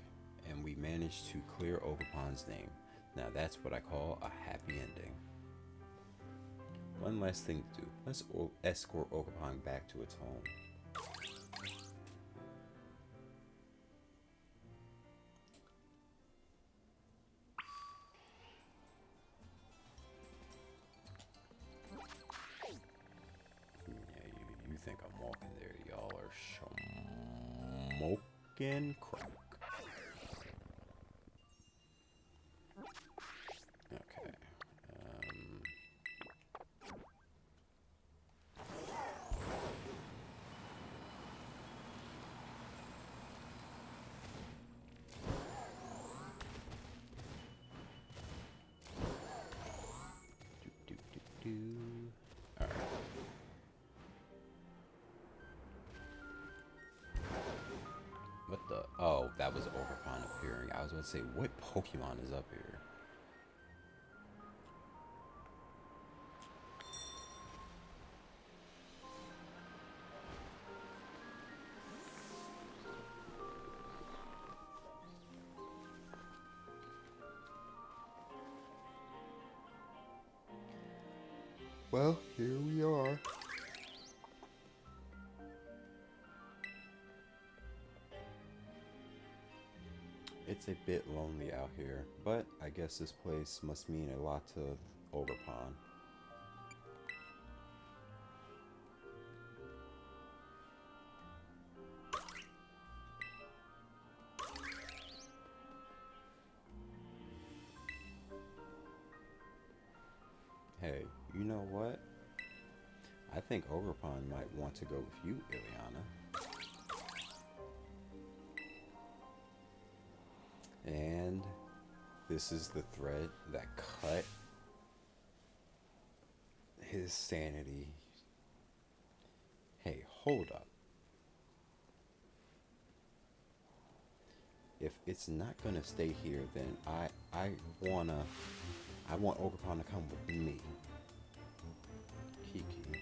and we managed to clear Ogerpon's name. Now that's what I call a happy ending. One last thing to do. Let's escort Ogerpon back to its home. Yeah, you think I'm walking there. Y'all are smoking crack. Okay. Alright. What the? Oh, that was Ogerpon appearing. I was about to say, what Pokemon is up here? Well, here we are. It's a bit lonely out here, but I guess this place must mean a lot to Ogerpon. Hey, you know what? I think Ogerpon might want to go with you, Ileana. And this is the thread that cut his sanity. Hey, hold up. If it's not gonna stay here, then I want Ogerpon to come with me. Kiki.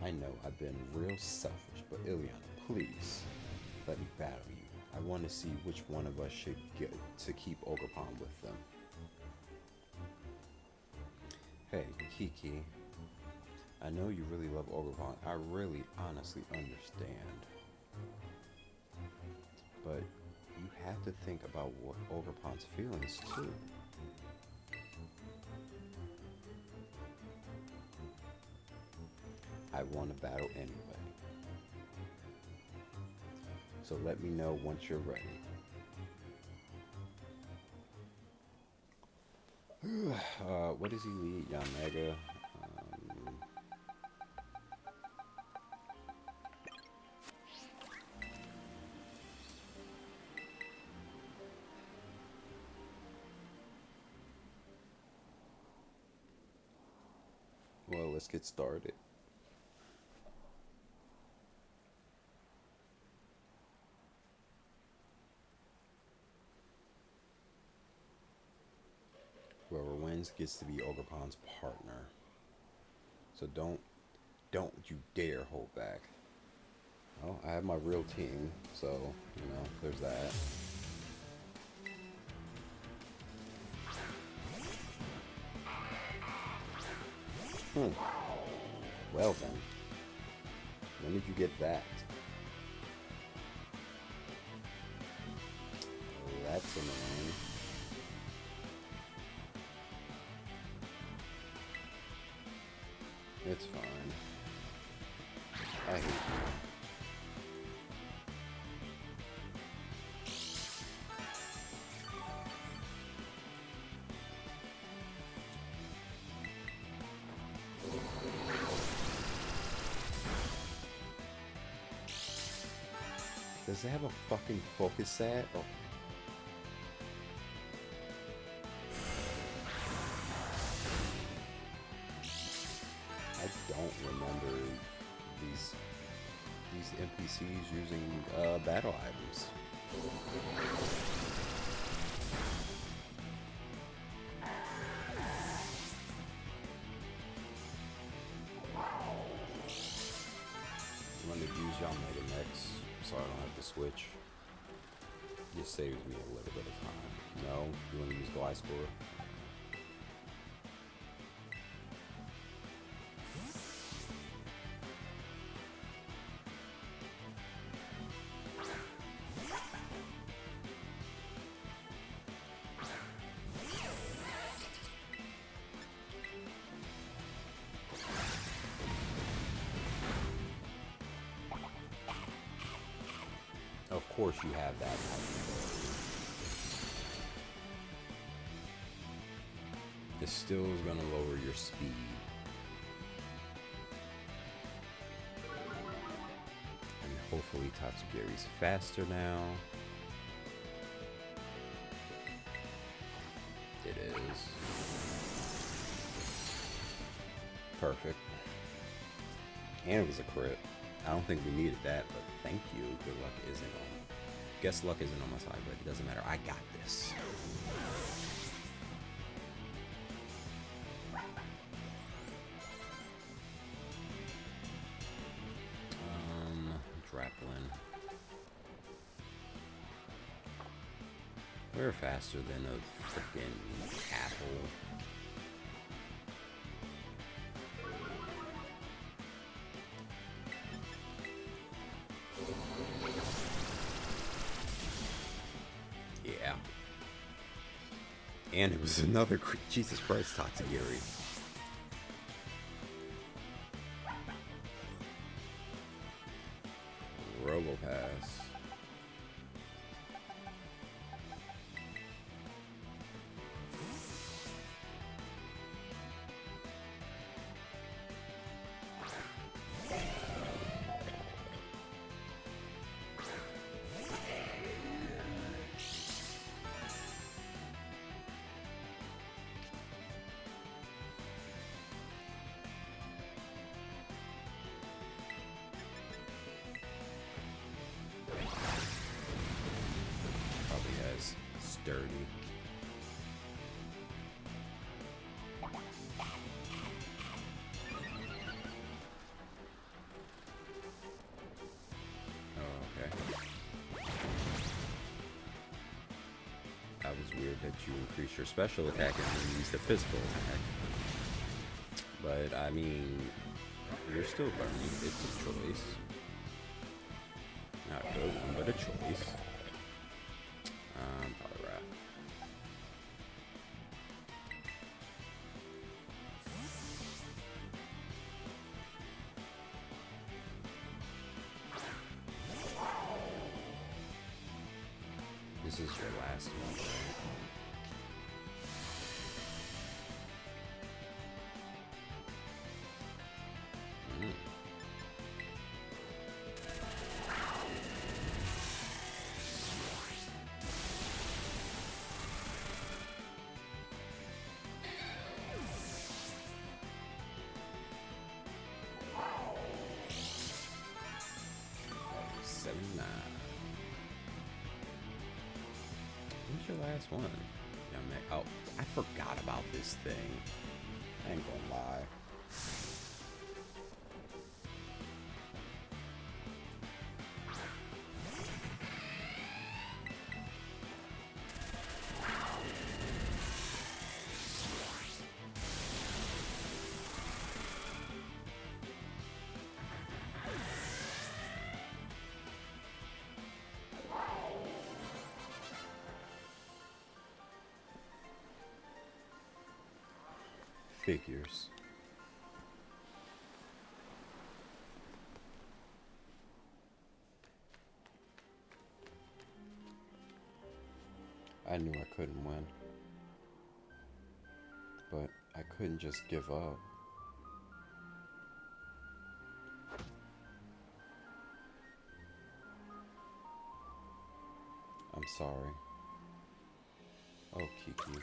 I know I've been real selfish, but Ileana, please let me battle you. I want to see which one of us should get to keep Ogerpon with them. Hey, Kiki. I know you really love Ogerpon. I really honestly understand. But you have to think about what Ogerpon's feelings too. I want to battle anyway. So let me know once you're ready. What does he lead? Yanmega. Well, let's get started. Whoever wins gets to be Ogerpon's partner. So don't you dare hold back. Well, I have my real team, so, you know, there's that. Well then. When did you get that? That's annoying. It's fine. I hate you. Does it have a fucking focus set? Oh. I don't remember these NPCs using battle items. I'm gonna use Yanmega next. so I don't have to switch. Just saves me a little bit of time. No, you want to use Glide Score? Of course you have that type of ability. This still is going to lower your speed. And hopefully Tatsugiri's faster now. It is. Perfect. And it was a crit. I don't think we needed that, but thank you. Good luck isn't on. Guess luck isn't on my side, but it doesn't matter. I got this. Draplin. We're faster than a freaking apple. Yeah. And it was another Jesus Christ, Tatsugiri. Robopass. Dirty. Oh, okay. That was weird that you increased your special attack and then used the physical attack. But I mean, you're still learning. It's a choice. Not a good one, but a choice. Probably right. This is your last one, right? What's your last one? Yeah, man. Oh, I forgot about this thing. I ain't gonna lie. Figures. I knew I couldn't win, but I couldn't just give up. I'm sorry. Oh, Kiki.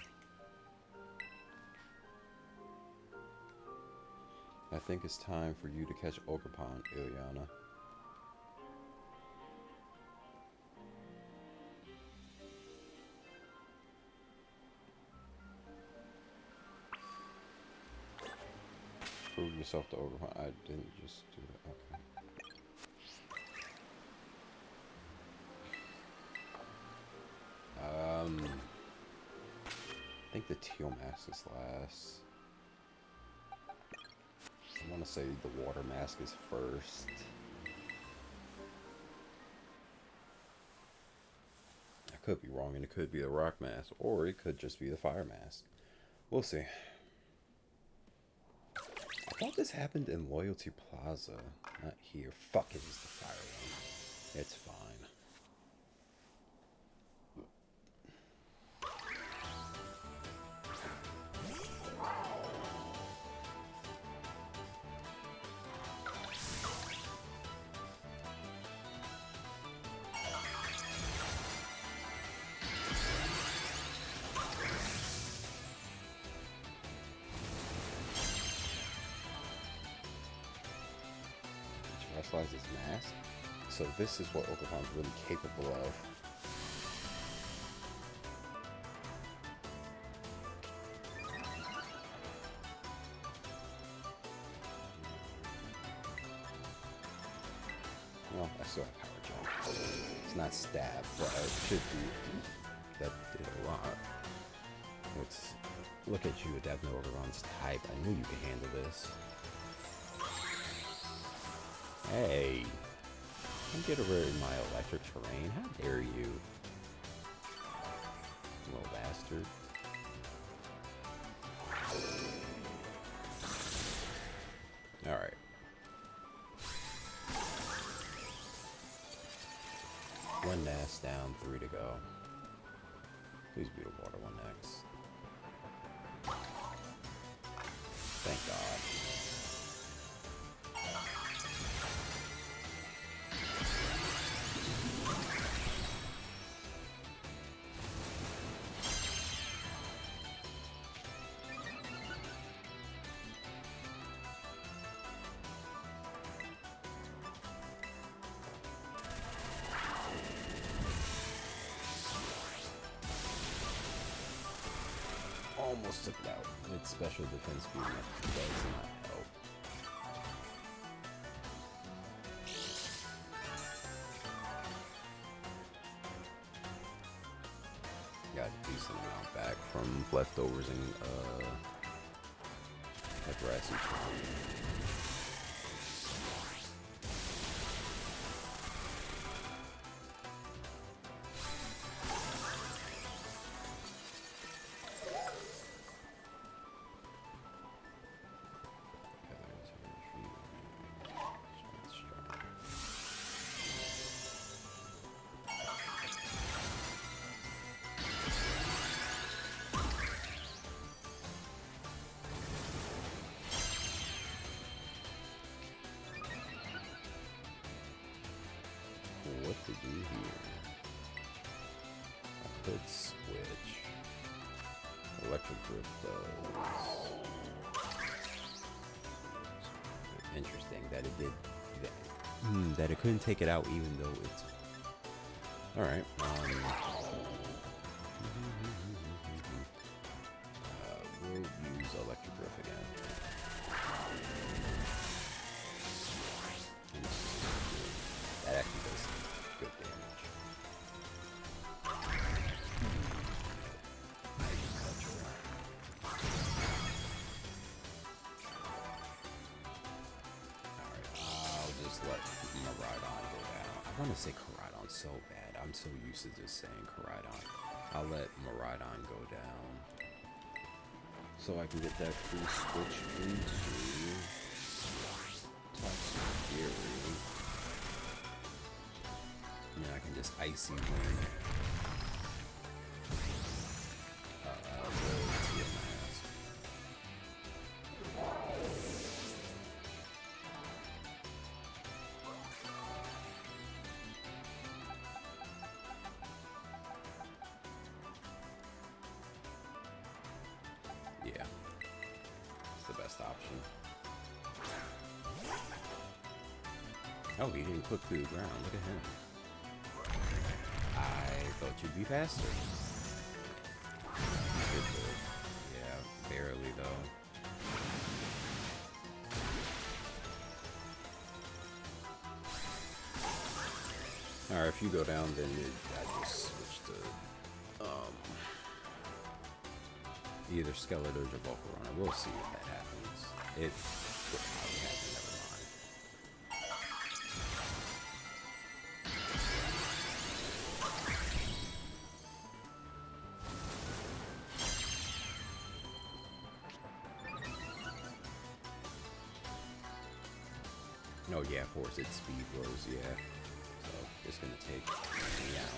I think it's time for you to catch Ogerpon, Ilyana. Prove yourself to Ogerpon. I didn't just do it. Okay. I think the teal mask is last. I want to say the water mask is first. I could be wrong, and it could be the rock mask, or it could just be the fire mask. We'll see. I thought this happened in Loyalty Plaza, not here. Fuck, it is the fire one. It's fine. Specialize his mask. So this is what Okapon's really capable of. Well, I still have power jump. It's not stab, but it should be. That did a lot. Let's look at you, Adapt No Overron's type. I knew you could handle this. Hey, don't get over in my electric terrain. How dare you, little bastard. Alright. One nest down, 3 to go. Please be the water one next. Thank God. Almost took it out. Its special defense beam does not help. Got a decent amount back from leftovers and that grassy farm. What to do here? I could switch. Electric grip does. Interesting that it did that. That it couldn't take it out even though it's. Alright. We'll use electric grip again. That actually does good damage. Alright, I'll just let Miraidon go down. I want to say Koraidon so bad. I'm so used to just saying Koraidon. I'll let Miraidon go down. So I can get that full switch into Toxic Fury. And then I can just icy win. Teal mask. Yeah, it's the best option. Oh, he didn't clip through the ground. Look at him. I thought you'd be faster. Yeah, barely though. Alright, if you go down, then I just switch to either Skeletor's or Volcarona. We'll see if that happens. It will probably happen. Never mind. Oh yeah, of course it's speed rose. Yeah, so it's gonna take me out.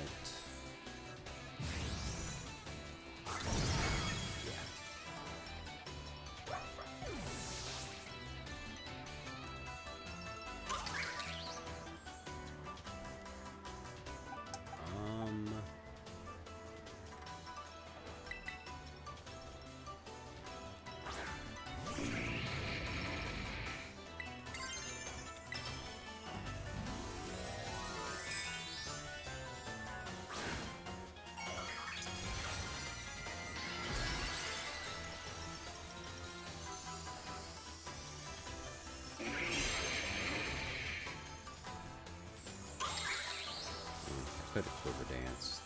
Could have quiver danced.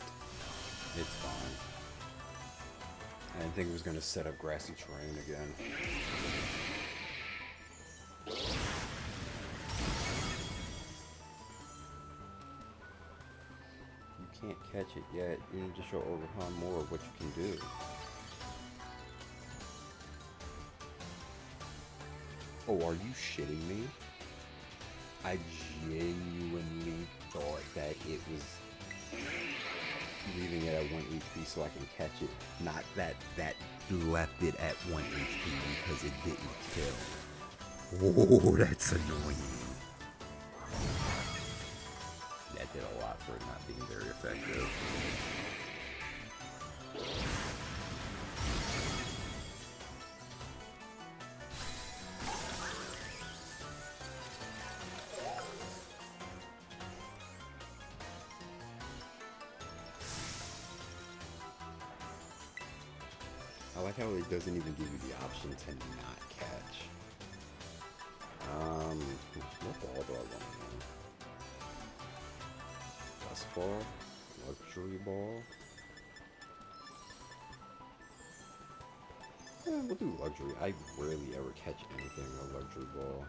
It's fine. I didn't think it was gonna set up grassy terrain again. You can't catch it yet. You need to show Overcon more of what you can do. Oh, are you shitting me? I genuinely thought that it was leaving it at 1 HP so I can catch it. Not that left it at 1 HP because it didn't kill. Oh, that's annoying. That did a lot for it not being very effective. I like how it doesn't even give you the option to not catch. What ball do I want to know? Dust ball? Luxury ball? We'll do luxury. I rarely ever catch anything in a luxury ball.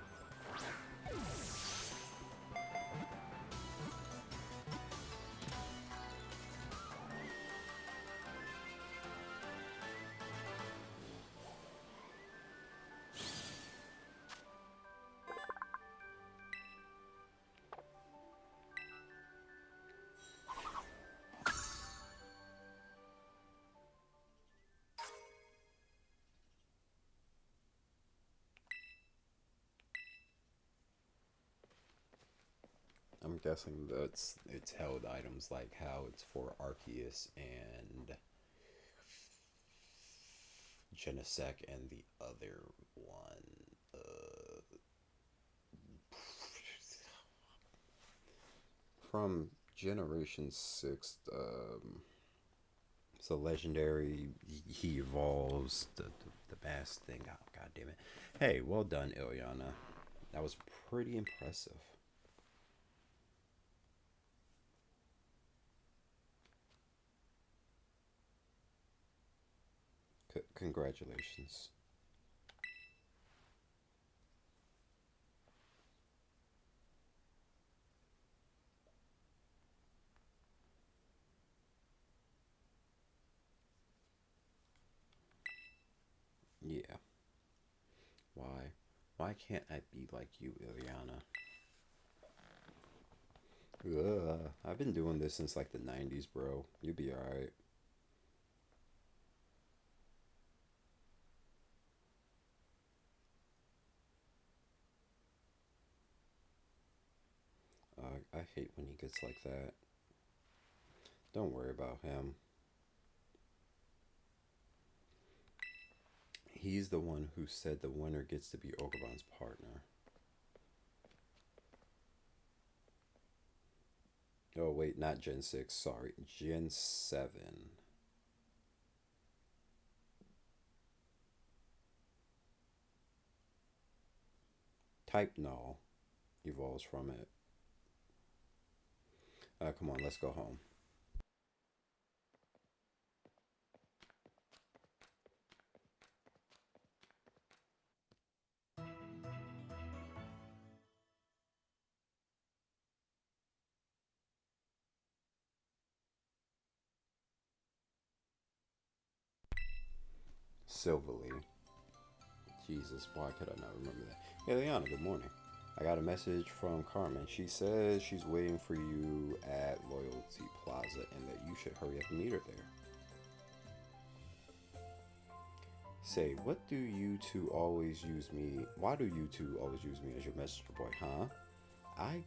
I'm guessing that's it's held items like how it's for Arceus and Genesect and the other one. From Generation 6, it's a legendary. He evolves the best thing. Oh, God damn it. Hey, well done, Ilyana. That was pretty impressive. Congratulations. Yeah. Why? Why can't I be like you, Ilyana? Ugh. I've been doing this since like the 90s, bro. You'll be alright. I hate when he gets like that. Don't worry about him. He's the one who said the winner gets to be Ogervon's partner. Oh, wait, not Gen 6. Sorry. Gen 7. Type Null evolves from it. Come on, let's go home. Silverly. Jesus, why could I not remember that? Hey, Liana, good morning. I got a message from Carmen. She says she's waiting for you at Loyalty Plaza and that you should hurry up and meet her there. Say, what do you two always use me? Why do you two always use me as your messenger boy, huh? I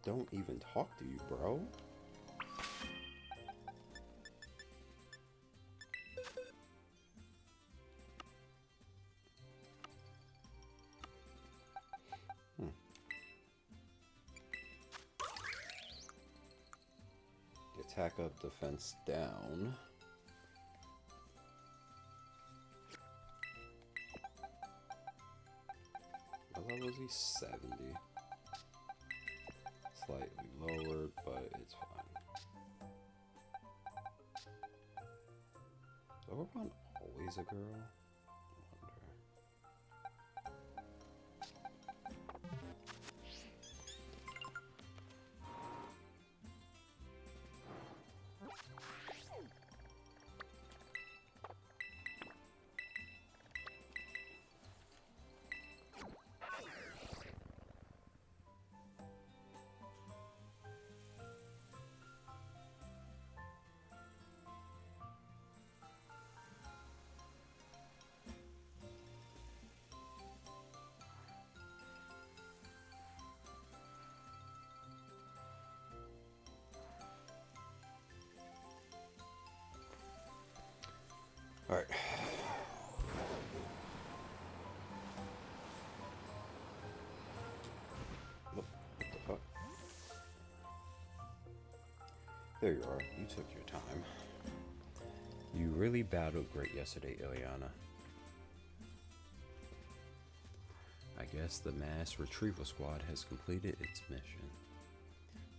don't even talk to you, bro. Attack up, defense down. What level is he? 70. Slightly lower, but it's fine. Is Overpawn always a girl? Alright. What the fuck? There you are. You took your time. You really battled great yesterday, Ileana. I guess the mass retrieval squad has completed its mission.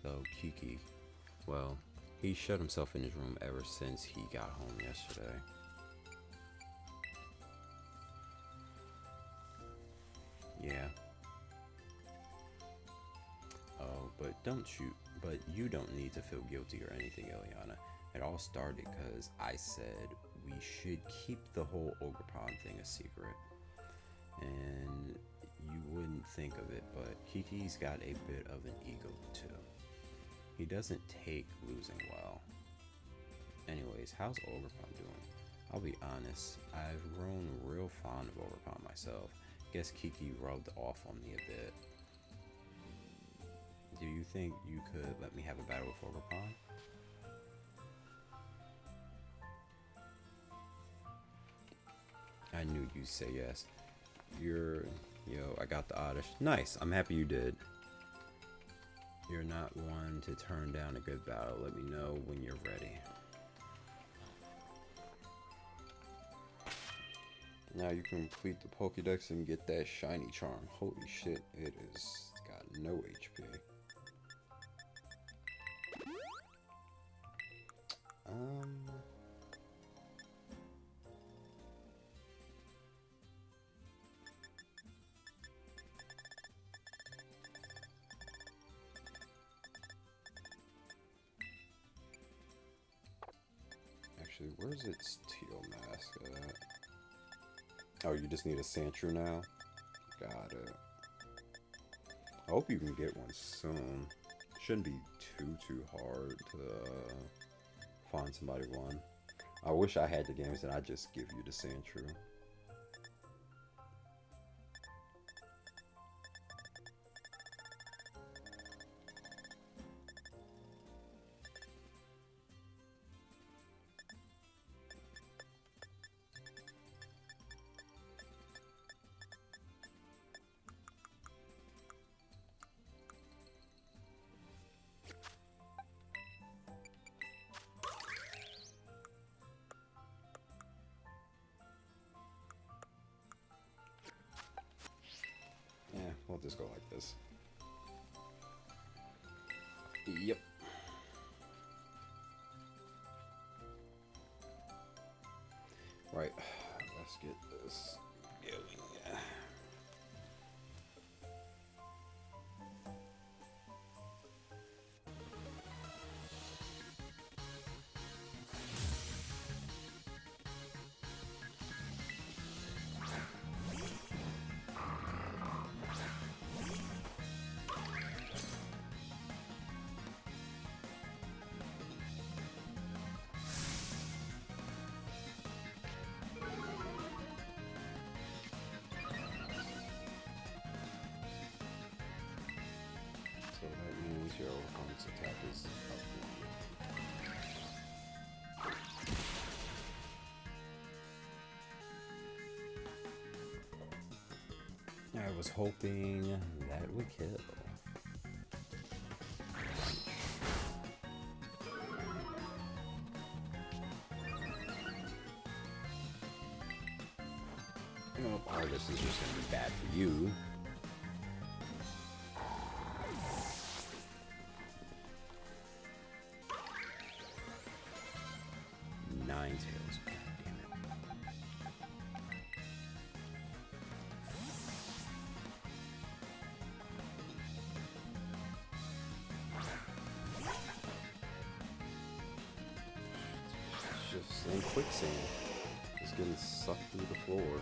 Though Kiki, well, he shut himself in his room ever since he got home yesterday. Yeah. Oh, but you don't need to feel guilty or anything, Ileana. It all started because I said we should keep the whole Ogre Pond thing a secret. And you wouldn't think of it, but Kiki's got a bit of an ego too. He doesn't take losing well. Anyways, how's Ogre Pond doing? I'll be honest, I've grown real fond of Ogre Pond myself. Guess Kiki rubbed off on me a bit. Do you think you could let me have a battle with Ogre Pond? I knew you'd say yes. I got the oddish. Nice, I'm happy you did. You're not one to turn down a good battle. Let me know when you're ready. Now you can complete the Pokédex and get that shiny charm. Holy shit, it is got no HP. Actually, where's its Teal mask at? Oh, you just need a Sandshrew now? Got it. I hope you can get one soon. Shouldn't be too hard to find somebody one. I wish I had the games that I just give you the Sandshrew. Yeah, we'll just go like this. Yep. Right, let's get this going. its attack is up one. I was hoping that would kill. Oh, this is just gonna be bad for you. Nine tails. God damn it. It's just in quicksand. Just getting sucked through the floor.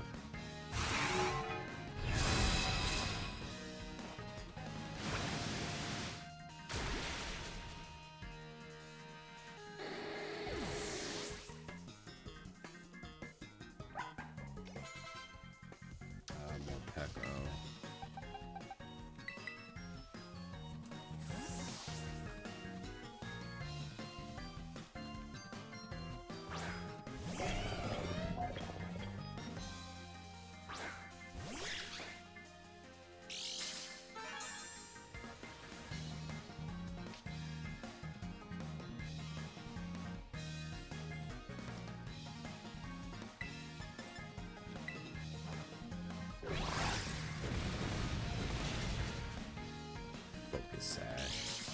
Sash.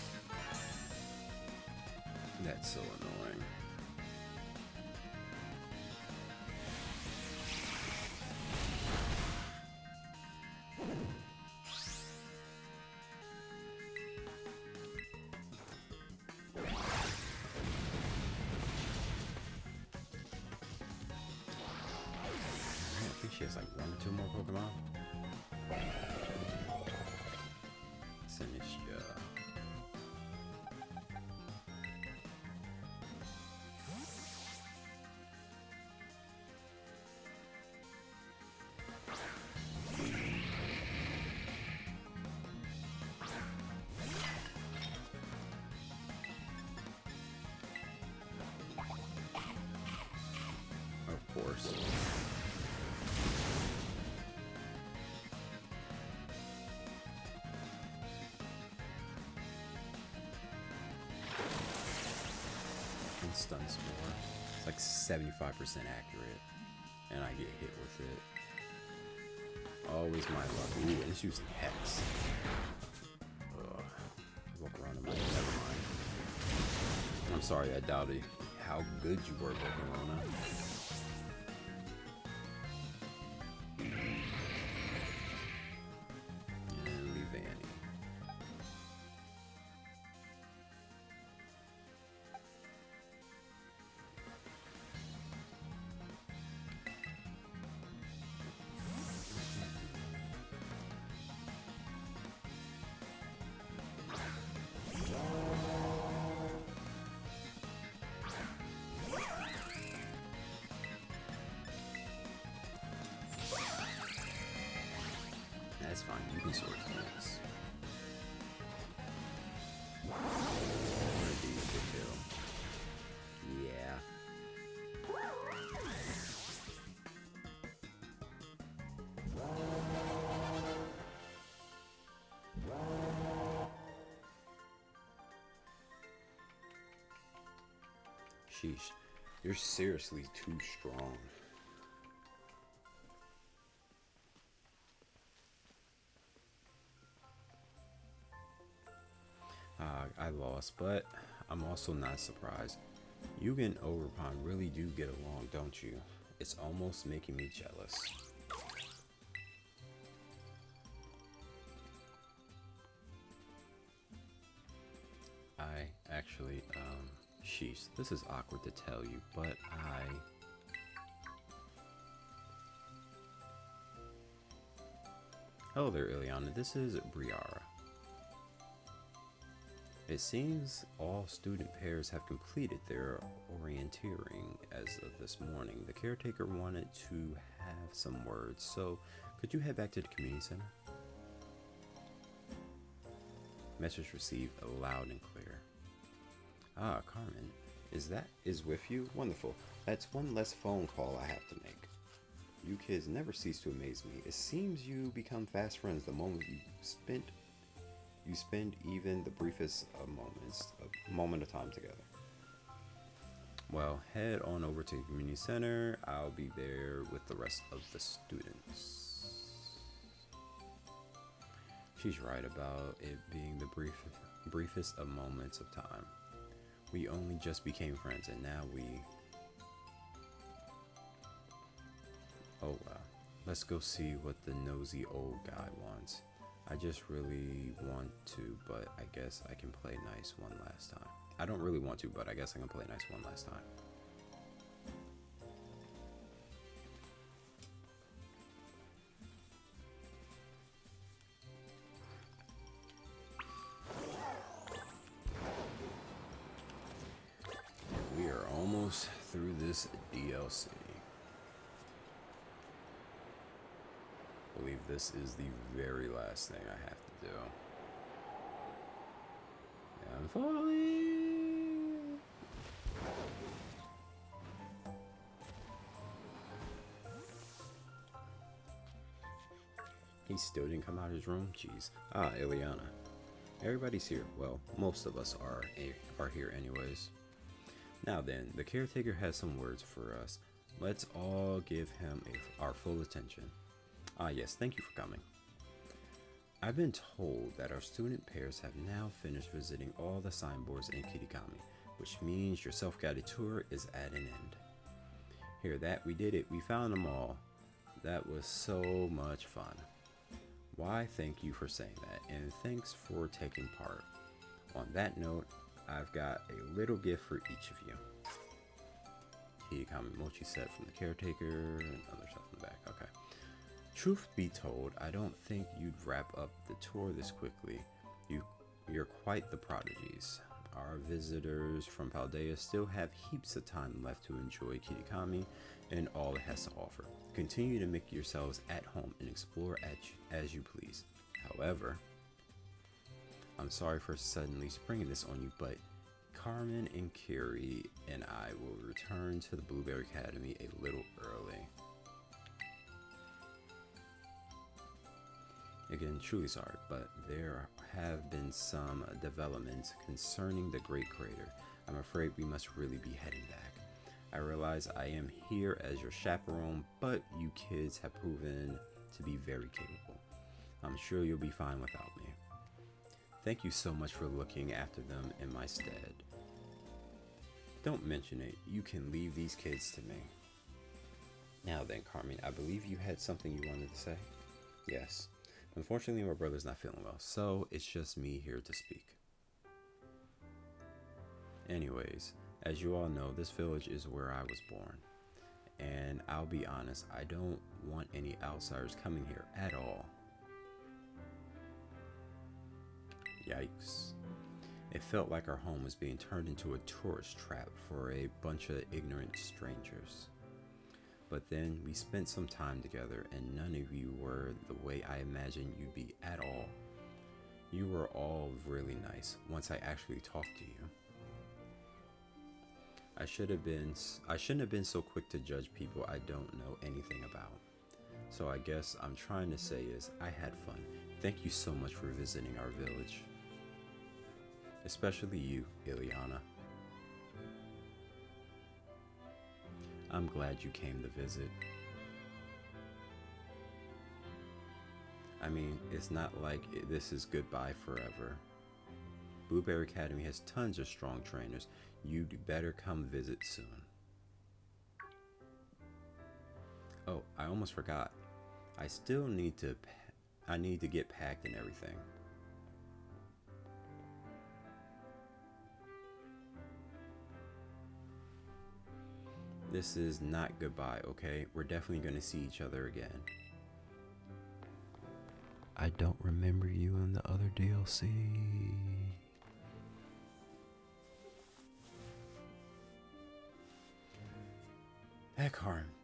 That's so annoying. I think she has like 1 or 2 more Pokemon. Of course. And stun spore. It's like 75% accurate, and I get hit with it. Always my luck. Ooh, and it's using Hex. Ugh. Walk around in my never mind. I'm sorry, I doubted how good you were, Volcarona. That's fine, you can sort things. Yeah. Sheesh. You're seriously too strong. I lost, but I'm also not surprised. Yuga and Overpond really do get along, don't you? It's almost making me jealous. I actually, sheesh, this is awkward to tell you, but Hello there, Ileana. This is Briara. It seems all student pairs have completed their orienteering as of this morning. The caretaker wanted to have some words, so could you head back to the community center? Message received loud and clear. Ah, Carmen, is with you? Wonderful. That's one less phone call I have to make. You kids never cease to amaze me. It seems you become fast friends the moment you spend even the briefest of moments, a moment of time together. Well, head on over to the community center. I'll be there with the rest of the students. She's right about it being the briefest of moments of time. We only just became friends, and now we... Oh well. Let's go see what the nosy old guy wants. I just really want to, but I guess I can play nice one last time. I don't really want to, but I guess I can play nice one last time. We are almost through this DLC. I believe this is the very last thing I have to do. I'm falling. He still didn't come out of his room? Jeez. Ah, Ileana. Everybody's here. Well, most of us are here anyways. Now then, the caretaker has some words for us. Let's all give him our full attention. Ah yes, thank you for coming. I've been told that our student pairs have now finished visiting all the signboards in Kitakami, which means your self-guided tour is at an end. Hear that? We did it. We found them all. That was so much fun. Why, thank you for saying that, and thanks for taking part. On that note, I've got a little gift for each of you. Kitakami mochi set from the caretaker, and other stuff in the back. Okay. Truth be told, I don't think you'd wrap up the tour this quickly. You're quite the prodigies. Our visitors from Paldea still have heaps of time left to enjoy Kitakami and all it has to offer. Continue to make yourselves at home and explore as you please. However, I'm sorry for suddenly springing this on you, but Carmen and Kiri and I will return to the Blueberry Academy a little early. Again, truly sorry, but there have been some developments concerning the Great Crater. I'm afraid we must really be heading back. I realize I am here as your chaperone, but you kids have proven to be very capable. I'm sure you'll be fine without me. Thank you so much for looking after them in my stead. Don't mention it. You can leave these kids to me. Now then, Carmen, I believe you had something you wanted to say? Yes. Unfortunately, my brother's not feeling well, so it's just me here to speak. Anyways, as you all know, this village is where I was born. And I'll be honest, I don't want any outsiders coming here at all. Yikes. It felt like our home was being turned into a tourist trap for a bunch of ignorant strangers. But then we spent some time together and none of you were the way I imagined you'd be at all. You were all really nice once I actually talked to you. I shouldn't have been so quick to judge people I don't know anything about. So I guess I'm trying to say is I had fun. Thank you so much for visiting our village. Especially you, Ileana. I'm glad you came to visit. I mean, it's not like this is goodbye forever. Blueberry Academy has tons of strong trainers. You'd better come visit soon. Oh, I almost forgot. I still need to get packed and everything. This is not goodbye, okay? We're definitely going to see each other again. I don't remember you in the other DLC.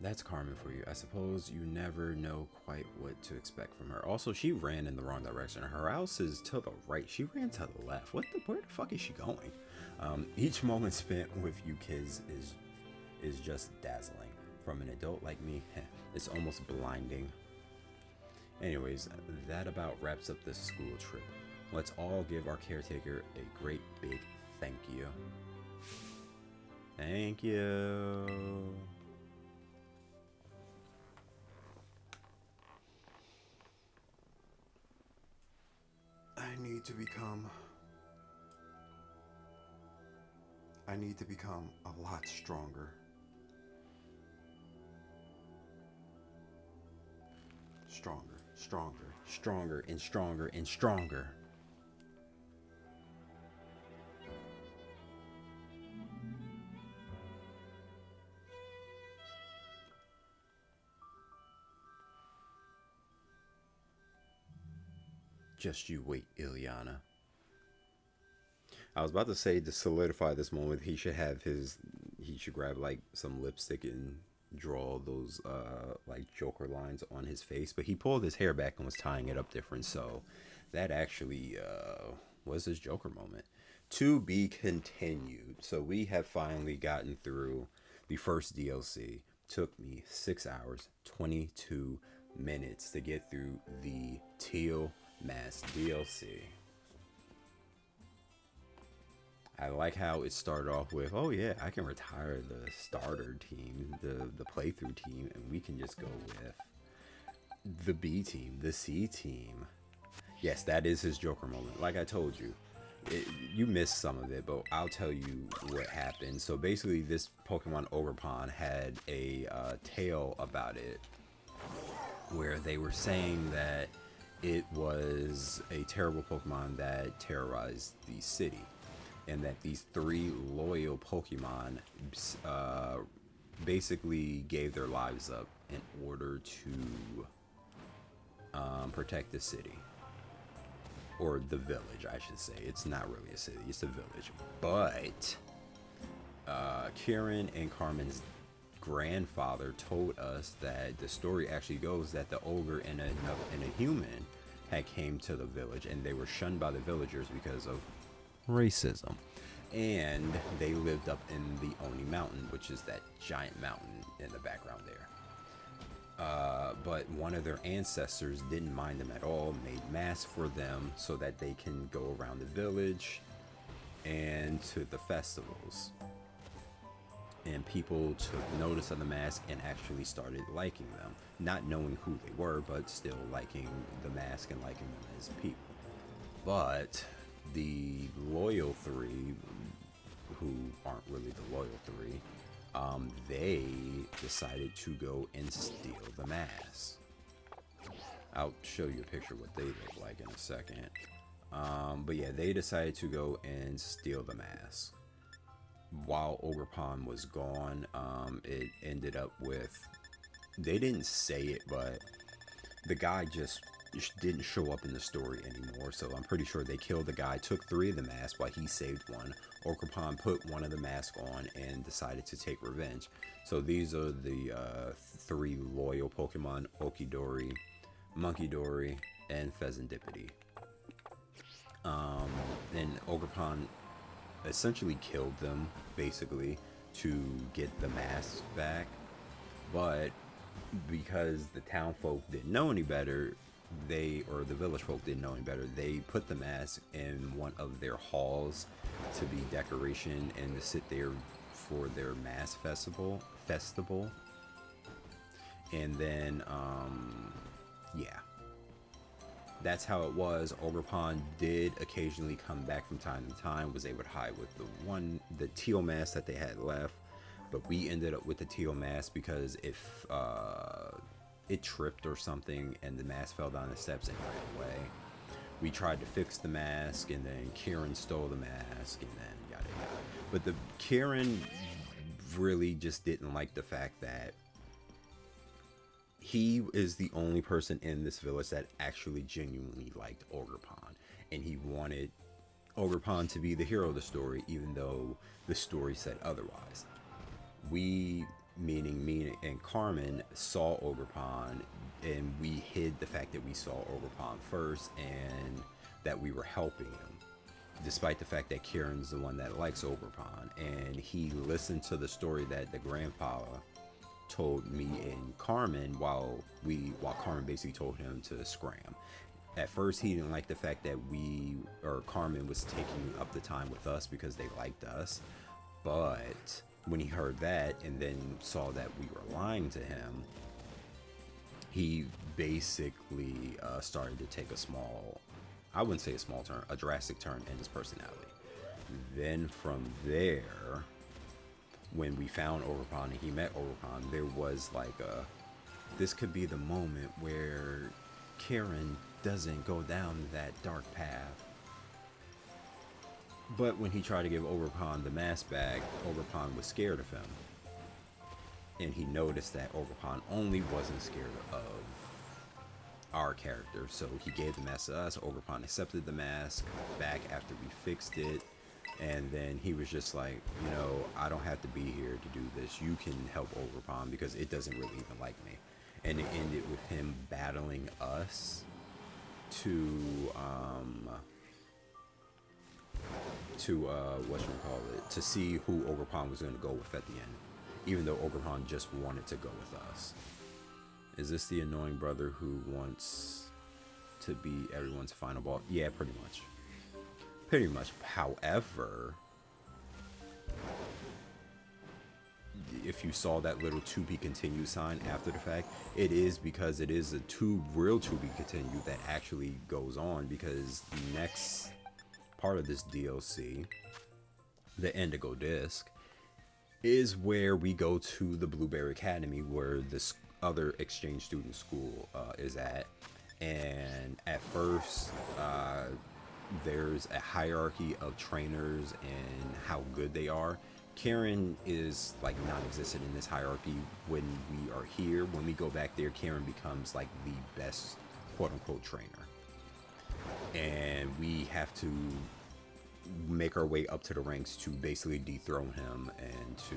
That's Carmen for you. I suppose you never know quite what to expect from her. Also, she ran in the wrong direction. Her house is to the right. She ran to the left. Where the fuck is she going? Each moment spent with you kids is just dazzling. From an adult like me, it's almost blinding. Anyways, that about wraps up this school trip. Let's all give our caretaker a great big thank you. Thank you. need to become I need to become a lot stronger. Stronger, stronger, stronger, and stronger, and stronger. Just you wait, Ilyana. I was about to say, to solidify this moment, he should grab like some lipstick and draw those like Joker lines on his face, but he pulled his hair back and was tying it up different, so that actually was his Joker moment. To be continued. So we have finally gotten through the first DLC. Took me 6 hours 22 minutes to get through the Teal Mask DLC. I like how it started off with, oh yeah, I can retire the starter team, the playthrough team, and we can just go with the B team, the C team. Yes, that is his Joker moment. Like I told you, you missed some of it, but I'll tell you what happened. So basically, this Pokemon Ogerpon had a tale about it, where they were saying that it was a terrible Pokemon that terrorized the city, and that these three loyal Pokemon basically gave their lives up in order to protect the city. Or the village, I should say. It's not really a city, it's a village. But Kieran and Carmen's grandfather told us that the story actually goes that the ogre and a human had came to the village, and they were shunned by the villagers because of racism. And they lived up in the Oni Mountain, which is that giant mountain in the background there. But one of their ancestors didn't mind them at all, made masks for them so that they can go around the village and to the festivals. And people took notice of the mask and actually started liking them, not knowing who they were, but still liking the mask and liking them as people. But the loyal three, who aren't really the loyal three, they decided to go and steal the mask. I'll show you a picture of what they look like in a second. But yeah, they decided to go and steal the mask. While Ogerpon was gone, it ended up with, they didn't say it, but the guy just didn't show up in the story anymore, so I'm pretty sure they killed the guy, took 3 of the masks while he saved one. Ogerpon put one of the masks on and decided to take revenge. So these are the 3 loyal Pokemon: Okidori, Monkidori, and Pheasantipity. And Ogerpon essentially killed them, basically, to get the masks back. But because the town folk didn't know any better, or the village folk didn't know any better, they put the mask in one of their halls to be decoration and to sit there for their mask festival. And then yeah, that's how it was. Ogerpon did occasionally come back from time to time, was able to hide with the teal mask that they had left, but we ended up with the teal mask because if it tripped or something and the mask fell down the steps and ran away. We tried to fix the mask, and then Kieran stole the mask, and then yada yada. But the Kieran really just didn't like the fact that he is the only person in this village that actually genuinely liked Ogerpon, and he wanted Ogerpon to be the hero of the story, even though the story said otherwise. We meaning me and Carmen saw Ogerpon, and we hid the fact that we saw Ogerpon first and that we were helping him, despite the fact that Kieran's the one that likes Ogerpon. And he listened to the story that the grandpa told me and Carmen while Carmen basically told him to scram. At first, he didn't like the fact that Carmen was taking up the time with us because they liked us. But when he heard that and then saw that we were lying to him, he basically started to take I wouldn't say a small turn, a drastic turn in his personality. Then from there, when we found Ogerpon and he met Ogerpon, there was like this could be the moment where Kieran doesn't go down that dark path. But when he tried to give Ogerpon the mask back, Ogerpon was scared of him. And he noticed that Ogerpon only wasn't scared of our character. So he gave the mask to us. Ogerpon accepted the mask back after we fixed it. And then he was just like, I don't have to be here to do this. You can help Ogerpon because it doesn't really even like me. And it ended with him battling us to to see who Ogerpon was going to go with at the end, even though Ogerpon just wanted to go with us. Is this the annoying brother who wants to be everyone's final boss? Yeah, pretty much. However, if you saw that little to be continued sign after the fact, it is because it is a real to be continued that actually goes on, because the next part of this DLC, the Indigo Disc, is where we go to the Blueberry Academy, where this other exchange student school is at. And at first, there's a hierarchy of trainers and how good they are. Karen is like non-existent in this hierarchy when we are here. When we go back there, Karen becomes like the best quote-unquote trainer. And we have to make our way up to the ranks to basically dethrone him and to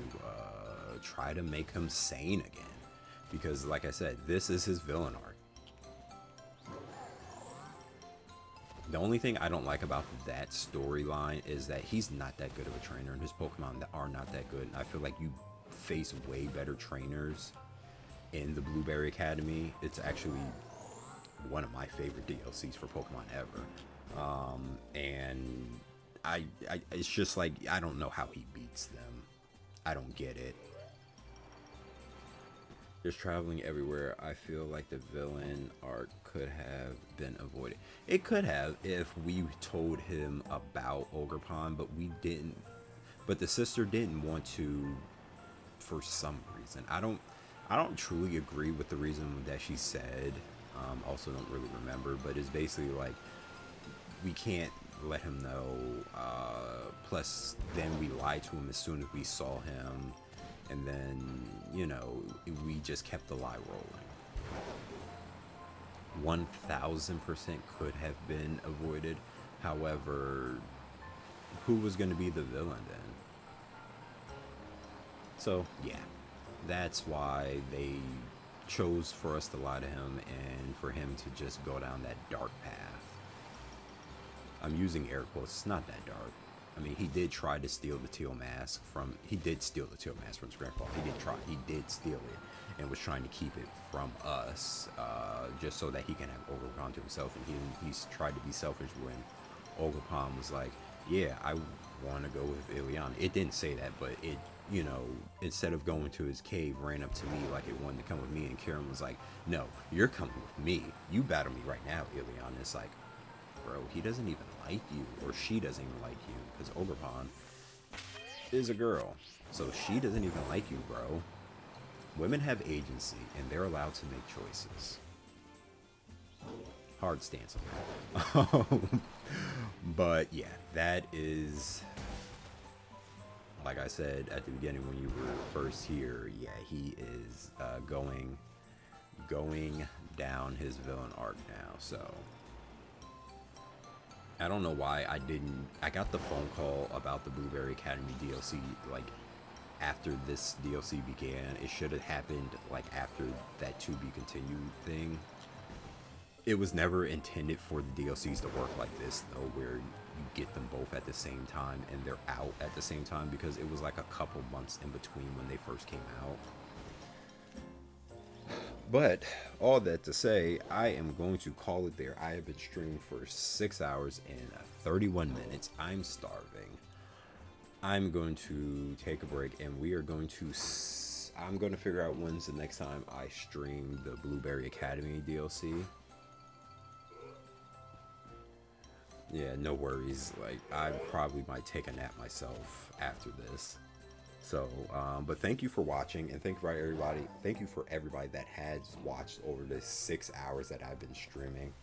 try to make him sane again. Because like I said, this is his villain arc. The only thing I don't like about that storyline is that he's not that good of a trainer, and his Pokemon are not that good. And I feel like you face way better trainers in the Blueberry Academy. It's actually one of my favorite DLCs for Pokemon ever. And I it's just like, I don't know how he beats them. I don't get it. Just traveling everywhere. I feel like the villain arc could have been avoided. It could have if we told him about Ogerpon, but we didn't. But the sister didn't want to for some reason. I don't truly agree with the reason that she said. Also don't really remember, but it's basically like, we can't let him know. Plus then we lied to him as soon as we saw him. And then, we just kept the lie rolling. 1000% could have been avoided. However, who was going to be the villain then? So, yeah. That's why they chose for us to lie to him and for him to just go down that dark path. I'm using air quotes. It's not that dark. I mean, he did try to steal the Teal mask from... He did steal the Teal mask from his grandfather. He did steal it and was trying to keep it from us, just so that he can have Ogerpon to himself. And he's tried to be selfish when Ogerpon was like, yeah, I want to go with Ileana. It didn't say that, but it, instead of going to his cave, ran up to me like it wanted to come with me. And Karen was like, no, you're coming with me. You battle me right now, Ileana. It's like, bro, he doesn't even like you, or she doesn't even like you, because Ogerpon is a girl, so she doesn't even like you, bro. Women have agency, and they're allowed to make choices. Hard stance on that. But yeah, that is, like I said at the beginning when you were first here, yeah, he is going down his villain arc now, so... I don't know why I got the phone call about the Blueberry Academy DLC like after this DLC began. It should have happened like after that to be continued thing. It was never intended for the DLCs to work like this though, where you get them both at the same time and they're out at the same time, because it was like a couple months in between when they first came out. But all that to say, I am going to call it there. I have been streaming for 6 hours and 31 minutes. I'm starving. I'm going to take a break, and we are going to I'm going to figure out when's the next time I stream the Blueberry Academy DLC. Yeah, no worries. Like, I probably might take a nap myself after this. So, but thank you for watching, and thank you for everybody. Thank you for everybody that has watched over the 6 hours that I've been streaming.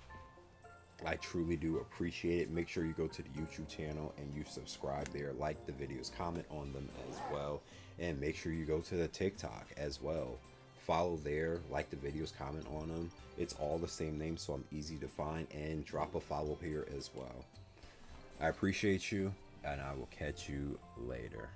I truly do appreciate it. Make sure you go to the YouTube channel and you subscribe there, like the videos, comment on them as well, and make sure you go to the TikTok as well. Follow there, like the videos, comment on them. It's all the same name, so I'm easy to find, and drop a follow here as well. I appreciate you, and I will catch you later.